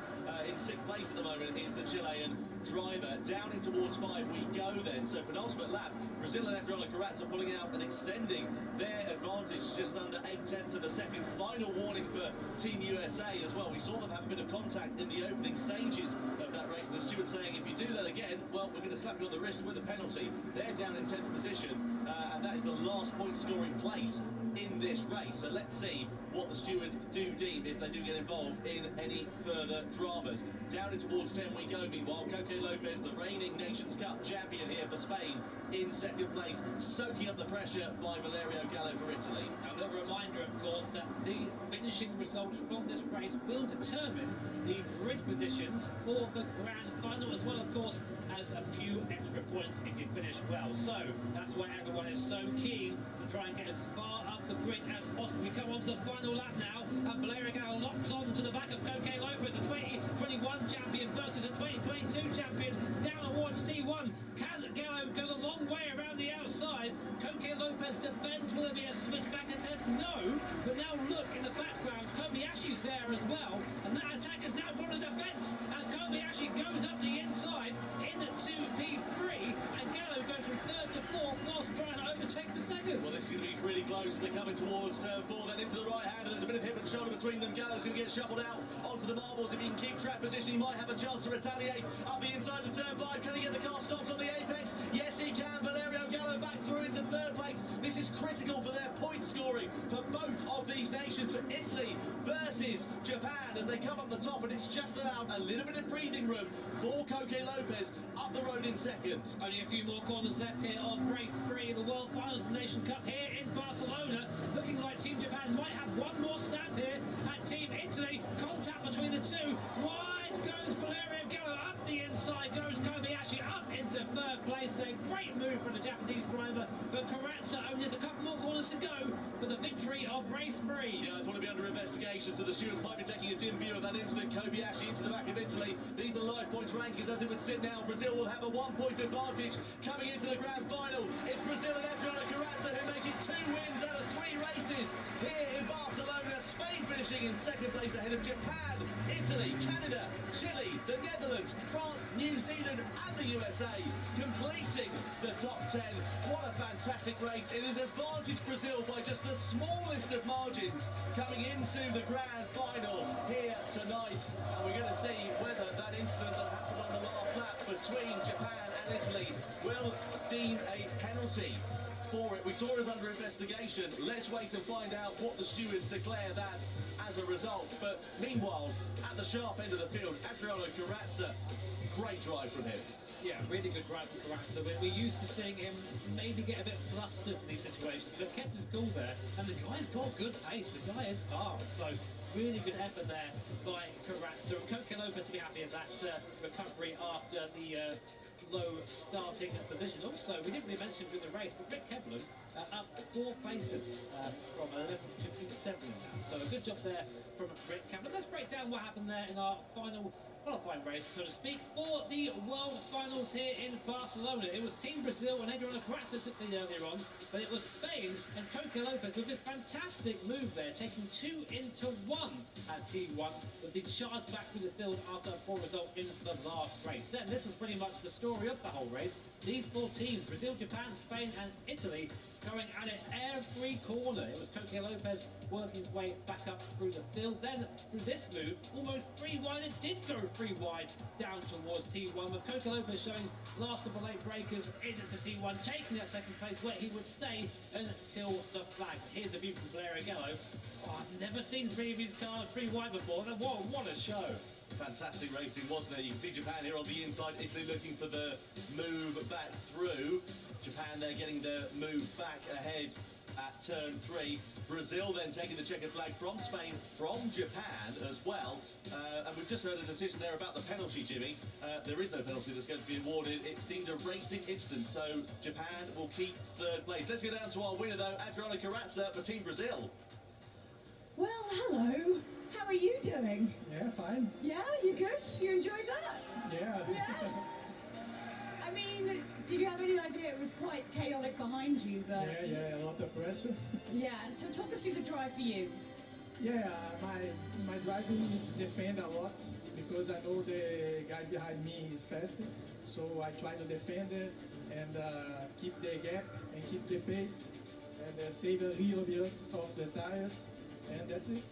In 6th place at the moment is the Chilean driver. Down in towards 5 we go then. So penultimate lap, Brazil and Adriano Carazza pulling out and extending their advantage just under 0.8 of a second. Final warning for Team USA as well. We saw them have a bit of contact in the opening stages of that race. The steward saying, if you do that again, well, we're going to slap you on the wrist with a penalty. They're down in 10th position, and that is the last point scoring place in this race. So let's see what the stewards do deem if they do get involved in any further dramas. Down in towards 10 we go. Meanwhile, Koke Lopez, the reigning Nations Cup champion here for Spain, in 2nd place, soaking up the pressure by Valerio Gallo for Italy. Now, a reminder, of course, that the finishing results from this race will determine the grid positions for the grand final, as well, of course, as a few extra points if you finish well. So that's why everyone is so keen to try and get as far up the grid as possible. We come on to the final lap now, and Valerio Gallo locks on to the back of Koke Lopez, a 2021 champion versus a 2022 champion, down towards T1. Can Gallo go the long way around the outside? Koke Lopez defends. Will there be a switchback attempt? No. But now look in the background, Kobayashi's there as well, and that attack has now gone to defence as Kobayashi goes up the inside into P3, and Gallo goes from 3rd to 4th whilst trying to overtake the 2nd. Well, this is going to be really close as they're coming towards turn 4, then into the right hand, and there's a bit of hip and shoulder between them. Gallo's going to get shuffled out onto the marbles. If he can keep track position, he might have a chance to retaliate up the inside of turn 5. Can he get the car stopped on the apex? Yes, he can. Valerio Gallo back through into 3rd place. This is critical for their point scoring for both of these nations, for Italy versus Japan, as they come up the top, and it's just allowed a little bit of breathing room for Koke Lopez up the road in 2nd. Only a few more corners left here of race 3, the World Finals of the Nation Cup here in Barcelona. Looking like Team Japan might have one more stamp here at Team Italy. Contact between the two. Wide goes Valerio Gallo, up the inside goes Kobayashi, up into 3rd place. A great move from the Japanese driver, but Carazza only has a couple more corners to go for the victory of race 3. Yeah, it's want to be under investigation, so the stewards might be taking a dim view of that incident. Kobayashi into the back of Italy. These are the live points rankings as it would sit now. Brazil will have a 1-point advantage coming into the grand final. It's Brazil and Adriano Carazza who make it 2 wins out of 3 races here in Barcelona. Spain finishing in 2nd place ahead of Japan, Italy, Canada, Chile, the Netherlands, France, New Zealand and the USA completing the top 10. What a fantastic race. It is advantage Brazil by just the smallest of margins coming into the grand final here tonight. And we're going to see whether that incident that happened on the last lap between Japan and Italy will deem a penalty for it. We saw it under investigation. Let's wait and find out what the stewards declare that as a result. But meanwhile, at the sharp end of the field, Adriano Carazza, great drive from him. Yeah, really good drive from Carazza. We're used to seeing him maybe get a bit flustered in these situations, but kept his cool there. And the guy's got good pace. The guy is fast. So really good effort there by Carazza. And Koke Lopez to be happy of that recovery after the low starting position. Also, we didn't really mention during the race, but Rick Kevlin up 4 places from 11th to 57 now. So a good job there from Rick Kevlin. Let's break down what happened there in our final qualifying race, so to speak, for the World Finals here in Barcelona. It was Team Brazil and Adriano Carazza took the lead earlier on, but it was Spain and Koke Lopez with this fantastic move there, taking 2 into 1 at T1 with the charge back through the field after a poor result in the last race. Then this was pretty much the story of the whole race. These 4 teams, Brazil, Japan, Spain and Italy, going at it every corner. It was Koke Lopez working his way back up through the field. Then through this move, almost 3 wide. It did go 3 wide down towards T1, with Koke Lopez showing last of the late breakers into T1, taking that 2nd place where he would stay until the flag. Here's a view from Valerio Gallo. Oh, I've never seen 3 of his cars 3 wide before. What a show. Fantastic racing, wasn't it? You can see Japan here on the inside, Italy looking for the move back through. Japan there getting the move back ahead at turn 3. Brazil then taking the checkered flag from Spain, from Japan as well. And we've just heard a decision there about the penalty, Jimmy. There is no penalty that's going to be awarded. It's deemed a racing incident, so Japan will keep 3rd place. Let's go down to our winner, though, Adriana Carrazza for Team Brazil. Well, hello. How are you doing? Yeah, fine. Yeah, you good? You enjoyed that? Yeah. Yeah. I mean, did you have any idea it was quite chaotic behind you? But Yeah, a lot of pressure. yeah. So talk us through the drive for you. Yeah, my driving is defend a lot because I know the guys behind me is faster. So I try to defend it and keep the gap and keep the pace and save a little bit of the tires, and that's it.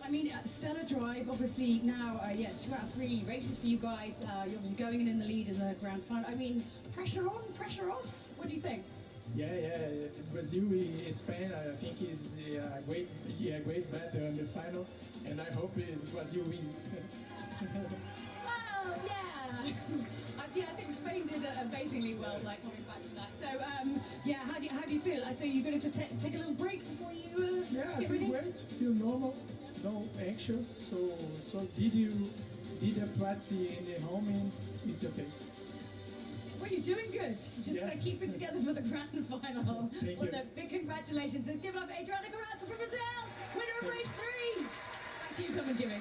I mean, stellar drive, obviously now, yes, 2 out of 3 races for you guys. You're obviously going in the lead in the grand final. I mean, pressure on, pressure off. What do you think? Yeah, Brazil, Spain, I think is a great battle in the final, and I hope Brazil win. Well, yeah. Yeah, I think Spain did amazingly well, like coming back from that. So, yeah, how do you feel? So you're going to just take a little break before you Yeah, I get feel ready? great, feel normal, no anxious. So did a practice in the home, and it's okay. Well, you're doing good. You just got to keep it together for the grand final. Thank Well, you. big congratulations. Let's give it up to Adriana Carrazza from Brazil, winner of race 3. Back to you, someone, Jimmy.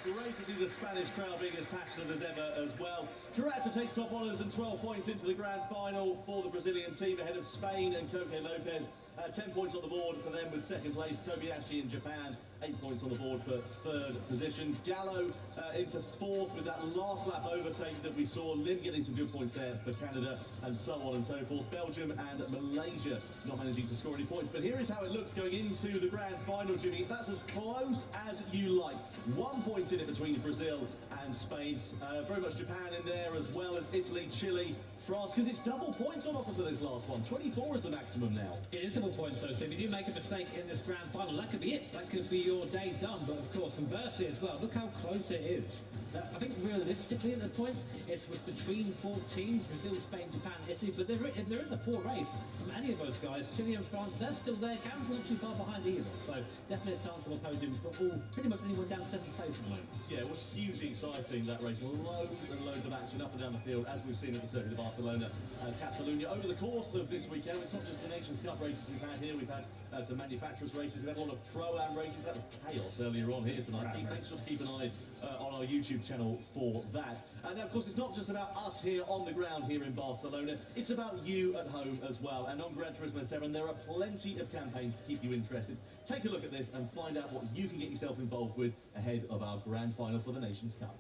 Great to see the Spanish crowd being as passionate as ever as well. Carrazza takes top honours and 12 points into the grand final for the Brazilian team ahead of Spain and Koke Lopez. 10 points on the board for them with 2nd place. Kobayashi in Japan, 8 points on the board for 3rd position. Gallo into 4th with that last lap overtake that we saw. Lim getting some good points there for Canada and so on and so forth. Belgium and Malaysia not managing to score any points. But here is how it looks going into the grand final, Jimmy. That's as close as you like. 1 point in it between Brazil and Spain. Very much Japan in there as well as Italy, Chile, France, because it's double points on offer for this last one. 24 is the maximum now. It is double points though, so if you do make a mistake in this grand final, that could be it. That could be your day done. But of course, conversely as well, look how close it is. I think realistically at the point, it's between 4 teams, Brazil, Spain, Japan, Italy, but if there is a poor race from any of those guys, Chile and France, they're still there, Cameron's not too far behind either. So definitely a chance of a podium for pretty much anyone down 7th place at the moment. Yeah, it was hugely exciting, that race. Loads and loads of action up and down the field, as we've seen at the Circuit of Barcelona and Catalunya. Over the course of this weekend, it's not just the Nations Cup races we've had here, we've had some manufacturers races, we've had a lot of Pro-Am races. That was chaos earlier on here tonight. Make sure to keep an eye on our YouTube channel for that. And of course, it's not just about us here on the ground here in Barcelona, it's about you at home as well. And on Gran Turismo 7, there are plenty of campaigns to keep you interested. Take a look at this and find out what you can get yourself involved with ahead of our grand final for the Nations Cup.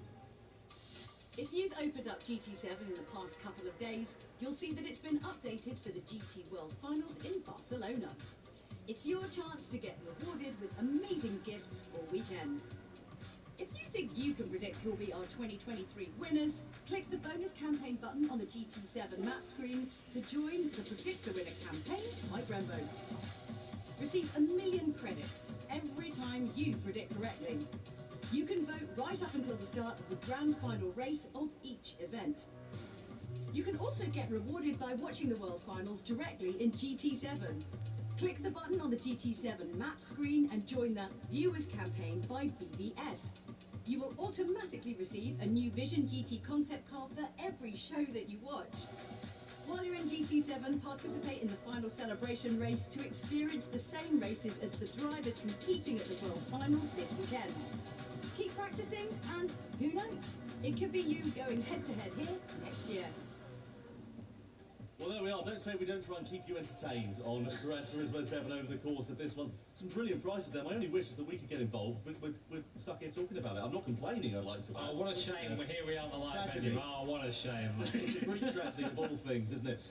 If you've opened up GT7 in the past couple of days, you'll see that it's been updated for the GT World Finals in Barcelona. It's your chance to get rewarded with amazing gifts all weekend. If you think you can predict who'll be our 2023 winners, click the bonus campaign button on the GT7 map screen to join the Predict the Winner campaign by Brembo. Receive 1 million credits every time you predict correctly. You can vote right up until the start of the grand final race of each event. You can also get rewarded by watching the World Finals directly in GT7. Click the button on the GT7 map screen and join the Viewers campaign by BBS. You will automatically receive a new Vision GT concept car for every show that you watch. While you're in GT7, participate in the final celebration race to experience the same races as the drivers competing at the World Finals this weekend. Keep practicing and who knows, it could be you going head-to-head here next year. Well, there we are. Don't say we don't try and keep you entertained on Gran Turismo 7 over the course of this one. Some brilliant prizes there. My only wish is that we could get involved. We're stuck here talking about it. I'm not complaining, I'd like to. Oh, what a shame. Here we are on the live venue. Oh, what a shame. It's a Greek tragedy of all things, isn't it?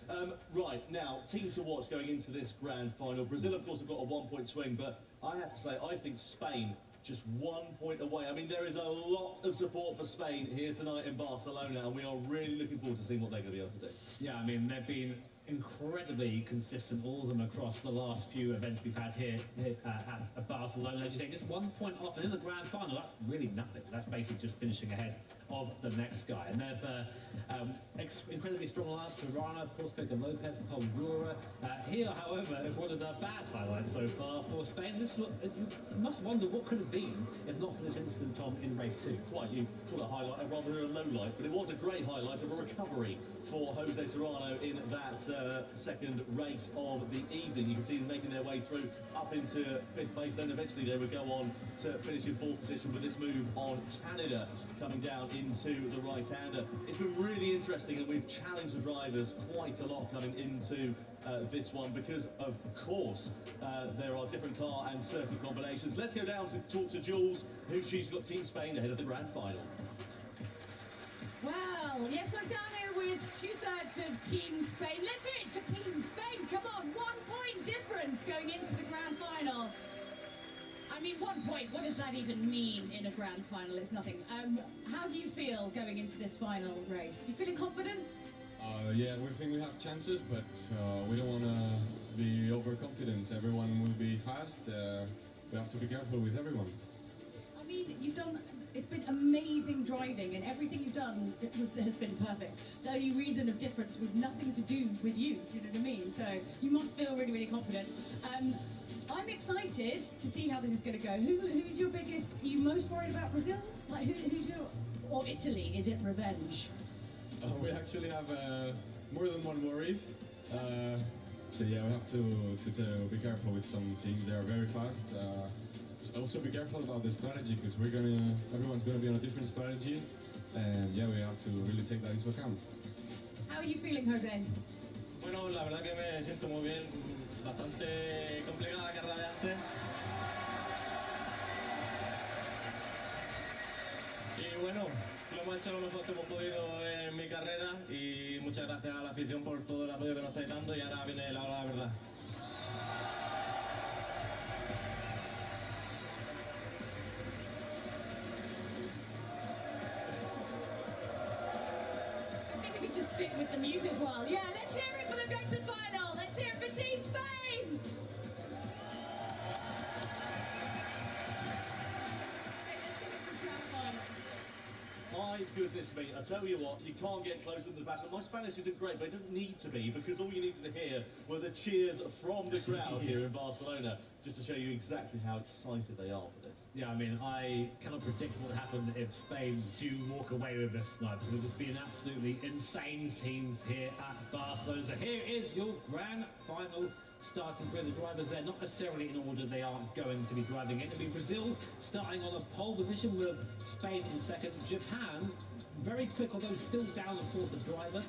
Right, now, team to watch going into this grand final. Brazil, of course, have got a 1-point swing, but I have to say, I think Spain just 1 point away. I mean, there is a lot of support for Spain here tonight in Barcelona, and we are really looking forward to seeing what they're going to be able to do. Yeah, I mean, they've been incredibly consistent, all of them across the last few events we've had here at Barcelona. As you say, just 1 point off, and in the grand final, that's really nothing. That's basically just finishing ahead of the next guy. And they've incredibly strong lineup. Tirana, of course, Pedro Lopez, Pol. Here, however, is one of the bad highlights so far for Spain. You must wonder what could have been if not for this incident, Tom, in race 2. Quite, you call it a highlight rather than a low light, but it was a great highlight of a recovery for Jose Serrano in that second race of the evening. You can see them making their way through up into 5th place, then eventually they would go on to finish in 4th position with this move on Canada coming down into the right-hander. It's been really interesting, and we've challenged the drivers quite a lot coming into this one because, of course, there are different car and circuit combinations. Let's go down to talk to Jules, who she's got Team Spain ahead of the grand final. Well, yes, I'm down here with 2/3 of Team Spain. Let's hear it for Team Spain. Come on, 1 point difference going into the grand final. I mean, 1 point, what does that even mean in a grand final? It's nothing. How do you feel going into this final race? You feeling confident? Yeah, we think we have chances, but we don't want to be overconfident. Everyone will be fast. We have to be careful with everyone. I mean, it's been amazing driving, and everything you've done has been perfect. The only reason of difference was nothing to do with you, do you know what I mean? So you must feel really, really confident. I'm excited to see how this is going to go. Who's your biggest, are you most worried about Brazil? Like, who's your, or Italy? Is it revenge? We actually have more than one worries. So yeah, we have to be careful with some teams. They are very fast. Also be careful about the strategy, because everyone's gonna be on a different strategy, and yeah, we have to really take that into account. How are you feeling, Jose? Bueno, la verdad que me siento muy bien. Bastante complicada la carrera de antes. Y bueno, lo hemos hecho lo mejor que hemos podido en mi carrera, y muchas gracias a la afición por todo el apoyo que nos estáis dando, y ahora viene la hora de la verdad. Just stick with the music while. Yeah, let's hear it for them going to the final. Let's hear it for Team Spain. My goodness me, I tell you what, you can't get closer than the battle. My Spanish isn't great, but it doesn't need to be, because all you needed to hear were the cheers from the crowd here in Barcelona, just to show you exactly how excited they are for this. Yeah, I mean, I cannot predict what would happen if Spain do walk away with this night. It would just be an absolutely insane scenes here at Barcelona. So here is your grand final, starting with the drivers there, not necessarily in order they are going to be driving it. It'll be Brazil starting on a pole position with Spain in second. Japan, very quick, although still down, of course, the driver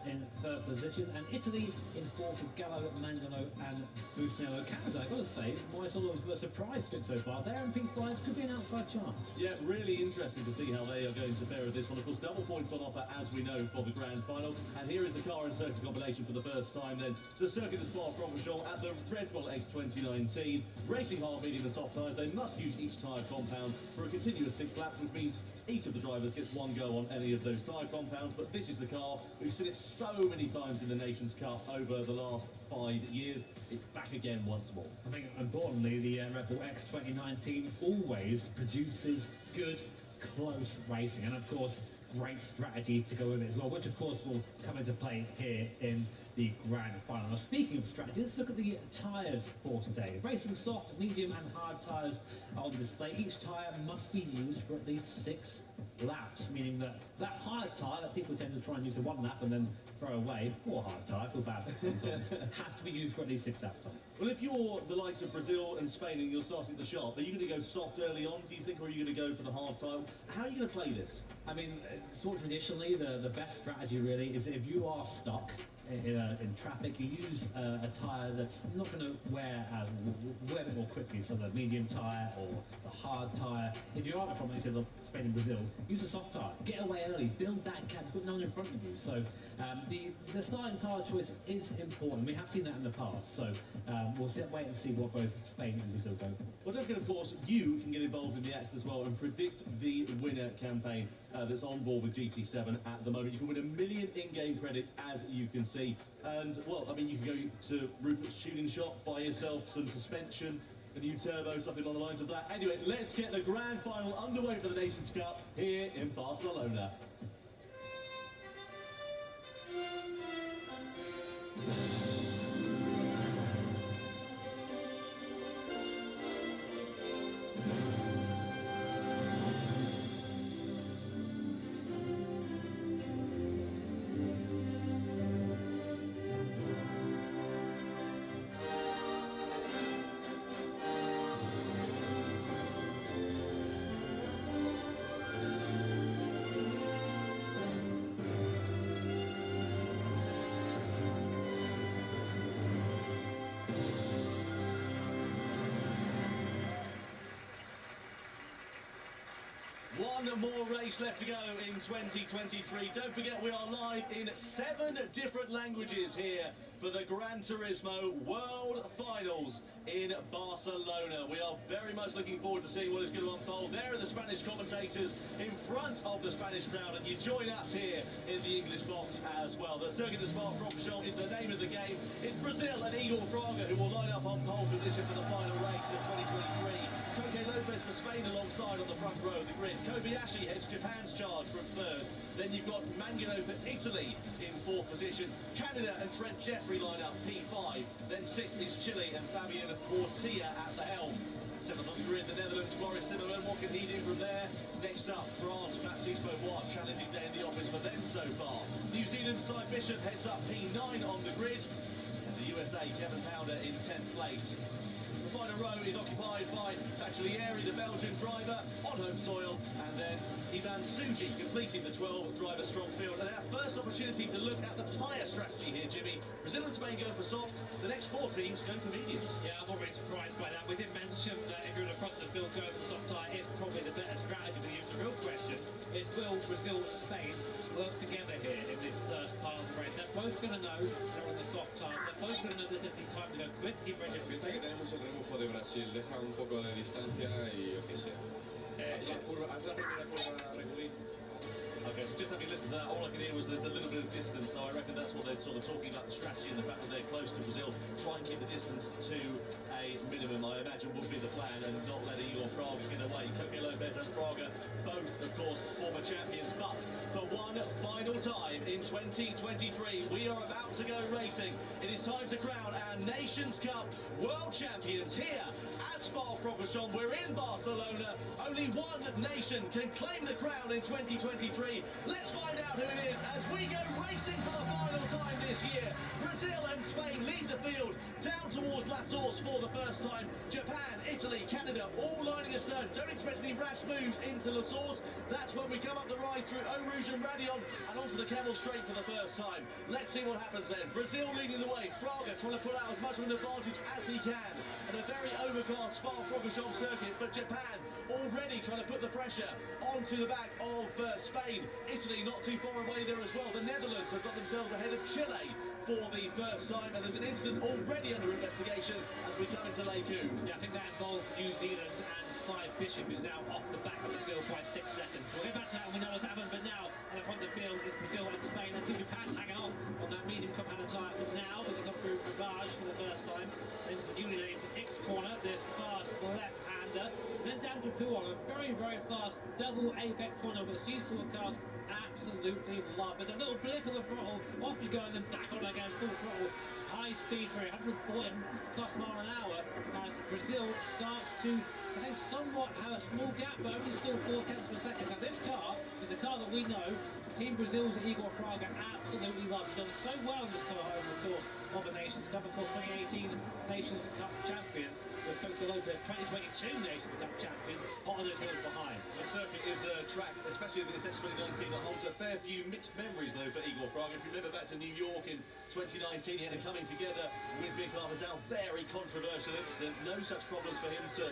in third position. And Italy in fourth with Gallo, Mangano and Busnello. Canada, I've got to say, my sort of surprise pick so far. There in P5 could be an outside chance. Yeah, really interesting to see how they are going to fare with this one. Of course, double points on offer, as we know, for the grand final. And here is the car and circuit combination for the first time then. The Circuit de Spa-Francorchamps at the Red Bull X 2019. Racing hard, medium and soft tyres. They must use each tyre compound for a continuous 6 laps, which means each of the drivers gets one go on any of those tyre compounds. But this is the car. We've seen it so many times in the Nations Cup over the last 5 years. It's back again once more. I think, importantly, the Red Bull X 2019 always produces good, close racing. And, of course, great strategy to go with it as well, which, of course, will come into play here in the grand final. Now, speaking of strategy, let's look at the tyres for today. Racing soft, medium and hard tyres on display. Each tyre must be used for at least 6 laps, meaning that that hard tyre that people tend to try and use for 1 lap and then throw away, poor hard tyre, I feel bad sometimes, has to be used for at least 6 laps. Well, if you're the likes of Brazil and Spain and you're starting at the sharp, are you going to go soft early on, do you think, or are you going to go for the hard tyre? How are you going to play this? I mean, sort of traditionally, the best strategy really is if you are stuck in traffic, you use a tyre that's not going to wear a bit more quickly, so the medium tyre or the hard tyre. If you are at a problem, say, Spain and Brazil, use a soft tyre. Get away early, build that gap, put no one in front of you. So the starting tyre choice is important. We have seen that in the past, so we'll wait and see what both Spain and Brazil go for. Well, don't forget, of course, you can get involved in the action as well and predict the winner campaign. that's on board with GT7 at the moment. You can win 1 million in-game credits, as you can see. And, well, I mean, you can go to Rupert's tuning shop, buy yourself some suspension, a new turbo, something along the lines of that. Anyway, let's get the grand final underway for the Nations Cup here in Barcelona. One more race left to go in 2023. Don't forget, we are live in 7 different languages here for the Gran Turismo World Finals in Barcelona. We are very much looking forward to seeing what is going to unfold. There are the Spanish commentators in front of the Spanish crowd, and you join us here in the English box as well. The Circuit de Spa-Francorchamps is the name of the game. It's Brazil and Igor Fraga who will line up on pole position for the final race of 2023. Koke Lopez for Spain alongside on the front row of the grid. Kobayashi heads Japan's charge from 3rd. Then you've got Mangano for Italy in 4th position. Canada and Trent Jeffrey line up P5. Then 6th is Chile and Fabian Portilla at the helm. 7th on the grid, the Netherlands, Boris Zimmerman. What can he do from there? Next up, France, Baptiste Beauvoir. Challenging day in the office for them so far. New Zealand, Cy Bishop heads up P9 on the grid. And the USA, Kevin Pounder in 10th place. The final row is occupied by Baccalieri, the Belgian driver, on home soil, and then Ivan Suji completing the 12-driver strong field. And our first opportunity to look at the tyre strategy here, Jimmy. Brazil and Spain go for softs, the next 4 teams go for mediums. Yeah, I'm already surprised by that. We did mention that if you're in the front of the field, going for soft tyre is probably the better strategy. But the real question is, will Brazil and Spain work together here in this first part of the race? They're both going to know they're on the soft tyres. They're both going to know this is the time to go quick. Team ready for Piensa que tenemos el rebufo de Brasil, deja un poco de distancia y yo qué sé. Haz la primera curva regulín. Okay, so just having listened to that, all I could hear was there's a little bit of distance, so I reckon that's what they're sort of talking about, the strategy and the fact that they're close to Brazil. Try and keep the distance to a minimum, I imagine, would be the plan, and not let Igor Fraga get away. Koke Lopez and Fraga, both, of course, former champions, but for one final time in 2023, we are about to go racing. It is time to crown our Nations Cup World Champions here at Spa-Francorchamps. We're in Barcelona. Only one nation can claim the crown in 2023. Let's find out who it is as we go racing for the final time this year. Brazil and Spain lead the field down towards La Source for the first time. Japan, Italy, Canada all lining astern. Don't expect any rash moves into La Source. That's when we come up the ride through Eau Rouge and Radion and onto the Camel Straight for the first time. Let's see what happens then. Brazil leading the way. Fraga trying to put out as much of an advantage as he can. And a very overcast Spa-Francorchamps circuit, but Japan already trying to put the pressure onto the back of Spain. Italy not too far away there as well. The Netherlands have got themselves ahead of Chile for the first time, and there's an incident already under investigation as we come into Lake Coon. Yeah, I think that involved New Zealand and Cy Bishop, who's now off the back of the field by 6 seconds. We'll get back to that when we know what's happened, but now on the front of the field is Brazil and Spain, and Team Japan hanging on that medium compound tyre from now as they come through Rivage for the first time into the newly named X corner. This fast left-hander, and then down to Puon, a very, very fast double apex corner with a seesaw cars. Absolutely love. There's a little blip of the throttle, off you go, and then back on again, full throttle. High speed for 140 plus mile an hour as Brazil starts to, I say, somewhat have a small gap, but only still 0.4 per second. Now this car is a car that we know Team Brazil's Igor Fraga absolutely loves. He's done so well in this car over the course of the Nations Cup. Of course, 2018 Nations Cup champion with Koke Lopez, 2022 Nations Cup champion, hot on his heels behind. The circuit is a track, especially with this X2019, that holds a fair few mixed memories, though, for Igor Fraga. If you remember back to New York in 2019, he had a coming together with Mikael Vidal. Very controversial incident. No such problems for him to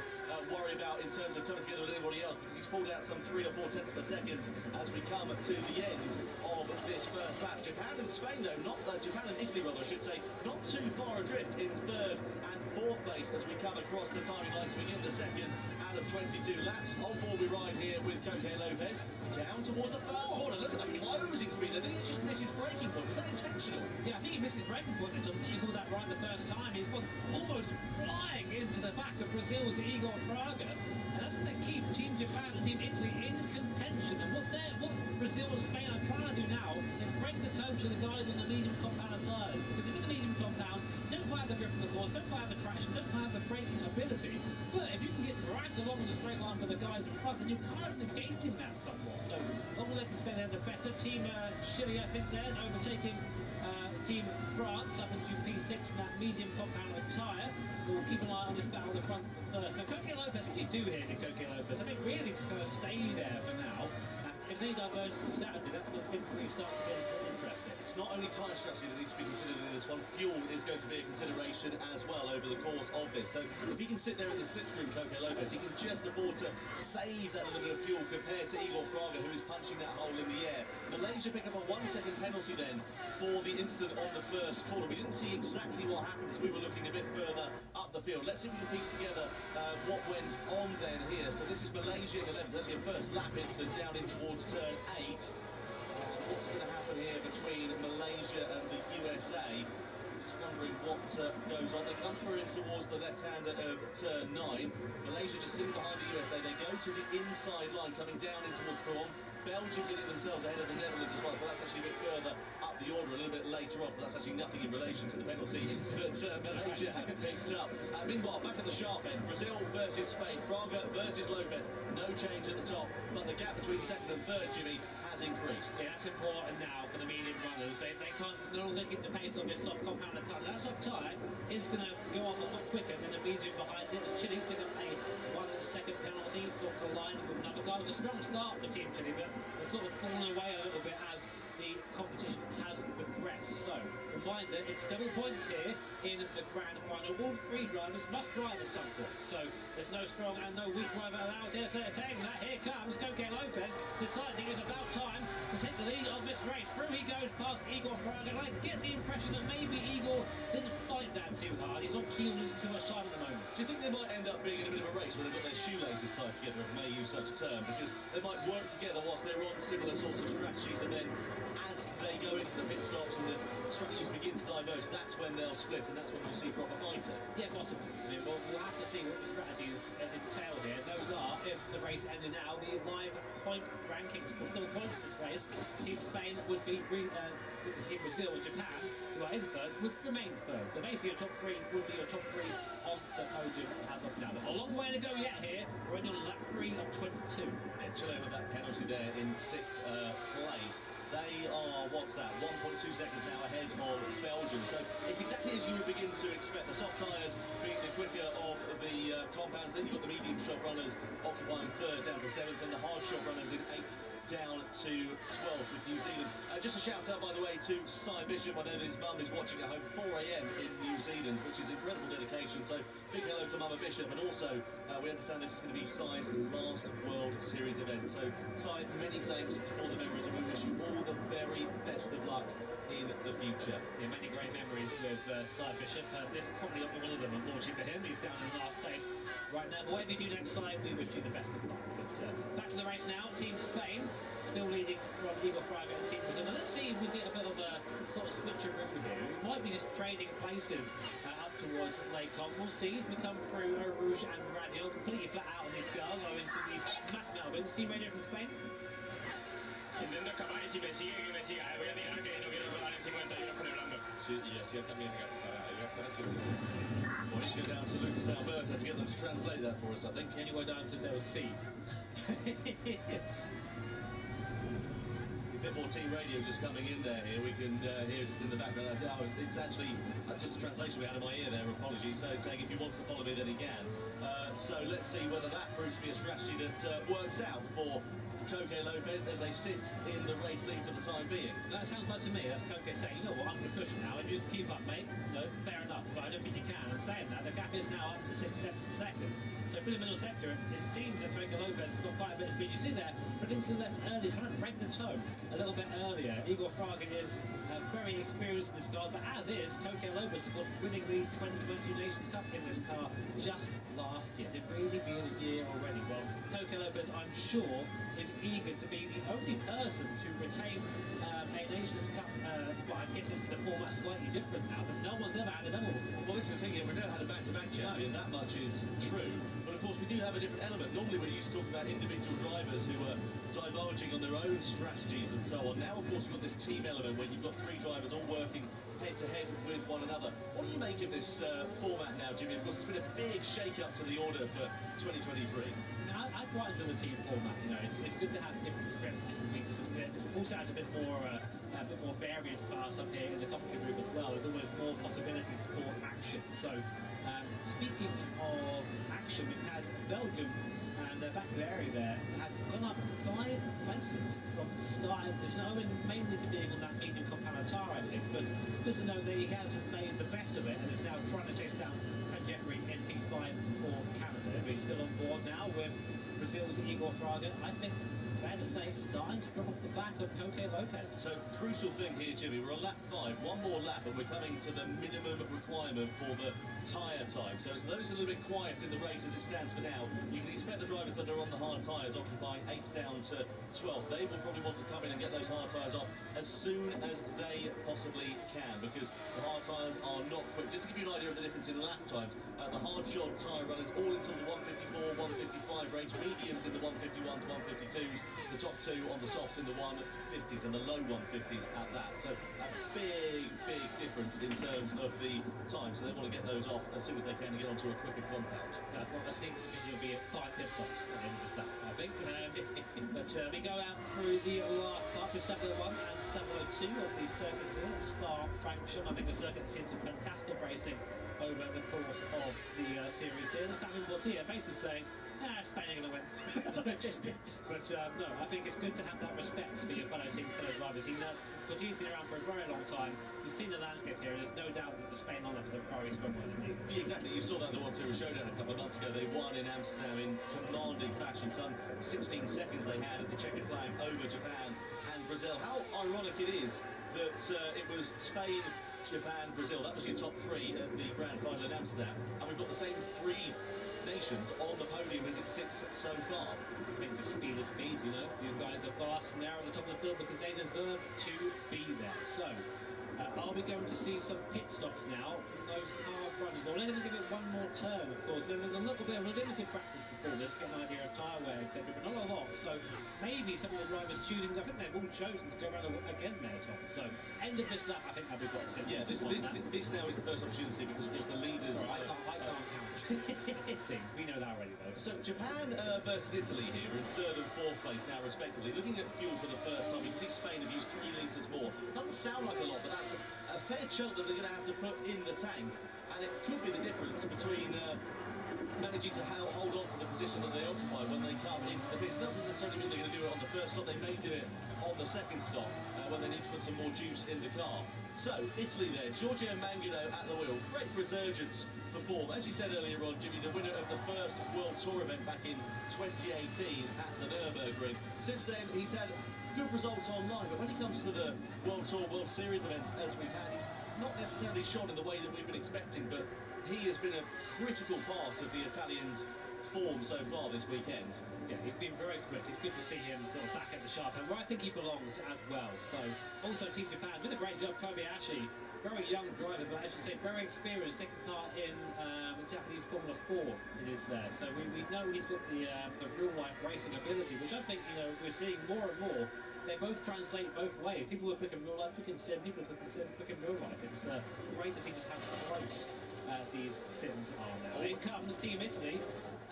worry about in terms of coming together with anybody else, because he's pulled out some 3 or 4 tenths per second as we come to the end of this first lap. Japan and Spain, though, Japan and Italy, rather, I should say, not too far adrift in third and fourth place as we come across the timing line to begin the second out of 22 laps. On board we ride here with Coque Lopez down towards the first corner. Look at the closing speed. I think he just missed his braking point. Was that intentional? Yeah, I think he missed his braking point. I think he called that right the first time. He was almost flying into the back of Brazil's Igor Fraga. And that's going to keep Team Japan and Team Italy in contention. And what Brazil and Spain are trying to do now is break the toe to the guys on the medium compound tyres. Because if you're the medium compound, you don't quite have the grip on the course, don't quite have the traction, don't quite have the braking ability. But if you can get dragged along in the straight line with the guys in front, then you're kind of negating that somewhat. So long as they can stay there, the better. Team Chile, I think, then overtaking Team France up into P6 in that medium compound tyre. We'll keep an eye on this battle in the front first. Now, Coque Lopez, what do you do here in Coque Lopez? I think really just going to stay there for now. If there's any divergence on Saturday, that's when things really start to get interesting. It's not only tyre strategy that needs to be considered in this one, fuel is going to be a consideration as well over the course of this. So if he can sit there in the slipstream, Coque Lopez, he can just afford to save that little bit of fuel compared to Igor Fraga, who is punching that hole in the air. Malaysia pick up a 1 second penalty then for the incident on the first corner. We didn't see exactly what happened as we were looking a bit further up the field. Let's see if we can piece together what went on then here. So this is Malaysia in 11th. That's your first lap incident down in towards turn 8. What's going to happen here between Malaysia and the USA? Just wondering what goes on. They come through in towards the left-hander of turn 9. Malaysia just sitting behind the USA. They go to the inside line, coming down in towards Prawn. Belgium getting themselves ahead of the Netherlands as well, so that's actually a bit further up the order, a little bit later on, so that's actually nothing in relation to the penalty that Malaysia have picked up. Meanwhile, back at the sharp end, Brazil versus Spain, Fraga versus Lopez. No change at the top, but the gap between second and third, Jimmy, has increased. Yeah, that's important now for the medium runners. They can't no longer keep the pace of this soft compounded tyre. That soft tyre is going to go off a lot quicker than the medium behind it. As Chile pick up a 1 second penalty, got colliding with another car. It was a strong start for Team Chile, but it's sort of fallen away a little bit as the competition has progressed. So, reminder, it's double points here in the grand final. All 3 drivers must drive at some point. So, there's no strong and no weak driver allowed here. So, saying that, here comes Coque Lopez, deciding it's about time to take the lead of this race. Through he goes past Igor Fraga, and I get the impression that maybe Igor didn't fight that too hard. He's not keen on losing too much time at the moment. Do you think they might end up being in a bit of a race where they've got their shoelaces tied together, if I may use such a term, because they might work together whilst they're on similar sorts of strategies, and then as they go into the pit stops and the strategies begin to diverge, that's when they'll split, and that's when we'll see proper fighting? Yeah, possibly. I mean, we'll have to see what the strategies entail here. Those are, if the race ended now, the live point rankings. Of course, double points this race. Team Spain would be Team Brazil and Japan, who are in third, would remain third. So basically your top 3 would be your top 3 on the podium as of now. But a long way to go yet here. We're only on lap 3 of 22. And Chile with that penalty there in 6th place. They are, what's that, 1.2 seconds now ahead of Belgium. So it's exactly as you would begin to expect. The soft tyres being the quicker of the compounds. Then you've got the medium shot runners occupying 3rd down to 7th, and the hard shot runners in 8th down to 12th with New Zealand. Just a shout out, by the way, to Cy Bishop. I know that his mum is watching at home, 4 AM in New Zealand, which is incredible dedication. So big hello to Mama Bishop. And also, we understand this is going to be Cy's last World Series event. So Cy, many thanks for the memories, and we wish you all the very best of luck in the future. Yeah, many great memories with Cy Bishop. This probably not be one of them, unfortunately for him. He's down in last place right now. But whatever you do next, Cy, we wish you the best of luck. But back to the race now. Team Spain still leading from Igor Fraga and Team Brazil. Now let's see if we get a bit of a sort of switcheroo here. We might be just trading places up towards Lecom. We'll see as we come through Rouge and Radio. Completely flat out on these cars owing to the mass Melbourne. Team Radio from Spain. Intento escapar y si me sigue, que me siga. Voy a mirar que no quiero rodar en 51 con el blando. Sí, y así también gastará siempre. Well, let's go down to Lucas Alberto to get them to translate that for us, I think. Anyway, down to Del C. A bit more team radio just coming in there here. We can hear just in the background. It's actually just a translation we had in my ear there, apologies. So saying if he wants to follow me, then he can. So let's see whether that proves to be a strategy that works out for Coque Lopez as they sit in the race lead for the time being. That sounds like to me, that's Coque saying, you know what, I'm going to push now. If you can keep up, mate, no, fair enough. But I don't think you can. And saying that, the gap is now up to 6 seconds. So through the middle sector, it seems that Coco Lopez has got quite a bit of speed. You see there, putting to the left early, trying to break the toe a little bit earlier. Igor Fraga is very experienced in this car, but as is Coco Lopez, of course, winning the 2022 Nations Cup in this car just last year. It's really been a year already. Well, Coco Lopez, I'm sure, is eager to be the only person to retain a Nations Cup. Well, I guess the format's slightly different now, but no one's ever had a double before. Well, this is the thing, we've never had a back-to-back champion, that much is true. But of course, we do have a different element. Normally, we're used to talking about individual drivers who are divulging on their own strategies and so on. Now, of course, we've got this team element where you've got three drivers all working head-to-head with one another. What do you make of this format now, Jimmy? Of course, it's been a big shake-up to the order for 2023. I quite enjoy the team format. You know, it's good to have different strengths, different weaknesses. It also adds a bit more variance for us up here in the commentary booth as well. There's always more possibilities for action. So, speaking of action, we've had Belgium and Bakhtiari there has gone up 5 places from starting position, owing mainly to being on that medium compound tire, I think. But good to know that he has made the best of it and is now trying to chase down Jeffrey in P5 for Canada. He's still on board now with Brazil's Igor Fraga. I think, fair to say, starting to drop off the back of Coco Lopez. So, crucial thing here, Jimmy, we're on lap 5, one more lap, and we're coming to the minimum requirement for the tyre time. So, as those are a little bit quiet in the race as it stands for now, you can expect the drivers that are on the hard tyres occupying 8th down to 12th. They will probably want to come in and get those hard tyres off as soon as they possibly can, because the hard tyres are not quick. Just to give you an idea of the difference in lap times, the hard shod tyre runners all into the 154, 155 range, mediums in the 151 to 152s, the top two on the soft in the 150s and the low 150s at that. So a big difference in terms of the time. So they want to get those off as soon as they can to get onto a quicker compound. Yeah, I thought the seems will be at 5 pit stops at the end of this lap, I think. But we go out through the last part with Stub 01 and Stub 02 of the circuit here at Spa-Francorchamps. I think the circuit has seen some fantastic racing over the course of the series here. The Fabio Bortia basically saying, Spain are going to win. But no, I think it's good to have that respect for your fellow team, fellow drivers. Bortia's been around for a very long time. You've seen the landscape here. There's no doubt that the Spain lineup is a very strong one indeed. Yeah, exactly. You saw that in the World Series Showdown a couple of months ago. They won in Amsterdam in commanding fashion. Some 16 seconds they had at the checkered flag over Japan and Brazil. How ironic it is that it was Spain, Japan, Brazil. That was your top three at the grand final in Amsterdam. And we've got the same three nations on the podium as it sits so far. I think the speed is speed, you know. These guys are fast and they're at the top of the field because they deserve to be there. So, are we going to see some pit stops now from those hard runners? Or they're going to give it one more turn, of course. There's a little bit of limited practice before this, get an idea of tyre wear, etc., but not a lot. So, maybe some of the drivers choosing, I think they've all chosen to go around again there, Tom. So, end of this lap, I think they'll be boxing. Yeah, this now is the first opportunity because, of course, the leaders... Sorry, I can't count. We know that already, though. So Japan versus Italy here in 3rd and 4th place now, respectively. Looking at fuel for the first time, you can see Spain have used 3 litres more. Doesn't sound like a lot, but that's a fair chunk that they're going to have to put in the tank, and it could be the difference between managing to hold on to the position that they occupy when they come into the pits. It doesn't necessarily mean they're going to do it on the first stop. They may do it on the second stop when they need to put some more juice in the car. So, Italy there, Giorgio Mangano at the wheel. Great resurgence for form. As you said earlier on, Jimmy, the winner of the first World Tour event back in 2018 at the Nürburgring. Since then, he's had good results online, but when it comes to the World Tour, World Series events, as we've had, he's not necessarily shone in the way that we've been expecting, but he has been a critical part of the Italians' form so far this weekend. Yeah, he's been very quick. It's good to see him sort of back at the sharp end, where I think he belongs as well. So, also Team Japan did a great job. Kobayashi, very young driver, but as you say, very experienced, taking part in Japanese Formula 4 it is there. So we know he's got the real-life racing ability, which I think, you know, we're seeing more and more. They both translate both ways. People are quick in real life, quick in sim, people are quick in real life. It's great to see just how close these sims are now. In comes Team Italy.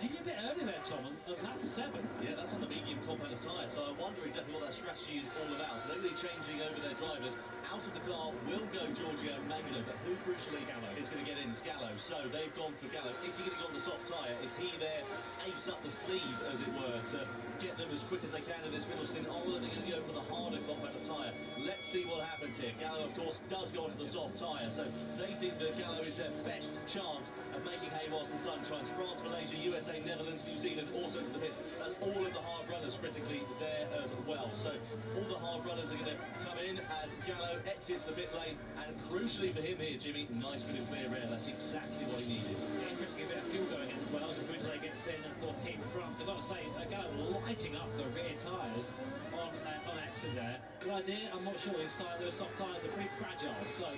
Maybe a bit early there, Tom, on lap 7. Yeah, that's on the medium compound of tyre, so I wonder exactly what that strategy is all about. So they're really changing over their drivers. Out of the car will go Giorgio Mangano, but who crucially is going to get in? It's Gallo. So they've gone for Gallo. Is he going to go on the soft tyre? Is he there, ace up the sleeve, as it were, to get them as quick as they can in this middle stint? Or are they going to go for the harder compound of tyre? Let's see what happens here. Gallo, of course, does go onto the soft tyre, so they think that Gallo is their best chance of making hay whilst the sun shines. France, Malaysia, USA USA, Netherlands, New Zealand also to the pits. That's all of the hard runners critically there as well. So all the hard runners are going to come in as Gallo exits the pit lane, and crucially for him here, Jimmy, nice bit of clear air. That's exactly what he needed. Interesting bit of fuel going in as well as Ridgely gets in for Team France. I've got to say, Gallo lighting up the rear tyres on exit there. Good idea, I'm not sure. Those soft tyres are pretty fragile. So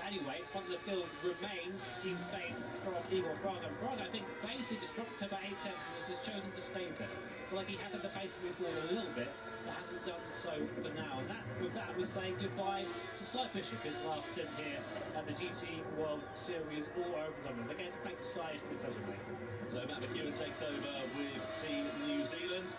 anyway, front of the field remains Team Spain from Igor Fraga. Fraga, I think, basically just dropped to about 8 tenths and has just chosen to stay there. But like he has had the pace to move forward a little bit, but hasn't done so for now. And with that, we're saying goodbye to Cy Bishop, his last stint here at the GT World Series all over the time. Again, thank you, Cy. It's been a pleasure, mate. So Matt McEwen takes over with Team New Zealand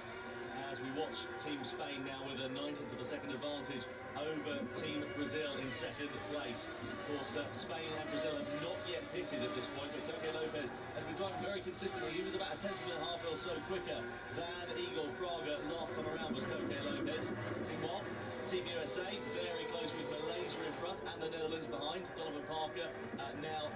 as we watch Team Spain now with a 9/10 of a second advantage over Team Brazil in second place. Of course, Spain and Brazil have not yet pitted at this point, but Coque Lopez has been driving very consistently. He was about a 10.5 or so quicker than Igor Fraga last time around, was Coque Lopez. Meanwhile, Team USA very close with Malaysia in front and the Netherlands behind. Donovan Parker now